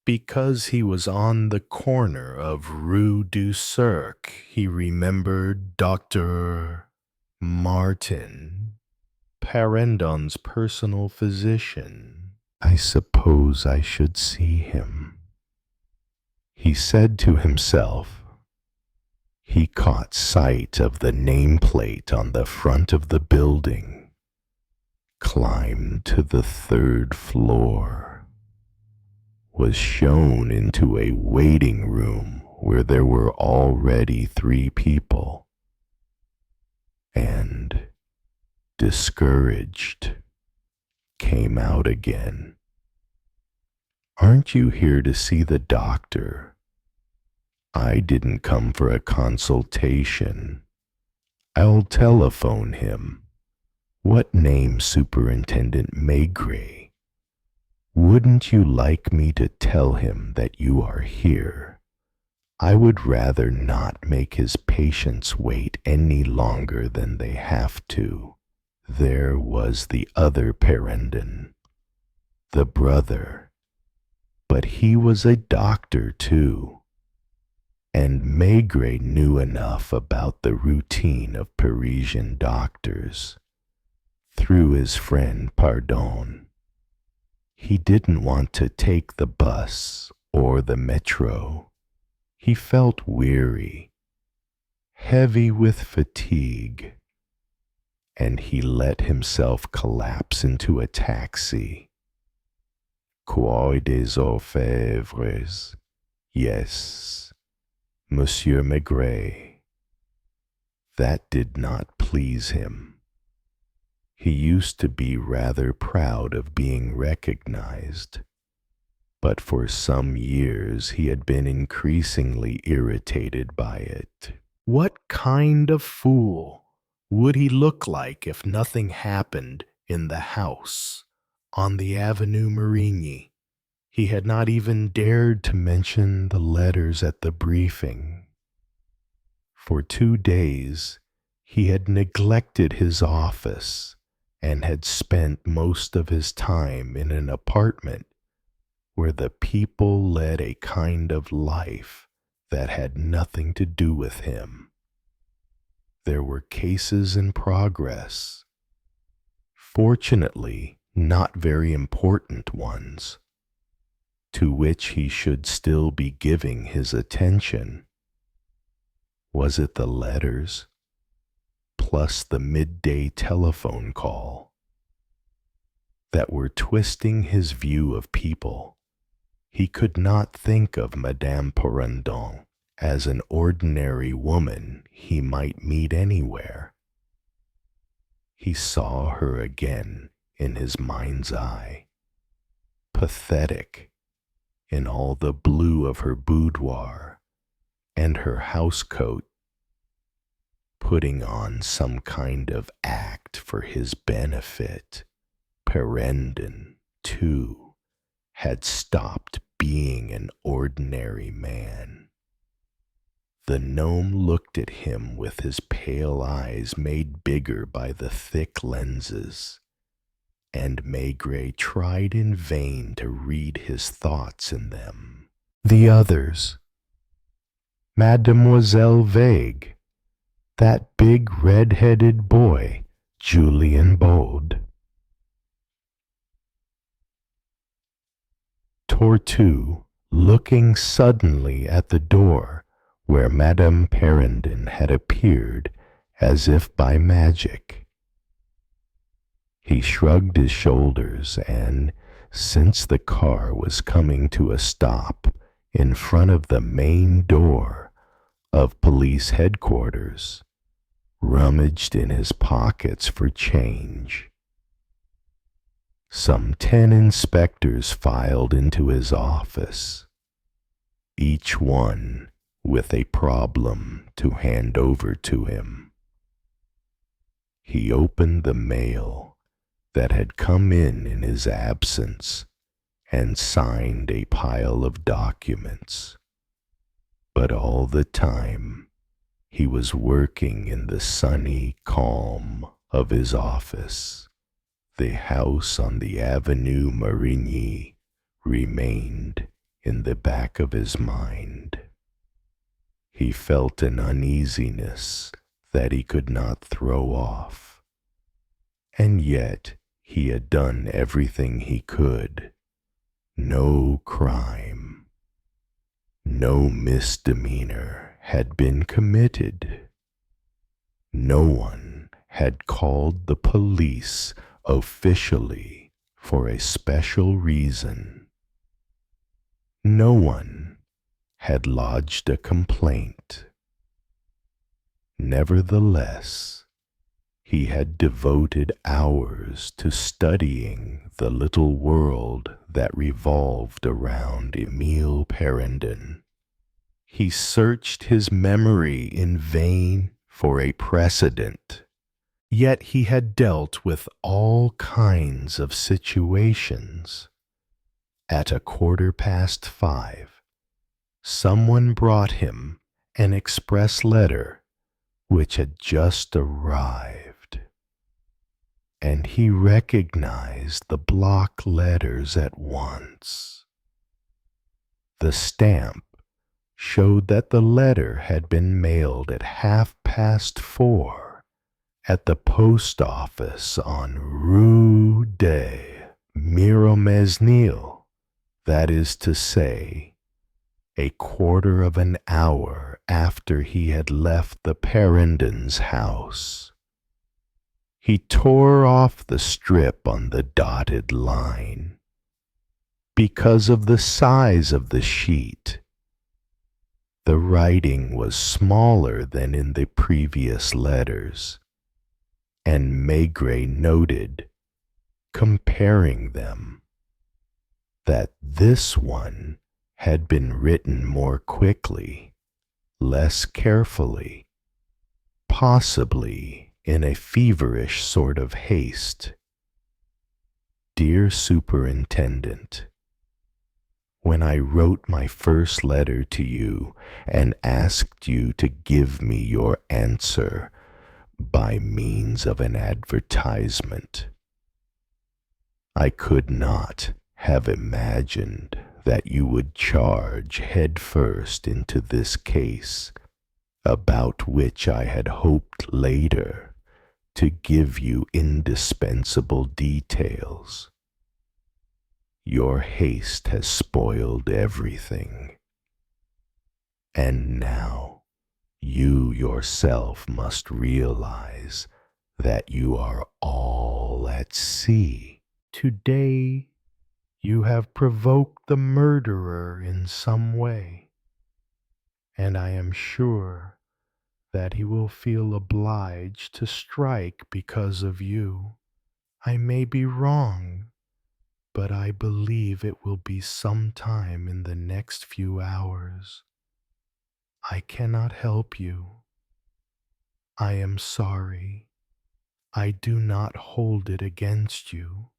Speaker 1: Because he was on the corner of Rue du Cirque, he remembered Dr. Martin, Parendon's personal physician. I suppose I should see him, he said to himself. He caught sight of the nameplate on the front of the building, climbed to the 3rd floor, was shown into a waiting room where there were already 3 people, and, discouraged, came out again. Aren't you here to see the doctor? I didn't come for a consultation. I'll telephone him. What name, Superintendent Maigret? Wouldn't you like me to tell him that you are here? I would rather not make his patients wait any longer than they have to. There was the other Parendon, the brother, but he was a doctor too. And Maigret knew enough about the routine of Parisian doctors, through his friend Pardon. He didn't want to take the bus or the metro. He felt weary, heavy with fatigue, and he let himself collapse into a taxi. Quai des Orfèvres, yes. Monsieur Maigret. That did not please him. He used to be rather proud of being recognized, but for some years he had been increasingly irritated by it. What kind of fool would he look like if nothing happened in the house on the Avenue Marigny? He had not even dared to mention the letters at the briefing. For 2 days he had neglected his office and had spent most of his time in an apartment where the people led a kind of life that had nothing to do with him. There were cases in progress, fortunately not very important ones, to which he should still be giving his attention. Was it the letters, plus the midday telephone call, that were twisting his view of people? He could not think of Madame Perrandon as an ordinary woman he might meet anywhere. He saw her again in his mind's eye, pathetic in all the blue of her boudoir and her housecoat, putting on some kind of act for his benefit. Perrandon, too, had stopped being an ordinary man. The gnome looked at him with his pale eyes made bigger by the thick lenses, and Maigret tried in vain to read his thoughts in them. The others, Mademoiselle Vague, that big red-headed boy, Julien Baud, Tortue, looking suddenly at the door where Madame Perrandon had appeared as if by magic. He shrugged his shoulders and, since the car was coming to a stop in front of the main door of police headquarters, rummaged in his pockets for change. Some 10 inspectors filed into his office, each one with a problem to hand over to him. He opened the mail that had come in his absence and signed a pile of documents. But all the time he was working in the sunny calm of his office. The house on the Avenue Marigny remained in the back of his mind. He felt an uneasiness that he could not throw off, and yet he had done everything he could. No crime, no misdemeanor had been committed. No one had called the police officially for a special reason. No one had lodged a complaint. Nevertheless, he had devoted hours to studying the little world that revolved around Emile Perrandon. He searched his memory in vain for a precedent. Yet he had dealt with all kinds of situations. At 5:15, someone brought him an express letter which had just arrived, and he recognized the block letters at once. The stamp showed that the letter had been mailed at 4:30 at the post office on Rue de Miromesnil, that is to say, a quarter of an hour after he had left the Perrandons' house. He tore off the strip on the dotted line. Because of the size of the sheet, The writing was smaller than in the previous letters, and Maigret noted, comparing them, that this one had been written more quickly, less carefully, possibly in a feverish sort of haste. Dear Superintendent, when I wrote my first letter to you and asked you to give me your answer by means of an advertisement, I could not have imagined that you would charge headfirst into this case, about which I had hoped later to give you indispensable details. Your haste has spoiled everything, and now you yourself must realize that you are all at sea.
Speaker 2: Today you have provoked the murderer in some way, and I am sure that he will feel obliged to strike because of you. I may be wrong, but I believe it will be some time in the next few hours. I cannot help you. I am sorry. I do not hold it against you.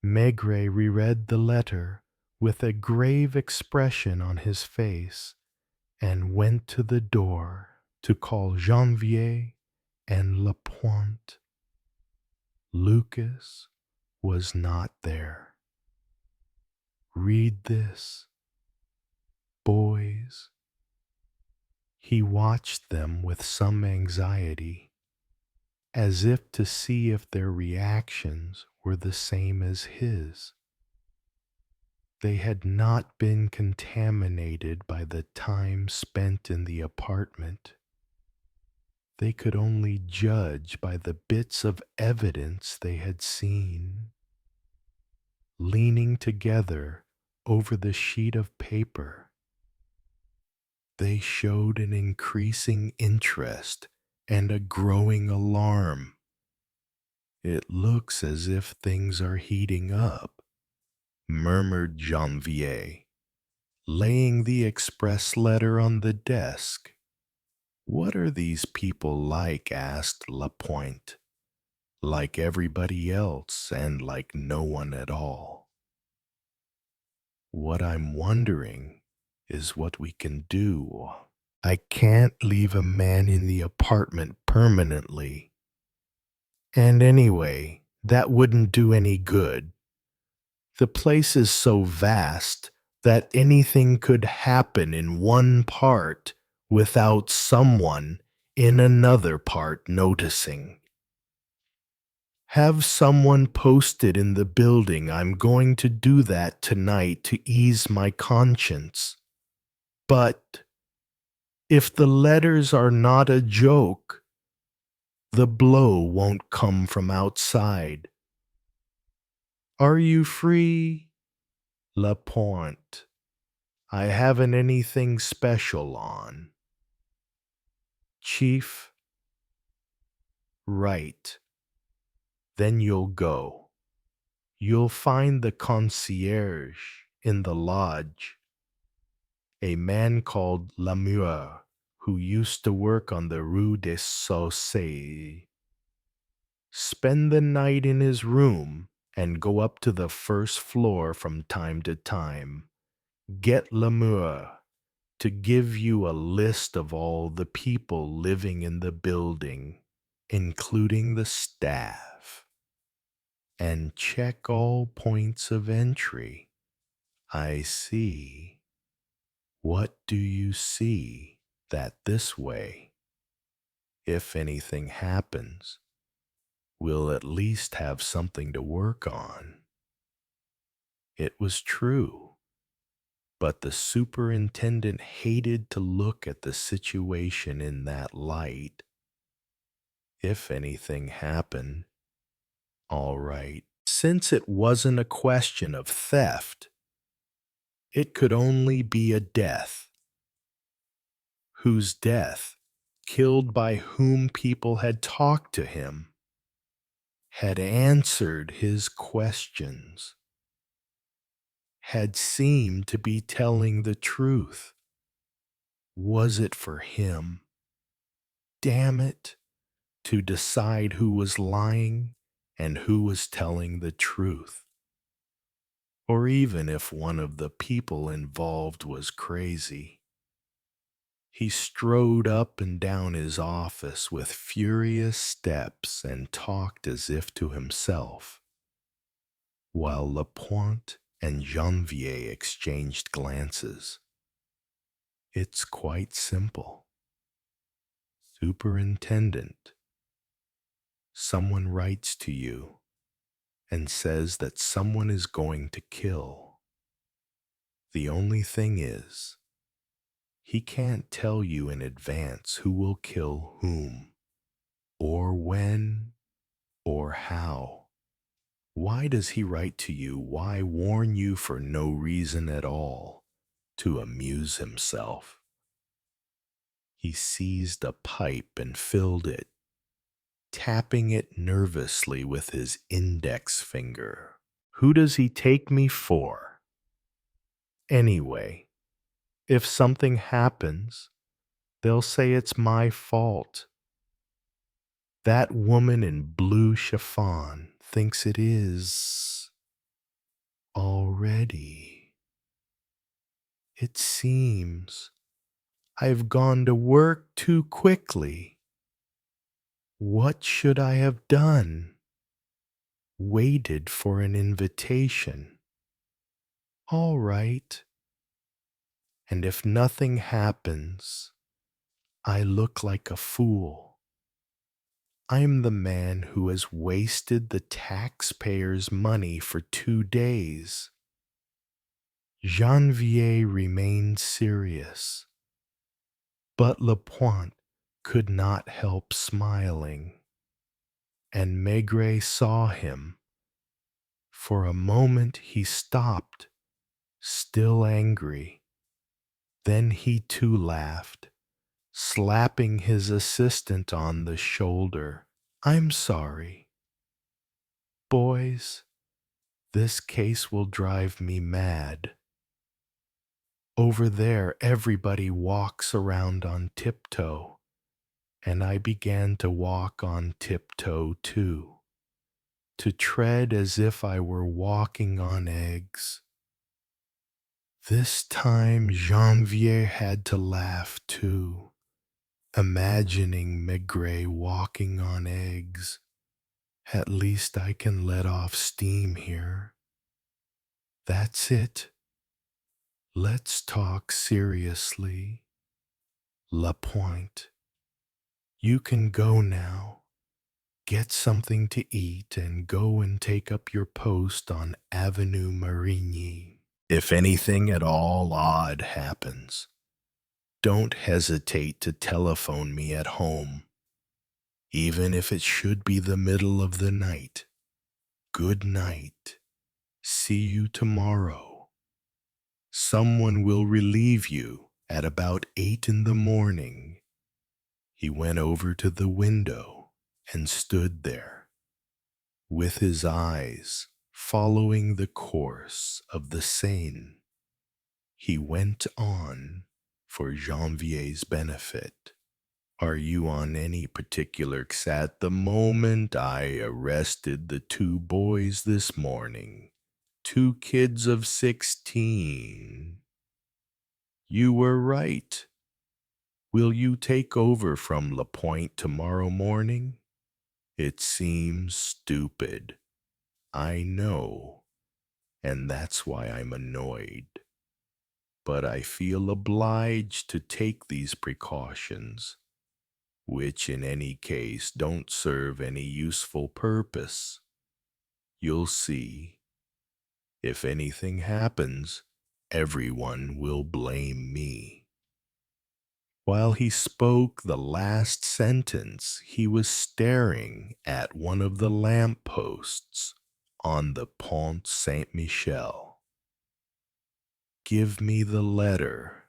Speaker 2: Maigret reread the letter with a grave expression on his face and went to the door to call Janvier and Lapointe. Lucas was not there. Read this, boys. He watched them with some anxiety, as if to see if their reactions were the same as his. They had not been contaminated by the time spent in the apartment. They could only judge by the bits of evidence they had seen. Leaning together over the sheet of paper, they showed an increasing interest and a growing alarm. It looks as if things are heating up, murmured Janvier, laying the express letter on the desk. What are these people like? Asked Lapointe. Like everybody else and like no one at all. What I'm wondering is what we can do. I can't leave a man in the apartment permanently. And anyway, that wouldn't do any good. The place is so vast that anything could happen in one part without someone in another part noticing. Have someone posted in the building. I'm going to do that tonight to ease my conscience. But if the letters are not a joke, the blow won't come from outside. Are you free? Lapointe. I haven't anything special on. Chief. Right. Then you'll go. You'll find the concierge in the lodge, a man called Lamure, who used to work on the Rue des Saussayes. Spend the night in his room and go up to the first floor from time to time. Get Lamure to give you a list of all the people living in the building, including the staff, and check all points of entry. I see. What do you see? That this way, if anything happens, we'll at least have something to work on. It was true, but the superintendent hated to look at the situation in that light. If anything happened, all right, since it wasn't a question of theft, it could only be a death.
Speaker 1: whose death, killed by whom people had talked to him, had answered his questions, had seemed to be telling the truth. Was it for him, damn it, to decide who was lying and who was telling the truth? Or even if one of the people involved was crazy. He strode up and down his office with furious steps and talked as if to himself, while Lapointe and Janvier exchanged glances. It's quite simple. Superintendent, someone writes to you and says that someone is going to kill. The only thing is, he can't tell you in advance who will kill whom, or when, or how. Why does he write to you? Why warn you for no reason at all? To amuse himself. He seized a pipe and filled it, tapping it nervously with his index finger. Who does he take me for? Anyway, if something happens, they'll say it's my fault. That woman in blue chiffon thinks it is already. It seems I've gone to work too quickly. What should I have done? Waited for an invitation. All right. And if nothing happens, I look like a fool. I'm the man who has wasted the taxpayers' money for 2 days. Janvier remained serious, but Lapointe could not help smiling, and Maigret saw him. For a moment he stopped, still angry. Then he too laughed, slapping his assistant on the shoulder. I'm sorry. Boys, this case will drive me mad. Over there, everybody walks around on tiptoe, and I began to walk on tiptoe too, to tread as if I were walking on eggs. This time Janvier had to laugh too, imagining Maigret walking on eggs. At least I can let off steam here. That's it. Let's talk seriously. Lapointe, you can go now. Get something to eat and go and take up your post on Avenue Marigny. If anything at all odd happens, don't hesitate to telephone me at home, even if it should be the middle of the night. Good night. See you tomorrow. Someone will relieve you at about 8 in the morning. He went over to the window and stood there, with his eyes following the course of the Seine. He went on for Janvier's benefit. Are you on any particular at the moment? I arrested the 2 boys this morning. 2 kids of 16. You were right. Will you take over from Lapointe tomorrow morning? It seems stupid. I know, and that's why I'm annoyed. But I feel obliged to take these precautions, which in any case don't serve any useful purpose. You'll see. If anything happens, everyone will blame me. While he spoke the last sentence, he was staring at one of the lamp posts on the Pont Saint-Michel. Give me the letter.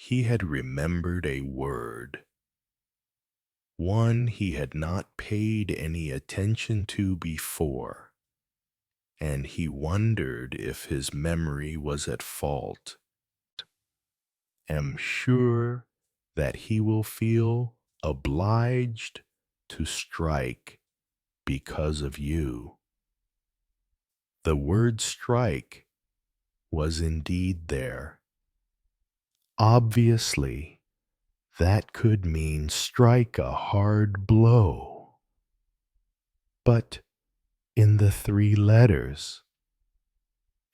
Speaker 1: He had remembered a word, one he had not paid any attention to before, and he wondered if his memory was at fault. Am sure that he will feel obliged to strike because of you. The word strike was indeed there. Obviously, that could mean strike a hard blow. But in the 3 letters,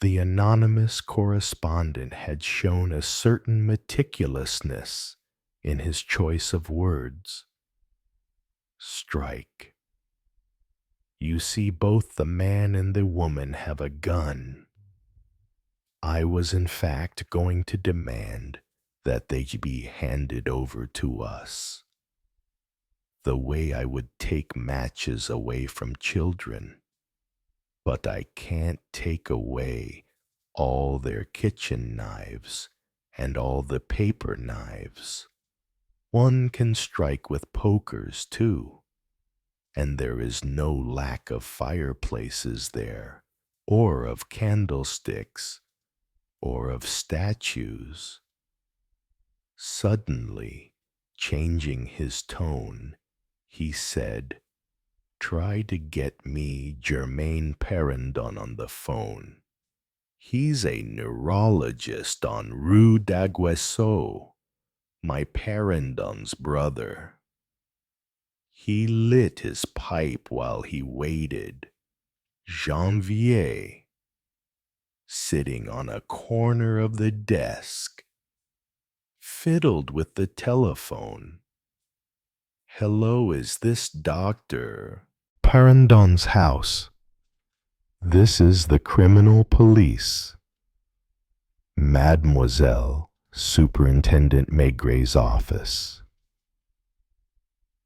Speaker 1: the anonymous correspondent had shown a certain meticulousness in his choice of words. Strike. You see, both the man and the woman have a gun. I was in fact going to demand that they be handed over to us, the way I would take matches away from children. But I can't take away all their kitchen knives and all the paper knives. One can strike with pokers too, and there is no lack of fireplaces there, or of candlesticks, or of statues. Suddenly, changing his tone, he said, "Try to get me Germain Parendon on the phone. He's a neurologist on Rue d'Aguesseau, my Parendon's brother." He lit his pipe while he waited. Janvier, sitting on a corner of the desk, fiddled with the telephone. "Hello, is this Dr. Parendon's house? This is the criminal police. Mademoiselle, Superintendent Maigret's office.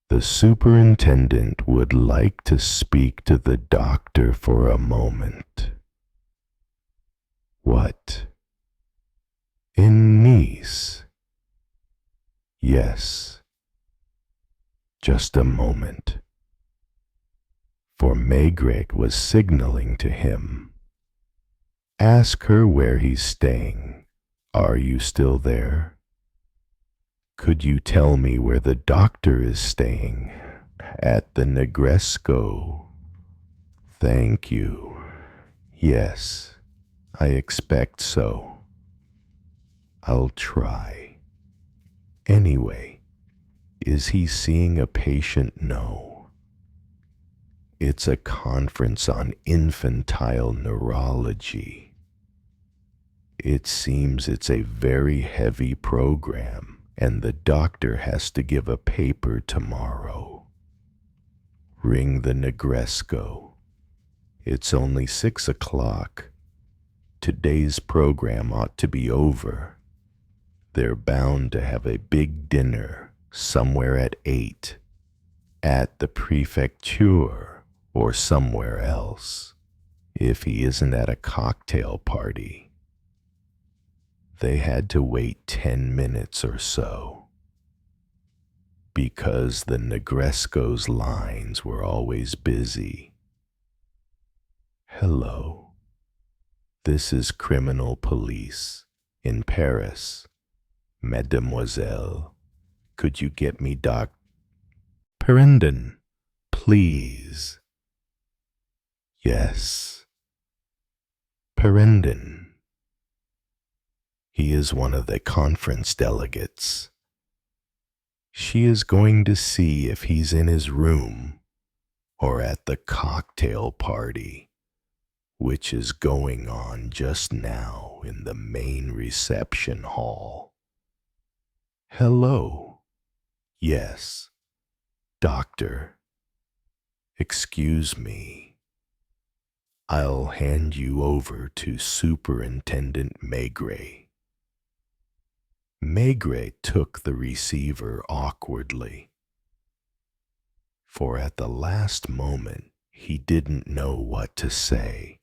Speaker 1: The superintendent would like to speak to the doctor for a moment." "What? In Nice?" "Yes. Just a moment." For Maigret was signaling to him. "Ask her where he's staying. Are you still there? Could you tell me where the doctor is staying?" "At the Negresco." "Thank you. Yes, I expect so. I'll try. Anyway, is he seeing a patient?" "No. It's a conference on infantile neurology. It seems it's a very heavy program, and the doctor has to give a paper tomorrow. Ring the Negresco. It's only 6 o'clock. Today's program ought to be over. They're bound to have a big dinner somewhere at 8, at the prefecture or somewhere else, if he isn't at a cocktail party." They had to wait 10 minutes or so, because the Negresco's lines were always busy. "Hello, this is criminal police in Paris. Mademoiselle, could you get me Doc Parendon, please?" "Yes, Parendon. He is one of the conference delegates. She is going to see if he's in his room or at the cocktail party, which is going on just now in the main reception hall." "Hello. Yes, doctor. Excuse me. I'll hand you over to Superintendent Maigret." Maigret took the receiver awkwardly, for at the last moment he didn't know what to say.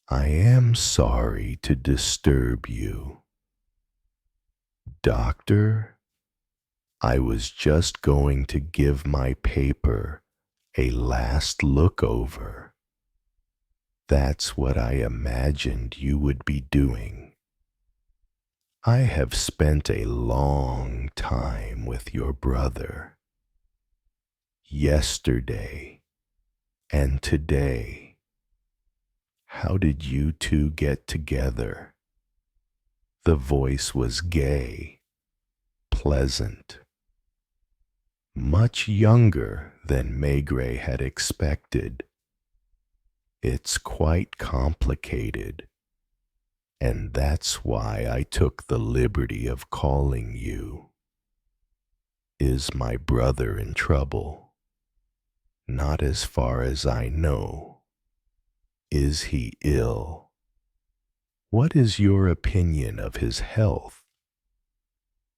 Speaker 1: "I am sorry to disturb you." Doctor, I was just going to give my paper a last look over. That's what I imagined you would be doing. I have spent a long time with your brother. Yesterday and today. How did you two get together? The voice was gay, pleasant, much younger than Maigret had expected. It's quite complicated, and that's why I took the liberty of calling you. Is my brother in trouble? Not as far as I know. Is he ill? What is your opinion of his health?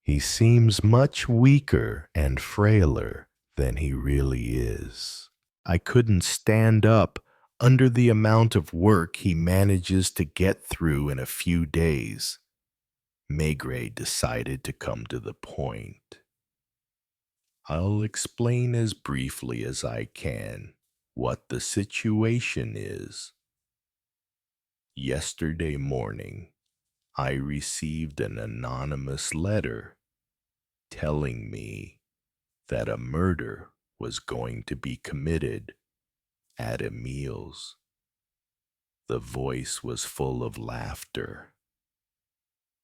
Speaker 1: He seems much weaker and frailer than he really is. I couldn't stand up under the amount of work he manages to get through in a few days. Maigret decided to come to the point. I'll explain as briefly as I can what the situation is. Yesterday morning, I received an anonymous letter telling me that a murder was going to be committed at Emile's. The voice was full of laughter.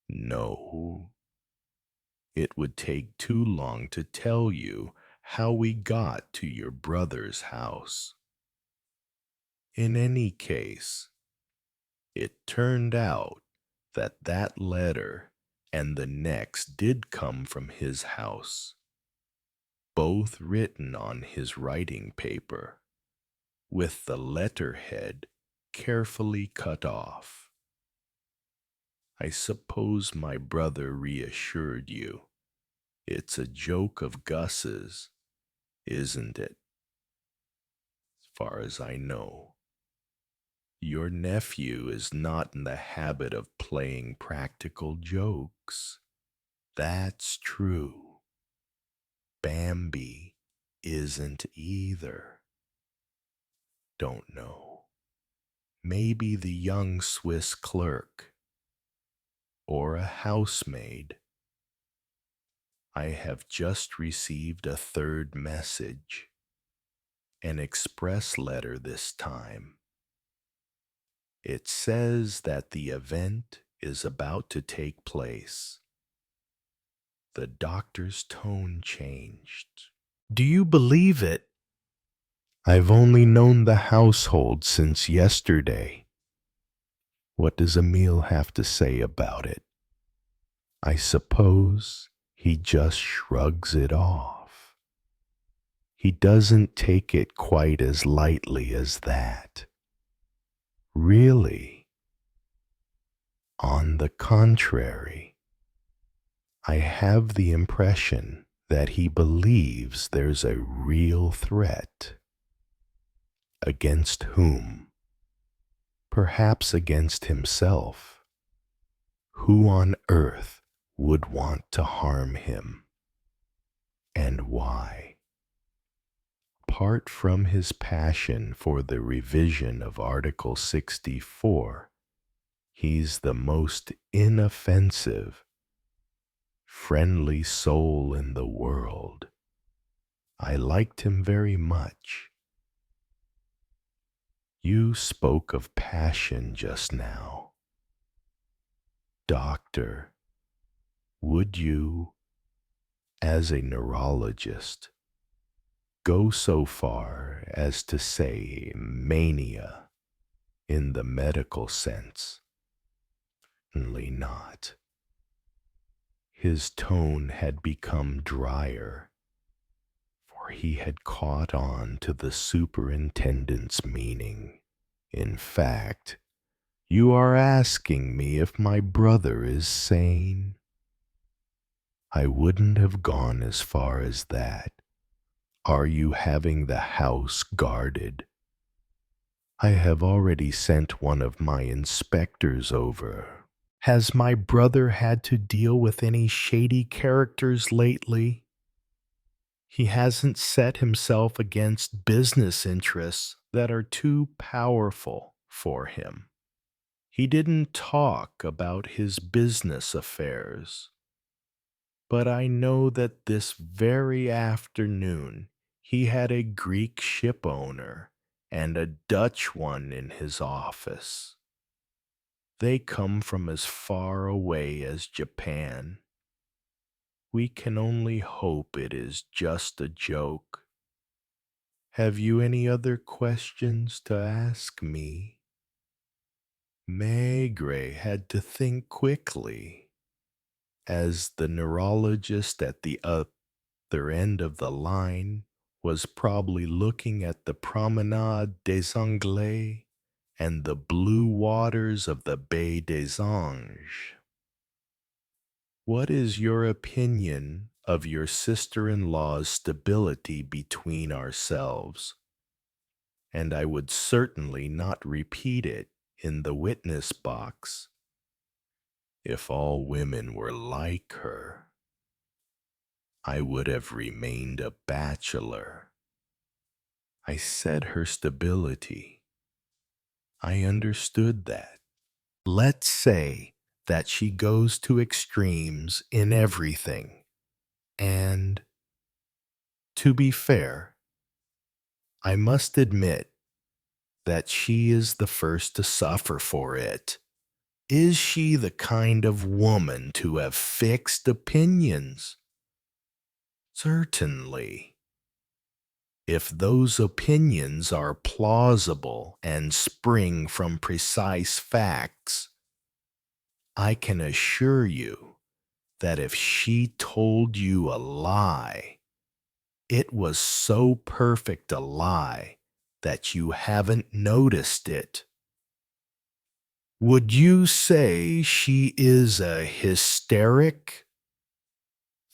Speaker 1: No, it would take too long to tell you how we got to your brother's house. In any case, it turned out that that letter and the next did come from his house, both written on his writing paper, with the letterhead carefully cut off. I suppose my brother reassured you. It's a joke of Gus's, isn't it? As far as I know. Your nephew is not in the habit of playing practical jokes. That's true. Bambi isn't either. Don't know. Maybe the young Swiss clerk or a housemaid. I have just received a third message, an express letter this time. It says that the event is about to take place. The doctor's tone changed. Do you believe it? I've only known the household since yesterday. What does Emile have to say about it? I suppose he just shrugs it off. He doesn't take it quite as lightly as that. Really? On the contrary, I have the impression that he believes there's a real threat. Against whom? Perhaps against himself. Who on earth would want to harm him? And why? Apart from his passion for the revision of Article 64, he's the most inoffensive, friendly soul in the world. I liked him very much. You spoke of passion just now. Doctor, would you, as a neurologist, go so far as to say mania in the medical sense? Certainly not. His tone had become drier, for he had caught on to the superintendent's meaning. In fact, you are asking me if my brother is sane? I wouldn't have gone as far as that. Are you having the house guarded? I have already sent one of my inspectors over.
Speaker 2: Has my brother had to deal with any shady characters lately? He hasn't set himself against business interests that are too powerful for him. He didn't talk about his business affairs, but I know that this very afternoon he had a Greek ship owner and a Dutch one in his office. They come from as far away as Japan. We can only hope it is just a joke. Have you any other questions to ask me? Maigret had to think quickly, as the neurologist at the other end of the line was probably looking at the Promenade des Anglais and the blue waters of the Baie des Anges. What is your opinion of your sister-in-law's stability between ourselves? And I would certainly not repeat it in the witness box. If all women were like her, I would have remained a bachelor. I said her stability. I understood that. Let's say that she goes to extremes in everything. And, to be fair, I must admit that she is the first to suffer for it. Is she the kind of woman to have fixed opinions? Certainly. If those opinions are plausible and spring from precise facts, I can assure you that if she told you a lie, it was so perfect a lie that you haven't noticed it. Would you say she is a hysteric?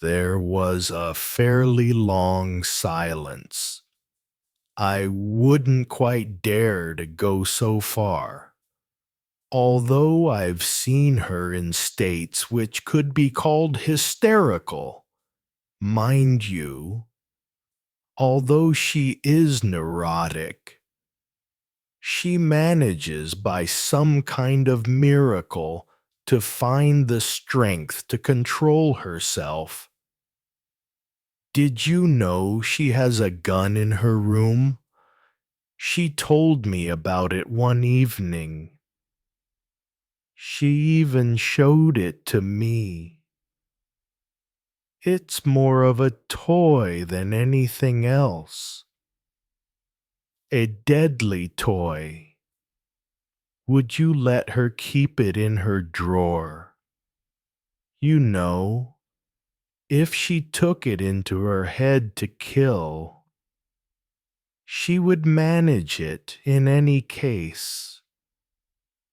Speaker 2: There was a fairly long silence. I wouldn't quite dare to go so far, although I've seen her in states which could be called hysterical. Mind you, although she is neurotic, she manages by some kind of miracle to find the strength to control herself. Did you know she has a gun in her room? She told me about it one evening. She even showed it to me. It's more of a toy than anything else. A deadly toy. Would you let her keep it in her drawer? You know, if she took it into her head to kill, she would manage it in any case,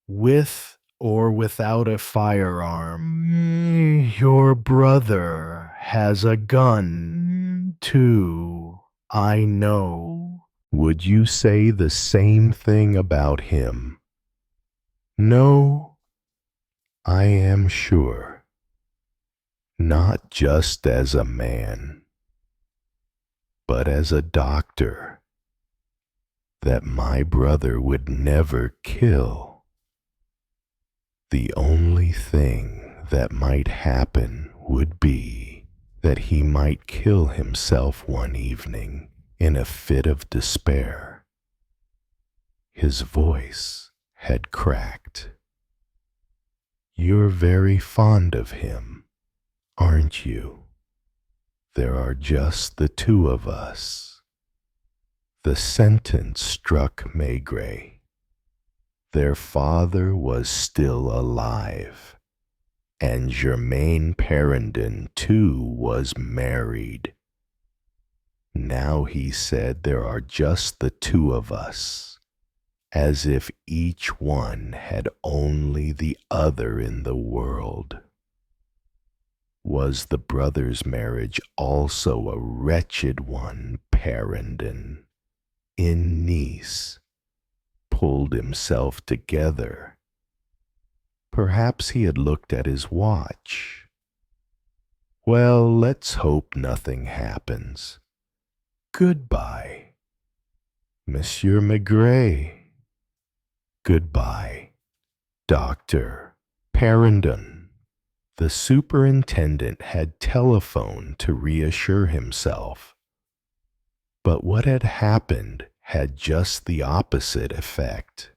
Speaker 2: with or without a firearm. Your brother has a gun, too, I know. Would you say the same thing about him? No, I am sure. Not just as a man, but as a doctor, that my brother would never kill. The only thing that might happen would be that he might kill himself one evening in a fit of despair. His voice had cracked. You're very fond of him, aren't you? There are just the two of us. The sentence struck Maigret. Their father was still alive, and Germaine Perrondin too was married. Now he said there are just the two of us, as if each one had only the other in the world. Was the brother's marriage also a wretched one? Perrondin, in Nice, pulled himself together.
Speaker 1: Perhaps he had looked at his watch. Well, let's hope nothing happens. Goodbye, Monsieur Maigret. Goodbye, Dr. Parendon. The superintendent had telephoned to reassure himself. But what had happened had just the opposite effect.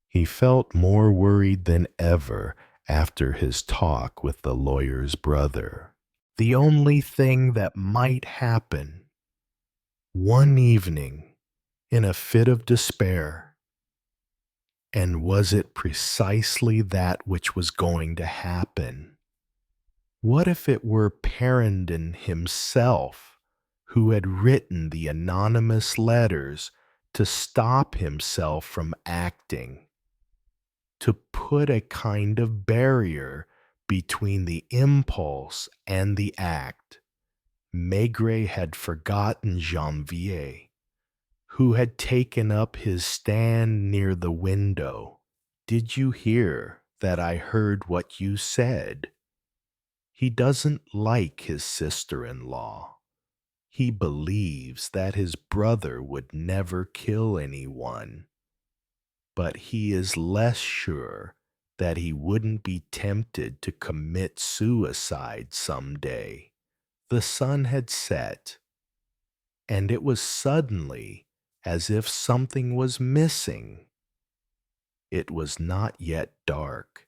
Speaker 1: He felt more worried than ever after his talk with the lawyer's brother. The only thing that might happen one evening in a fit of despair, and was it precisely that which was going to happen? What if it were Parendon himself who had written the anonymous letters to stop himself from acting, to put a kind of barrier between the impulse and the act? Maigret had forgotten Janvier, who had taken up his stand near the window. Did you hear that I heard what you said? He doesn't like his sister-in-law. He believes that his brother would never kill anyone, but he is less sure that he wouldn't be tempted to commit suicide someday. The sun had set, and it was suddenly as if something was missing. It was not yet dark.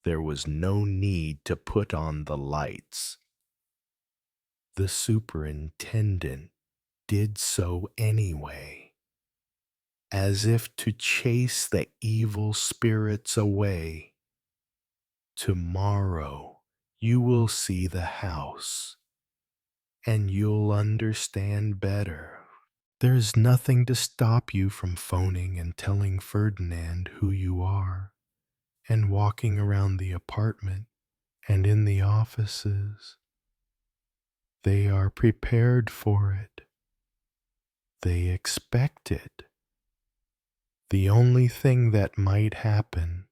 Speaker 1: There was no need to put on the lights. The superintendent did so anyway, as if to chase the evil spirits away. Tomorrow you will see the house, and you'll understand better. There's nothing to stop you from phoning and telling Ferdinand who you are, and walking around the apartment and in the offices. They are prepared for it. They expect it. The only thing that might happen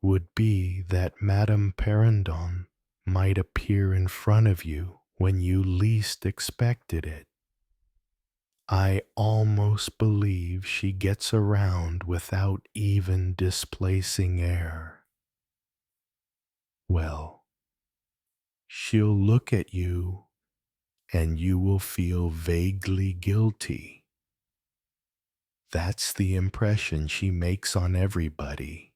Speaker 1: would be that Madame Parendon might appear in front of you when you least expected it. I almost believe she gets around without even displacing air. Well, she'll look at you and you will feel vaguely guilty. That's the impression she makes on everybody.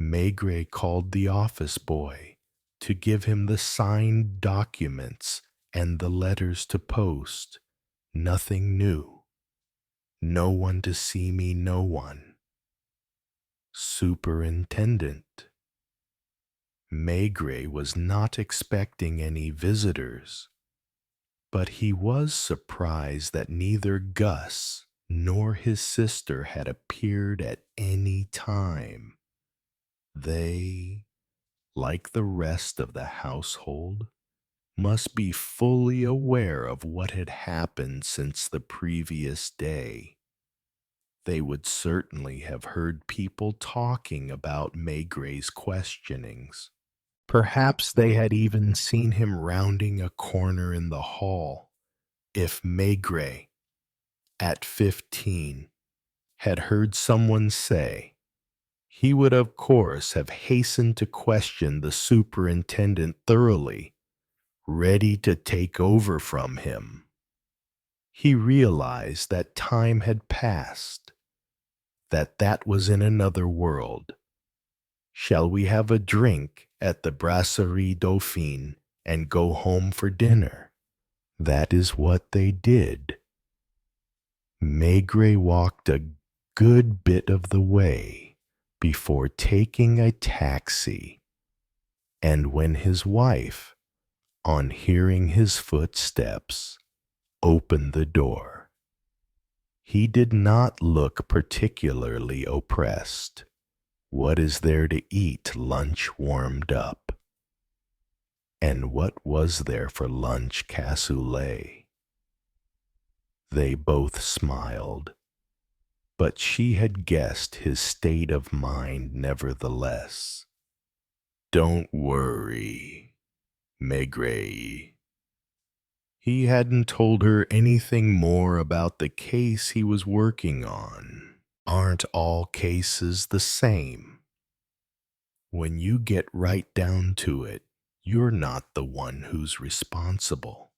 Speaker 1: Maigret called the office boy to give him the signed documents and the letters to post. Nothing new. No one to see me, no one. Superintendent. Maigret was not expecting any visitors, but he was surprised that neither Gus nor his sister had appeared at any time. They, like the rest of the household, must be fully aware of what had happened since the previous day. They would certainly have heard people talking about Maigret's questionings. Perhaps they had even seen him rounding a corner in the hall. If Maigret, at 15, had heard someone say, he would of course have hastened to question the superintendent thoroughly, ready to take over from him. He realized that time had passed, that was in another world. Shall we have a drink at the Brasserie Dauphine and go home for dinner? That is what they did. Maigret walked a good bit of the way before taking a taxi, and when his wife, on hearing his footsteps, opened the door, he did not look particularly oppressed. What is there to eat? Lunch warmed up. And what was there for lunch? Cassoulet. They both smiled. but she had guessed his state of mind nevertheless. "Don't worry, Maigret." He hadn't told her anything more about the case he was working on. Aren't all cases the same? When you get right down to it, you're not the one who's responsible.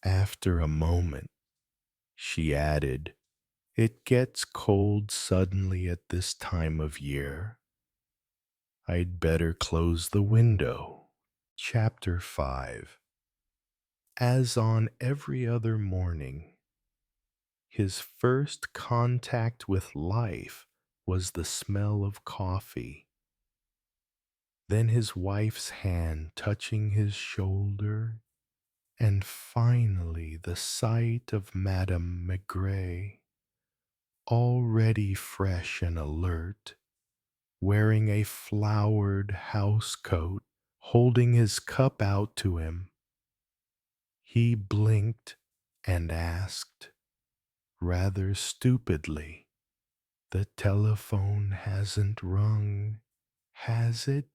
Speaker 1: After a moment, she added, "It gets cold suddenly at this time of year. I'd better close the window." Chapter 5. As on every other morning, his first contact with life was the smell of coffee. Then his wife's hand touching his shoulder, and finally the sight of Madame Maigret, already fresh and alert, wearing a flowered house coat, holding his cup out to him. He blinked and asked, rather stupidly, "The telephone hasn't rung, has it?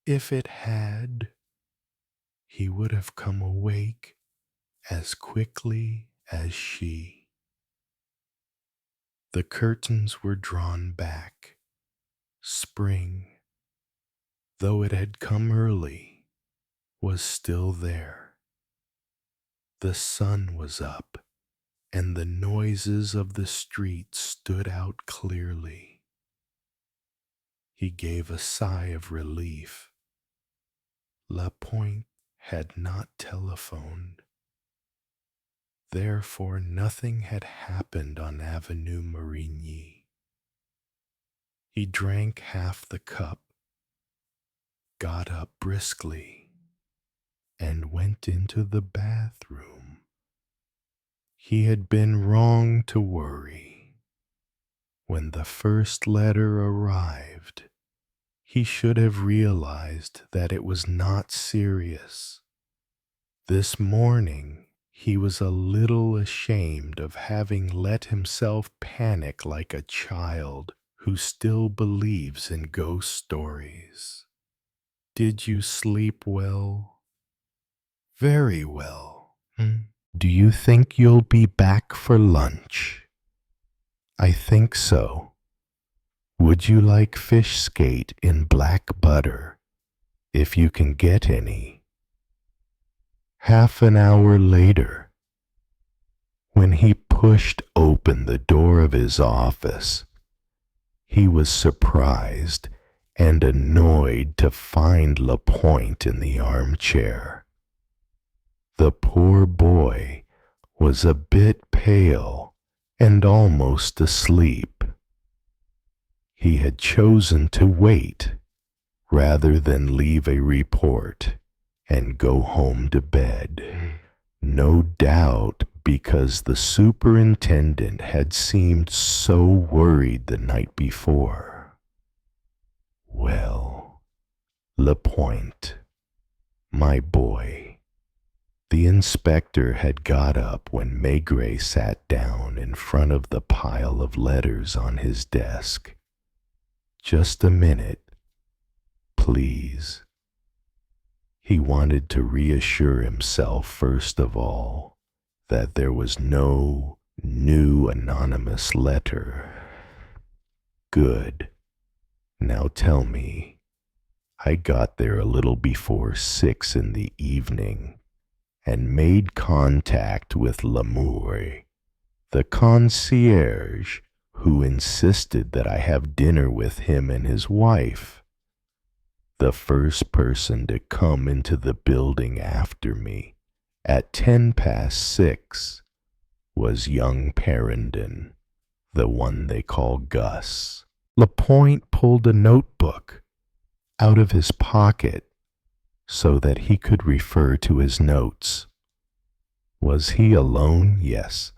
Speaker 1: If it had, he would have come awake as quickly as she." The curtains were drawn back. Spring, though it had come early, was still there. The sun was up, and the noises of the street stood out clearly. He gave a sigh of relief. Lapointe had not telephoned. Therefore, nothing had happened on Avenue Marigny. He drank half the cup, got up briskly, and went into the bathroom. He had been wrong to worry. When the first letter arrived, he should have realized that it was not serious. This morning, he was a little ashamed of having let himself panic like a child who still believes in ghost stories. "Did you sleep well?" "Very well." "Do you think you'll be back for lunch?" "I think so." "Would you like fish skate in black butter, if you can get any?" Half an hour later, when he pushed open the door of his office, he was surprised and annoyed to find Lapointe in the armchair. The poor boy was a bit pale and almost asleep. He had chosen to wait rather than leave a report and go home to bed, no doubt because the superintendent had seemed so worried the night before. "Well, Lapointe, my boy." The inspector had got up when Maigret sat down in front of the pile of letters on his desk. "Just a minute, please." He wanted to reassure himself first of all that there was no new anonymous letter. "Good. Now tell me, I got there a little before 6 in the evening and made contact with Lamour, the concierge, who insisted that I have dinner with him and his wife. The first person to come into the building after me at 6:10 was young Parendon, the one they call Gus." Lapointe pulled a notebook out of his pocket so that he could refer to his notes. Was he alone? Yes.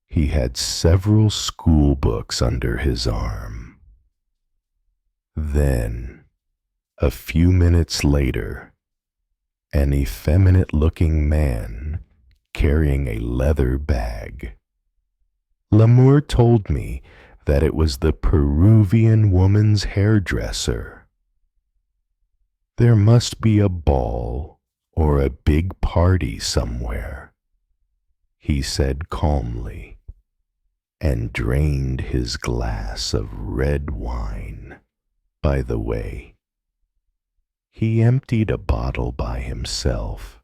Speaker 1: He had several school books under his arm. Then, a few minutes later, an effeminate-looking man carrying a leather bag, Lamour told me that it was the Peruvian woman's hairdresser. There must be a ball or a big party somewhere, he said calmly, and drained his glass of red wine. By the way, he emptied a bottle by himself,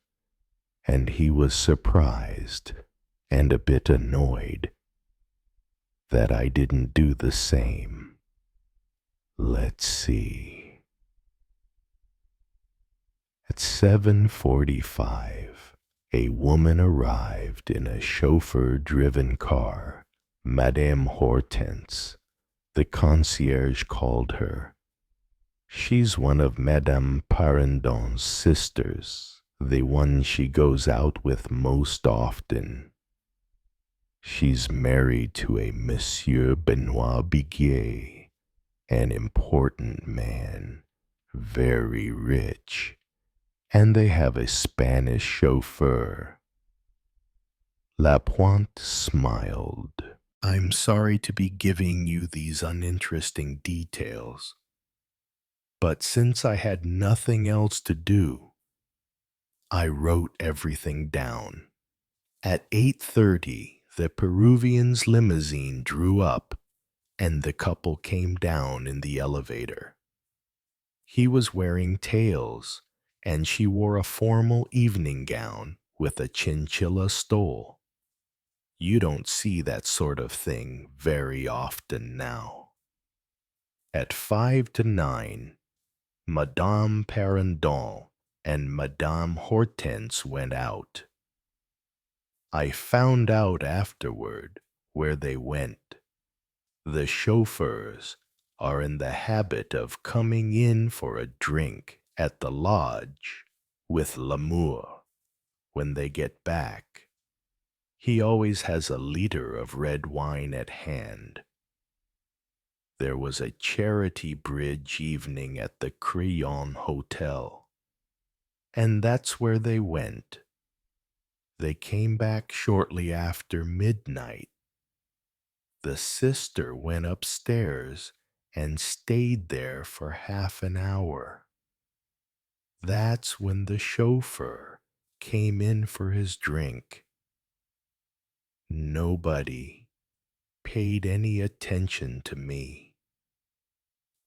Speaker 1: and he was surprised and a bit annoyed that I didn't do the same. Let's see. At 7:45, a woman arrived in a chauffeur-driven car. Madame Hortense, the concierge, called her. She's one of Madame Parendon's sisters, the one she goes out with most often. She's married to a Monsieur Benoit Biguier, an important man, very rich, and they have a Spanish chauffeur. Lapointe smiled. I'm sorry to be giving you these uninteresting details, but since I had nothing else to do, I wrote everything down. At 8:30, the Peruvian's limousine drew up, and the couple came down in the elevator. He was wearing tails, and she wore a formal evening gown with a chinchilla stole. You don't see that sort of thing very often now. At 5 to 9, Madame Parendon and Madame Hortense went out. I found out afterward where they went. The chauffeurs are in the habit of coming in for a drink at the lodge with Lamour when they get back. He always has a liter of red wine at hand. There was a charity bridge evening at the Crillon Hotel, and that's where they went. They came back shortly after midnight. The sister went upstairs and stayed there for half an hour. That's when the chauffeur came in for his drink. Nobody paid any attention to me.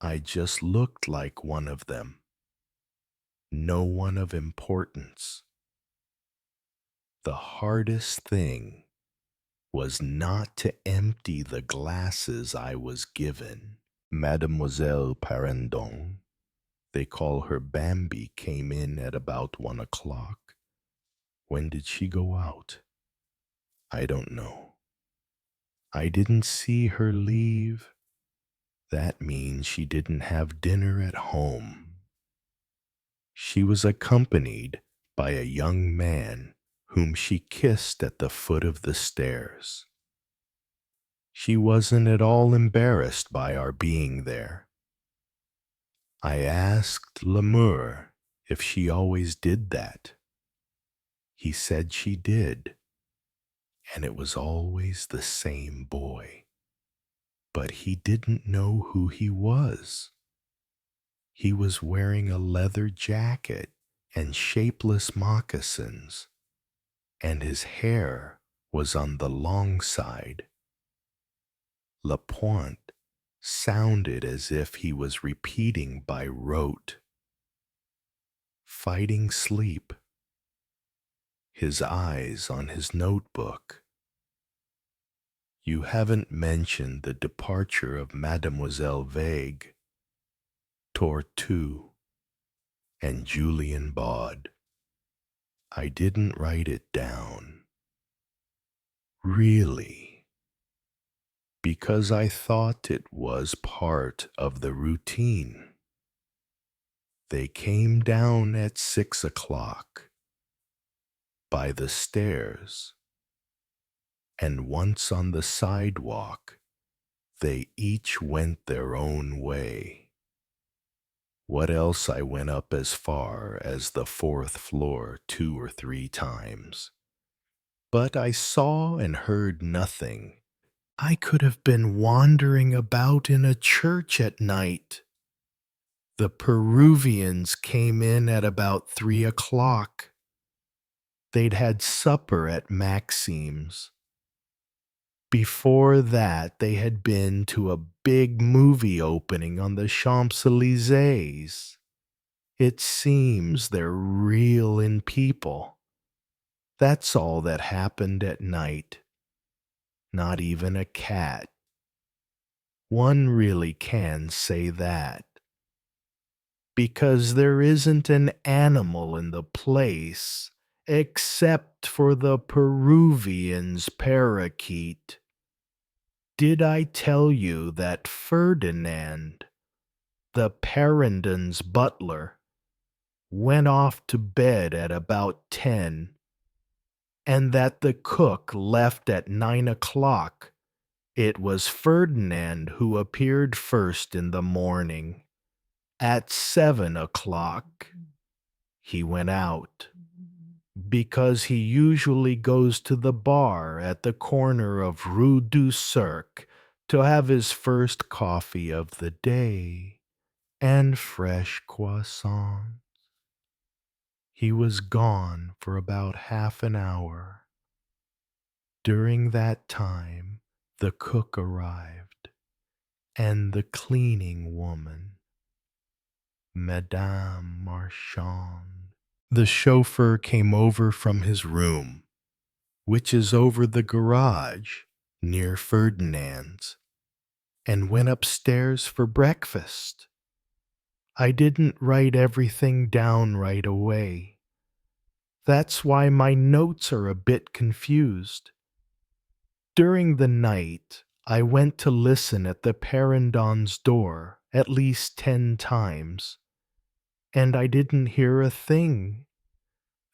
Speaker 1: I just looked like one of them. No one of importance. The hardest thing was not to empty the glasses I was given. Mademoiselle Parendon, they call her Bambi, came in at about 1 o'clock. When did she go out? I don't know. I didn't see her leave. That means she didn't have dinner at home. She was accompanied by a young man whom she kissed at the foot of the stairs. She wasn't at all embarrassed by our being there. I asked Lamour if she always did that. He said she did, and it was always the same boy. But he didn't know who he was. He was wearing a leather jacket and shapeless moccasins, and his hair was on the long side. Lapointe sounded as if he was repeating by rote. Fighting sleep. His eyes on his notebook. You haven't mentioned the departure of Mademoiselle Vague, Tortue, and Julian Baud. I didn't write it down. Really. Because I thought it was part of the routine. They came down at 6 o'clock by the stairs, and once on the sidewalk, they each went their own way. What else? I went up as far as the 4th floor 2 or 3 times, but I saw and heard nothing I could have been wandering about in a church at night. The Peruvians came in at about 3 o'clock. They'd had supper at Maxime's. Before that, they had been to a big movie opening on the Champs-Élysées. It seems they're real in people. That's all that happened at night. Not even a cat. One really can say that. Because there isn't an animal in the place except for the Peruvian's parakeet. Did I tell you that Ferdinand, the Parendon's butler, went off to bed at about 10, and that the cook left at 9 o'clock? It was Ferdinand who appeared first in the morning. At 7 o'clock, he went out, because he usually goes to the bar at the corner of Rue du Cirque to have his first coffee of the day and fresh croissants. He was gone for about half an hour. During that time, the cook arrived, and the cleaning woman, Madame Marchand. The chauffeur came over from his room, which is over the garage near Ferdinand's, and went upstairs for breakfast. I didn't write everything down right away. That's why my notes are a bit confused. During the night, I went to listen at the Parendon's door at least 10 times, and I didn't hear a thing.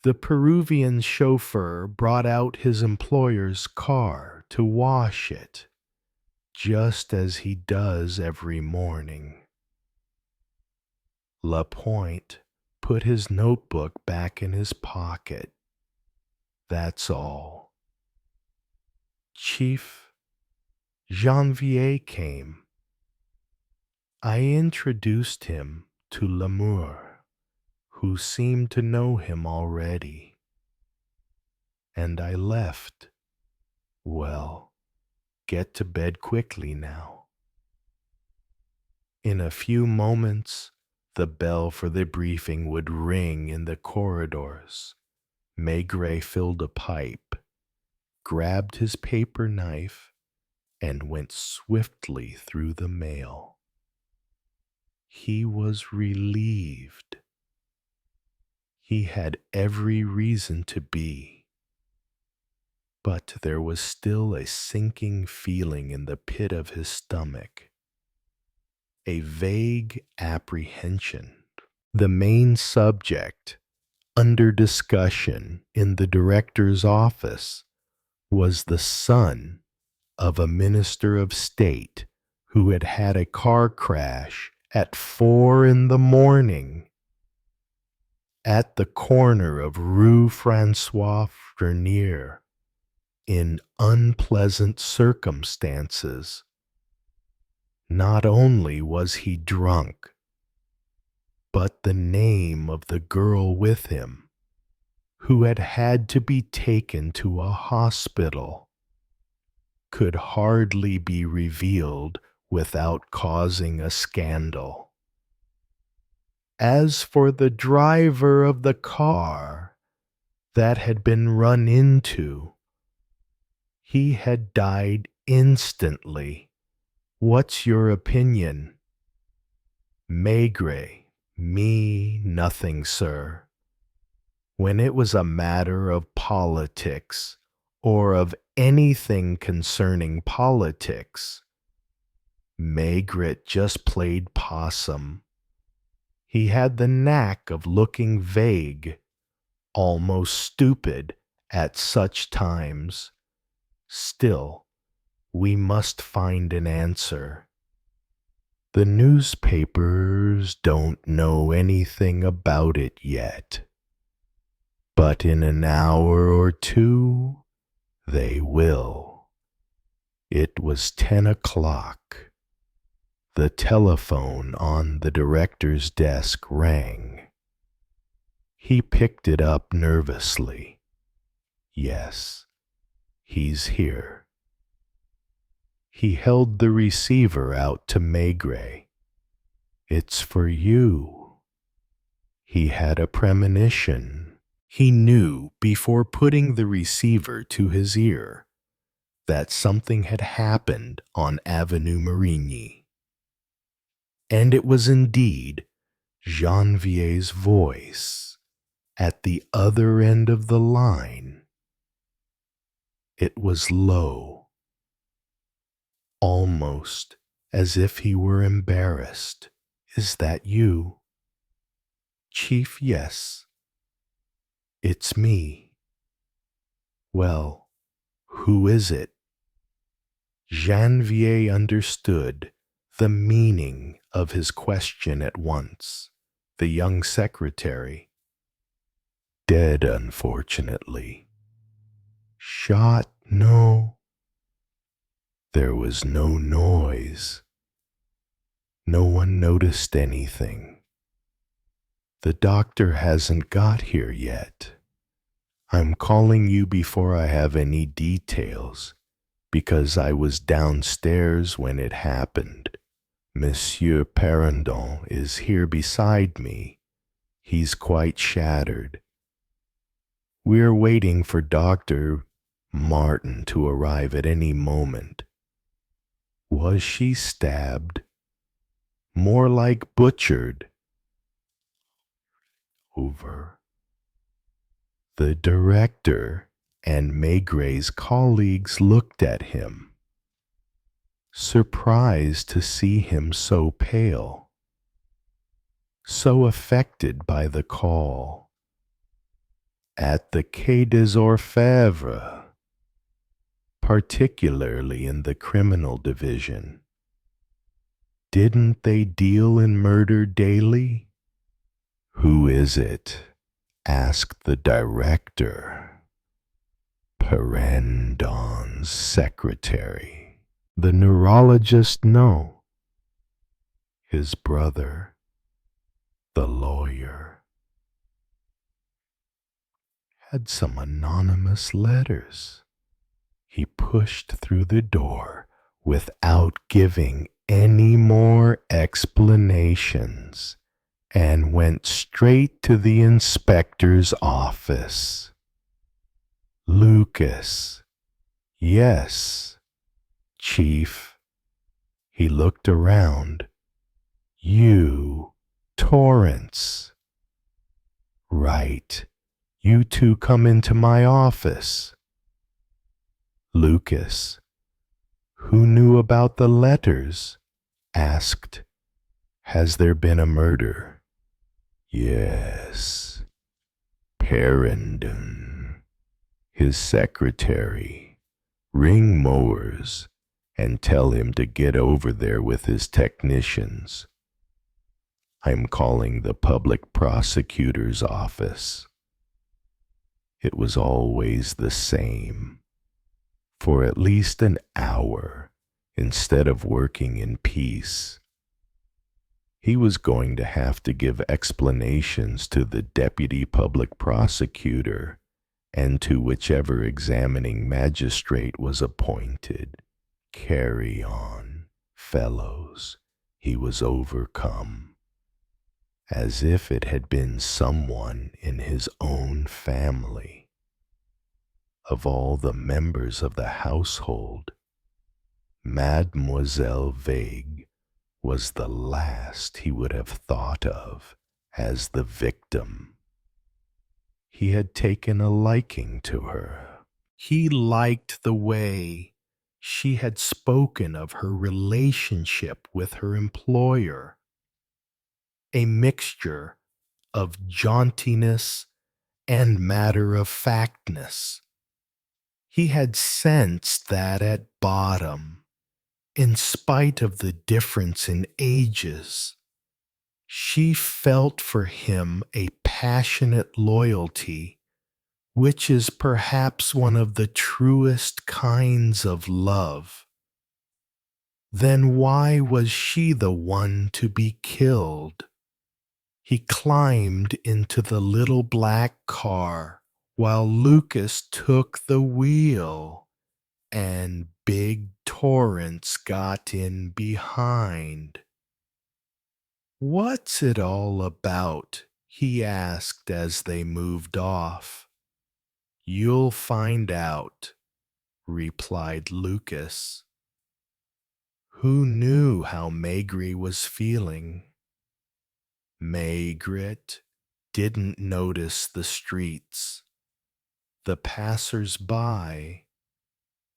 Speaker 1: The Peruvian chauffeur brought out his employer's car to wash it, just as he does every morning. Lapointe put his notebook back in his pocket. That's all. Chief Janvier came. I introduced him to Lamour, who seemed to know him already. And I left. Well, get to bed quickly now. In a few moments, the bell for the briefing would ring in the corridors. Maigret filled a pipe, grabbed his paper knife, and went swiftly through the mail. He was relieved. He had every reason to be. But there was still a sinking feeling in the pit of his stomach, a vague apprehension. The main subject under discussion in the director's office was the son of a minister of state who had had a car crash at 4 a.m. at the corner of Rue François Vernier in unpleasant circumstances. Not only was he drunk, but the name of the girl with him, who had had to be taken to a hospital, could hardly be revealed without causing a scandal. As for the driver of the car that had been run into, he had died instantly. What's your opinion? Maigret. Me, nothing, sir. When it was a matter of politics, or of anything concerning politics, Maigret just played possum. He had the knack of looking vague, almost stupid at such times. Still, we must find an answer. The newspapers don't know anything about it yet, but in an hour or two they will. It was 10 o'clock. The telephone on the director's desk rang. He picked it up nervously. Yes, he's here. He held the receiver out to Maigret. It's for you. He had a premonition. He knew before putting the receiver to his ear that something had happened on Avenue Marigny. And it was indeed Janvier's voice at the other end of the line. It was low, almost as if he were embarrassed. Is that you? Chief, yes. It's me. Well, who is it? Janvier understood the meaning of his question at once. The young secretary. Dead, unfortunately. Shot? No. There was no noise. No one noticed anything. The doctor hasn't got here yet. I'm calling you before I have any details, because I was downstairs when it happened. Monsieur Perrandon is here beside me. He's quite shattered. We're waiting for Dr. Martin to arrive at any moment. Was she stabbed? More like butchered. Over. The director and Maigret's colleagues looked at him, surprised to see him so pale, so affected by the call. At the Quai des Orfèvres, particularly in the criminal division. Didn't they deal in murder daily? Who is it? Asked the director. Perrandon's secretary. The neurologist, no. His brother, the lawyer, had some anonymous letters. He pushed through the door without giving any more explanations and went straight to the inspector's office. Lucas. Yes, Chief. He looked around. You, Torrance. Right. You two come into my office. Lucas, who knew about the letters, asked, Has there been a murder? Yes. Perrandon, his secretary. Ring Mowers and tell him to get over there with his technicians. I'm calling the public prosecutor's office. It was always the same. For at least an hour, instead of working in peace. He was going to have to give explanations to the deputy public prosecutor and to whichever examining magistrate was appointed. Carry on, fellows. He was overcome, as if it had been someone in his own family. Of all the members of the household, Mademoiselle Vague was the last he would have thought of as the victim. He had taken a liking to her. He liked the way she had spoken of her relationship with her employer, a mixture of jauntiness and matter-of-factness. He had sensed that at bottom, in spite of the difference in ages, she felt for him a passionate loyalty, which is perhaps one of the truest kinds of love. Then why was she the one to be killed? He climbed into the little black car while Lucas took the wheel, and Big Torrance got in behind. "What's it all about?" he asked as they moved off. "You'll find out," replied Lucas. Who knew how Maigret was feeling? Maigret didn't notice the streets, the passers-by,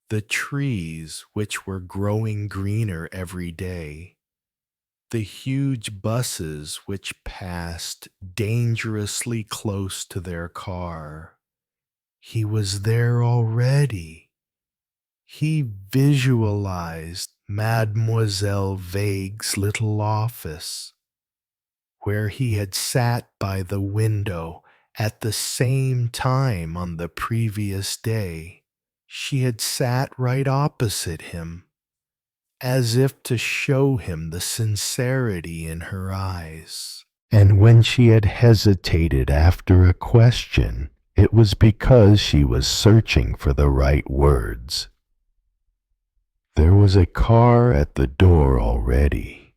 Speaker 1: the trees which were growing greener every day, the huge buses which passed dangerously close to their car. He was there already. He visualized Mademoiselle Vague's little office, where he had sat by the window at the same time on the previous day. She had sat right opposite him, as if to show him the sincerity in her eyes. And when she had hesitated after a question, it was because she was searching for the right words. There was a car at the door already.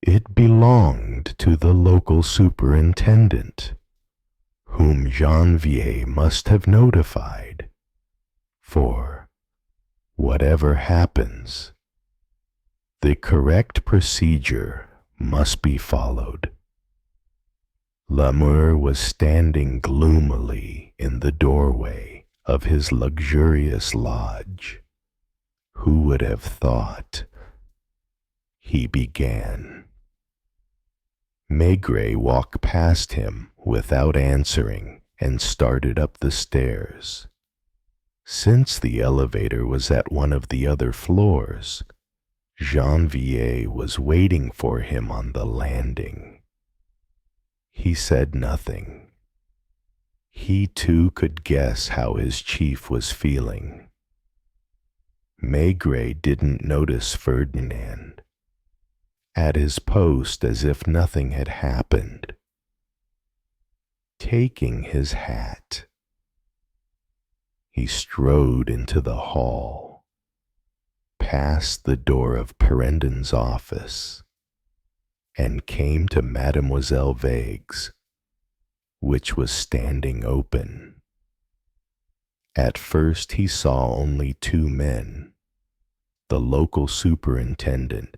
Speaker 1: It belonged to the local superintendent, whom Janvier must have notified, for whatever happens, the correct procedure must be followed. Lamour was standing gloomily in the doorway of his luxurious lodge. Who would have thought? He began. Maigret walked past him without answering and started up the stairs. Since the elevator was at one of the other floors, Janvier was waiting for him on the landing. He said nothing. He too could guess how his chief was feeling. Maigret didn't notice Ferdinand, at his post as if nothing had happened, taking his hat. He strode into the hall, past the door of Perendon's office, and came to Mademoiselle Vague's, which was standing open. At first he saw only two men, the local superintendent,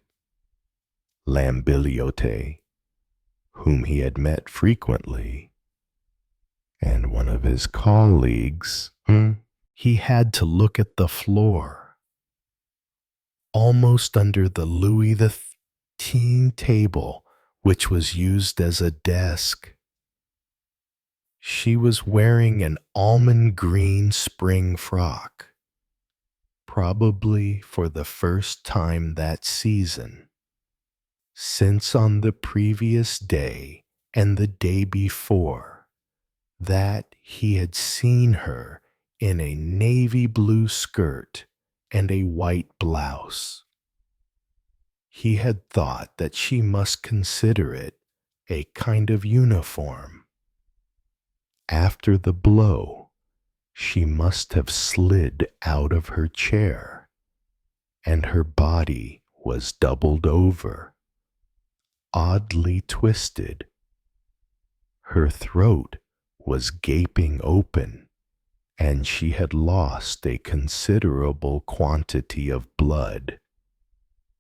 Speaker 1: Lambiliote, whom he had met frequently, and one of his colleagues. He had to look at the floor. Almost under the Louis XIII table, which was used as a desk, she was wearing an almond green spring frock, probably for the first time that season, since on the previous day and the day before that he had seen her in a navy blue skirt and a white blouse. He had thought that she must consider it a kind of uniform. After the blow, she must have slid out of her chair, and her body was doubled over, oddly twisted. Her throat was gaping open, and she had lost a considerable quantity of blood,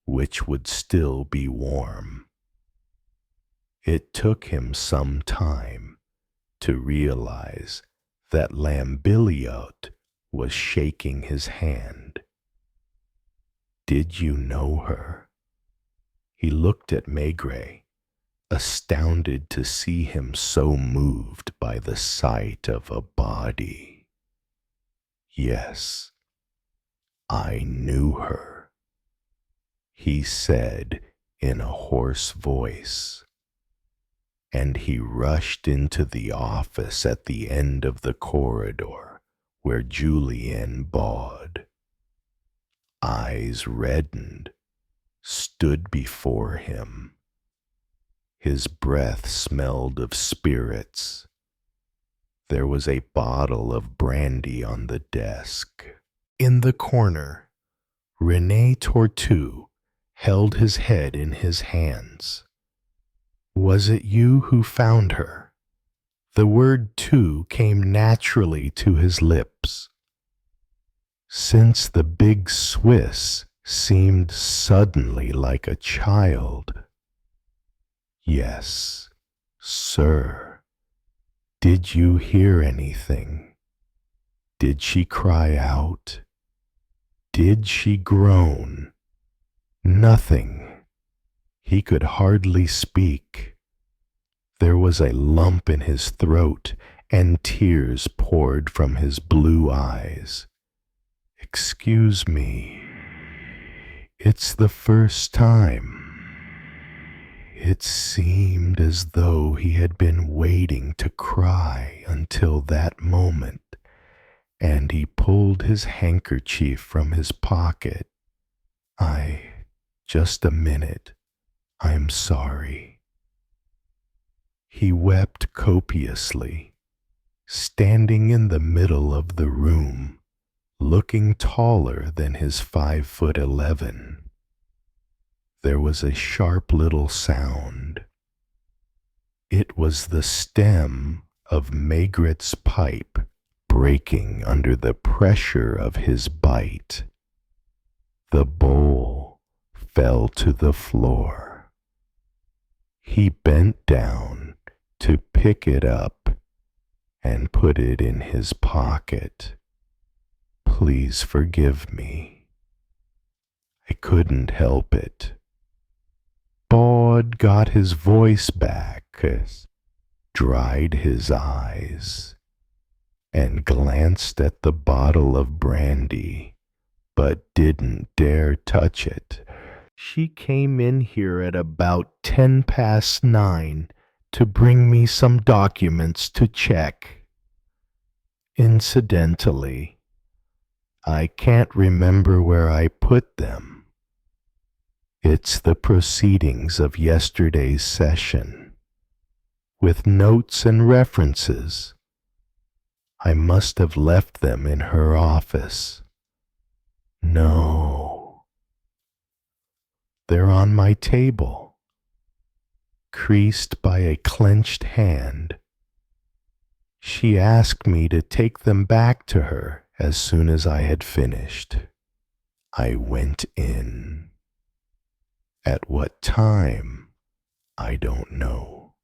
Speaker 1: which would still be warm. It took him some time to realize that Lambiliote was shaking his hand. "Did you know her?" He looked at Maigret, astounded to see him so moved by the sight of a body. "Yes, I knew her," he said in a hoarse voice, and he rushed into the office at the end of the corridor where Julien bawed, eyes reddened, stood before him. His breath smelled of spirits. There was a bottle of brandy on the desk. In the corner, René Tortue held his head in his hands. Was it you who found her? The word "tu" came naturally to his lips. Since the big Swiss seemed suddenly like a child. Yes, sir. Did you hear anything? Did she cry out? Did she groan? Nothing. He could hardly speak. There was a lump in his throat, and tears poured from his blue eyes. Excuse me. It's the first time. It seemed as though he had been waiting to cry until that moment, and he pulled his handkerchief from his pocket. Just a minute. I'm sorry. He wept copiously, standing in the middle of the room, looking taller than his 5'11". There was a sharp little sound. It was the stem of Maigret's pipe breaking under the pressure of his bite. The bowl fell to the floor. He bent down to pick it up and put it in his pocket. Please forgive me. I couldn't help it. Baud got his voice back, dried his eyes, and glanced at the bottle of brandy, but didn't dare touch it. She came in here at about 9:10 to bring me some documents to check. Incidentally, I can't remember where I put them. It's the proceedings of yesterday's session, with notes and references. I must have left them in her office. No. They're on my table, creased by a clenched hand. She asked me to take them back to her as soon as I had finished. I went in. At what time, I don't know.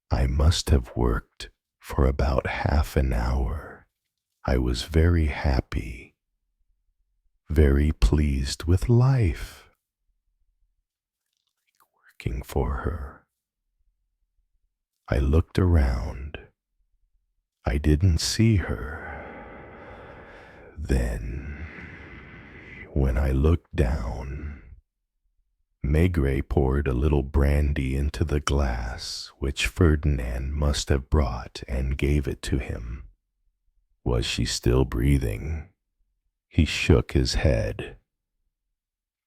Speaker 1: I must have worked for about half an hour. I was very happy, very pleased with life, working for her. I looked around. I didn't see her. Then, when I looked down, Maigret poured a little brandy into the glass which Ferdinand must have brought and gave it to him. Was she still breathing? He shook his head.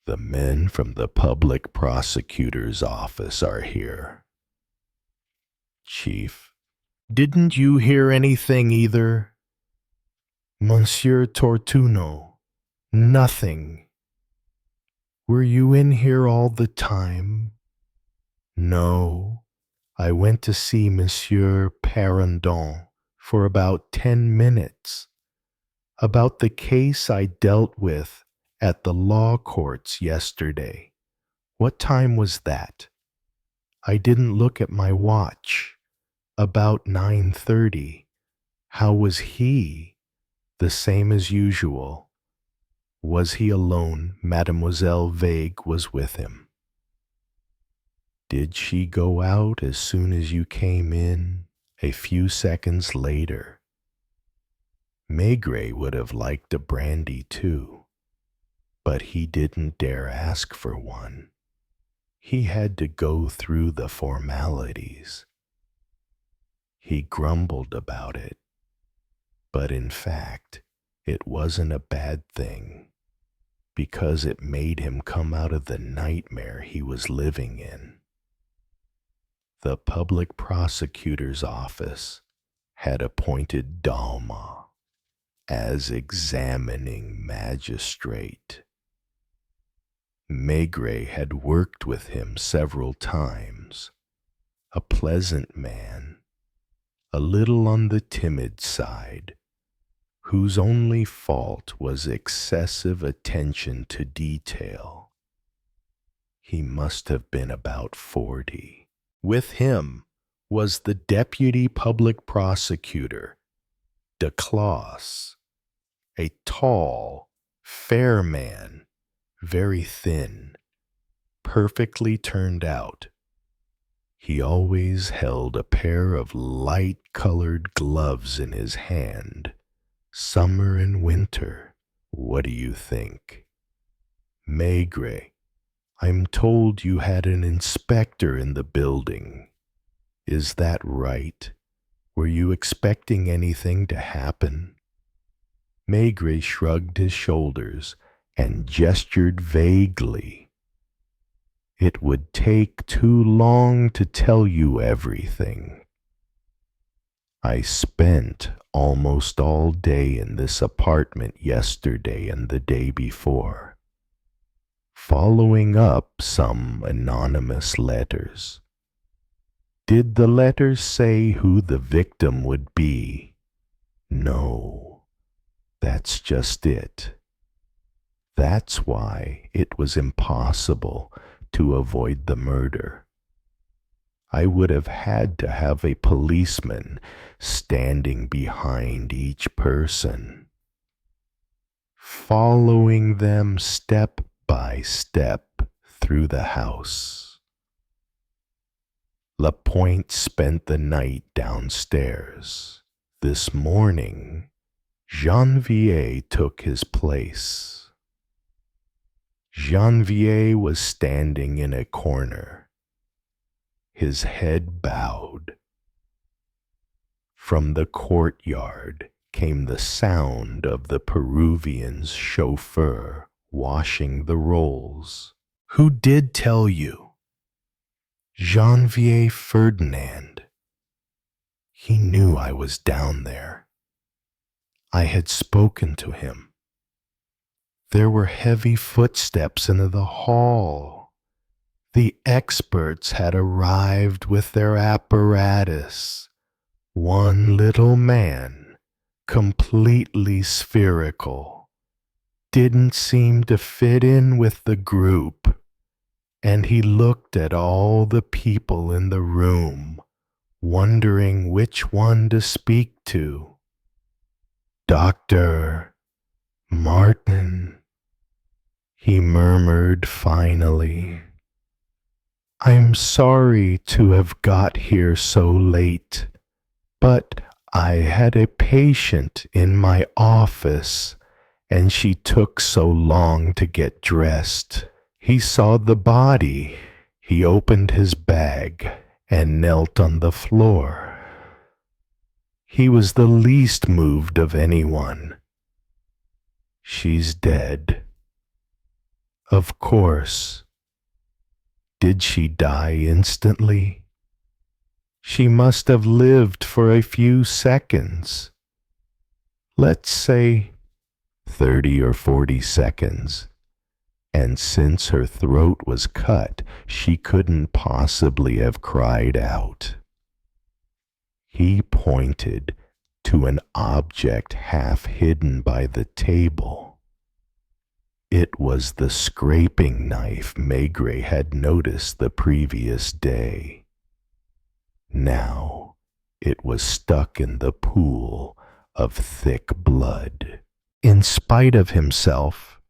Speaker 1: The men from the public prosecutor's office are here. Chief, didn't you hear anything either? Monsieur Tortue, nothing. Were you in here all the time? No. I went to see Monsieur Parendon for about 10 minutes about the case I dealt with at the law courts yesterday. What time was that? I didn't look at my watch. About 9:30. How was he? The same as usual. Was he alone? Mademoiselle Vague was with him. Did she go out as soon as you came in? A few seconds later. Maigret would have liked a brandy too, but he didn't dare ask for one. He had to go through the formalities. He grumbled about it, but in fact, it wasn't a bad thing. because it made him come out of the nightmare he was living in. The public prosecutor's office had appointed Dalma as examining magistrate. Maigret had worked with him several times, a pleasant man, a little on the timid side, whose only fault was excessive attention to detail. He must have been about 40. With him was the deputy public prosecutor, Duclos, a tall, fair man, very thin, perfectly turned out. He always held a pair of light-colored gloves in his hand, summer and winter. What do you think? Maigret, I'm told you had an inspector in the building. Is that right? Were you expecting anything to happen? Maigret shrugged his shoulders and gestured vaguely. It would take too long to tell you everything. I spent almost all day in this apartment yesterday and the day before, following up some anonymous letters. Did the letters say who the victim would be? No, that's just it. That's why it was impossible to avoid the murder. I would have had to have a policeman standing behind each person, following them step by step through the house. Lapointe spent the night downstairs. This morning, Janvier took his place. Janvier was standing in a corner, his head bowed. From the courtyard came the sound of the Peruvian's chauffeur washing the rolls. Who did tell you? Janvier Ferdinand. He knew I was down there. I had spoken to him. There were heavy footsteps in the hall. The experts had arrived with their apparatus. One little man, completely spherical, didn't seem to fit in with the group, and he looked at all the people in the room, wondering which one to speak to. Dr. Martin, he murmured finally. I'm sorry to have got here so late, but I had a patient in my office, and she took so long to get dressed. He saw the body. He opened his bag and knelt on the floor. He was the least moved of anyone. She's dead. Of course. Did she die instantly? She must have lived for a few seconds. Let's say 30 or 40 seconds. And since her throat was cut, she couldn't possibly have cried out. He pointed to an object half hidden by the table. It was the scraping knife Maigret had noticed the previous day. Now it was stuck in the pool of thick blood. In spite of himself,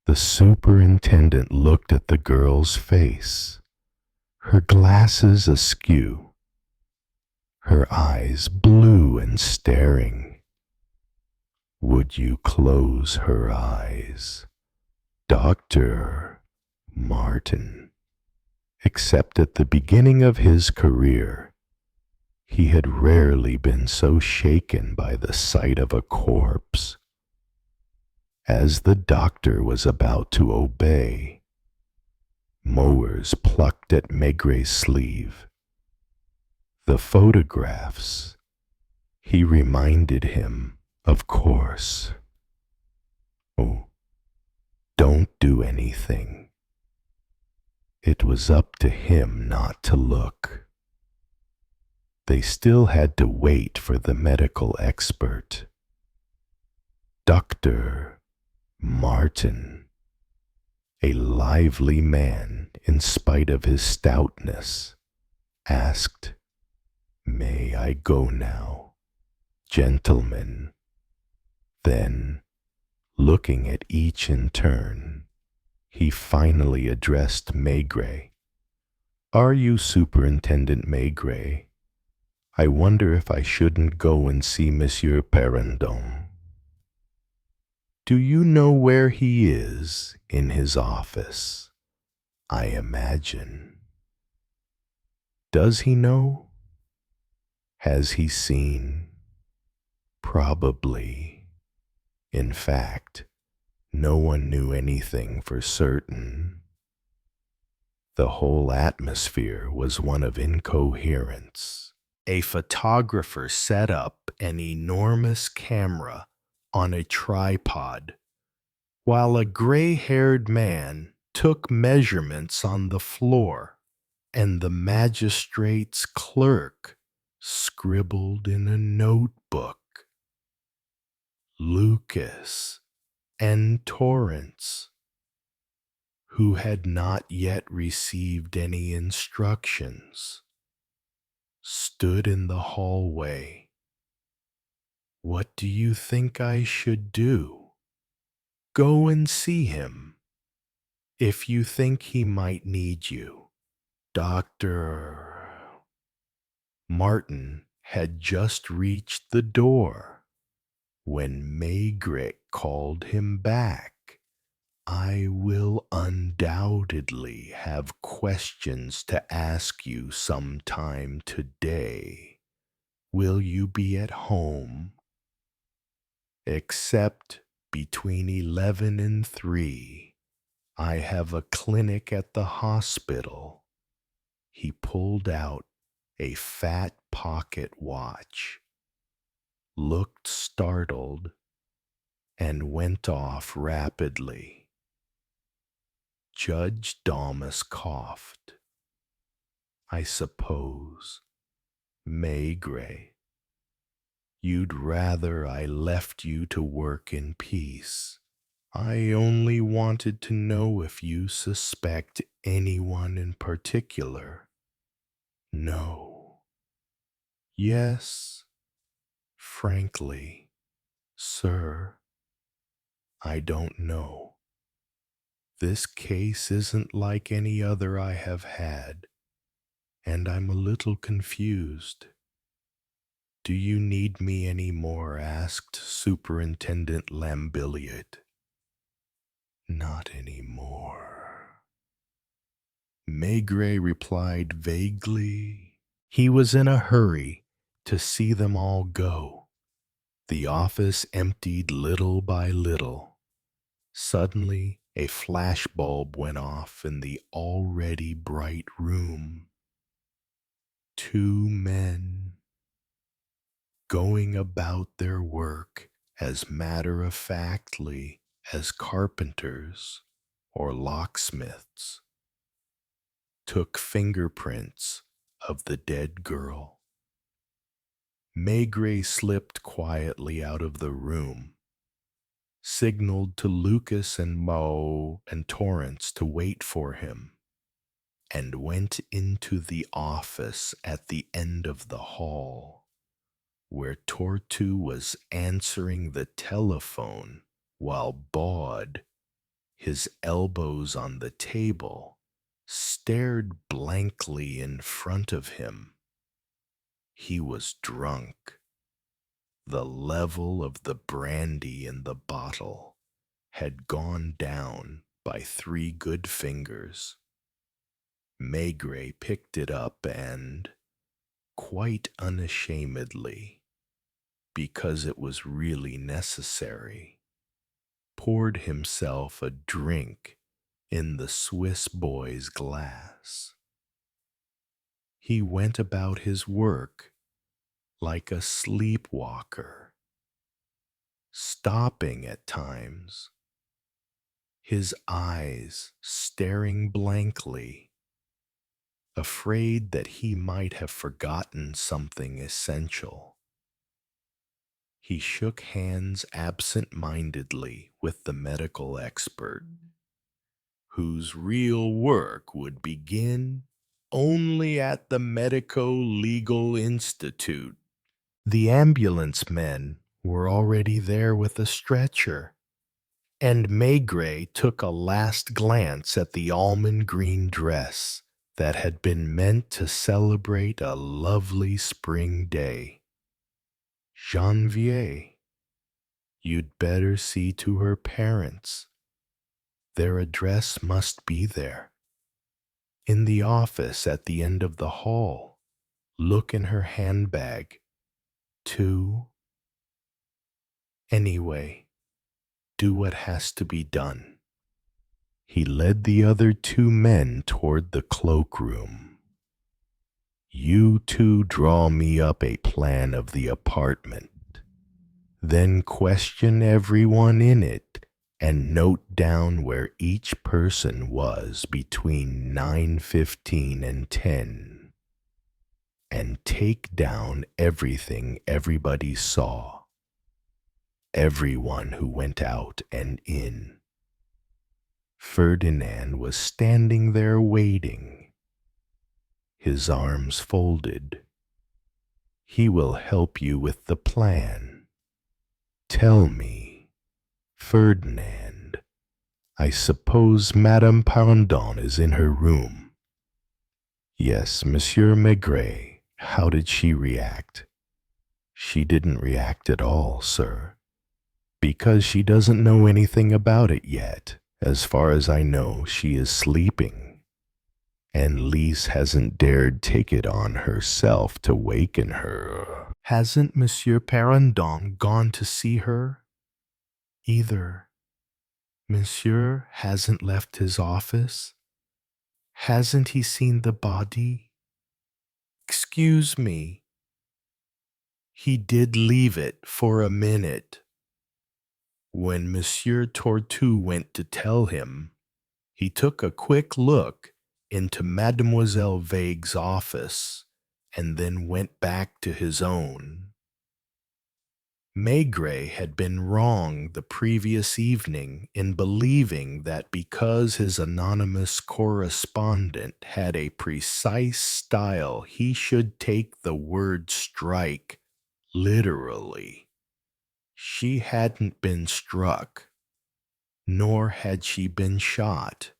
Speaker 1: the superintendent looked at the girl's face, her glasses askew, her eyes blue and staring. Would you close her eyes, Dr. Martin? Except at the beginning of his career, he had rarely been so shaken by the sight of a corpse. As the doctor was about to obey, Mowers plucked at Maigret's sleeve. The photographs, he reminded him, of course. Oh, don't do anything. It was up to him not to look. They still had to wait for the medical expert. Dr. Martin, a lively man in spite of his stoutness, asked, "May I go now, gentlemen?" Then, looking at each in turn, he finally addressed Maigret. "Are you Superintendent Maigret? I wonder if I shouldn't go and see Monsieur Perrandon. Do you know where he is in his office? I imagine. Does he know? Has he seen? Probably. In fact, no one knew anything for certain. The whole atmosphere was one of incoherence. A photographer set up an enormous camera on a tripod, while a gray-haired man took measurements on the floor, and the magistrate's clerk scribbled in a notebook. Lucas and Torrance, who had not yet received any instructions, stood in the hallway. "What do you think I should do? Go and see him, if you think he might need you. Dr. Martin had just reached the door when Maigret called him back. "I will undoubtedly have questions to ask you sometime today. Will you be at home? Except between 11 and 3. I have a clinic at the hospital." He pulled out a fat pocket watch, looked startled, and went off rapidly. Judge Damas coughed. "I suppose, Maigret, you'd rather I left you to work in peace. I only wanted to know if you suspect anyone in particular." "No." "Yes." "Frankly, sir, I don't know. This case isn't like any other I have had, and I'm a little confused." "Do you need me any more?" asked Superintendent Lambilliot. "Not any more," Maigret replied vaguely. He was in a hurry to see them all go. The office emptied little by little. Suddenly, a flash bulb went off in the already bright room. 2 men, going about their work as matter-of-factly as carpenters or locksmiths, took fingerprints of the dead girl. Maigret slipped quietly out of the room, signaled to Lucas and Mo and Torrance to wait for him, and went into the office at the end of the hall, where Tortu was answering the telephone while Baud, his elbows on the table, stared blankly in front of him. He was drunk. The level of the brandy in the bottle had gone down by 3 good fingers. Maigret picked it up and, quite unashamedly, because it was really necessary, poured himself a drink in the Swiss boy's glass. He went about his work like a sleepwalker, stopping at times, his eyes staring blankly, afraid that he might have forgotten something essential. He shook hands absent-mindedly with the medical expert, whose real work would begin only at the Medico-Legal Institute. The ambulance men were already there with a stretcher, and Maigret took a last glance at the almond green dress that had been meant to celebrate a lovely spring day. Geneviève, you'd better see to her parents. Their address must be there. In the office at the end of the hall. Look in her handbag, too. Anyway, do what has to be done. He led the other two men toward the cloakroom. You two draw me up a plan of the apartment. Then question everyone in it and note down where each person was between 9:15 and 10. And take down everything everybody saw. Everyone who went out and in. Ferdinand was standing there waiting, his arms folded. He will help you with the plan. Tell me, Ferdinand, I suppose Madame Parandon is in her room. Yes, Monsieur Maigret. How did she react? She didn't react at all, sir, because she doesn't know anything about it yet. As far as I know, she is sleeping, and Lise hasn't dared take it on herself to waken her. Hasn't Monsieur Parandon gone to see her? Either. Monsieur hasn't left his office? Hasn't he seen the body? Excuse me. He did leave it for a minute. When Monsieur Tortue went to tell him, he took a quick look into Mademoiselle Vague's office and then went back to his own. Maigret had been wrong the previous evening in believing that because his anonymous correspondent had a precise style, he should take the word strike literally. She hadn't been struck, nor had she been shot.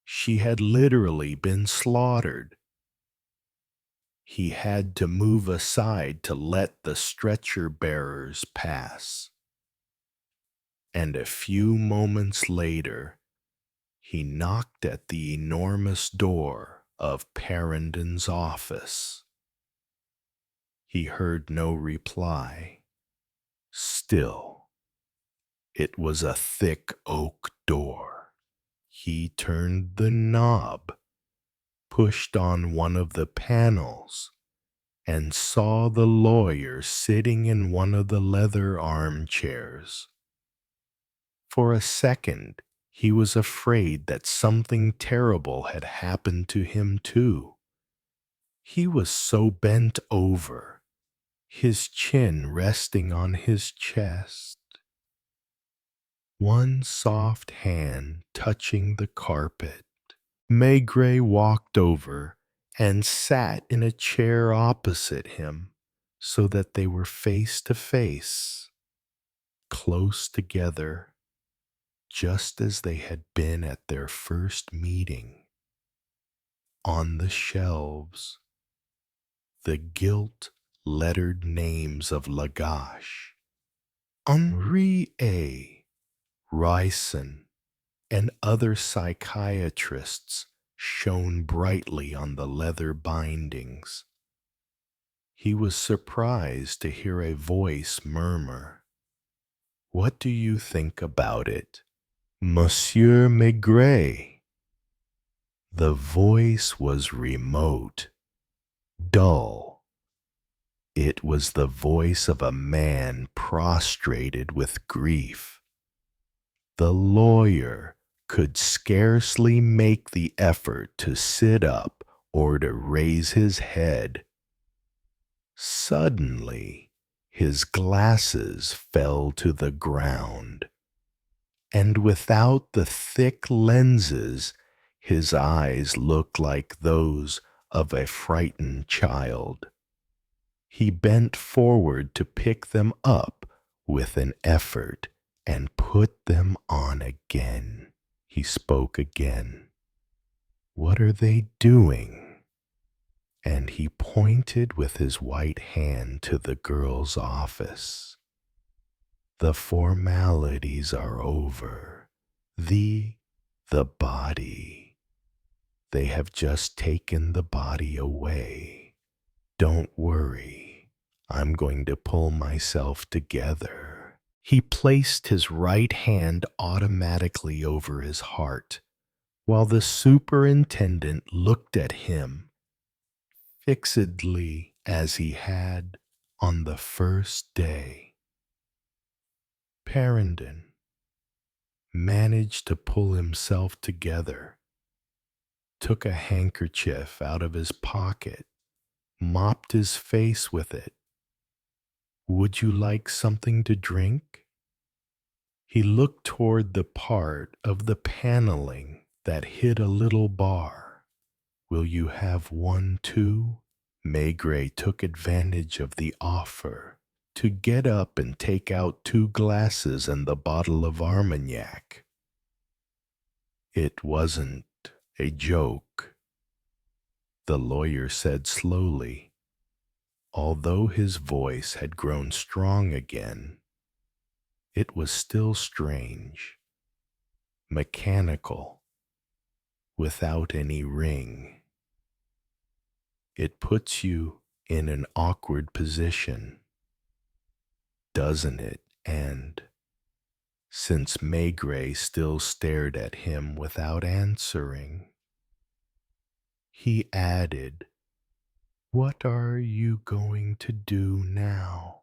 Speaker 1: She had literally been slaughtered. He had to move aside to let the stretcher bearers pass. And a few moments later, he knocked at the enormous door of Parandon's office. He heard no reply. Still, it was a thick oak door. He turned the knob, pushed on one of the panels, and saw the lawyer sitting in one of the leather armchairs. For a second, he was afraid that something terrible had happened to him too. He was so bent over, his chin resting on his chest. One soft hand touching the carpet. Maigret walked over and sat in a chair opposite him so that they were face to face, close together, just as they had been at their first meeting. On the shelves, the gilt-lettered names of Lagache, Henri A., Ryson, and other psychiatrists shone brightly on the leather bindings. He was surprised to hear a voice murmur, What do you think about it, Monsieur Maigret? The voice was remote, dull. It was the voice of a man prostrated with grief. The lawyer could scarcely make the effort to sit up or to raise his head. Suddenly, his glasses fell to the ground, and without the thick lenses, his eyes looked like those of a frightened child. He bent forward to pick them up with an effort and put them on again. He spoke again. "What are they doing?" And he pointed with his white hand to the girl's office. "The formalities are over. The body. They have just taken the body away. Don't worry. I'm going to pull myself together." He placed his right hand automatically over his heart, while the superintendent looked at him fixedly as he had on the first day. Parendon managed to pull himself together, took a handkerchief out of his pocket, mopped his face with it. "Would you like something to drink?" He looked toward the part of the paneling that hid a little bar. "Will you have one too?" Maigret took advantage of the offer to get up and take out 2 glasses and the bottle of Armagnac. "It wasn't a joke," the lawyer said slowly. Although his voice had grown strong again, it was still strange, mechanical, without any ring. "It puts you in an awkward position, doesn't it?" And since Maigret still stared at him without answering, he added, "What are you going to do now?"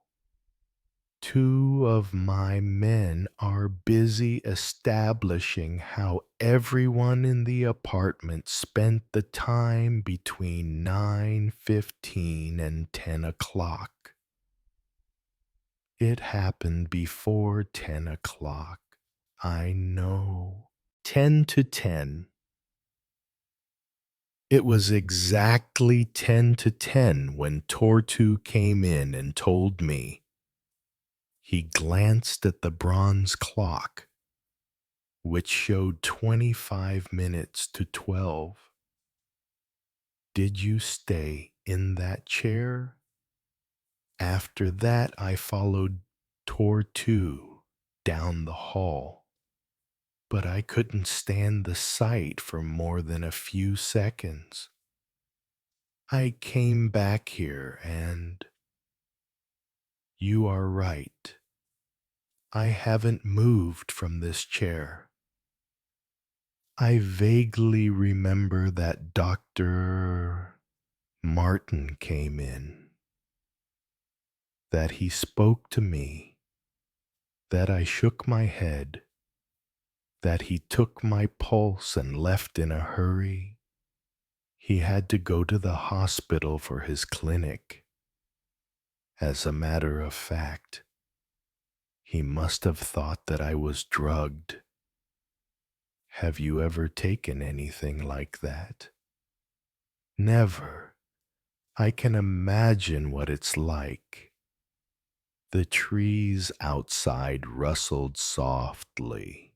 Speaker 1: "2 of my men are busy establishing how everyone in the apartment spent the time between 9:15 and 10 o'clock. It happened before 10 o'clock. I know. 10 to 10. It was exactly 10 to 10 when Tortu came in and told me." He glanced at the bronze clock, which showed 25 minutes to 12. "Did you stay in that chair?" After that, I followed Tortu down the hall, but I couldn't stand the sight for more than a few seconds. I came back here and you are right. I haven't moved from this chair. I vaguely remember that Dr. Martin came in, that he spoke to me, that I shook my head, that he took my pulse and left in a hurry. He had to go to the hospital for his clinic. As a matter of fact, he must have thought that I was drugged. Have you ever taken anything like that? Never. I can imagine what it's like. The trees outside rustled softly,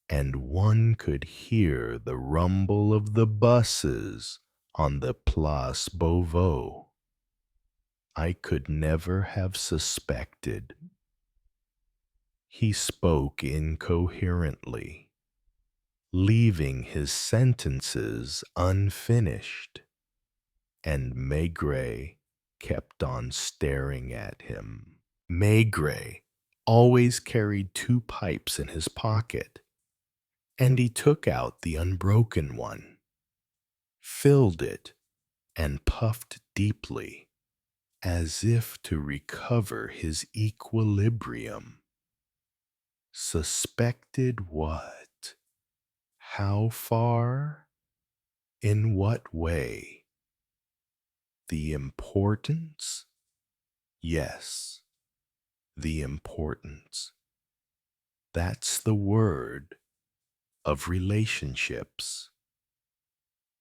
Speaker 1: and one could hear the rumble of the buses on the Place Beauvau. I could never have suspected. He spoke incoherently, leaving his sentences unfinished, and Maigret kept on staring at him. Maigret always carried 2 pipes in his pocket, and he took out the unbroken one, filled it, and puffed deeply, as if to recover his equilibrium. Suspected what? How far? In what way? The importance? Yes, the importance. That's the word of relationships.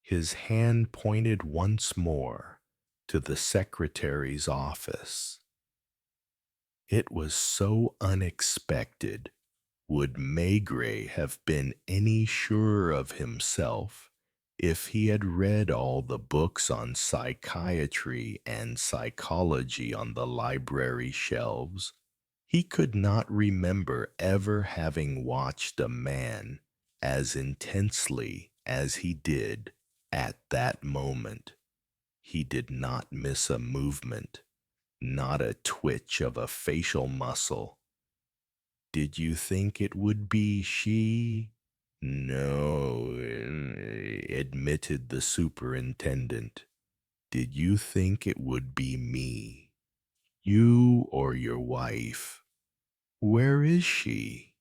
Speaker 1: His hand pointed once more to the secretary's office. It was so unexpected. Would Maigret have been any surer of himself if he had read all the books on psychiatry and psychology on the library shelves? He could not remember ever having watched a man as intensely as he did at that moment. He did not miss a movement, not a twitch of a facial muscle. Did you think it would be she? No, admitted the superintendent. Did you think it would be me? You or your wife? Where is she?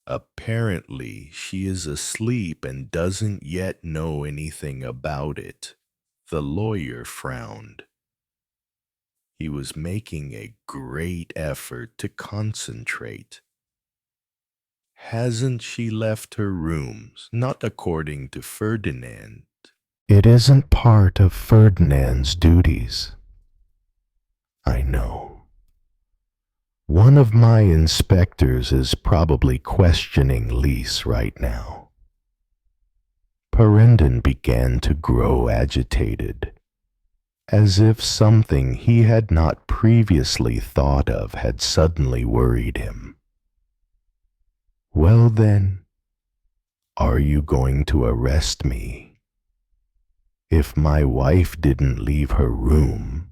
Speaker 1: Apparently, she is asleep and doesn't yet know anything about it. The lawyer frowned. He was making a great effort to concentrate. Hasn't she left her rooms? Not according to Ferdinand. It isn't part of Ferdinand's duties. I know. One of my inspectors is probably questioning Lise right now. Perendon began to grow agitated, as if something he had not previously thought of had suddenly worried him. Well then, are you going to arrest me? If my wife didn't leave her room,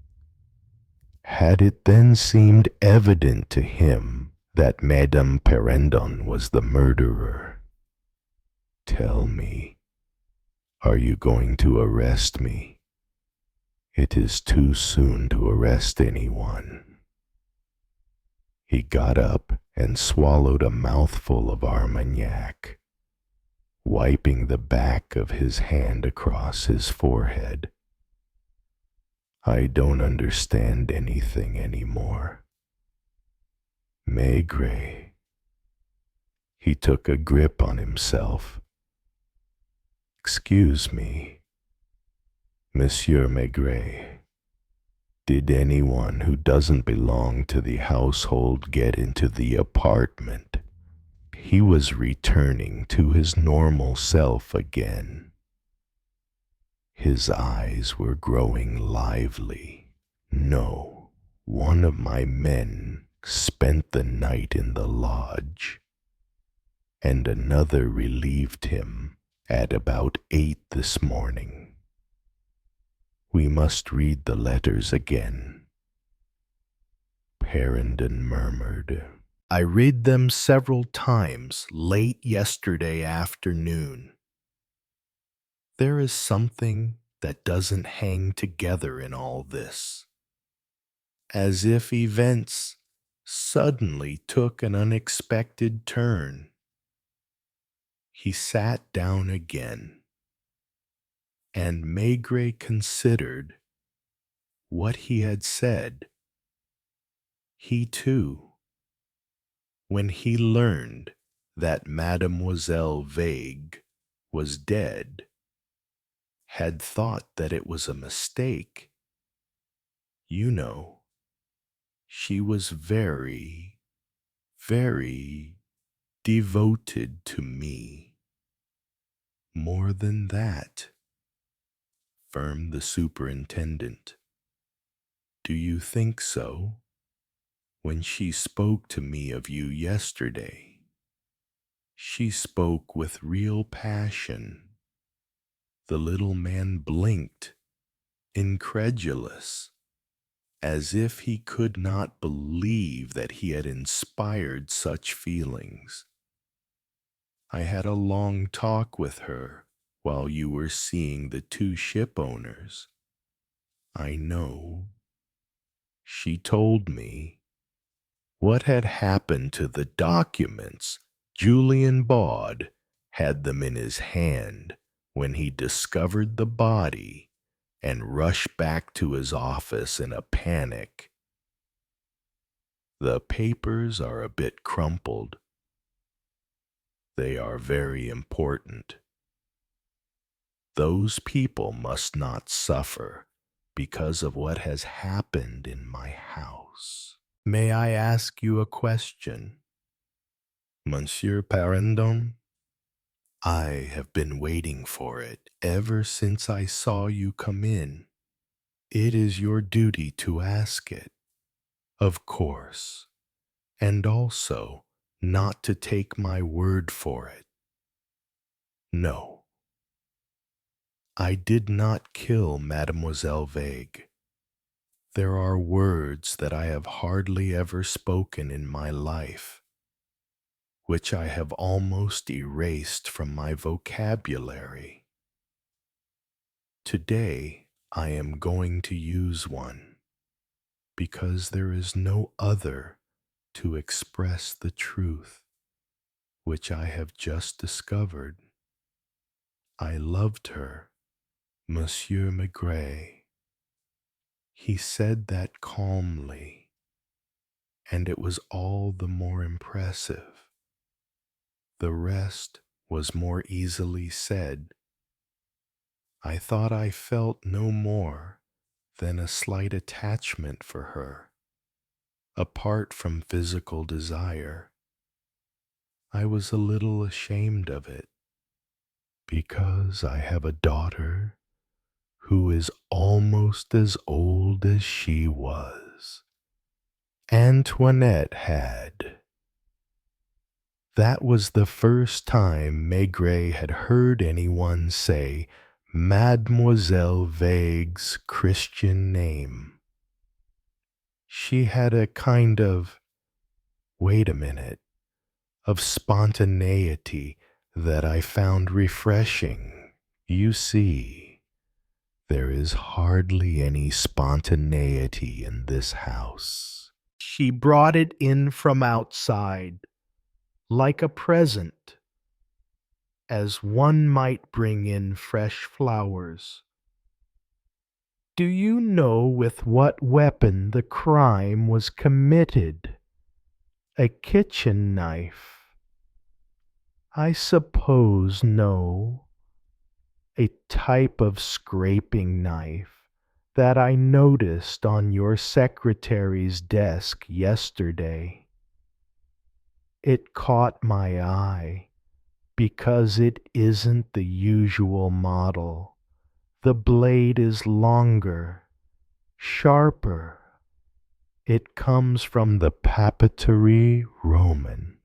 Speaker 1: had it then seemed evident to him that Madame Perendon was the murderer? Tell me, are you going to arrest me? It is too soon to arrest anyone. He got up and swallowed a mouthful of Armagnac, wiping the back of his hand across his forehead. I don't understand anything anymore. Maigret. He took a grip on himself. Excuse me, Monsieur Maigret. Did anyone who doesn't belong to the household get into the apartment? He was returning to his normal self again. His eyes were growing lively. No, one of my men spent the night in the lodge, and another relieved him at about 8 this morning. We must read the letters again. Perendon murmured. I read them several times late yesterday afternoon. There is something that doesn't hang together in all this, as if events suddenly took an unexpected turn. He sat down again, and Maigret considered what he had said. He too, when he learned that Mademoiselle Vague was dead, had thought that it was a mistake. You know, she was very, very devoted to me. More than that, affirmed the superintendent. Do you think so? When she spoke to me of you yesterday, she spoke with real passion. The little man blinked, incredulous, as if he could not believe that he had inspired such feelings. I had a long talk with her while you were seeing the two ship owners. I know. She told me what had happened to the documents. Julian Baud had them in his hand when he discovered the body and rushed back to his office in a panic. The papers are a bit crumpled. They are very important. Those people must not suffer because of what has happened in my house. May I ask you a question, Monsieur Parendon? I have been waiting for it ever since I saw you come in. It is your duty to ask it, of course, and also not to take my word for it. No, I did not kill Mademoiselle Vague. There are words that I have hardly ever spoken in my life, which I have almost erased from my vocabulary. Today I am going to use one, because there is no other to express the truth, which I have just discovered. I loved her, Monsieur Maigret. He said that calmly, and it was all the more impressive. The rest was more easily said. I thought I felt no more than a slight attachment for her, apart from physical desire. I was a little ashamed of it, because I have a daughter who is almost as old as she was. Antoinette had. That was the first time Maigret had heard anyone say Mademoiselle Vague's Christian name. She had a kind of, wait a minute, of spontaneity that I found refreshing. You see, there is hardly any spontaneity in this house.
Speaker 2: She brought it in from outside, like a present, as one might bring in fresh flowers. Do you know with what weapon the crime was committed? A kitchen knife. I suppose no. A type of scraping knife that I noticed on your secretary's desk yesterday. It caught my eye because it isn't the usual model. The blade is longer, sharper. It comes from the Papeterie Roman.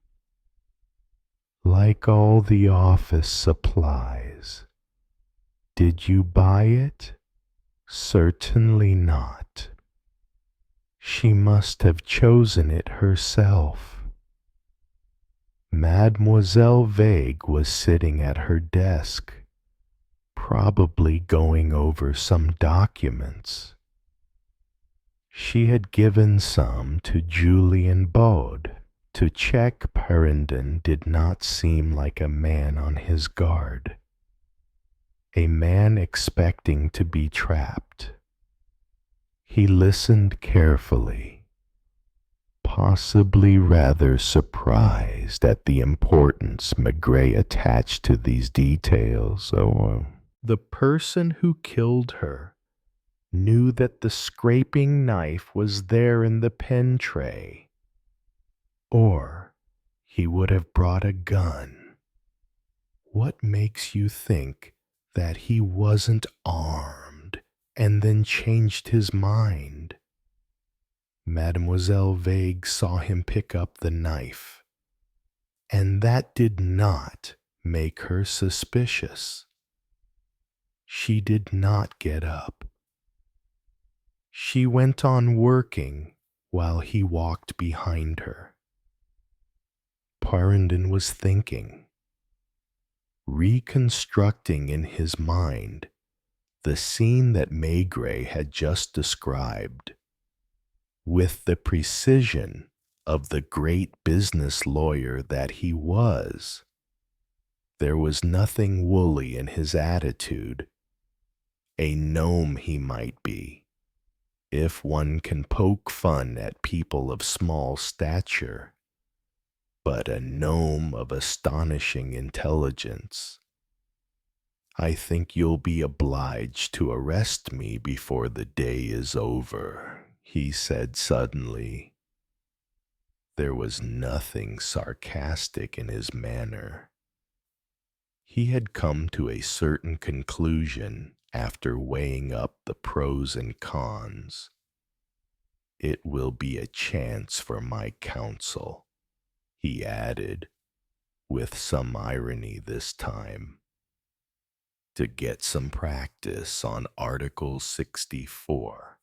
Speaker 2: Like all the office supplies. Did you buy it? Certainly not. She must have chosen it herself. Mademoiselle Vague was sitting at her desk, probably going over some documents. She had given some to Julian Baud to check Parendon did not seem like a man on his guard, a man expecting to be trapped. He listened carefully, possibly rather surprised at the importance Maigret attached to these details. The person who killed her knew that the scraping knife was there in the pen tray, or he would have brought a gun. What makes you think that he wasn't armed and then changed his mind? Mademoiselle Vague saw him pick up the knife, and that did not make her suspicious. She did not get up.
Speaker 1: She went on working while he walked behind her. Parendon was thinking, reconstructing in his mind the scene that Maigret had just described. With the precision of the great business lawyer that he was, there was nothing woolly in his attitude. A gnome he might be, if one can poke fun at people of small stature, but a gnome of astonishing intelligence. I think you'll be obliged to arrest me before the day is over, he said suddenly. There was nothing sarcastic in his manner. He had come to a certain conclusion after weighing up the pros and cons. It will be a chance for my counsel, he added, with some irony this time, to get some practice on Article 64.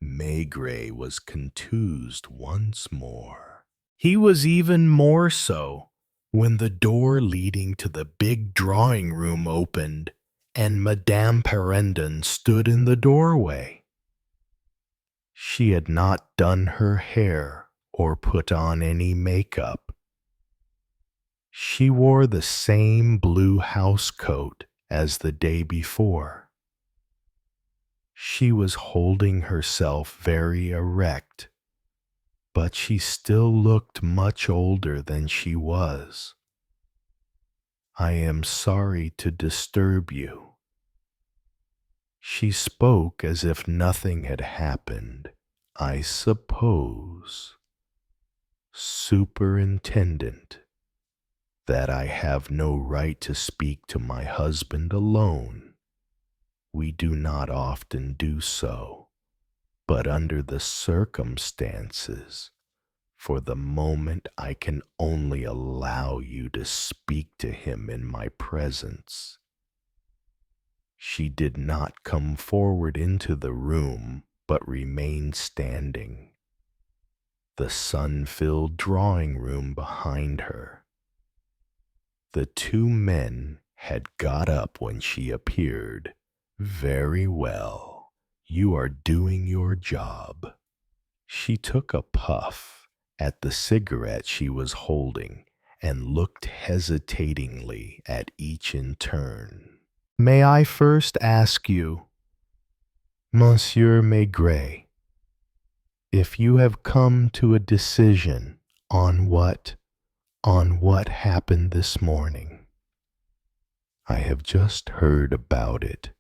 Speaker 1: Maigret was contused once more. He was even more so when the door leading to the big drawing room opened and Madame Parendon stood in the doorway. She had not done her hair or put on any makeup. She wore the same blue house coat as the day before. She was holding herself very erect, but she still looked much older than she was. I am sorry to disturb you. She spoke as if nothing had happened. I suppose, Superintendent, that I have no right to speak to my husband alone. We do not often do so, but under the circumstances, for the moment I can only allow you to speak to him in my presence. She did not come forward into the room, but remained standing, the sun-filled drawing room behind her. The two men had got up when she appeared. Very well, you are doing your job. She took a puff at the cigarette she was holding and looked hesitatingly at each in turn. May I first ask you, Monsieur Maigret, if you have come to a decision on what happened this morning? I have just heard about it,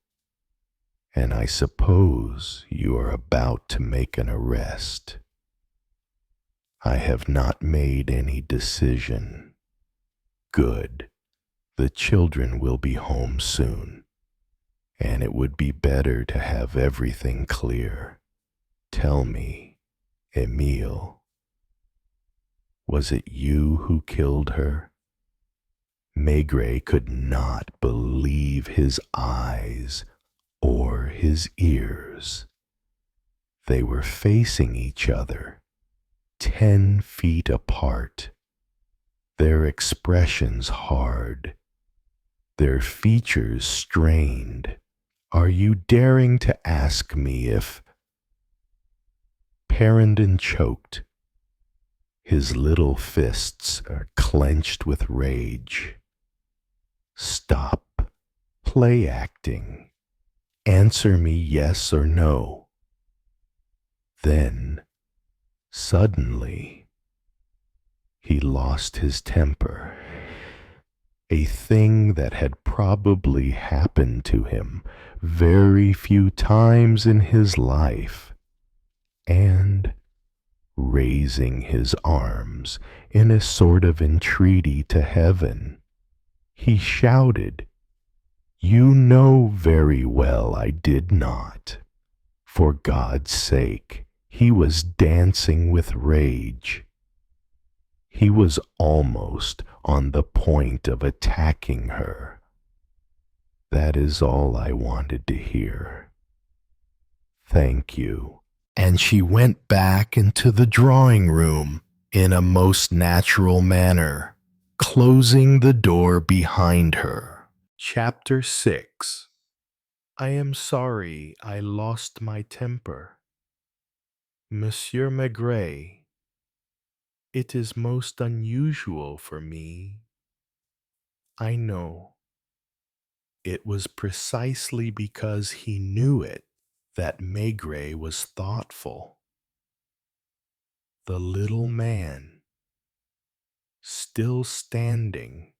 Speaker 1: and I suppose you are about to make an arrest. I have not made any decision. Good. The children will be home soon, and it would be better to have everything clear. Tell me, Emile, was it you who killed her? Maigret could not believe his eyes or his ears. They were facing each other, 10 feet apart, their expressions hard, their features strained. Are you daring to ask me if... Parendon choked. His little fists are clenched with rage. Stop play acting. Answer me yes or no. Then, suddenly, he lost his temper. A thing that had probably happened to him very few times in his life, and, raising his arms in a sort of entreaty to heaven, he shouted, "You know very well I did not." For God's sake, he was dancing with rage. He was almost on the point of attacking her. That is all I wanted to hear. Thank you. And she went back into the drawing room in a most natural manner, closing the door behind her. Chapter 6. I am sorry I lost my temper. Monsieur Maigret, it is most unusual for me. I know. It was precisely because he knew it that Maigret was thoughtful. The little man, still standing,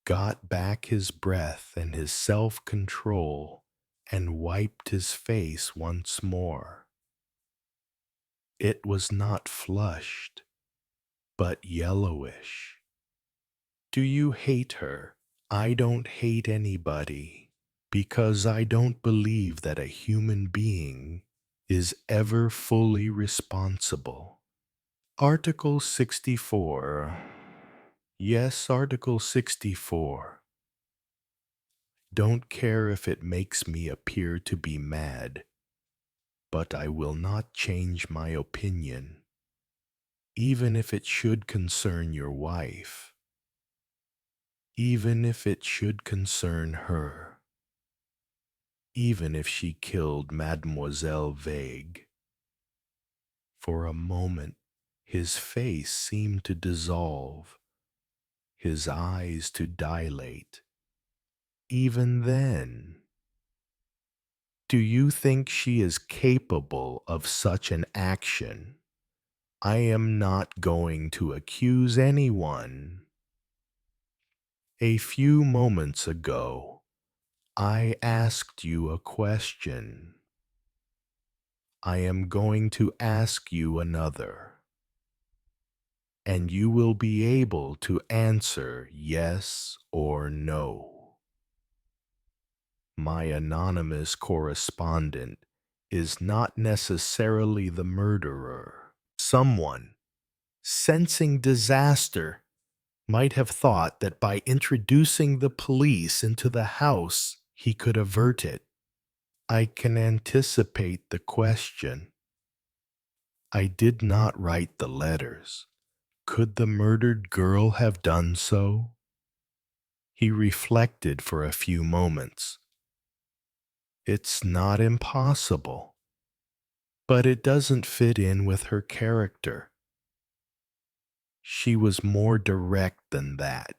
Speaker 1: got back his breath and his self-control and wiped his face once more. It was not flushed, but yellowish. Do you hate her? I don't hate anybody, because I don't believe that a human being is ever fully responsible. Article 64. Yes, Article 64. Don't care if it makes me appear to be mad, but I will not change my opinion, even if it should concern your wife, even if it should concern her, even if she killed Mademoiselle Vague. For a moment, his face seemed to dissolve, his eyes to dilate. Even then, do you think she is capable of such an action? I am not going to accuse anyone. A few moments ago, I asked you a question. I am going to ask you another, and you will be able to answer yes or no. My anonymous correspondent is not necessarily the murderer. Someone, sensing disaster, might have thought that by introducing the police into the house, he could avert it. I can anticipate the question. I did not write the letters. Could the murdered girl have done so? He reflected for a few moments. It's not impossible, but it doesn't fit in with her character. She was more direct than that.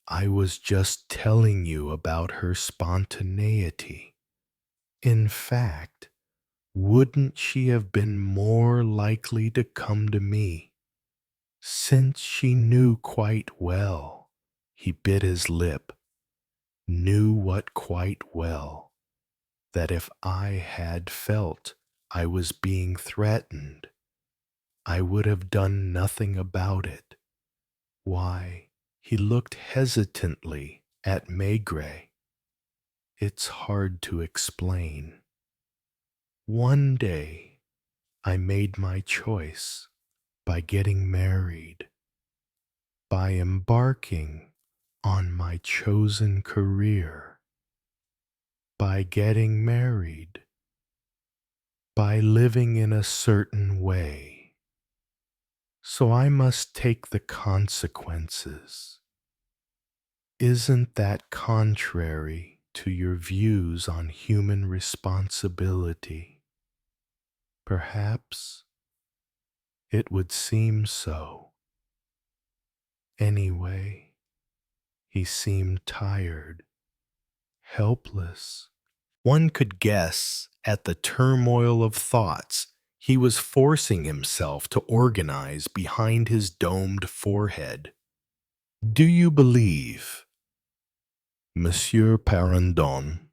Speaker 1: I was just telling you about her spontaneity. In fact, wouldn't she have been more likely to come to me, since she knew quite well, he bit his lip, knew what quite well, that if I had felt I was being threatened, I would have done nothing about it. Why, he looked hesitantly at Maigret. It's hard to explain. One day, I made my choice by getting married, by embarking on my chosen career, by getting married, by living in a certain way. So I must take the consequences. Isn't that contrary to your views on human responsibility? Perhaps it would seem so. Anyway, he seemed tired, helpless. One could guess at the turmoil of thoughts he was forcing himself to organize behind his domed forehead. Do you believe, Monsieur Parandon,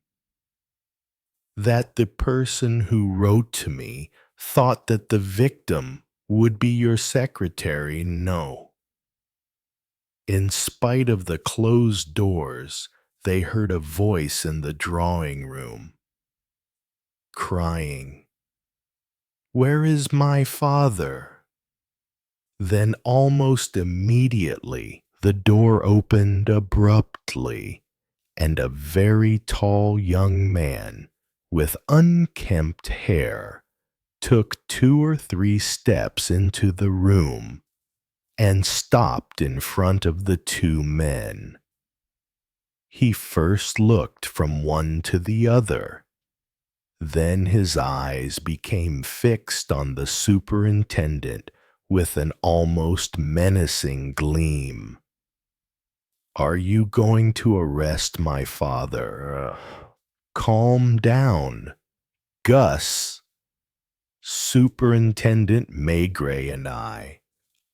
Speaker 1: that the person who wrote to me thought that the victim would be your secretary? No. In spite of the closed doors, they heard a voice in the drawing room, crying, "Where is my father?" Then almost immediately the door opened abruptly, and a very tall young man with unkempt hair, took 2 or 3 steps into the room and stopped in front of the 2 men. He first looked from one to the other. Then his eyes became fixed on the superintendent with an almost menacing gleam. "Are you going to arrest my father?" "Calm down, Gus. Superintendent Maigret and I.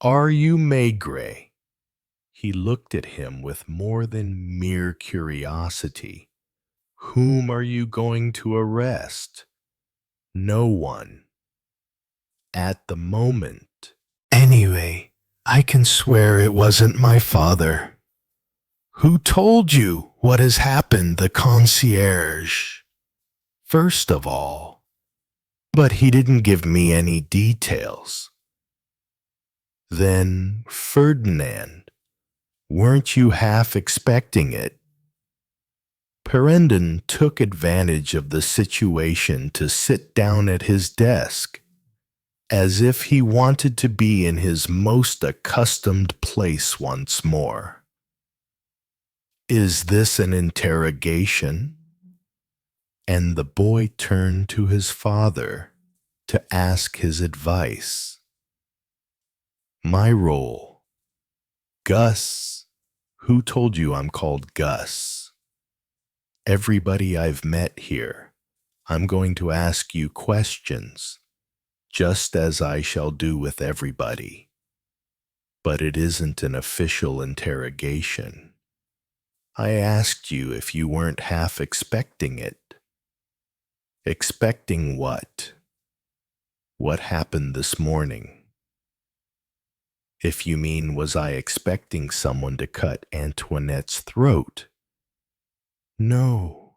Speaker 1: Are you Maigret?" He looked at him with more than mere curiosity. "Whom are you going to arrest?" "No one. At the moment. Anyway, I can swear it wasn't my father." "Who told you what has happened?" "The concierge. First of all. But he didn't give me any details." "Then, Ferdinand, weren't you half expecting it?" Perendon took advantage of the situation to sit down at his desk, as if he wanted to be in his most accustomed place once more. "Is this an interrogation?" And the boy turned to his father to ask his advice. "My role. Gus. Who told you I'm called Gus?" "Everybody I've met here. I'm going to ask you questions, just as I shall do with everybody. But it isn't an official interrogation. I asked you if you weren't half expecting it." "Expecting what?" "What happened this morning." "If you mean, was I expecting someone to cut Antoinette's throat?" "No."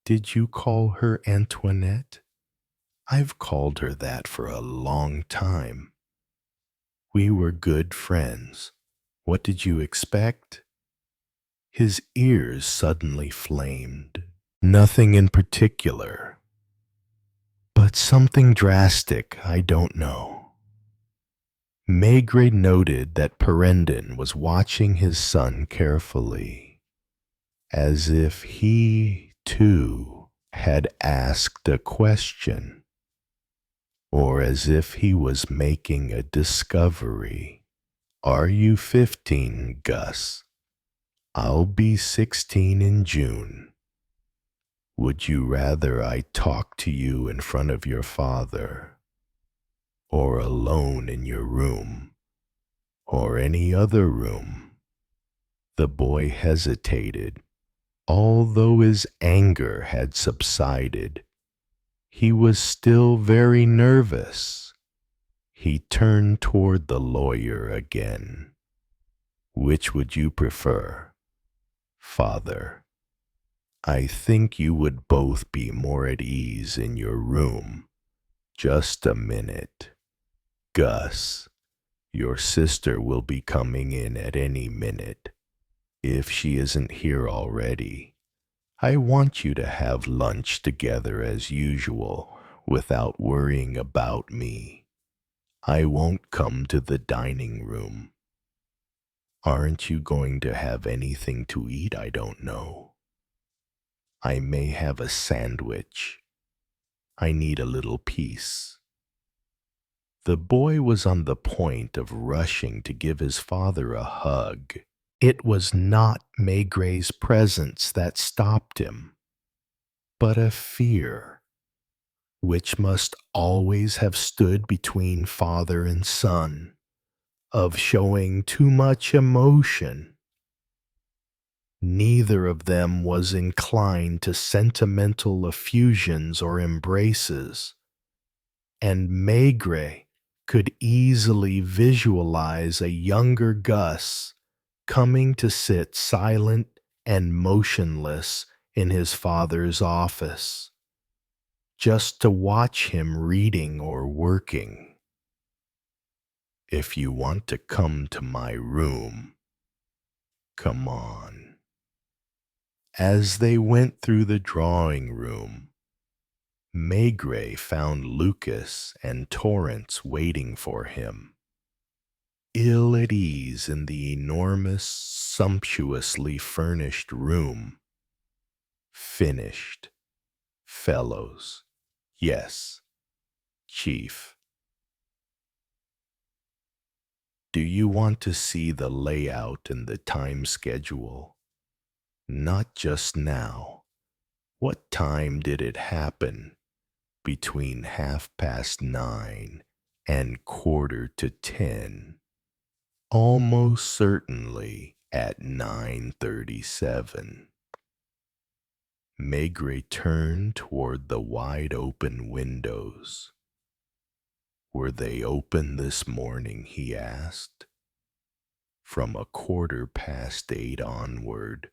Speaker 1: "Did you call her Antoinette?" "I've called her that for a long time. We were good friends. What did you expect?" His ears suddenly flamed. "Nothing in particular, but something drastic, I don't know." Maigret noted that Perendon was watching his son carefully, as if he, too, had asked a question, or as if he was making a discovery. "Are you 15, Gus?" "I'll be 16 in June." "Would you rather I talk to you in front of your father, or alone in your room, or any other room?" The boy hesitated. Although his anger had subsided, he was still very nervous. He turned toward the lawyer again. "Which would you prefer, father? I think you would both be more at ease in your room. Just a minute. Gus, your sister will be coming in at any minute, if she isn't here already. I want you to have lunch together as usual, without worrying about me. I won't come to the dining room. Aren't you going to have anything to eat? I don't know. I may have a sandwich. I need a little peace." The boy was on the point of rushing to give his father a hug. It was not Maigret's presence that stopped him, but a fear, which must always have stood between father and son, of showing too much emotion. Neither of them was inclined to sentimental effusions or embraces, and Maigret could easily visualize a younger Gus coming to sit silent and motionless in his father's office, just to watch him reading or working. "If you want to come to my room, come on." As they went through the drawing room, Maigret found Lucas and Torrance waiting for him, ill at ease in the enormous, sumptuously furnished room. Finished, fellows. Yes, Chief. Do you want to see the layout and the time schedule? Not just now. What time did it happen? Between 9:30 and 9:45. Almost certainly at 9:37. Maigret turned toward the wide-open windows. Were they open this morning, he asked. From 8:15 onward.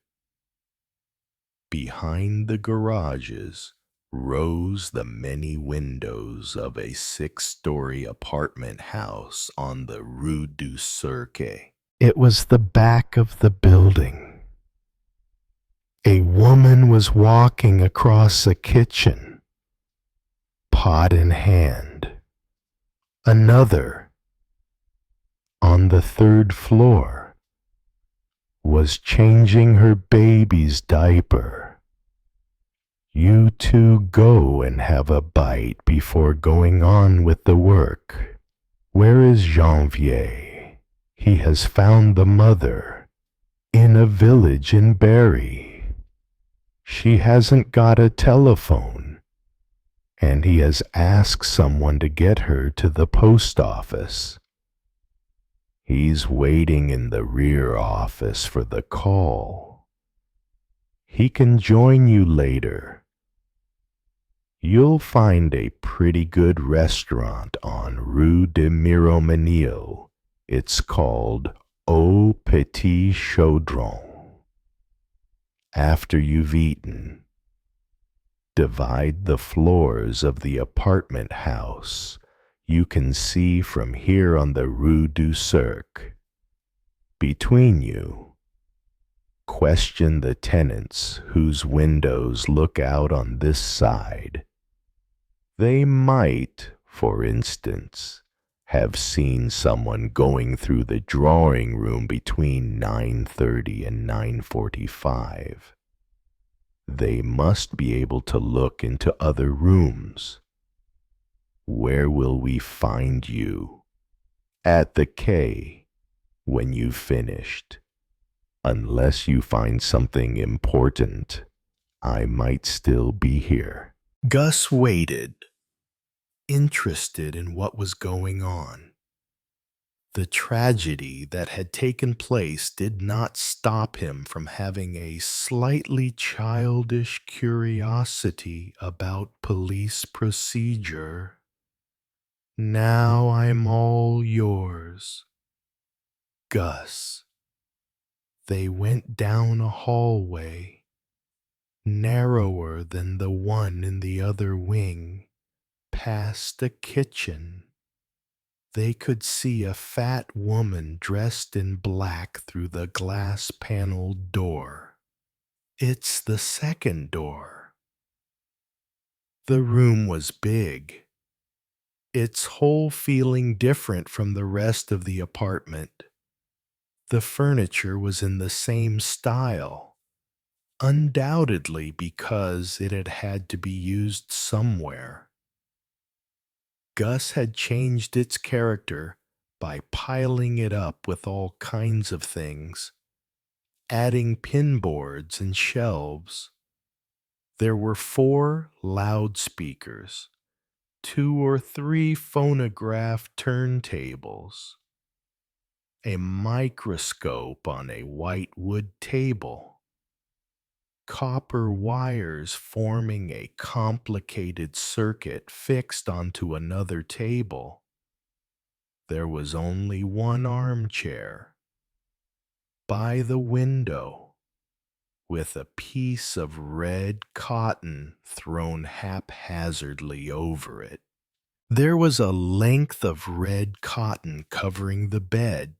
Speaker 1: Behind the garages rose the many windows of a 6-story apartment house on the Rue du Cercle. It was the back of the building. A woman was walking across a kitchen, pot in hand. Another, on the 3rd floor, was changing her baby's diaper. You two go and have a bite before going on with the work. Where is Janvier? He has found the mother in a village in Berry. She hasn't got a telephone, and he has asked someone to get her to the post office. He's waiting in the rear office for the call. He can join you later. You'll find a pretty good restaurant on Rue de Miromesnil. It's called Au Petit Chaudron. After you've eaten, divide the floors of the apartment house you can see from here on the Rue du Cercle. Between you, question the tenants whose windows look out on this side. They might, for instance, have seen someone going through the drawing room between 9:30 and 9:45. They must be able to look into other rooms. Where will we find you? At the quay, when you've finished. Unless you find something important, I might still be here. Gus waited, interested in what was going on. The tragedy that had taken place did not stop him from having a slightly childish curiosity about police procedure. Now I'm all yours. Gus. They went down a hallway, narrower than the one in the other wing, past a kitchen. They could see a fat woman dressed in black through the glass-paneled door. It's the second door. The room was big, its whole feeling different from the rest of the apartment. The furniture was in the same style, undoubtedly because it had had to be used somewhere. Gus had changed its character by piling it up with all kinds of things, adding pinboards and shelves. There were 4 loudspeakers, 2 or 3 phonograph turntables, a microscope on a white wood table, copper wires forming a complicated circuit fixed onto another table. There was only one armchair by the window, with a piece of red cotton thrown haphazardly over it. There was a length of red cotton covering the bed,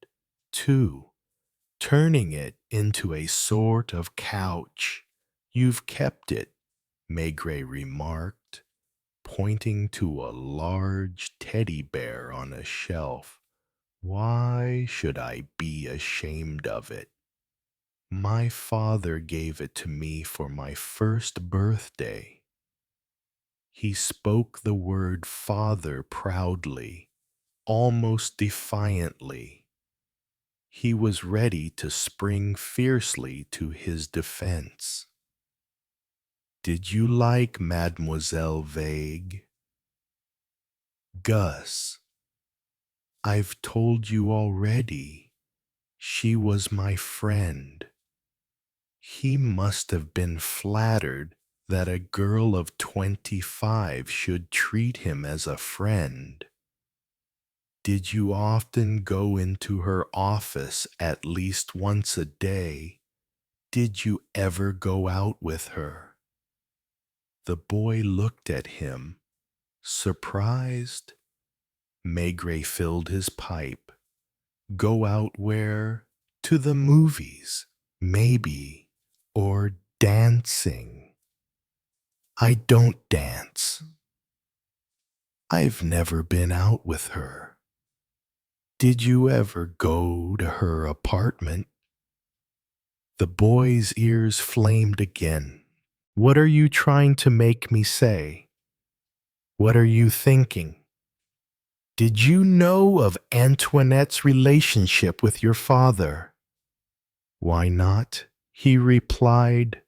Speaker 1: too, turning it into a sort of couch. You've kept it, Maigret remarked, pointing to a large teddy bear on a shelf. Why should I be ashamed of it? My father gave it to me for my first birthday. He spoke the word father proudly, almost defiantly. He was ready to spring fiercely to his defense. Did you like Mademoiselle Vague? Gus, I've told you already. She was my friend. He must have been flattered that a girl of 25 should treat him as a friend. Did you often go into her office at least once a day? Did you ever go out with her? The boy looked at him, surprised. Maigret filled his pipe. Go out where? To the movies, maybe, or dancing. I don't dance. I've never been out with her. Did you ever go to her apartment? The boy's ears flamed again. What are you trying to make me say? What are you thinking? Did you know of Antoinette's relationship with your father? Why not? He replied,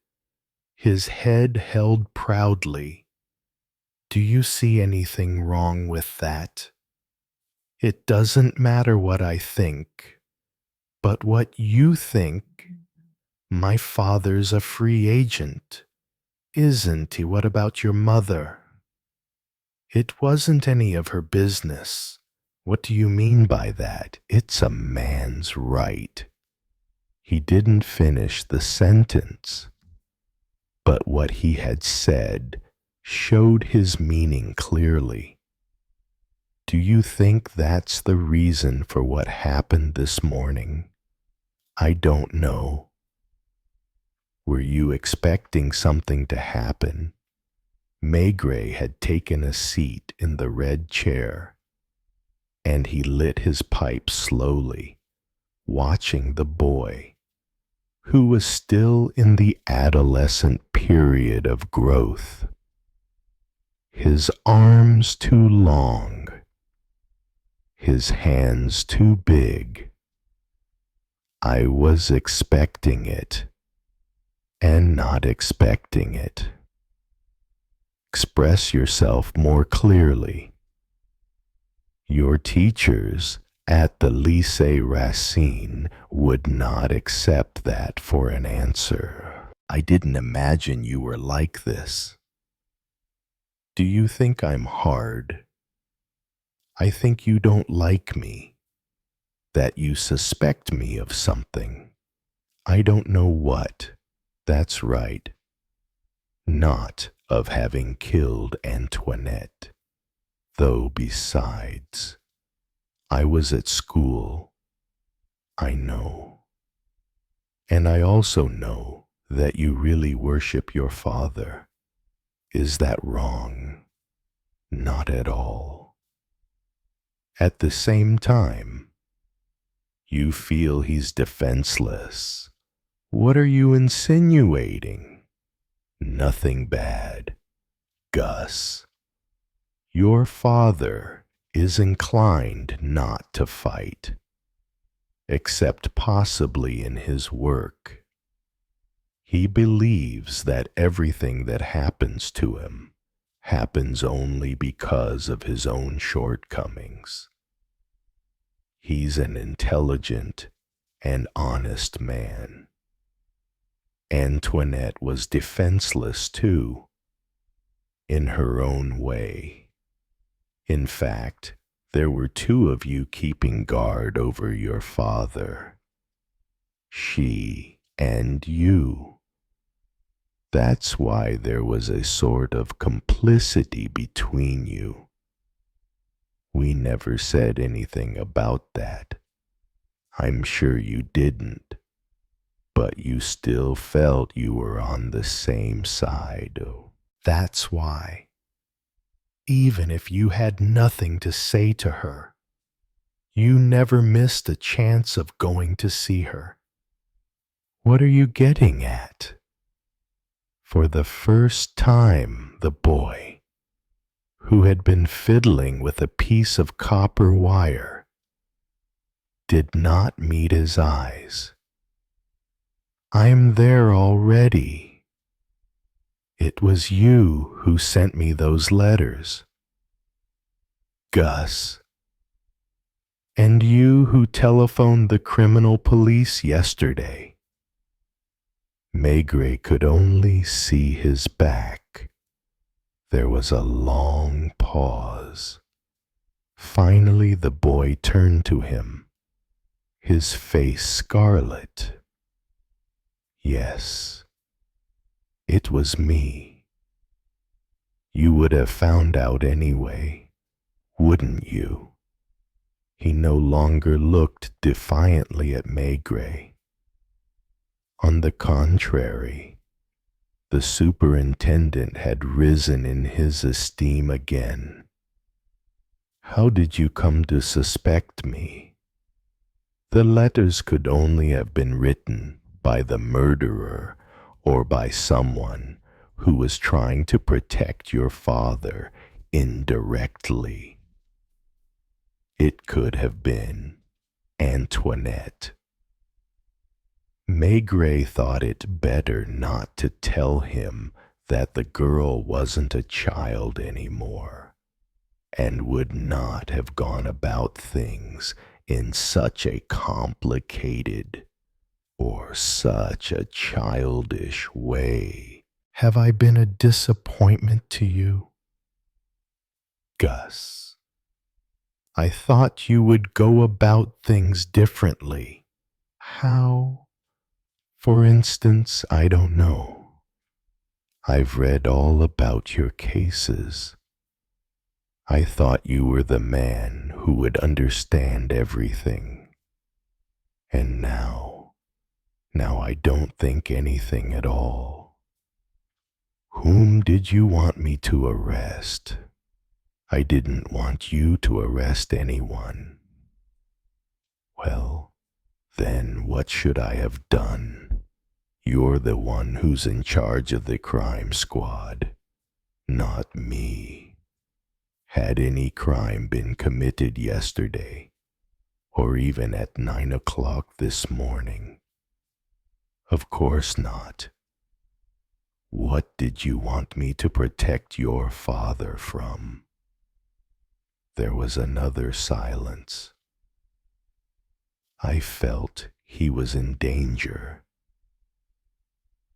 Speaker 1: his head held proudly. Do you see anything wrong with that? It doesn't matter what I think, but what you think. My father's a free agent, isn't he? What about your mother? It wasn't any of her business. What do you mean by that? It's a man's right. He didn't finish the sentence, but what he had said showed his meaning clearly. Do you think that's the reason for what happened this morning? I don't know. Were you expecting something to happen? Maigret had taken a seat in the red chair, and he lit his pipe slowly, watching the boy, who was still in the adolescent period of growth. His arms too long, his hands too big. I was expecting it, and not expecting it. Express yourself more clearly. Your teachers at the Lycée Racine would not accept that for an answer. I didn't imagine you were like this. Do you think I'm hard? I think you don't like me, that you suspect me of something. I don't know what. That's right. Not of having killed Antoinette. Though besides, I was at school. I know. And I also know that you really worship your father. Is that wrong? Not at all. At the same time, you feel he's defenseless. What are you insinuating? Nothing bad. Gus, your father is inclined not to fight, except possibly in his work. He believes that everything that happens to him happens only because of his own shortcomings. He's an intelligent and honest man. Antoinette was defenseless too, in her own way. In fact, there were two of you keeping guard over your father. She and you. That's why there was a sort of complicity between you. We never said anything about that. I'm sure you didn't. But you still felt you were on the same side. That's why.
Speaker 2: even if you had nothing to say to her. You never missed a chance of going to see her. What are you getting at? For the first time, the boy, who had been fiddling with a piece of copper wire, did not meet his eyes. I'm there already. It was you who sent me those letters, Gus. And you who telephoned the criminal police yesterday. Maigret could only see his back. There was a long pause. Finally the boy turned to him, his face scarlet. Yes, it was me. You would have found out anyway, wouldn't you? He no longer looked defiantly at Maigret. On the contrary, the superintendent had risen in his esteem again. How did you come to suspect me? The letters could only have been written by the murderer or by someone who was trying to protect your father indirectly. It could have been Antoinette. Maigret thought it better not to tell him that the girl wasn't a child anymore, and would not have gone about things in such a complicated or such a childish way. Have I been a disappointment to you? Gus, I thought you would go about things differently. How? For instance, I don't know. I've read all about your cases. I thought you were the man who would understand everything. And now I don't think anything at all. Whom did you want me to arrest? I didn't want you to arrest anyone. Well, then what should I have done? You're the one who's in charge of the crime squad, not me. Had any crime been committed yesterday, or even at 9 o'clock this morning? Of course not. What did you want me to protect your father from? There was another silence. I felt he was in danger.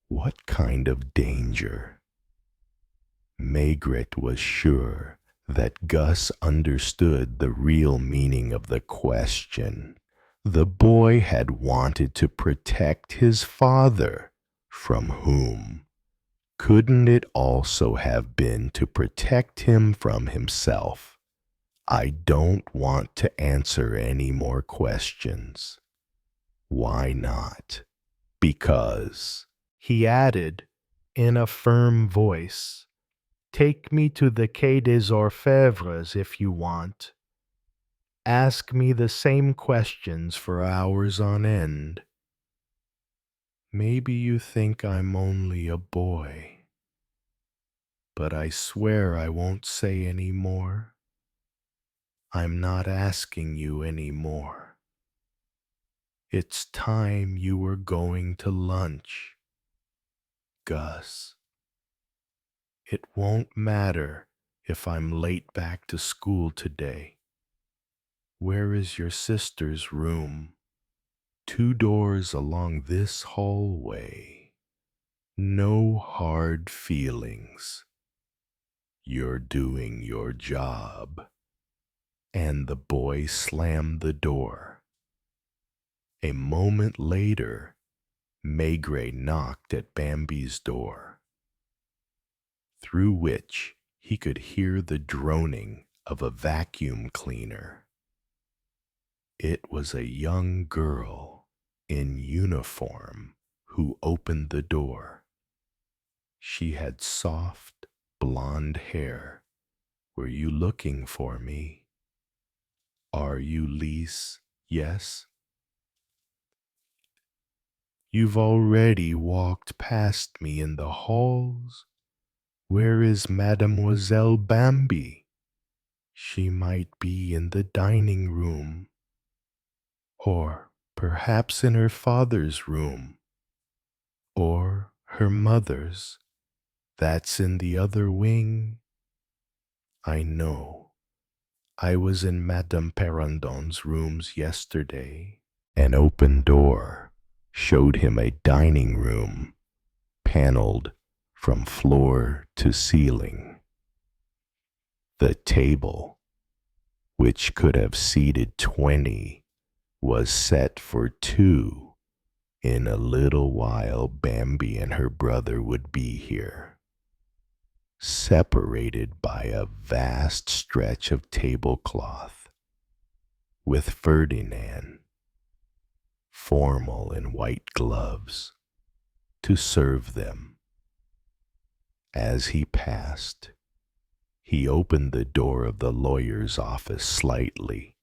Speaker 2: What kind of danger? Maigret was sure that Gus understood the real meaning of the question. The boy had wanted to protect his father. From whom? Couldn't it also have been to protect him from himself? I don't want to answer any more questions. Why not? Because, he added in a firm voice, take me to the Quai des Orfèvres if you want. Ask me the same questions for hours on end. Maybe you think I'm only a boy, but I swear I won't say any more. I'm not asking you any more. It's time you were going to lunch, Gus. It won't matter if I'm late back to school today. Where is your sister's room? 2 doors along this hallway. No hard feelings. You're doing your job. And the boy slammed the door. A moment later, Maigret knocked at Bambi's door, through which he could hear the droning of a vacuum cleaner. It was a young girl in uniform who opened the door. She had soft blonde hair
Speaker 1: Were you looking for me? Are you Lise? Yes? You've already walked past me in the halls. Where is Mademoiselle Bambi? She might be in the dining room, or perhaps in her father's room, or her mother's. That's in the other wing. I know. I was in Madame Perrondon's rooms yesterday. An open door showed him a dining room, paneled from floor to ceiling. The table, which could have seated 20, was set for 2. In a little while, Bambi and her brother would be here, separated by a vast stretch of tablecloth, with Ferdinand, formal in white gloves, to serve them. As he passed, he opened the door of the lawyer's office slightly.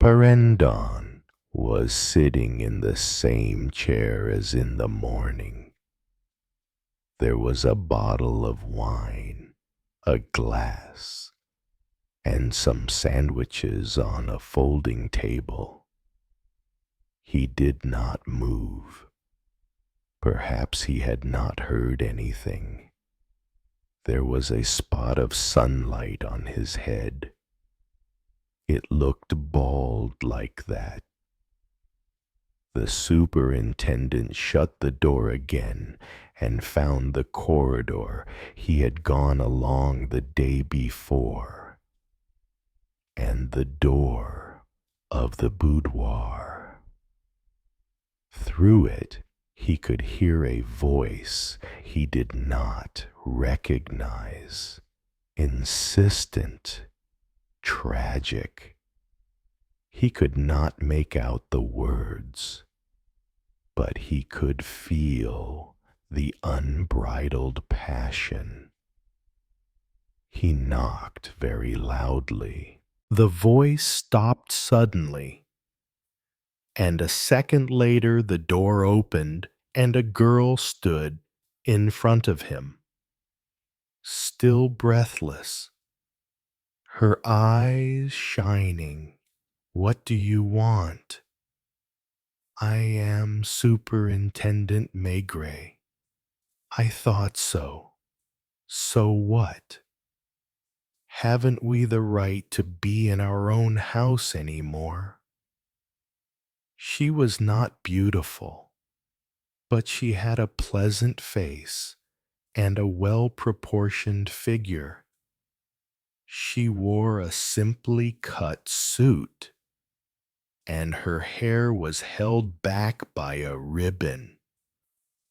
Speaker 1: Perrondon was sitting in the same chair as in the morning. There was a bottle of wine, a glass, and some sandwiches on a folding table. He did not move. Perhaps he had not heard anything. There was a spot of sunlight on his head. It looked bald like that. The superintendent shut the door again and found the corridor he had gone along the day before, and the door of the boudoir. Through it, he could hear a voice he did not recognize, insistent, tragic. He could not make out the words, but he could feel the unbridled passion. He knocked very loudly. The voice stopped suddenly, and a second later the door opened and a girl stood in front of him, still breathless, her eyes shining. What do you want? I am Superintendent Maigret. I thought so. So what? Haven't we the right to be in our own house anymore? She was not beautiful, but she had a pleasant face and a well-proportioned figure. She wore a simply cut suit, and her hair was held back by a ribbon,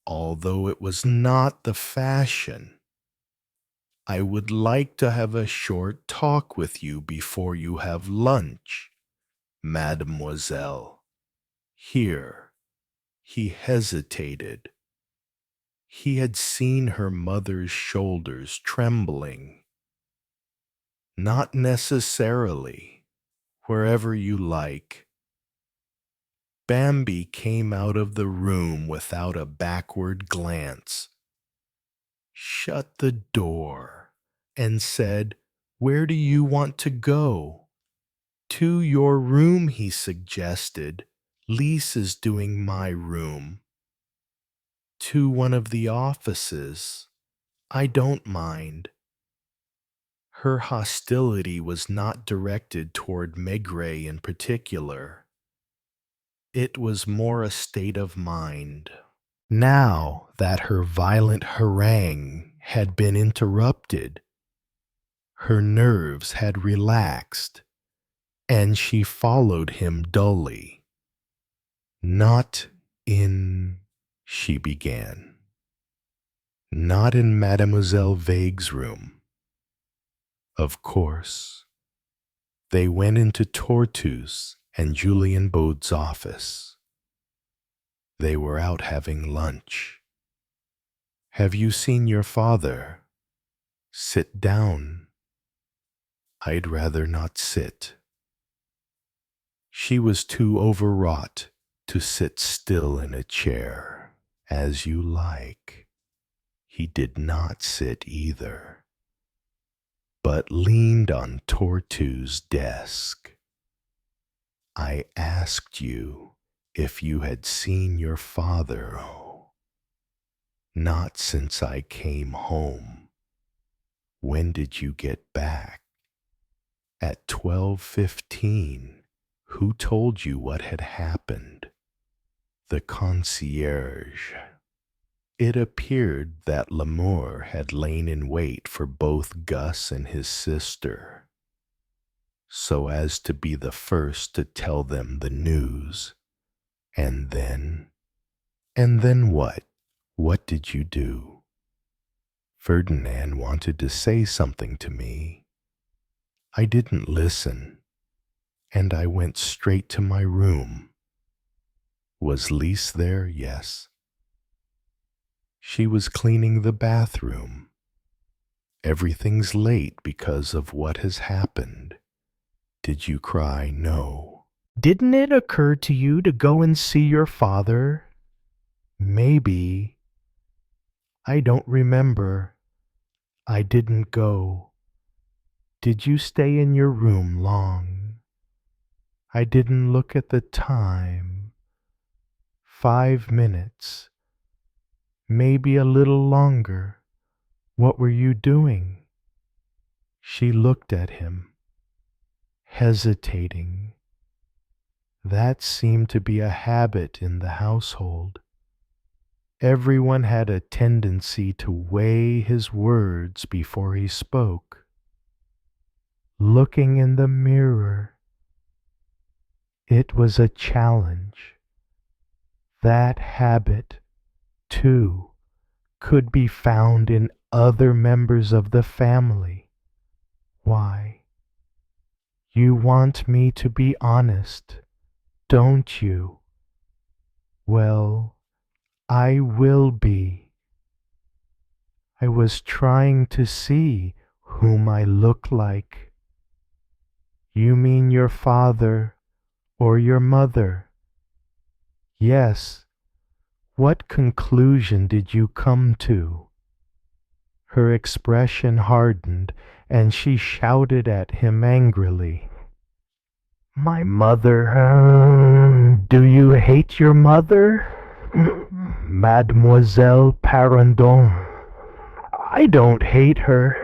Speaker 1: although it was not the fashion. I would like to have a short talk with you before you have lunch, mademoiselle. Here. He hesitated. He had seen her mother's shoulders trembling. Not necessarily. Wherever you like. Bambi came out of the room without a backward glance, shut the door, and said, "Where do you want to go?" "To your room," he suggested. "Lise is doing my room." "To one of the offices. I don't mind." Her hostility was not directed toward Maigret in particular. It was more a state of mind. Now that her violent harangue had been interrupted, her nerves had relaxed, and she followed him dully. "Not in," she began. "Not in Mademoiselle Vague's room." Of course. They went into Tortus and Julien Baude's office. They were out having lunch. "Have you seen your father?" "Sit down." I'd rather not sit. She was too overwrought to sit still in a chair, as you like. He did not sit either, but leaned on Tortu's desk. I asked you if you had seen your father. Oh, not since I came home. When did you get back? At 12:15. Who told you what had happened? The concierge. It appeared that Lamour had lain in wait for both Gus and his sister, so as to be the first to tell them the news. And then? And then what? What did you do? Ferdinand wanted to say something to me. I didn't listen, and I went straight to my room. Was Lise there? Yes. She was cleaning the bathroom. Everything's late because of what has happened. Did you cry? No.
Speaker 2: Didn't it occur to you to go and see your father? Maybe. I don't remember. I didn't go. Did you stay in your room long? I didn't look at the time. 5 minutes. Maybe a little longer. What were you doing? She looked at him, hesitating. That seemed to be a habit in the household. Everyone had a tendency to weigh his words before he spoke. Looking in the mirror. It was a challenge. That habit, too, could be found in other members of the family. Why? You want me to be honest, don't you? Well, I will be. I was trying to see whom I look like. You mean your father or your mother? Yes. What conclusion did you come to? Her expression hardened, and she shouted at him angrily. My mother? Do you hate your mother? Mademoiselle Parandon. I don't hate her.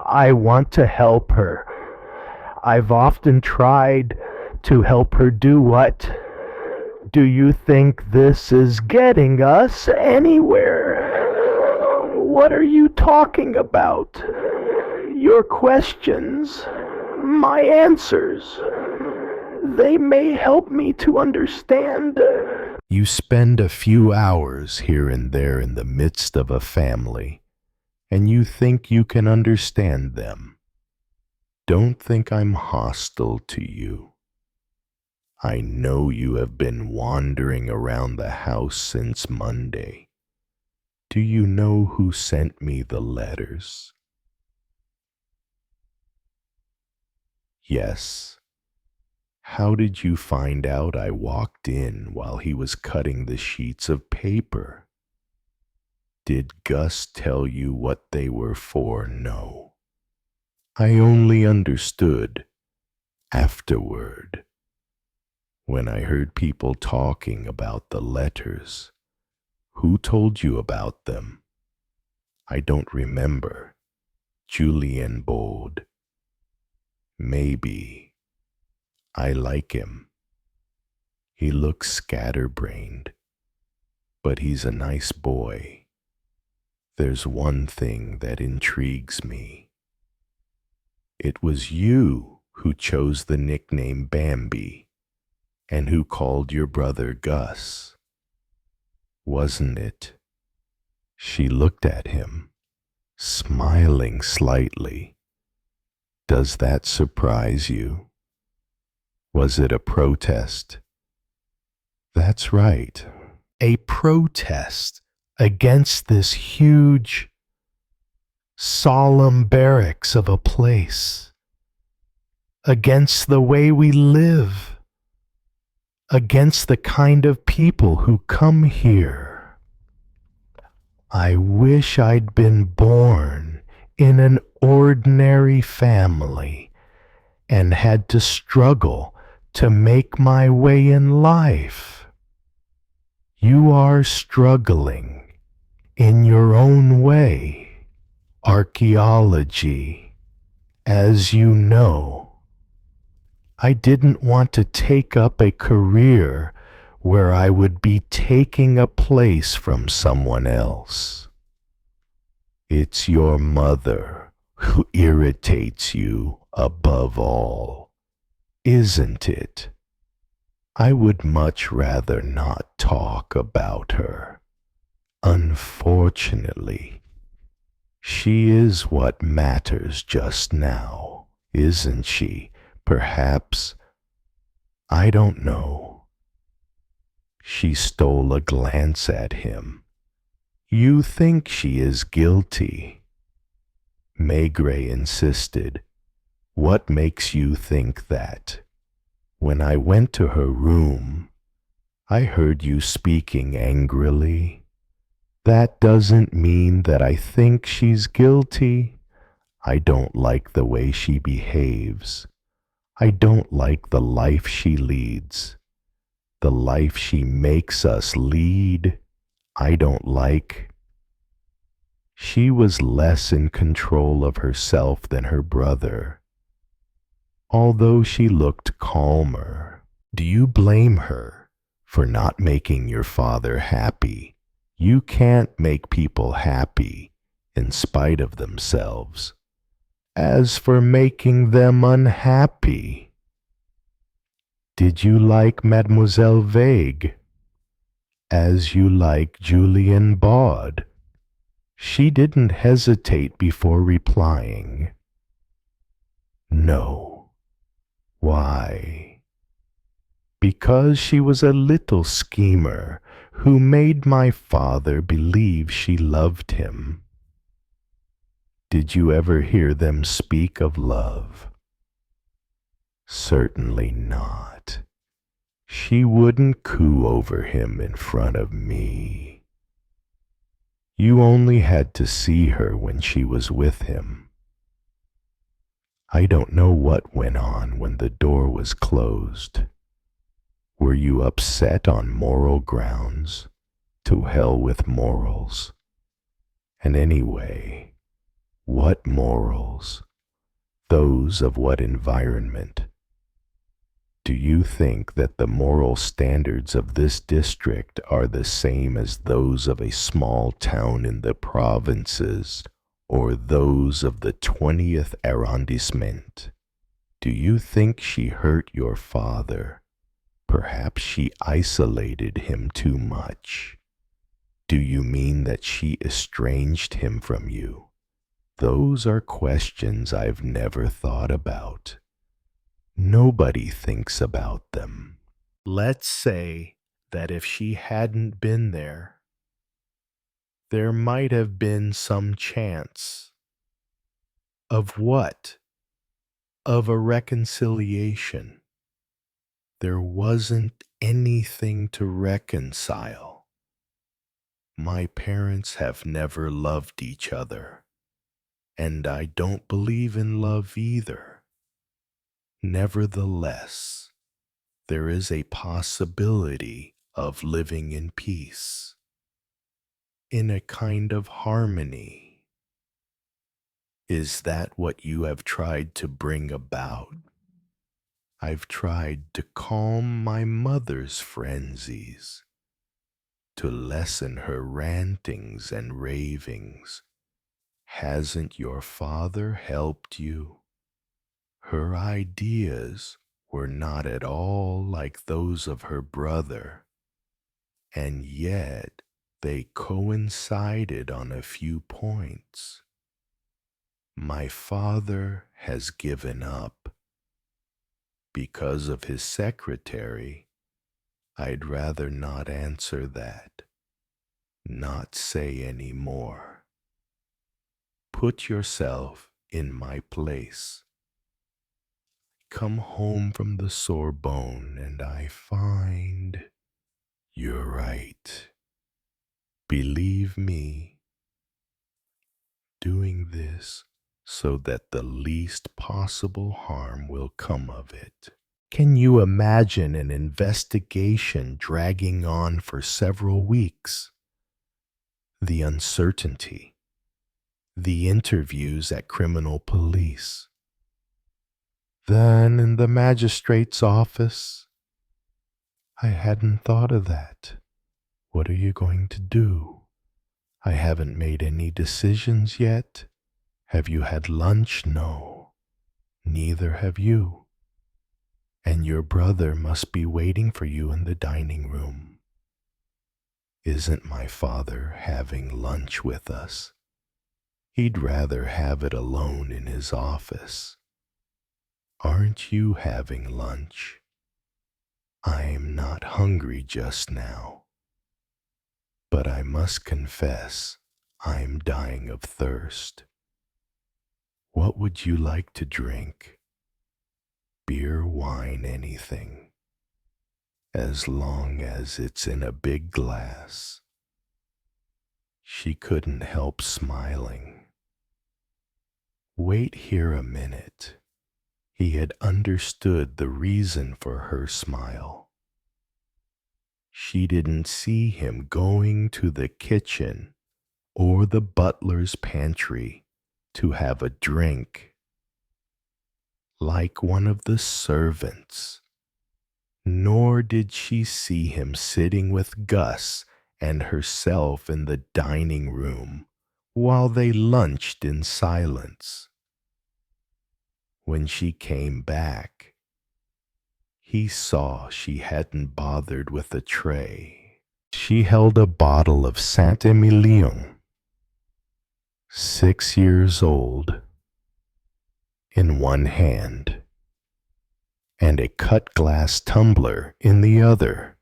Speaker 2: I want to help her. I've often tried to help her do what? Do you think this is getting us anywhere? What are you talking about? Your questions, my answers, they may help me to understand.
Speaker 1: You spend a few hours here and there in the midst of a family, and you think you can understand them. Don't think I'm hostile to you. I know you have been wandering around the house since Monday. Do you know who sent me the letters? Yes. How did you find out I walked in while he was cutting the sheets of paper? Did Gus tell you what they were for? No. I only understood afterward, when I heard people talking about the letters. Who told you about them? I don't remember. Julien Baud. Maybe. I like him. He looks scatterbrained, but he's a nice boy. There's one thing that intrigues me. It was you who chose the nickname Bambi and who called your brother Gus, wasn't it? She looked at him, smiling slightly. Does that surprise you? Was it a protest? That's right, a protest against this huge, solemn barracks of a place.
Speaker 2: against the way we live, against the kind of people who come here. I wish I'd been born in an ordinary family and had to struggle to make my way in life. You are struggling in your own way. Archaeology, as you know. I didn't want to take up a career where I would be taking a place from someone else. It's your mother who irritates you above all, isn't it? I would much rather not talk about her. Unfortunately, she is what matters just now, isn't she? Perhaps. I don't know. She stole a glance at him. You think she is guilty? Maigret insisted. What makes you think that? When I went to her room, I heard you speaking angrily. That doesn't mean that I think she's guilty. I don't like the way she behaves. I don't like the life she leads. The life she makes us lead, I don't like. She was less in control of herself than her brother, although she looked calmer. Do you blame her for not making your father happy? You can't make people happy in spite of themselves. As for making them unhappy, did you like Mademoiselle Vague as you like Julian Baud? She didn't hesitate before replying. No. Why? Because she was a little schemer who made my father believe she loved him. Did you ever hear them speak of love? Certainly not. She wouldn't coo over him in front of me. You only had to see her when she was with him. I don't know what went on when the door was closed. Were you upset on moral grounds? To hell with morals. And anyway, what morals? Those of what environment? Do you think that the moral standards of this district are the same as those of a small town in the provinces or those of the 20th arrondissement? Do you think she hurt your father? Perhaps she isolated him too much. Do you mean that she estranged him from you? Those are questions I've never thought about. Nobody thinks about them. Let's say that if she hadn't been there, there might have been some chance. Of what? Of a reconciliation. There wasn't anything to reconcile. My parents have never loved each other, and I don't believe in love either. Nevertheless, there is a possibility of living in peace, in a kind of harmony. Is that what you have tried to bring about? I've tried to calm my mother's frenzies, to lessen her rantings and ravings. Hasn't your father helped you? Her ideas were not at all like those of her brother, and yet they coincided on a few points. My father has given up. Because of his secretary, I'd rather not answer that, not say any more. Put yourself in my place.
Speaker 1: come home from the Sorbonne and I find you're right. Believe me, doing this so that the least possible harm will come of it. Can you imagine an investigation dragging on for several weeks? The uncertainty, the interviews at criminal police. Then in the magistrate's office, I hadn't thought of that. What are you going to do? I haven't made any decisions yet. Have you had lunch? No. Neither have you. And your brother must be waiting for you in the dining room. Isn't my father having lunch with us? He'd rather have it alone in his office. Aren't you having lunch? I'm not hungry just now, but I must confess I'm dying of thirst. What would you like to drink? Beer, wine, anything, as long as it's in a big glass. She couldn't help smiling. Wait here a minute. He had understood the reason for her smile. She didn't see him going to the kitchen or the butler's pantry to have a drink, like one of the servants. Nor did she see him sitting with Gus and herself in the dining room while they lunched in silence. When she came back, he saw she hadn't bothered with a tray. She held a bottle of Saint-Emilion, 6 years old, in one hand, and a cut glass tumbler in the other.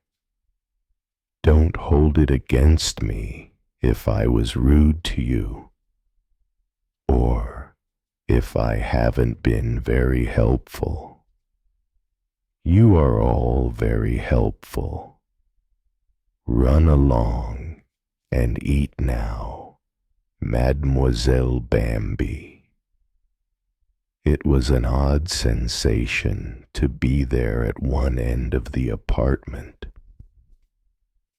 Speaker 1: Don't hold it against me if I was rude to you, or if I haven't been very helpful. You are all very helpful. Run along and eat now, Mademoiselle Bambi. It was an odd sensation to be there at one end of the apartment,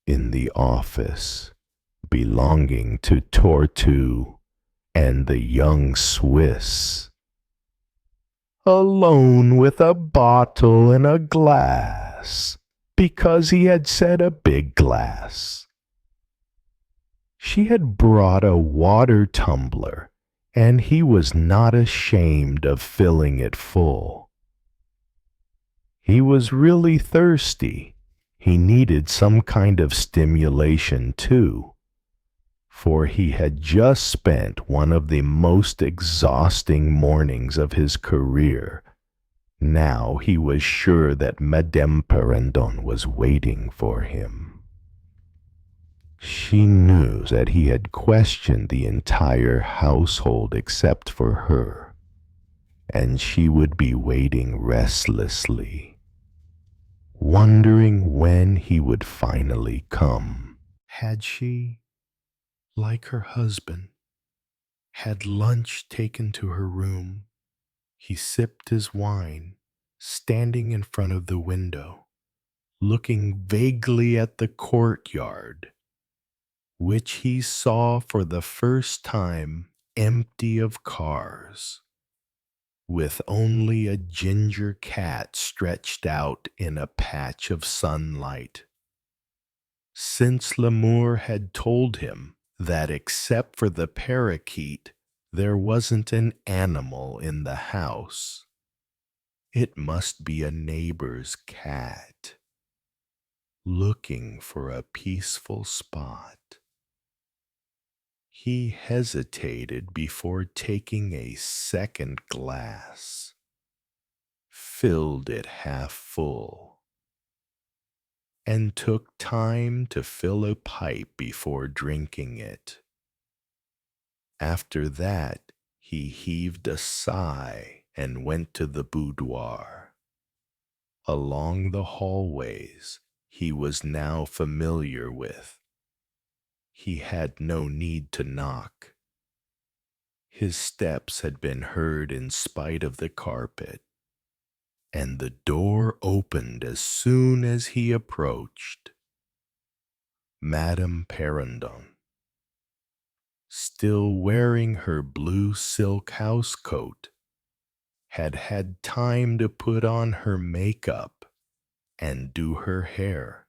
Speaker 1: in the office belonging to Tortue and the young Swiss, alone with a bottle and a glass, because he had said a big glass. She had brought a water tumbler, and he was not ashamed of filling it full. He was really thirsty. He needed some kind of stimulation too, for he had just spent one of the most exhausting mornings of his career. Now he was sure that Madame Perrandon was waiting for him. She knew that he had questioned the entire household except for her, and she would be waiting restlessly, wondering when he would finally come. Had she, like her husband, had lunch taken to her room? He sipped his wine, standing in front of the window, looking vaguely at the courtyard, which he saw for the first time empty of cars, with only a ginger cat stretched out in a patch of sunlight. Since Lamour had told him that except for the parakeet, there wasn't an animal in the house. It must be a neighbor's cat, looking for a peaceful spot. He hesitated before taking a second glass, filled it half full, and took time to fill a pipe before drinking it. After that, he heaved a sigh and went to the boudoir. Along the hallways he was now familiar with. He had no need to knock. His steps had been heard in spite of the carpet, and the door opened as soon as he approached. Madame Perrondon, still wearing her blue silk housecoat, had had time to put on her makeup and do her hair,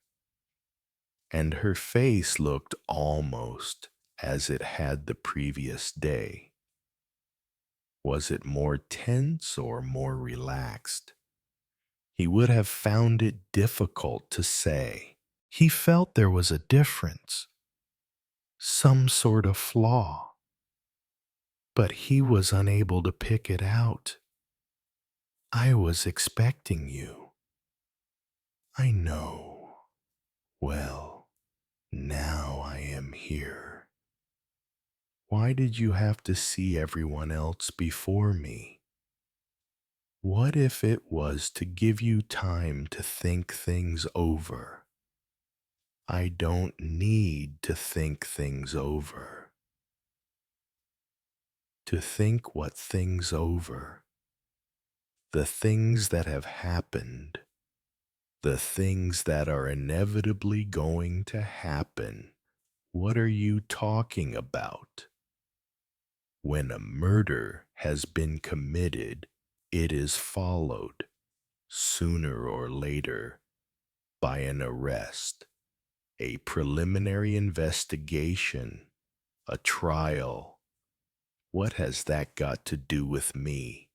Speaker 1: and her face looked almost as it had the previous day. Was it more tense or more relaxed? He would have found it difficult to say. He felt there was a difference, some sort of flaw, but he was unable to pick it out. I was expecting you. I know. Well, now I am here. Why did you have to see everyone else before me? What if it was to give you time to think things over? I don't need to think things over. To think what things over? The things that have happened, the things that are inevitably going to happen. What are you talking about? When a murder has been committed, it is followed, sooner or later, by an arrest, a preliminary investigation, a trial. What has that got to do with me?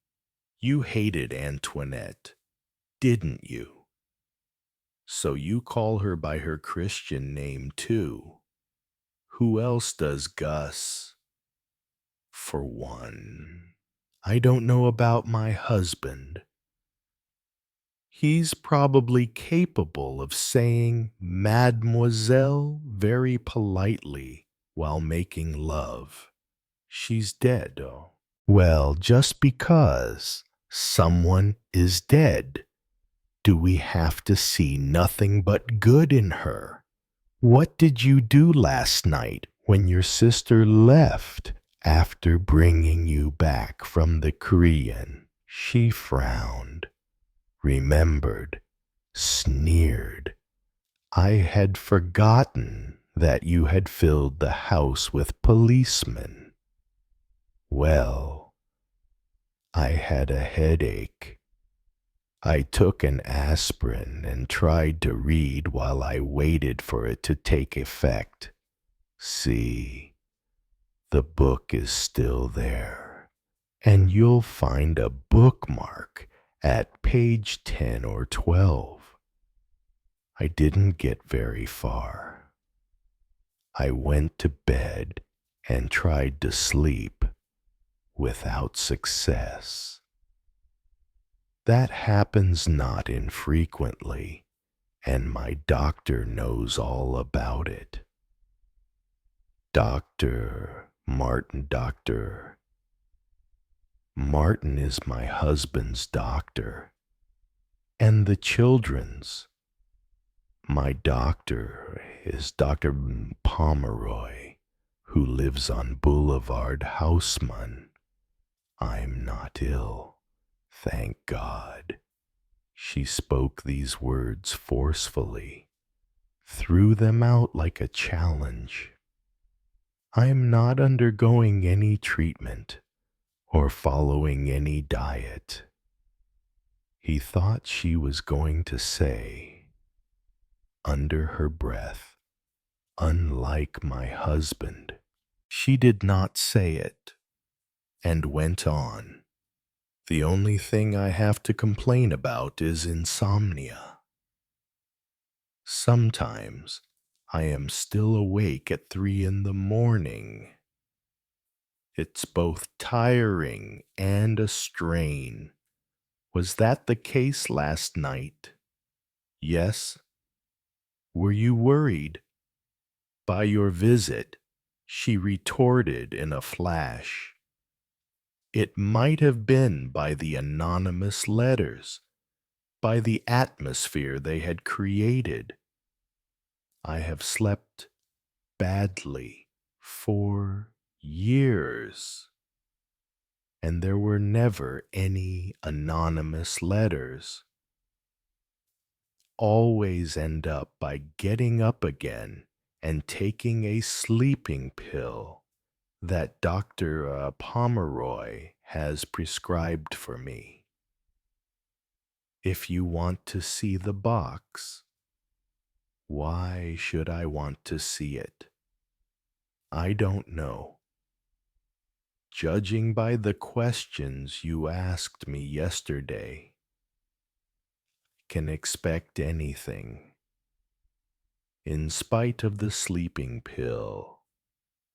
Speaker 1: You hated Antoinette, didn't you? So you call her by her Christian name too. Who else does Gus? For one, I don't know about my husband. He's probably capable of saying Mademoiselle very politely while making love. She's dead, oh. Well, just because someone is dead, do we have to see nothing but good in her? What did you do last night when your sister left after bringing you back from the Korean? She frowned, remembered, sneered. I had forgotten that you had filled the house with policemen. Well, I had a headache. I took an aspirin and tried to read while I waited for it to take effect. See, the book is still there, and you'll find a bookmark at page 10 or 12. I didn't get very far. I went to bed and tried to sleep without success. That happens not infrequently, and my doctor knows all about it. Dr. Martin is my husband's doctor, and the children's. My doctor is Dr. Pomeroy, who lives on Boulevard Haussmann. I'm not ill, thank God. She spoke these words forcefully, threw them out like a challenge. I'm not undergoing any treatment or following any diet. He thought she was going to say, under her breath, unlike my husband. She did not say it, and went on. The only thing I have to complain about is insomnia. Sometimes I am still awake at 3 in the morning. It's both tiring and a strain. Was that the case last night? Yes. Were you worried? By your visit, she retorted in a flash. It might have been by the anonymous letters, by the atmosphere they had created. I have slept badly for years, and there were never any anonymous letters. Always end up by getting up again and taking a sleeping pill that Dr. Pomeroy has prescribed for me. If you want to see the box, why should I want to see it? I don't know. Judging by the questions you asked me yesterday, can expect anything. In spite of the sleeping pill,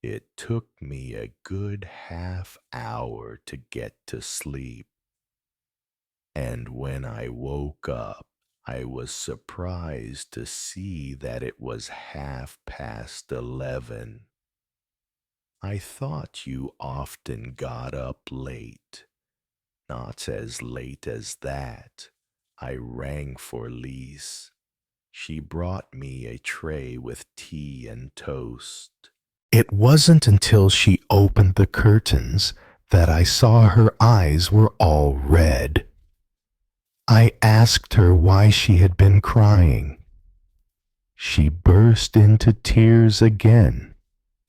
Speaker 1: it took me a good half hour to get to sleep. And when I woke up, I was surprised to see that it was 11:30. I thought you often got up late. Not as late as that. I rang for Lise. She brought me a tray with tea and toast. It wasn't until she opened the curtains that I saw her eyes were all red. I asked her why she had been crying. She burst into tears again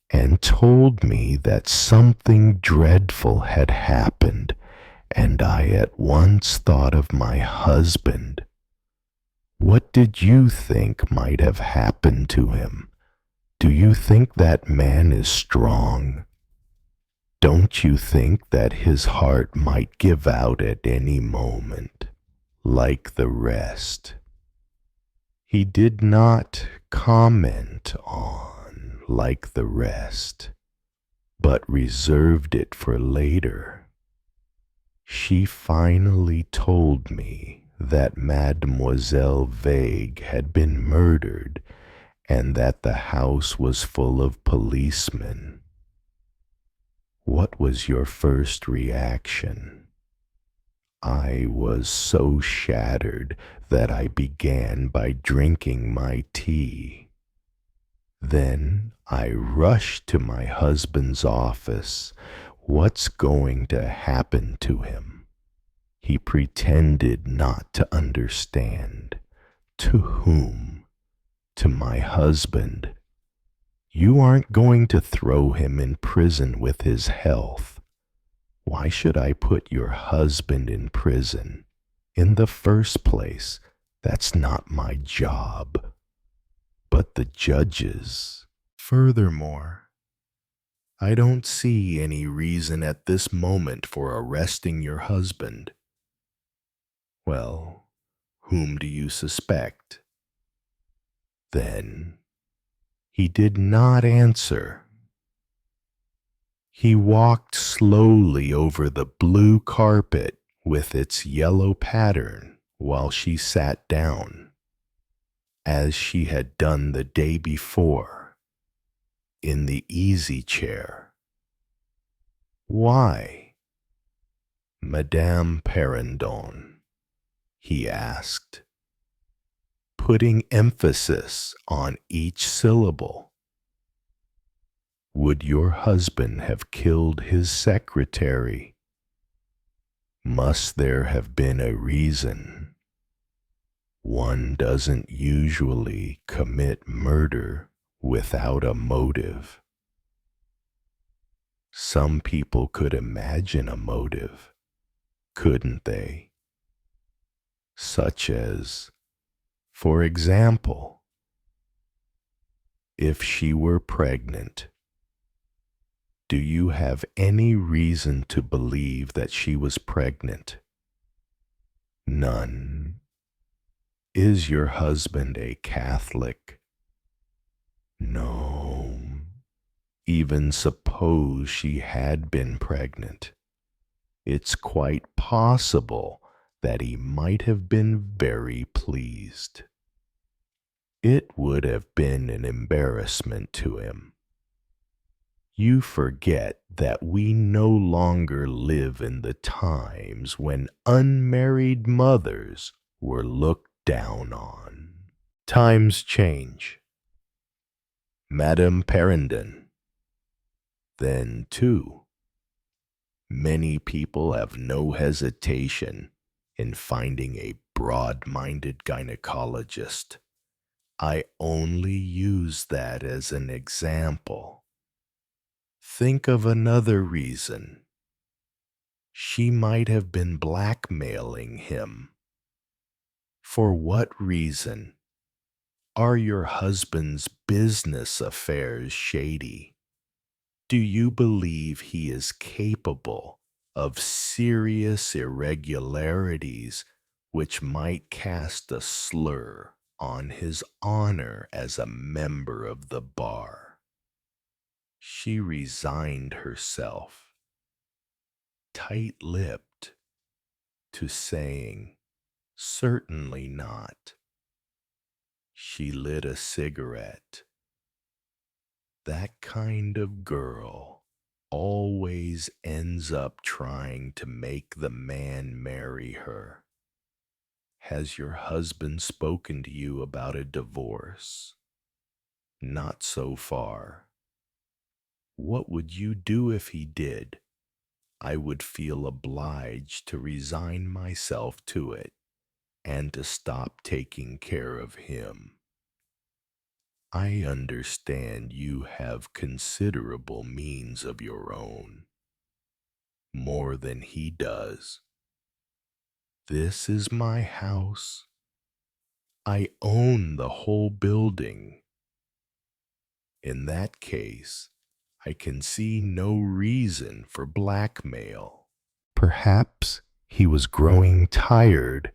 Speaker 1: and told me that something dreadful had happened, and I at once thought of my husband. What did you think might have happened to him? Do you think that man is strong? Don't you think that his heart might give out at any moment, like the rest? He did not comment on like the rest, but reserved it for later. She finally told me that Mademoiselle Vague had been murdered and that the house was full of policemen. What was your first reaction? I was so shattered that I began by drinking my tea. Then I rushed to my husband's office. What's going to happen to him? He pretended not to understand. To whom? To my husband. You aren't going to throw him in prison with his health. Why should I put your husband in prison? In the first place, that's not my job, but the judge's. Furthermore, I don't see any reason at this moment for arresting your husband. Well, whom do you suspect? Then he did not answer. He walked slowly over the blue carpet with its yellow pattern while she sat down, as she had done the day before, in the easy chair. Why? Madame Perrandon, he asked, putting emphasis on each syllable. Would your husband have killed his secretary? Must there have been a reason? One doesn't usually commit murder without a motive. Some people could imagine a motive, couldn't they? Such as, for example, if she were pregnant, do you have any reason to believe that she was pregnant? None. Is your husband a Catholic? No. Even suppose she had been pregnant. It's quite possible that he might have been very pleased. It would have been an embarrassment to him. You forget that we no longer live in the times when unmarried mothers were looked down on. Times change. Madame Perrindon. Then, too, many people have no hesitation in finding a broad-minded gynecologist. I only use that as an example. Think of another reason. She might have been blackmailing him. For what reason? Are your husband's business affairs shady? Do you believe he is capable of serious irregularities which might cast a slur on his honor as a member of the bar? She resigned herself, tight-lipped, to saying, "Certainly not." She lit a cigarette. That kind of girl always ends up trying to make the man marry her. Has your husband spoken to you about a divorce? Not so far. What would you do if he did? I would feel obliged to resign myself to it and to stop taking care of him. I understand you have considerable means of your own, more than he does. This is my house. I own the whole building. In that case, I can see no reason for blackmail. Perhaps he was growing tired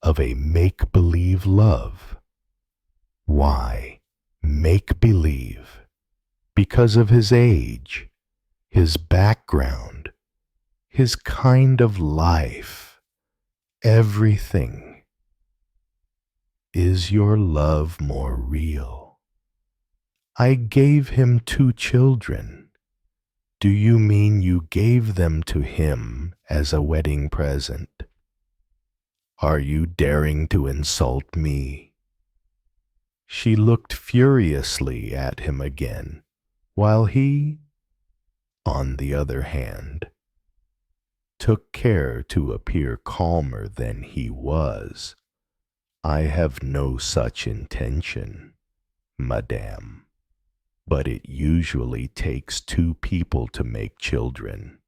Speaker 1: of a make-believe love. Why make-believe? Because of his age, his background, his kind of life, everything. Is your love more real? I gave him 2 children. Do you mean you gave them to him as a wedding present? Are you daring to insult me? She looked furiously at him again, while he, on the other hand, took care to appear calmer than he was. I have no such intention, madame, but it usually takes 2 people to make children.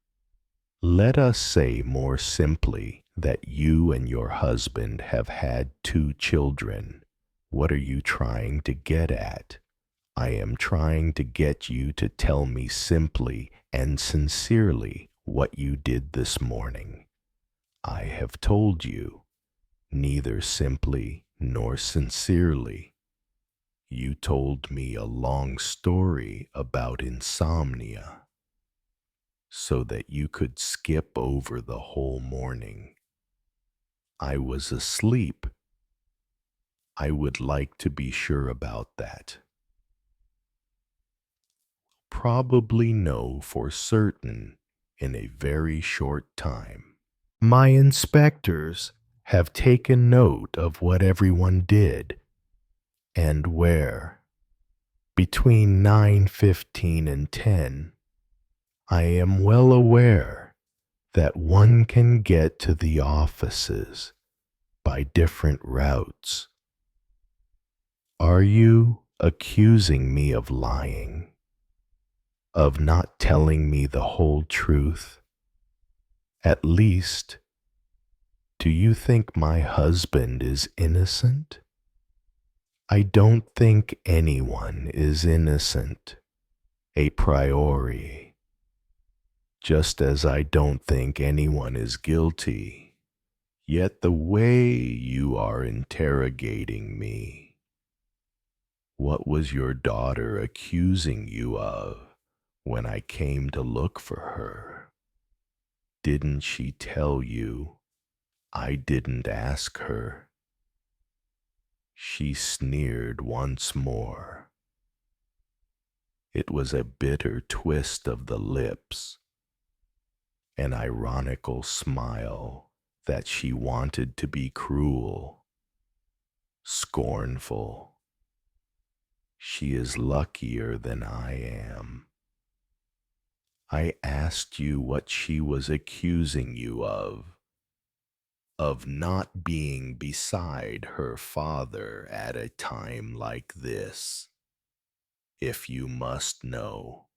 Speaker 1: Let us say more simply that you and your husband have had 2 children. What are you trying to get at? I am trying to get you to tell me simply and sincerely what you did this morning. I have told you, neither simply nor sincerely. You told me a long story about insomnia, so that you could skip over the whole morning. I was asleep. I would like to be sure about that. Probably know for certain in a very short time. My inspectors have taken note of what everyone did and where. Between 9:15 and 10, I am well aware that one can get to the offices by different routes. Are you accusing me of lying? Of not telling me the whole truth? At least, do you think my husband is innocent? I don't think anyone is innocent, a priori, just as I don't think anyone is guilty. Yet the way you are interrogating me, what was your daughter accusing you of when I came to look for her? Didn't she tell you I didn't ask her? She sneered once more. It was a bitter twist of the lips, an ironical smile that she wanted to be cruel, scornful. She is luckier than I am. I asked you what she was accusing you of not being beside her father at a time like this. If you must know,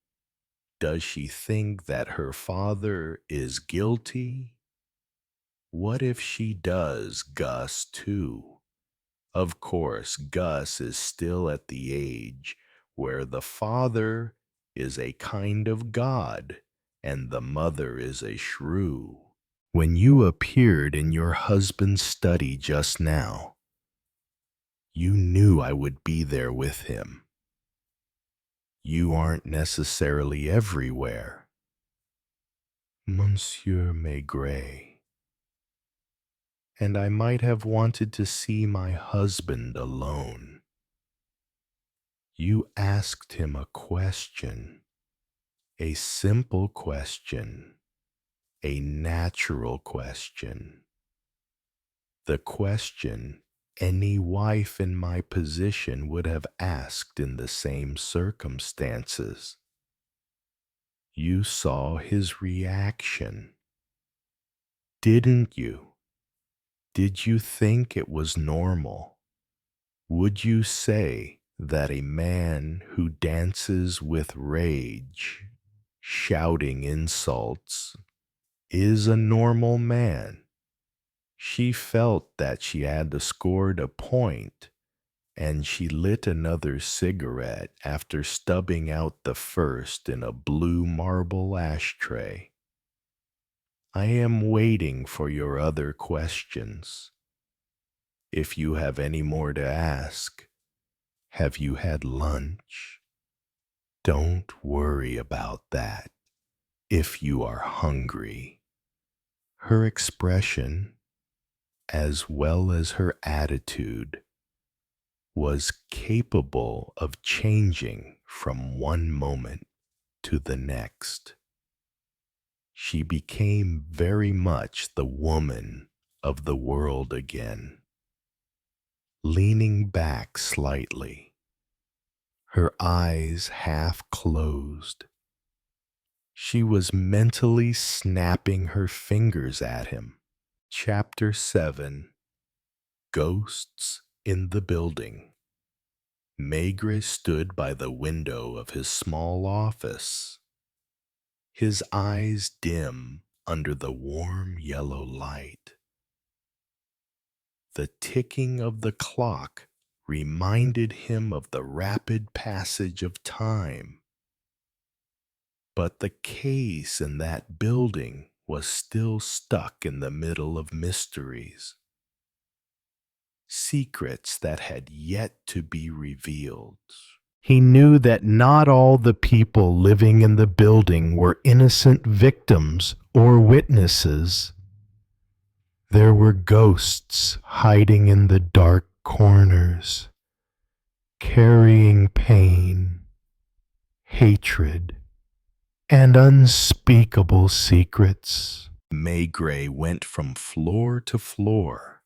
Speaker 1: does she think that her father is guilty? What if she does Gus too? Of course, Gus is still at the age where the father is a kind of god and the mother is a shrew. When you appeared in your husband's study just now, you knew I would be there with him. You aren't necessarily everywhere, Monsieur Maigret, and I might have wanted to see my husband alone. You asked him a question, a simple question, a natural question, the question any wife in my position would have asked in the same circumstances. You saw his reaction, didn't you? Did you think it was normal? Would you say that a man who dances with rage, shouting insults, is a normal man? She felt that she had scored a point, and she lit another cigarette after stubbing out the first in a blue marble ashtray. I am waiting for your other questions. If you have any more to ask, have you had lunch? Don't worry about that if you are hungry. Her expression, as well as her attitude, was capable of changing from one moment to the next. She became very much the woman of the world again. Leaning back slightly, her eyes half closed, she was mentally snapping her fingers at him. Chapter 7. Ghosts in the Building. Maigret stood by the window of his small office, his eyes dim under the warm yellow light. The ticking of the clock reminded him of the rapid passage of time. But the case in that building was still stuck in the middle of mysteries, secrets that had yet to be revealed. He knew that not all the people living in the building were innocent victims or witnesses. There were ghosts hiding in the dark corners, carrying pain, hatred, and unspeakable secrets. Maigret went from floor to floor,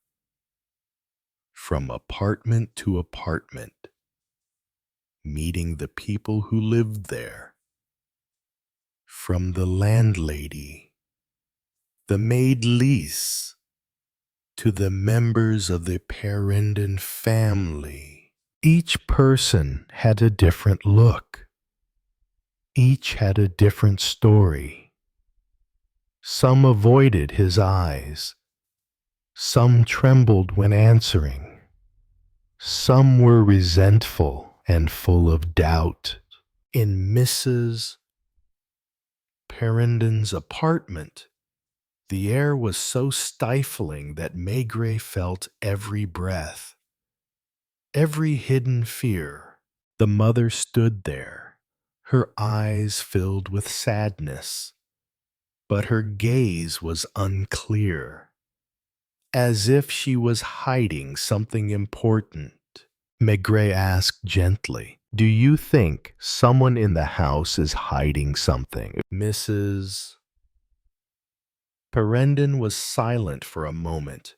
Speaker 1: from apartment to apartment, meeting the people who lived there, from the landlady, the maid Lise, to the members of the Perendon family. Each person had a different look. Each had a different story. Some avoided his eyes. Some trembled when answering. Some were resentful and full of doubt. In Mrs. Perendon's apartment, the air was so stifling that Maigret felt every breath, every hidden fear. The mother stood there, her eyes filled with sadness, but her gaze was unclear, as if she was hiding something important. Maigret asked gently, Do you think someone in the house is hiding something? Mrs. Perendon was silent for a moment,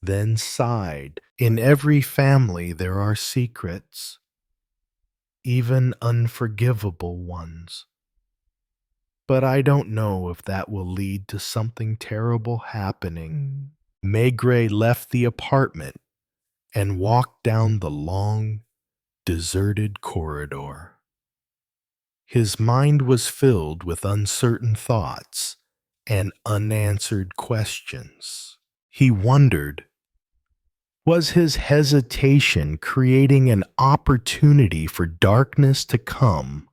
Speaker 1: then sighed. In every family there are secrets, even unforgivable ones. But I don't know if that will lead to something terrible happening. Maigret left the apartment and walked down the long, deserted corridor. His mind was filled with uncertain thoughts and unanswered questions. He wondered, was his hesitation creating an opportunity for darkness to come,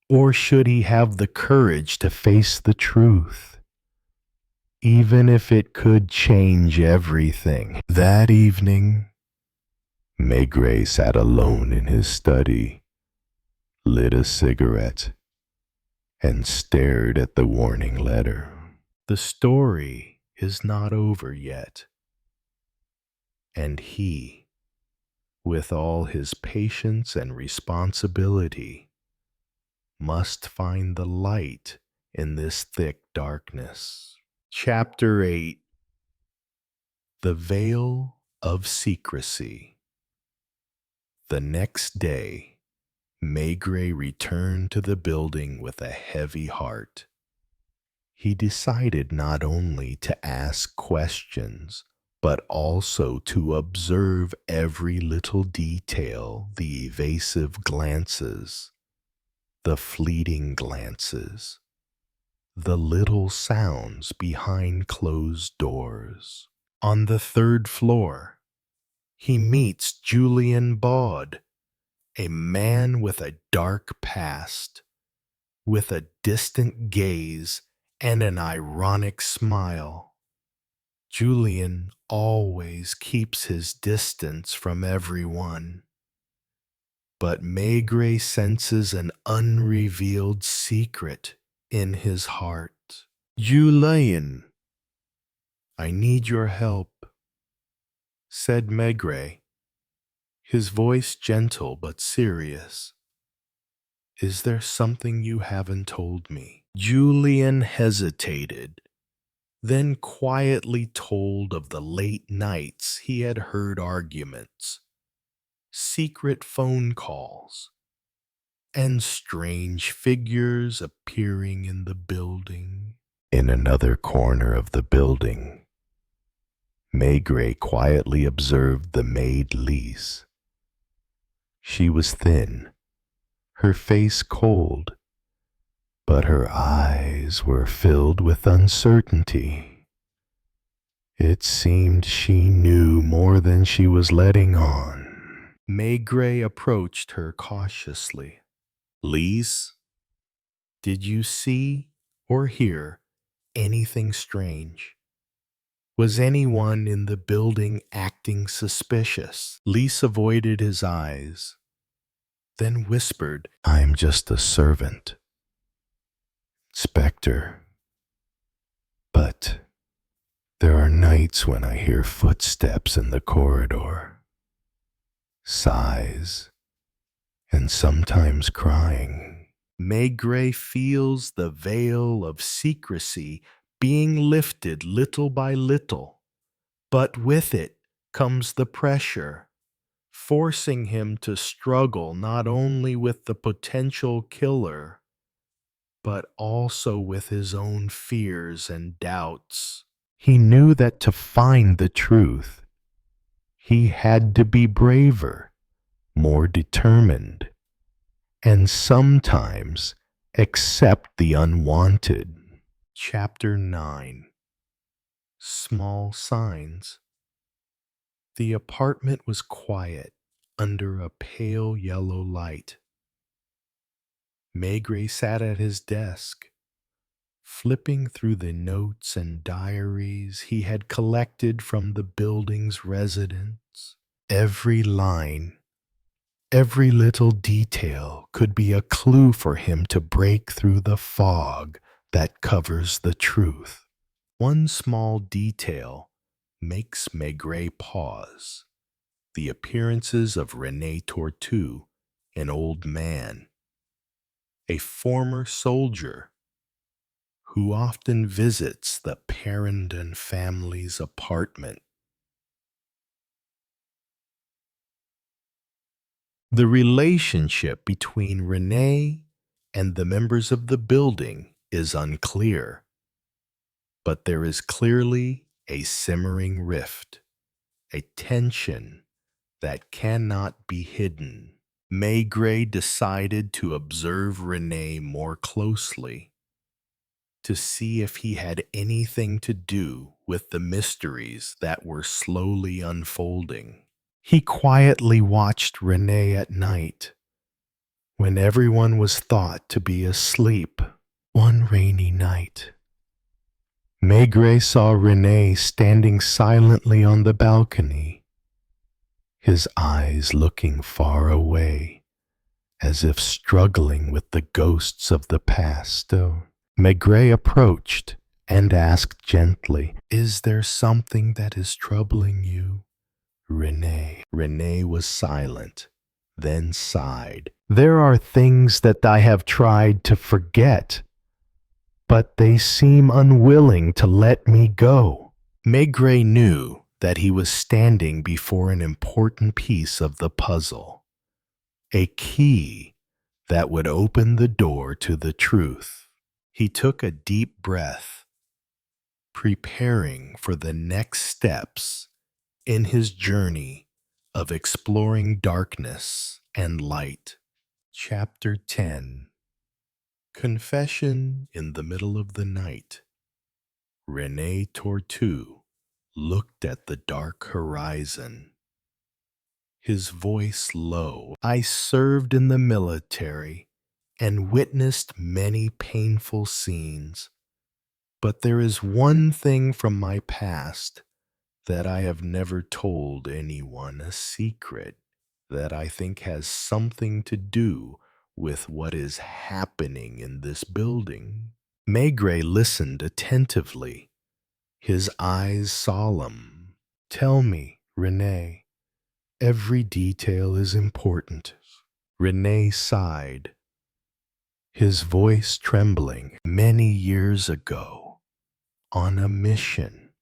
Speaker 1: or should he have the courage to face the truth, even if it could change everything? That evening, Maigret sat alone in his study, lit a cigarette, and stared at the warning letter. The story is not over yet, and he, with all his patience and responsibility, must find the light in this thick darkness. Chapter 8: The Veil of Secrecy. The next day, Maigret returned to the building with a heavy heart. He decided not only to ask questions, but also to observe every little detail, the evasive glances, the fleeting glances, the little sounds behind closed doors. On the third floor, he meets Julien Baud, a man with a dark past, with a distant gaze and an ironic smile. Julien always keeps his distance from everyone, but Maigret senses an unrevealed secret in his heart. Julien, I need your help, said Maigret, his voice gentle but serious. Is there something you haven't told me? Julien hesitated, then quietly told of the late nights he had heard arguments, secret phone calls, and strange figures appearing in the building. In another corner of the building, Maigret quietly observed the maid Lise. She was thin, her face cold, but her eyes were filled with uncertainty. It seemed she knew more than she was letting on. Maigret approached her cautiously. Lise, did you see or hear anything strange? Was anyone in the building acting suspicious? Lise avoided his eyes, then whispered, I'm just a servant, Spectre. But there are nights when I hear footsteps in the corridor, sighs, and sometimes crying. Maigret feels the veil of secrecy being lifted little by little, but with it comes the pressure, forcing him to struggle not only with the potential killer, but also with his own fears and doubts. He knew that to find the truth, he had to be braver, more determined, and sometimes accept the unwanted. Chapter 9: Small Signs. The apartment was quiet under a pale yellow light. Maigret sat at his desk, flipping through the notes and diaries he had collected from the building's residents. Every line, every little detail could be a clue for him to break through the fog that covers the truth. One small detail makes Maigret pause: the appearances of René Tortu an old man, a former soldier who often visits the Parendon family's apartment. The relationship between Renee and the members of the building is unclear, but there is clearly a simmering rift, a tension that cannot be hidden. Maigret decided to observe Renee more closely, to see if he had anything to do with the mysteries that were slowly unfolding. He quietly watched Renee at night, when everyone was thought to be asleep. One rainy night, Maigret saw Renee standing silently on the balcony, his eyes looking far away, as if struggling with the ghosts of the past. Maigret approached and asked gently, "Is there something that is troubling you, Renee?" Renee was silent, then sighed. "There are things that I have tried to forget, but they seem unwilling to let me go." Maigret knew that he was standing before an important piece of the puzzle, a key that would open the door to the truth. He took a deep breath, preparing for the next steps in his journey of exploring darkness and light. Chapter 10. Confession in the middle of the night. René Tortue looked at the dark horizon, his voice low. "I served in the military and witnessed many painful scenes, but there is one thing from my past that I have never told anyone, a secret that I think has something to do with what is happening in this building." Maigret listened attentively, his eyes solemn. "Tell me, Renee. Every detail is important." Renee sighed, his voice trembling. "Many years ago, on a mission,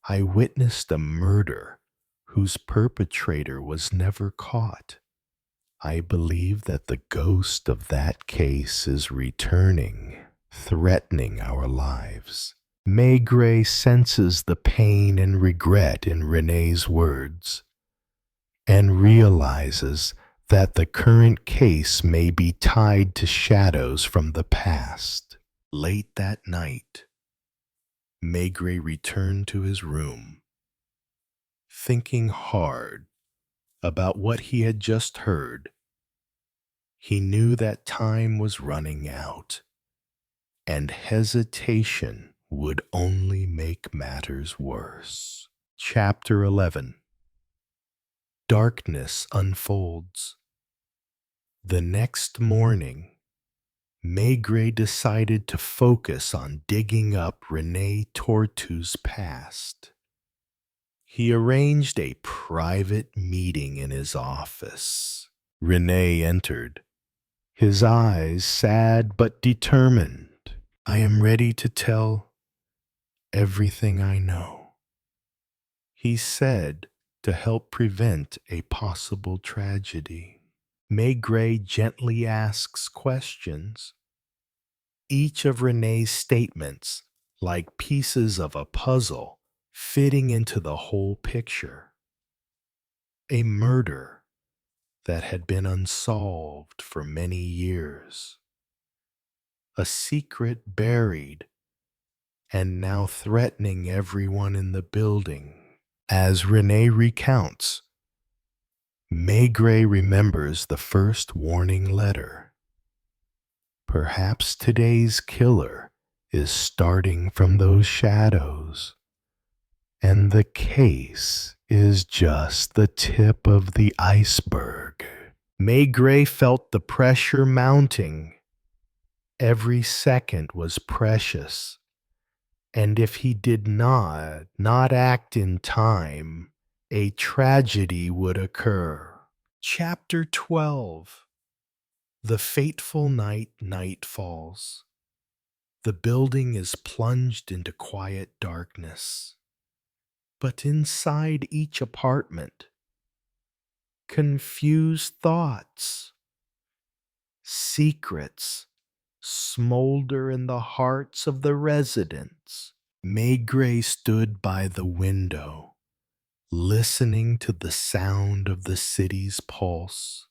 Speaker 1: I witnessed a murder whose perpetrator was never caught. I believe that the ghost of that case is returning, threatening our lives." Maigret senses the pain and regret in Renee's words, and realizes that the current case may be tied to shadows from the past. Late that night, Maigret returned to his room, thinking hard about what he had just heard. He knew that time was running out, and hesitation would only make matters worse. Chapter 11. Darkness unfolds. The next morning, Maigret decided to focus on digging up René Tortue's past. He arranged a private meeting in his office. René entered, his eyes sad but determined. "I am ready to tell everything I know," he said, to help prevent a possible tragedy. Maigret gently asks questions, each of René's statements like pieces of a puzzle fitting into the whole picture. A murder that had been unsolved for many years. A secret buried and now threatening everyone in the building. As René recounts, Maigret remembers the first warning letter. Perhaps today's killer is starting from those shadows, and the case is just the tip of the iceberg. Maigret felt the pressure mounting. Every second was precious, and if he did not act in time, a tragedy would occur. Chapter 12. The fateful night falls. The building is plunged into quiet darkness. But inside each apartment, confused thoughts, secrets smolder in the hearts of the residents. Maigret stood by the window, listening to the sound of the city's pulse,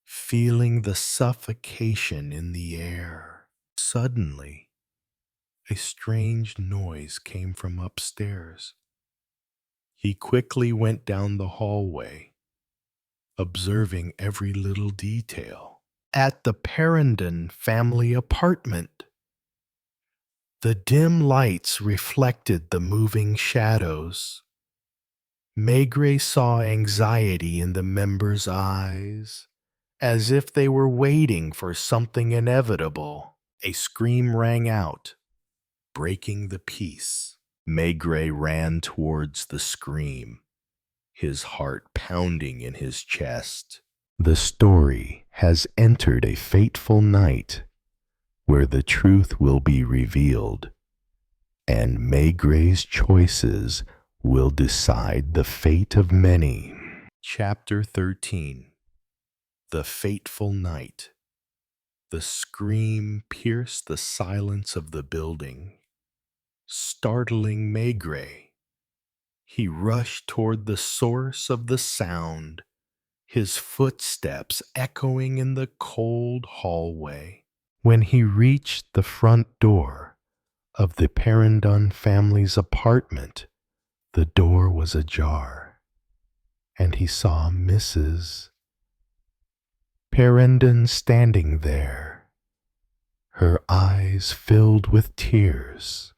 Speaker 1: feeling the suffocation in the air. Suddenly, a strange noise came from upstairs. He quickly went down the hallway, observing every little detail. At the Parendon family apartment, the dim lights reflected the moving shadows. Maigret saw anxiety in the members' eyes, as if they were waiting for something inevitable. A scream rang out, breaking the peace. Maigret ran towards the scream, his heart pounding in his chest. The story has entered a fateful night where the truth will be revealed, and Maigret's choices will decide the fate of many. Chapter 13. The Fateful Night. The scream pierced the silence of the building, startling Maigret. He rushed toward the source of the sound, his footsteps echoing in the cold hallway. When he reached the front door of the Parendon family's apartment, the door was ajar, and he saw Mrs. Parendon standing there, her eyes filled with tears,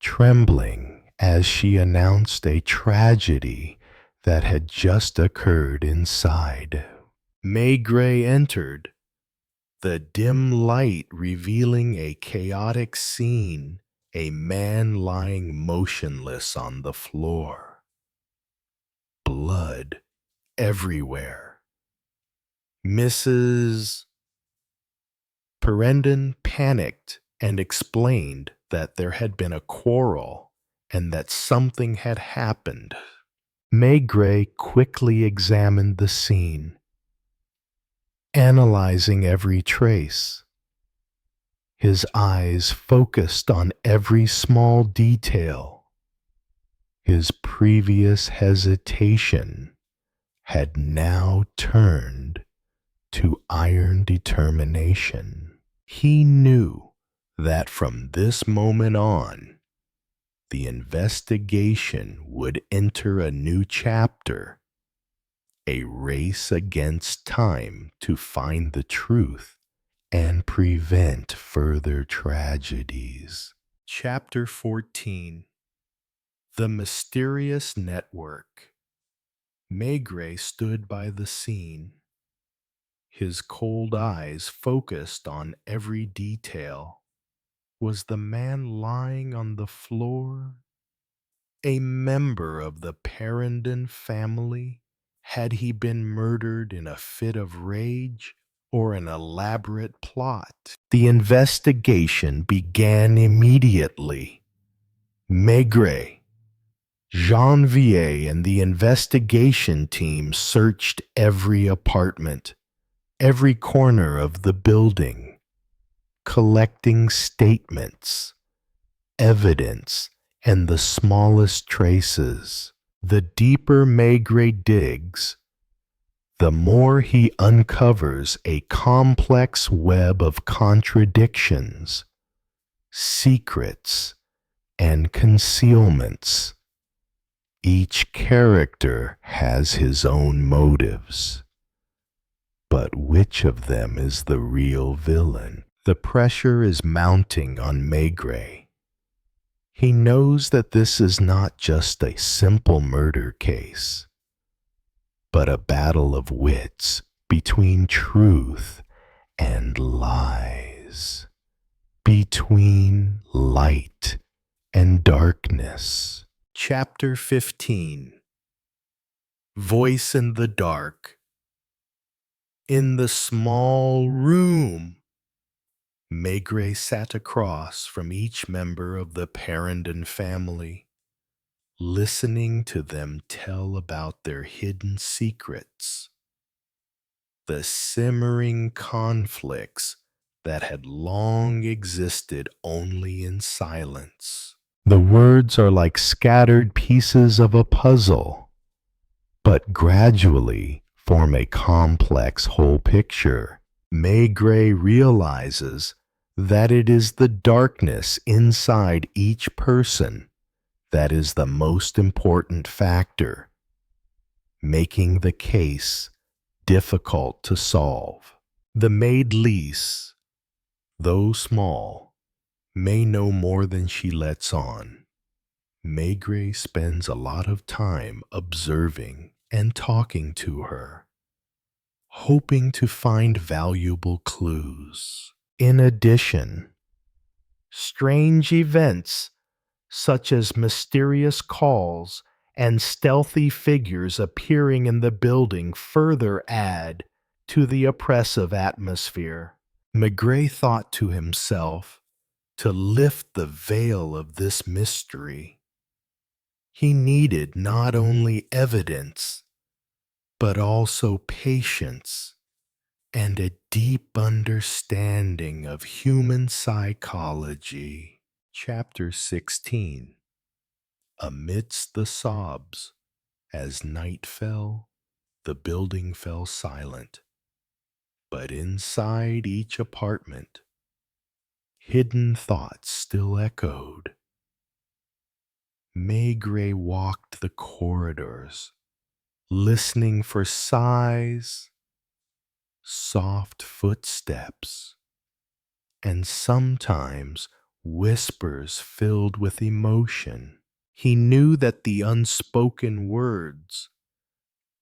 Speaker 1: trembling as she announced a tragedy that had just occurred inside. Maigret entered, the dim light revealing a chaotic scene, a man lying motionless on the floor. Blood everywhere. Mrs. Parendon panicked and explained that there had been a quarrel and that something had happened. Maigret quickly examined the scene, analyzing every trace. His eyes focused on every small detail. His previous hesitation had now turned to iron determination. He knew that from this moment on, the investigation would enter a new chapter, a race against time to find the truth and prevent further tragedies. Chapter 14. The Mysterious Network. Maigret stood by the scene, his cold eyes focused on every detail. Was the man lying on the floor a member of the Parendon family? Had he been murdered in a fit of rage or an elaborate plot? The investigation began immediately. Maigret, Janvier, and the investigation team searched every apartment, every corner of the building, collecting statements, evidence, and the smallest traces. The deeper Maigret digs, the more he uncovers a complex web of contradictions, secrets, and concealments. Each character has his own motives, but which of them is the real villain? The pressure is mounting on Maigret. He knows that this is not just a simple murder case, but a battle of wits between truth and lies, between light and darkness. Chapter 15. Voice in the Dark. In the small room, Maigret sat across from each member of the Parendon family, listening to them tell about their hidden secrets, the simmering conflicts that had long existed only in silence. The words are like scattered pieces of a puzzle, but gradually form a complex whole picture. Maigret realizes that it is the darkness inside each person that is the most important factor, making the case difficult to solve. The maid Lise, though small, may know more than she lets on. Maigret spends a lot of time observing and talking to her, hoping to find valuable clues. In addition, strange events such as mysterious calls and stealthy figures appearing in the building further add to the oppressive atmosphere. Maigret thought to himself to lift the veil of this mystery. He needed not only evidence, but also patience and a deep understanding of human psychology. Chapter 16. Amidst the sobs, as night fell, the building fell silent. But inside each apartment, hidden thoughts still echoed. Maigret walked the corridors, listening for sighs, soft footsteps, and sometimes whispers filled with emotion. He knew that the unspoken words,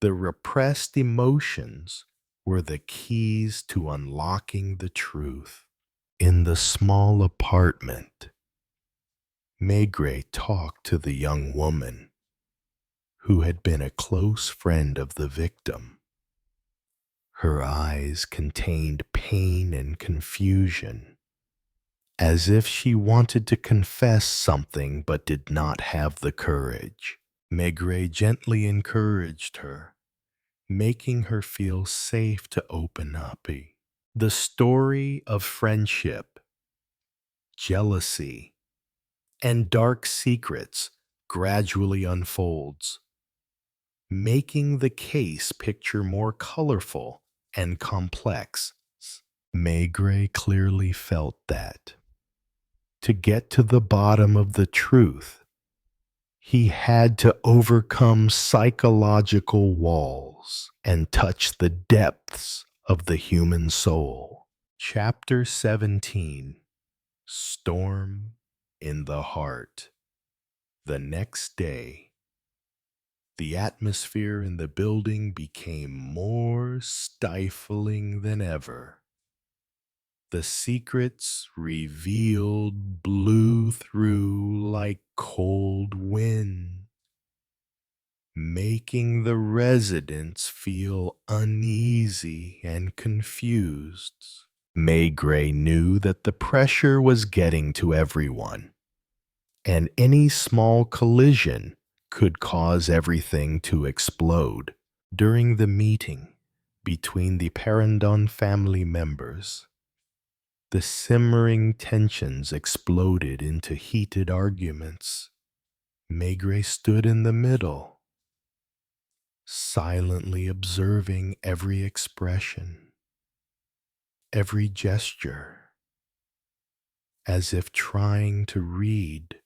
Speaker 1: the repressed emotions, were the keys to unlocking the truth. In the small apartment, Maigret talked to the young woman who had been a close friend of the victim. Her eyes contained pain and confusion, as if she wanted to confess something but did not have the courage. Maigret gently encouraged her, making her feel safe to open up. The story of friendship, jealousy, and dark secrets gradually unfolds, making the case picture more colorful and complex. Maigret clearly felt that, to get to the bottom of the truth, he had to overcome psychological walls and touch the depths of the human soul. Chapter 17. Storm in the Heart. The next day, the atmosphere in the building became more stifling than ever. The secrets revealed blew through like cold wind, making the residents feel uneasy and confused. Maigret knew that the pressure was getting to everyone, and any small collision could cause everything to explode. During the meeting between the Parendon family members, the simmering tensions exploded into heated arguments. Maigret stood in the middle, silently observing every expression, every gesture, as if trying to read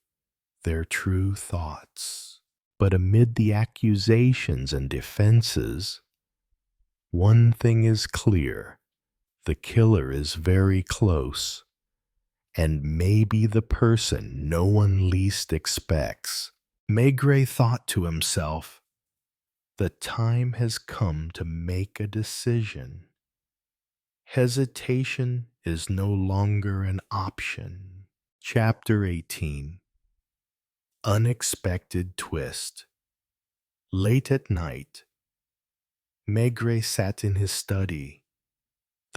Speaker 1: their true thoughts. But amid the accusations and defenses, one thing is clear: the killer is very close, and may be the person no one least expects. Maigret thought to himself, the time has come to make a decision. Hesitation is no longer an option. Chapter 18. Unexpected Twist. Late at night, Maigret sat in his study,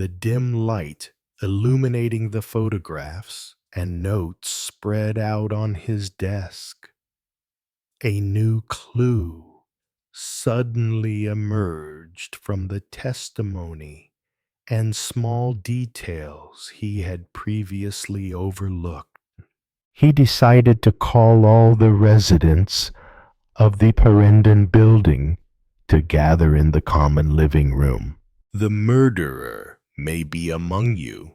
Speaker 1: the dim light illuminating the photographs and notes spread out on his desk. A new clue suddenly emerged from the testimony and small details he had previously overlooked. He decided to call all the residents of the Perendon building to gather in the common living room. The murderer may be among you,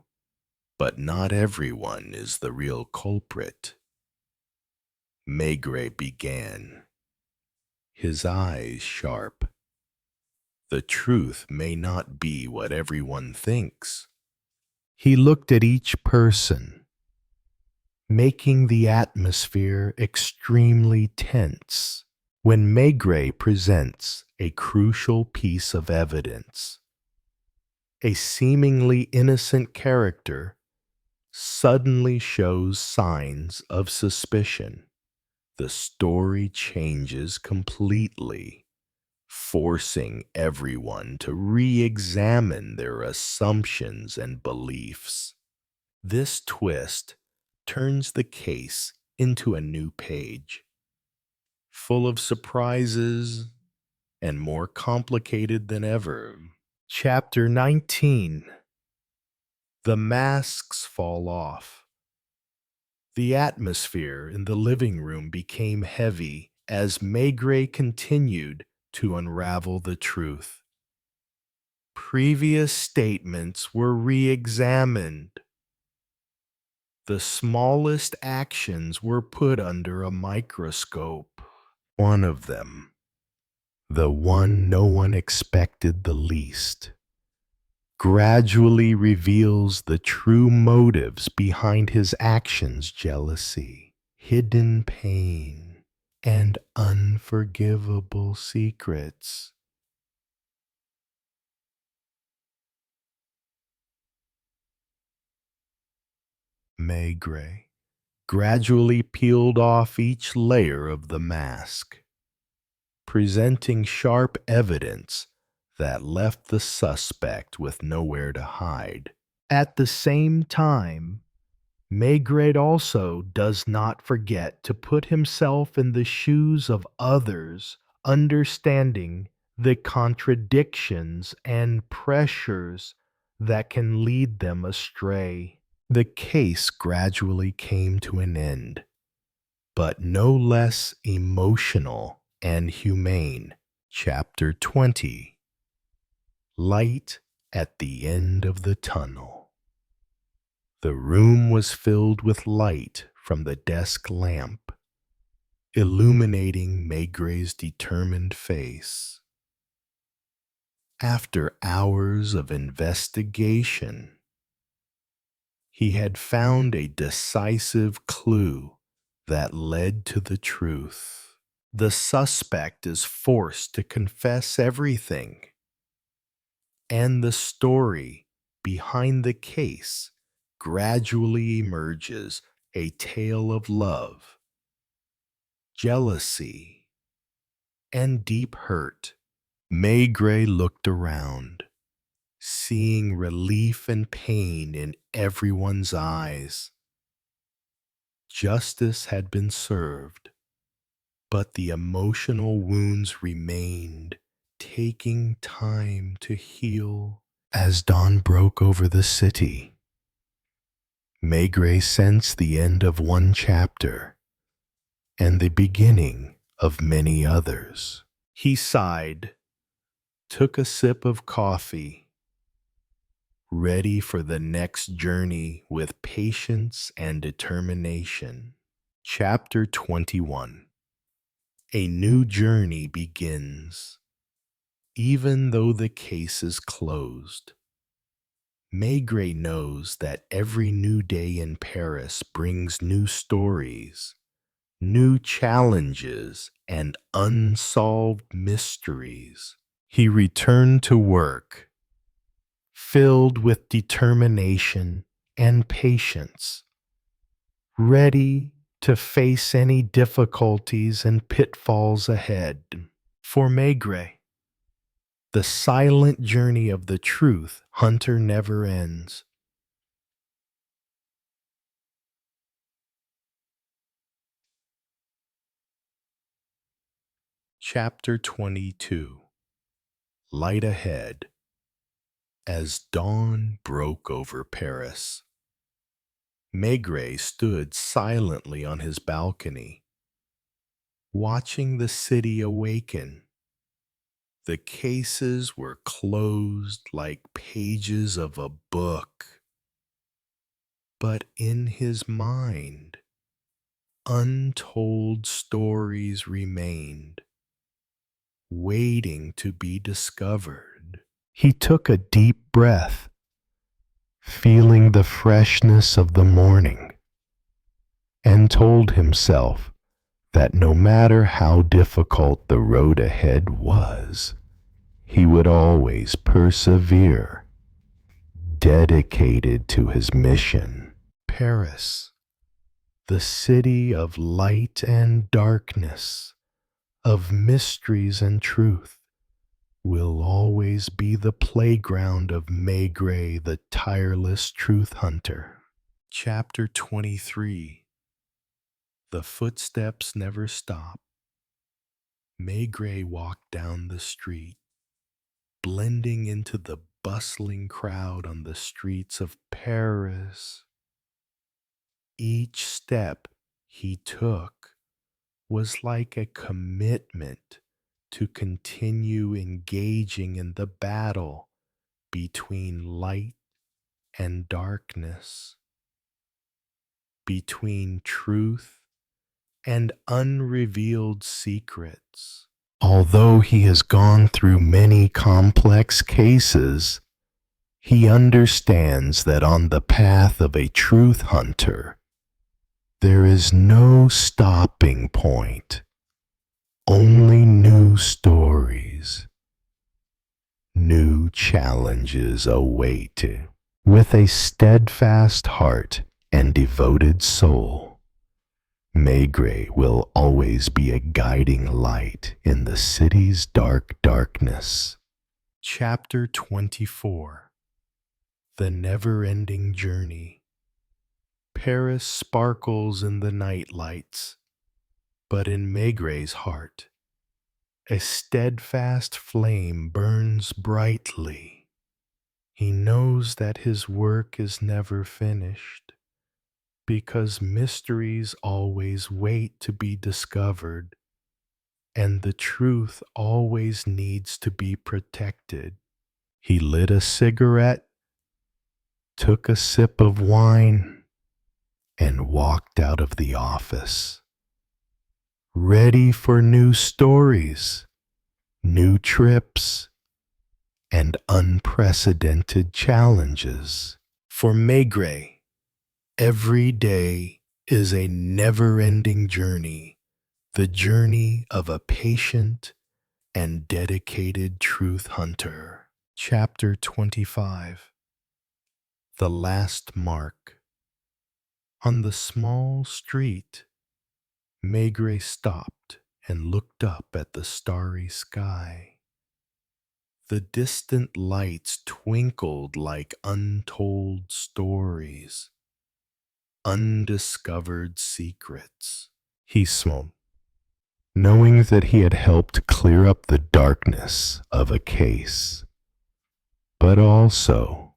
Speaker 1: but not everyone is the real culprit. Maigret began, his eyes sharp. The truth may not be what everyone thinks. He looked at each person, making the atmosphere extremely tense. When Maigret presents a crucial piece of evidence, a seemingly innocent character suddenly shows signs of suspicion. The story changes completely, forcing everyone to re-examine their assumptions and beliefs. This twist turns the case into a new page, full of surprises and more complicated than ever. Chapter 19. The masks fall off. The atmosphere in the living room became heavy as Maigret continued to unravel the truth. Previous statements were re-examined. The smallest actions were put under a microscope. One of them, the one no one expected the least, gradually reveals the true motives behind his actions: jealousy, hidden pain, and unforgivable secrets. Maigret gradually peeled off each layer of the mask, presenting sharp evidence that left the suspect with nowhere to hide. At the same time, Maigret also does not forget to put himself in the shoes of others, understanding the contradictions and pressures that can lead them astray. The case gradually came to an end, but no less emotional and humane. Chapter 20. Light at the end of the tunnel. The room was filled with light from the desk lamp, illuminating Maigret's determined face. After hours of investigation, he had found a decisive clue that led to the truth. The suspect is forced to confess everything, and the story behind the case gradually emerges: a tale of love, jealousy, and deep hurt. Maigret looked around, seeing relief and pain in everyone's eyes. Justice had been served, but the emotional wounds remained, taking time to heal. As dawn broke over the city, Maigret sensed the end of one chapter and the beginning of many others. He sighed, took a sip of coffee, ready for the next journey with patience and determination. Chapter 21. A new journey begins. Even though the case is closed, Maigret knows that every new day in Paris brings new stories, new challenges, and unsolved mysteries. He returned to work, filled with determination and patience, ready to face any difficulties and pitfalls ahead. For Maigret, The silent journey of the truth hunter never ends. Chapter 22. Light Ahead. As dawn broke over Paris, Maigret stood silently on his balcony, watching the city awaken. The cases were closed like pages of a book, but in his mind, untold stories remained, waiting to be discovered. He took a deep breath, feeling the freshness of the morning, and told himself that no matter how difficult the road ahead was, he would always persevere, dedicated to his mission. Paris, the city of light and darkness, of mysteries and truth, will always be the playground of Maigret, the tireless truth hunter. Chapter 23. The footsteps never stop. Maigret walked down the street, blending into the bustling crowd on the streets of Paris. Each step he took was like a commitment to continue engaging in the battle between light and darkness, between truth and unrevealed secrets. Although he has gone through many complex cases, he understands that on the path of a truth hunter, there is no stopping point, only new stories, new challenges await. With a steadfast heart and devoted soul, Maigret will always be a guiding light in the city's dark darkness. Chapter 24. The Never-Ending Journey. Paris sparkles in the night lights, but in Maigret's heart, a steadfast flame burns brightly. He knows that his work is never finished, because mysteries always wait to be discovered, and the truth always needs to be protected. He lit a cigarette, took a sip of wine, and walked out of the office, ready for new stories, new trips, and unprecedented challenges. For Maigret, every day is a never-ending journey, the journey of a patient and dedicated truth hunter. Chapter 25. The Last Mark. On the small street, Maigret stopped and looked up at the starry sky. The distant lights twinkled like untold stories, undiscovered secrets. He smiled, knowing that he had helped clear up the darkness of a case, but also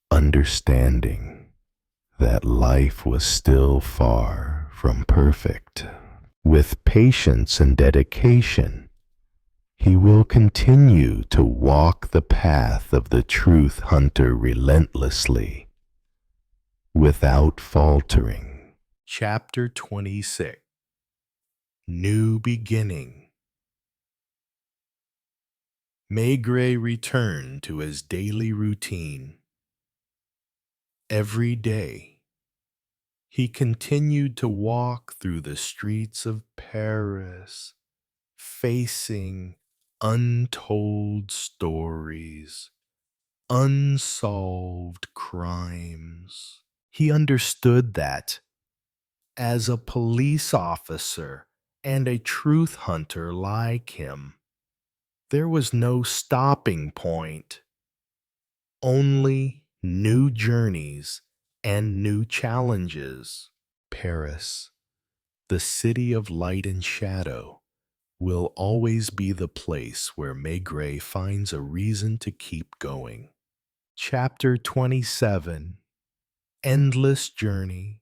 Speaker 1: understanding that life was still far from perfect. With patience and dedication, he will continue to walk the path of the truth hunter relentlessly, without faltering. Chapter 26. New Beginning. Maigret returned to his daily routine. Every day, he continued to walk through the streets of Paris, facing untold stories, unsolved crimes. He understood that, as a police officer and a truth hunter like him, There was no stopping point, only new journeys and new challenges. Paris, the city of light and shadow, will always be the place where Maigret finds a reason to keep going. Chapter 27, Endless Journey.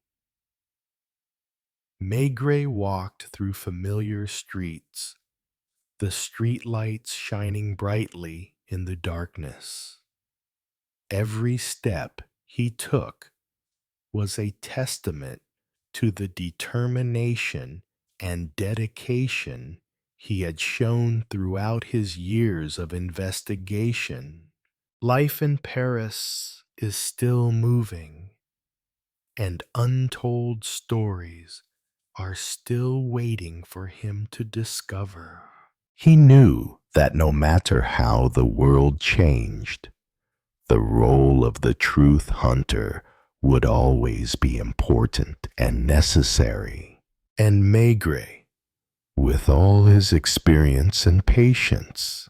Speaker 1: Maigret walked through familiar streets, the streetlights shining brightly in the darkness. Every step he took was a testament to the determination and dedication he had shown throughout his years of investigation. Life in Paris is still moving, and untold stories are still waiting for him to discover. He knew that no matter how the world changed, the role of the truth hunter would always be important and necessary. And Maigret, with all his experience and patience,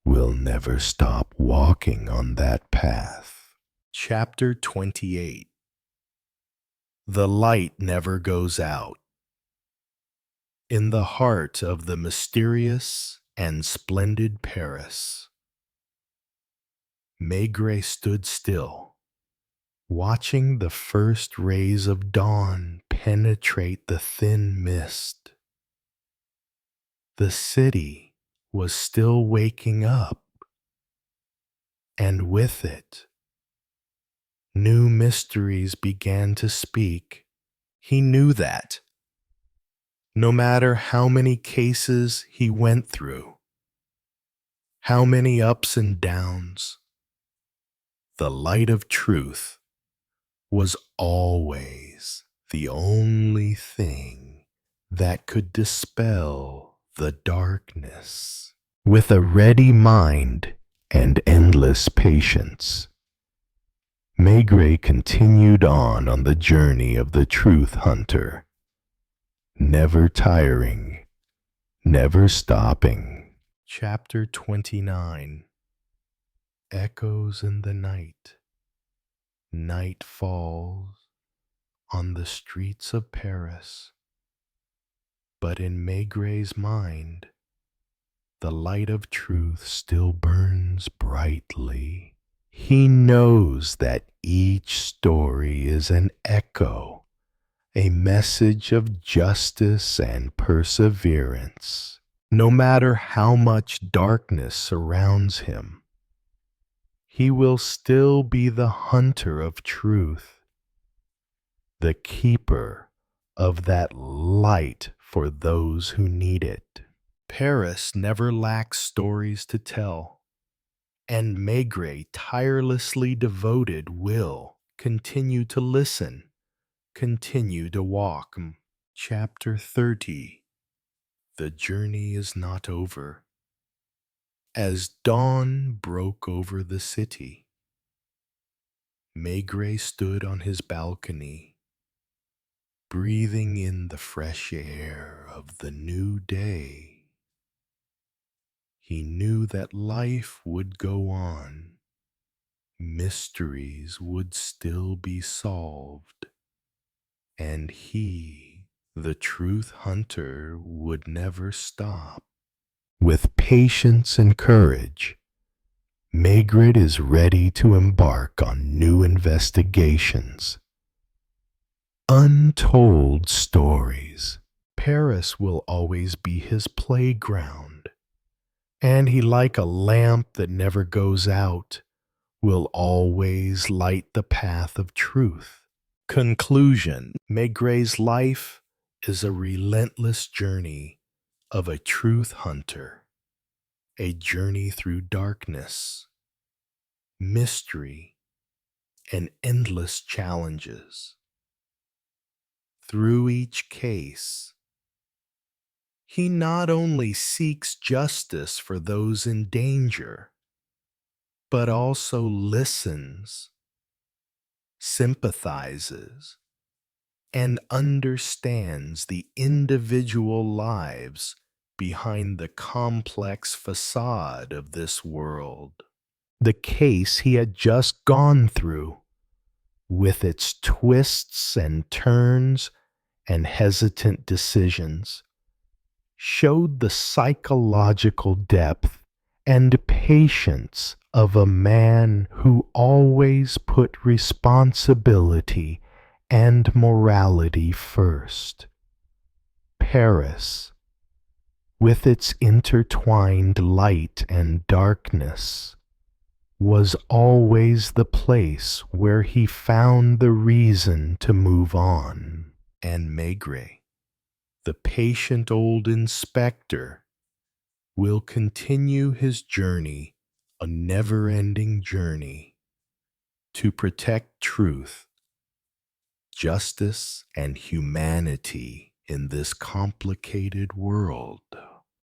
Speaker 1: will never stop walking on that path. Chapter 28. The light never goes out. In the heart of the mysterious and splendid Paris, Maigret stood still, watching the first rays of dawn penetrate the thin mist. The city was still waking up, and with it, new mysteries began to speak. He knew that. No matter how many cases he went through, how many ups and downs, the light of truth was always the only thing that could dispel the darkness. With a ready mind and endless patience, Maigret continued on the journey of the truth hunter, never tiring, never stopping. Chapter 29. Echoes in the night. Night falls on the streets of Paris, but in Maigret's mind, the light of truth still burns brightly. He knows that each story is an echo, a message of justice and perseverance. No matter how much darkness surrounds him, he will still be the hunter of truth, the keeper of that light for those who need it. Paris never lacks stories to tell, and Maigret, tirelessly devoted, will continue to listen, continue to walk. Chapter 30. The journey is not over. As dawn broke over the city, Maigret stood on his balcony, breathing in the fresh air of the new day. He knew that life would go on, mysteries would still be solved, and he, the truth hunter, would never stop. With patience and courage, Maigret is ready to embark on new investigations. Untold stories. Paris will always be his playground, and he, like a lamp that never goes out, will always light the path of truth. Conclusion. Maigret's life is a relentless journey of a truth hunter, a journey through darkness, mystery, and endless challenges. Through each case, he not only seeks justice for those in danger, but also listens, sympathizes, and understands the individual lives behind the complex facade of this world.
Speaker 2: The case he had just gone through, with its twists and turns and hesitant decisions, showed the psychological depth and patience of a man who always put responsibility and morality first. Paris, with its intertwined light and darkness, was always the place where he found the reason to move on.
Speaker 1: And Maigret, the patient old inspector, will continue his journey, a never-ending journey, to protect truth, justice, and humanity in this complicated world.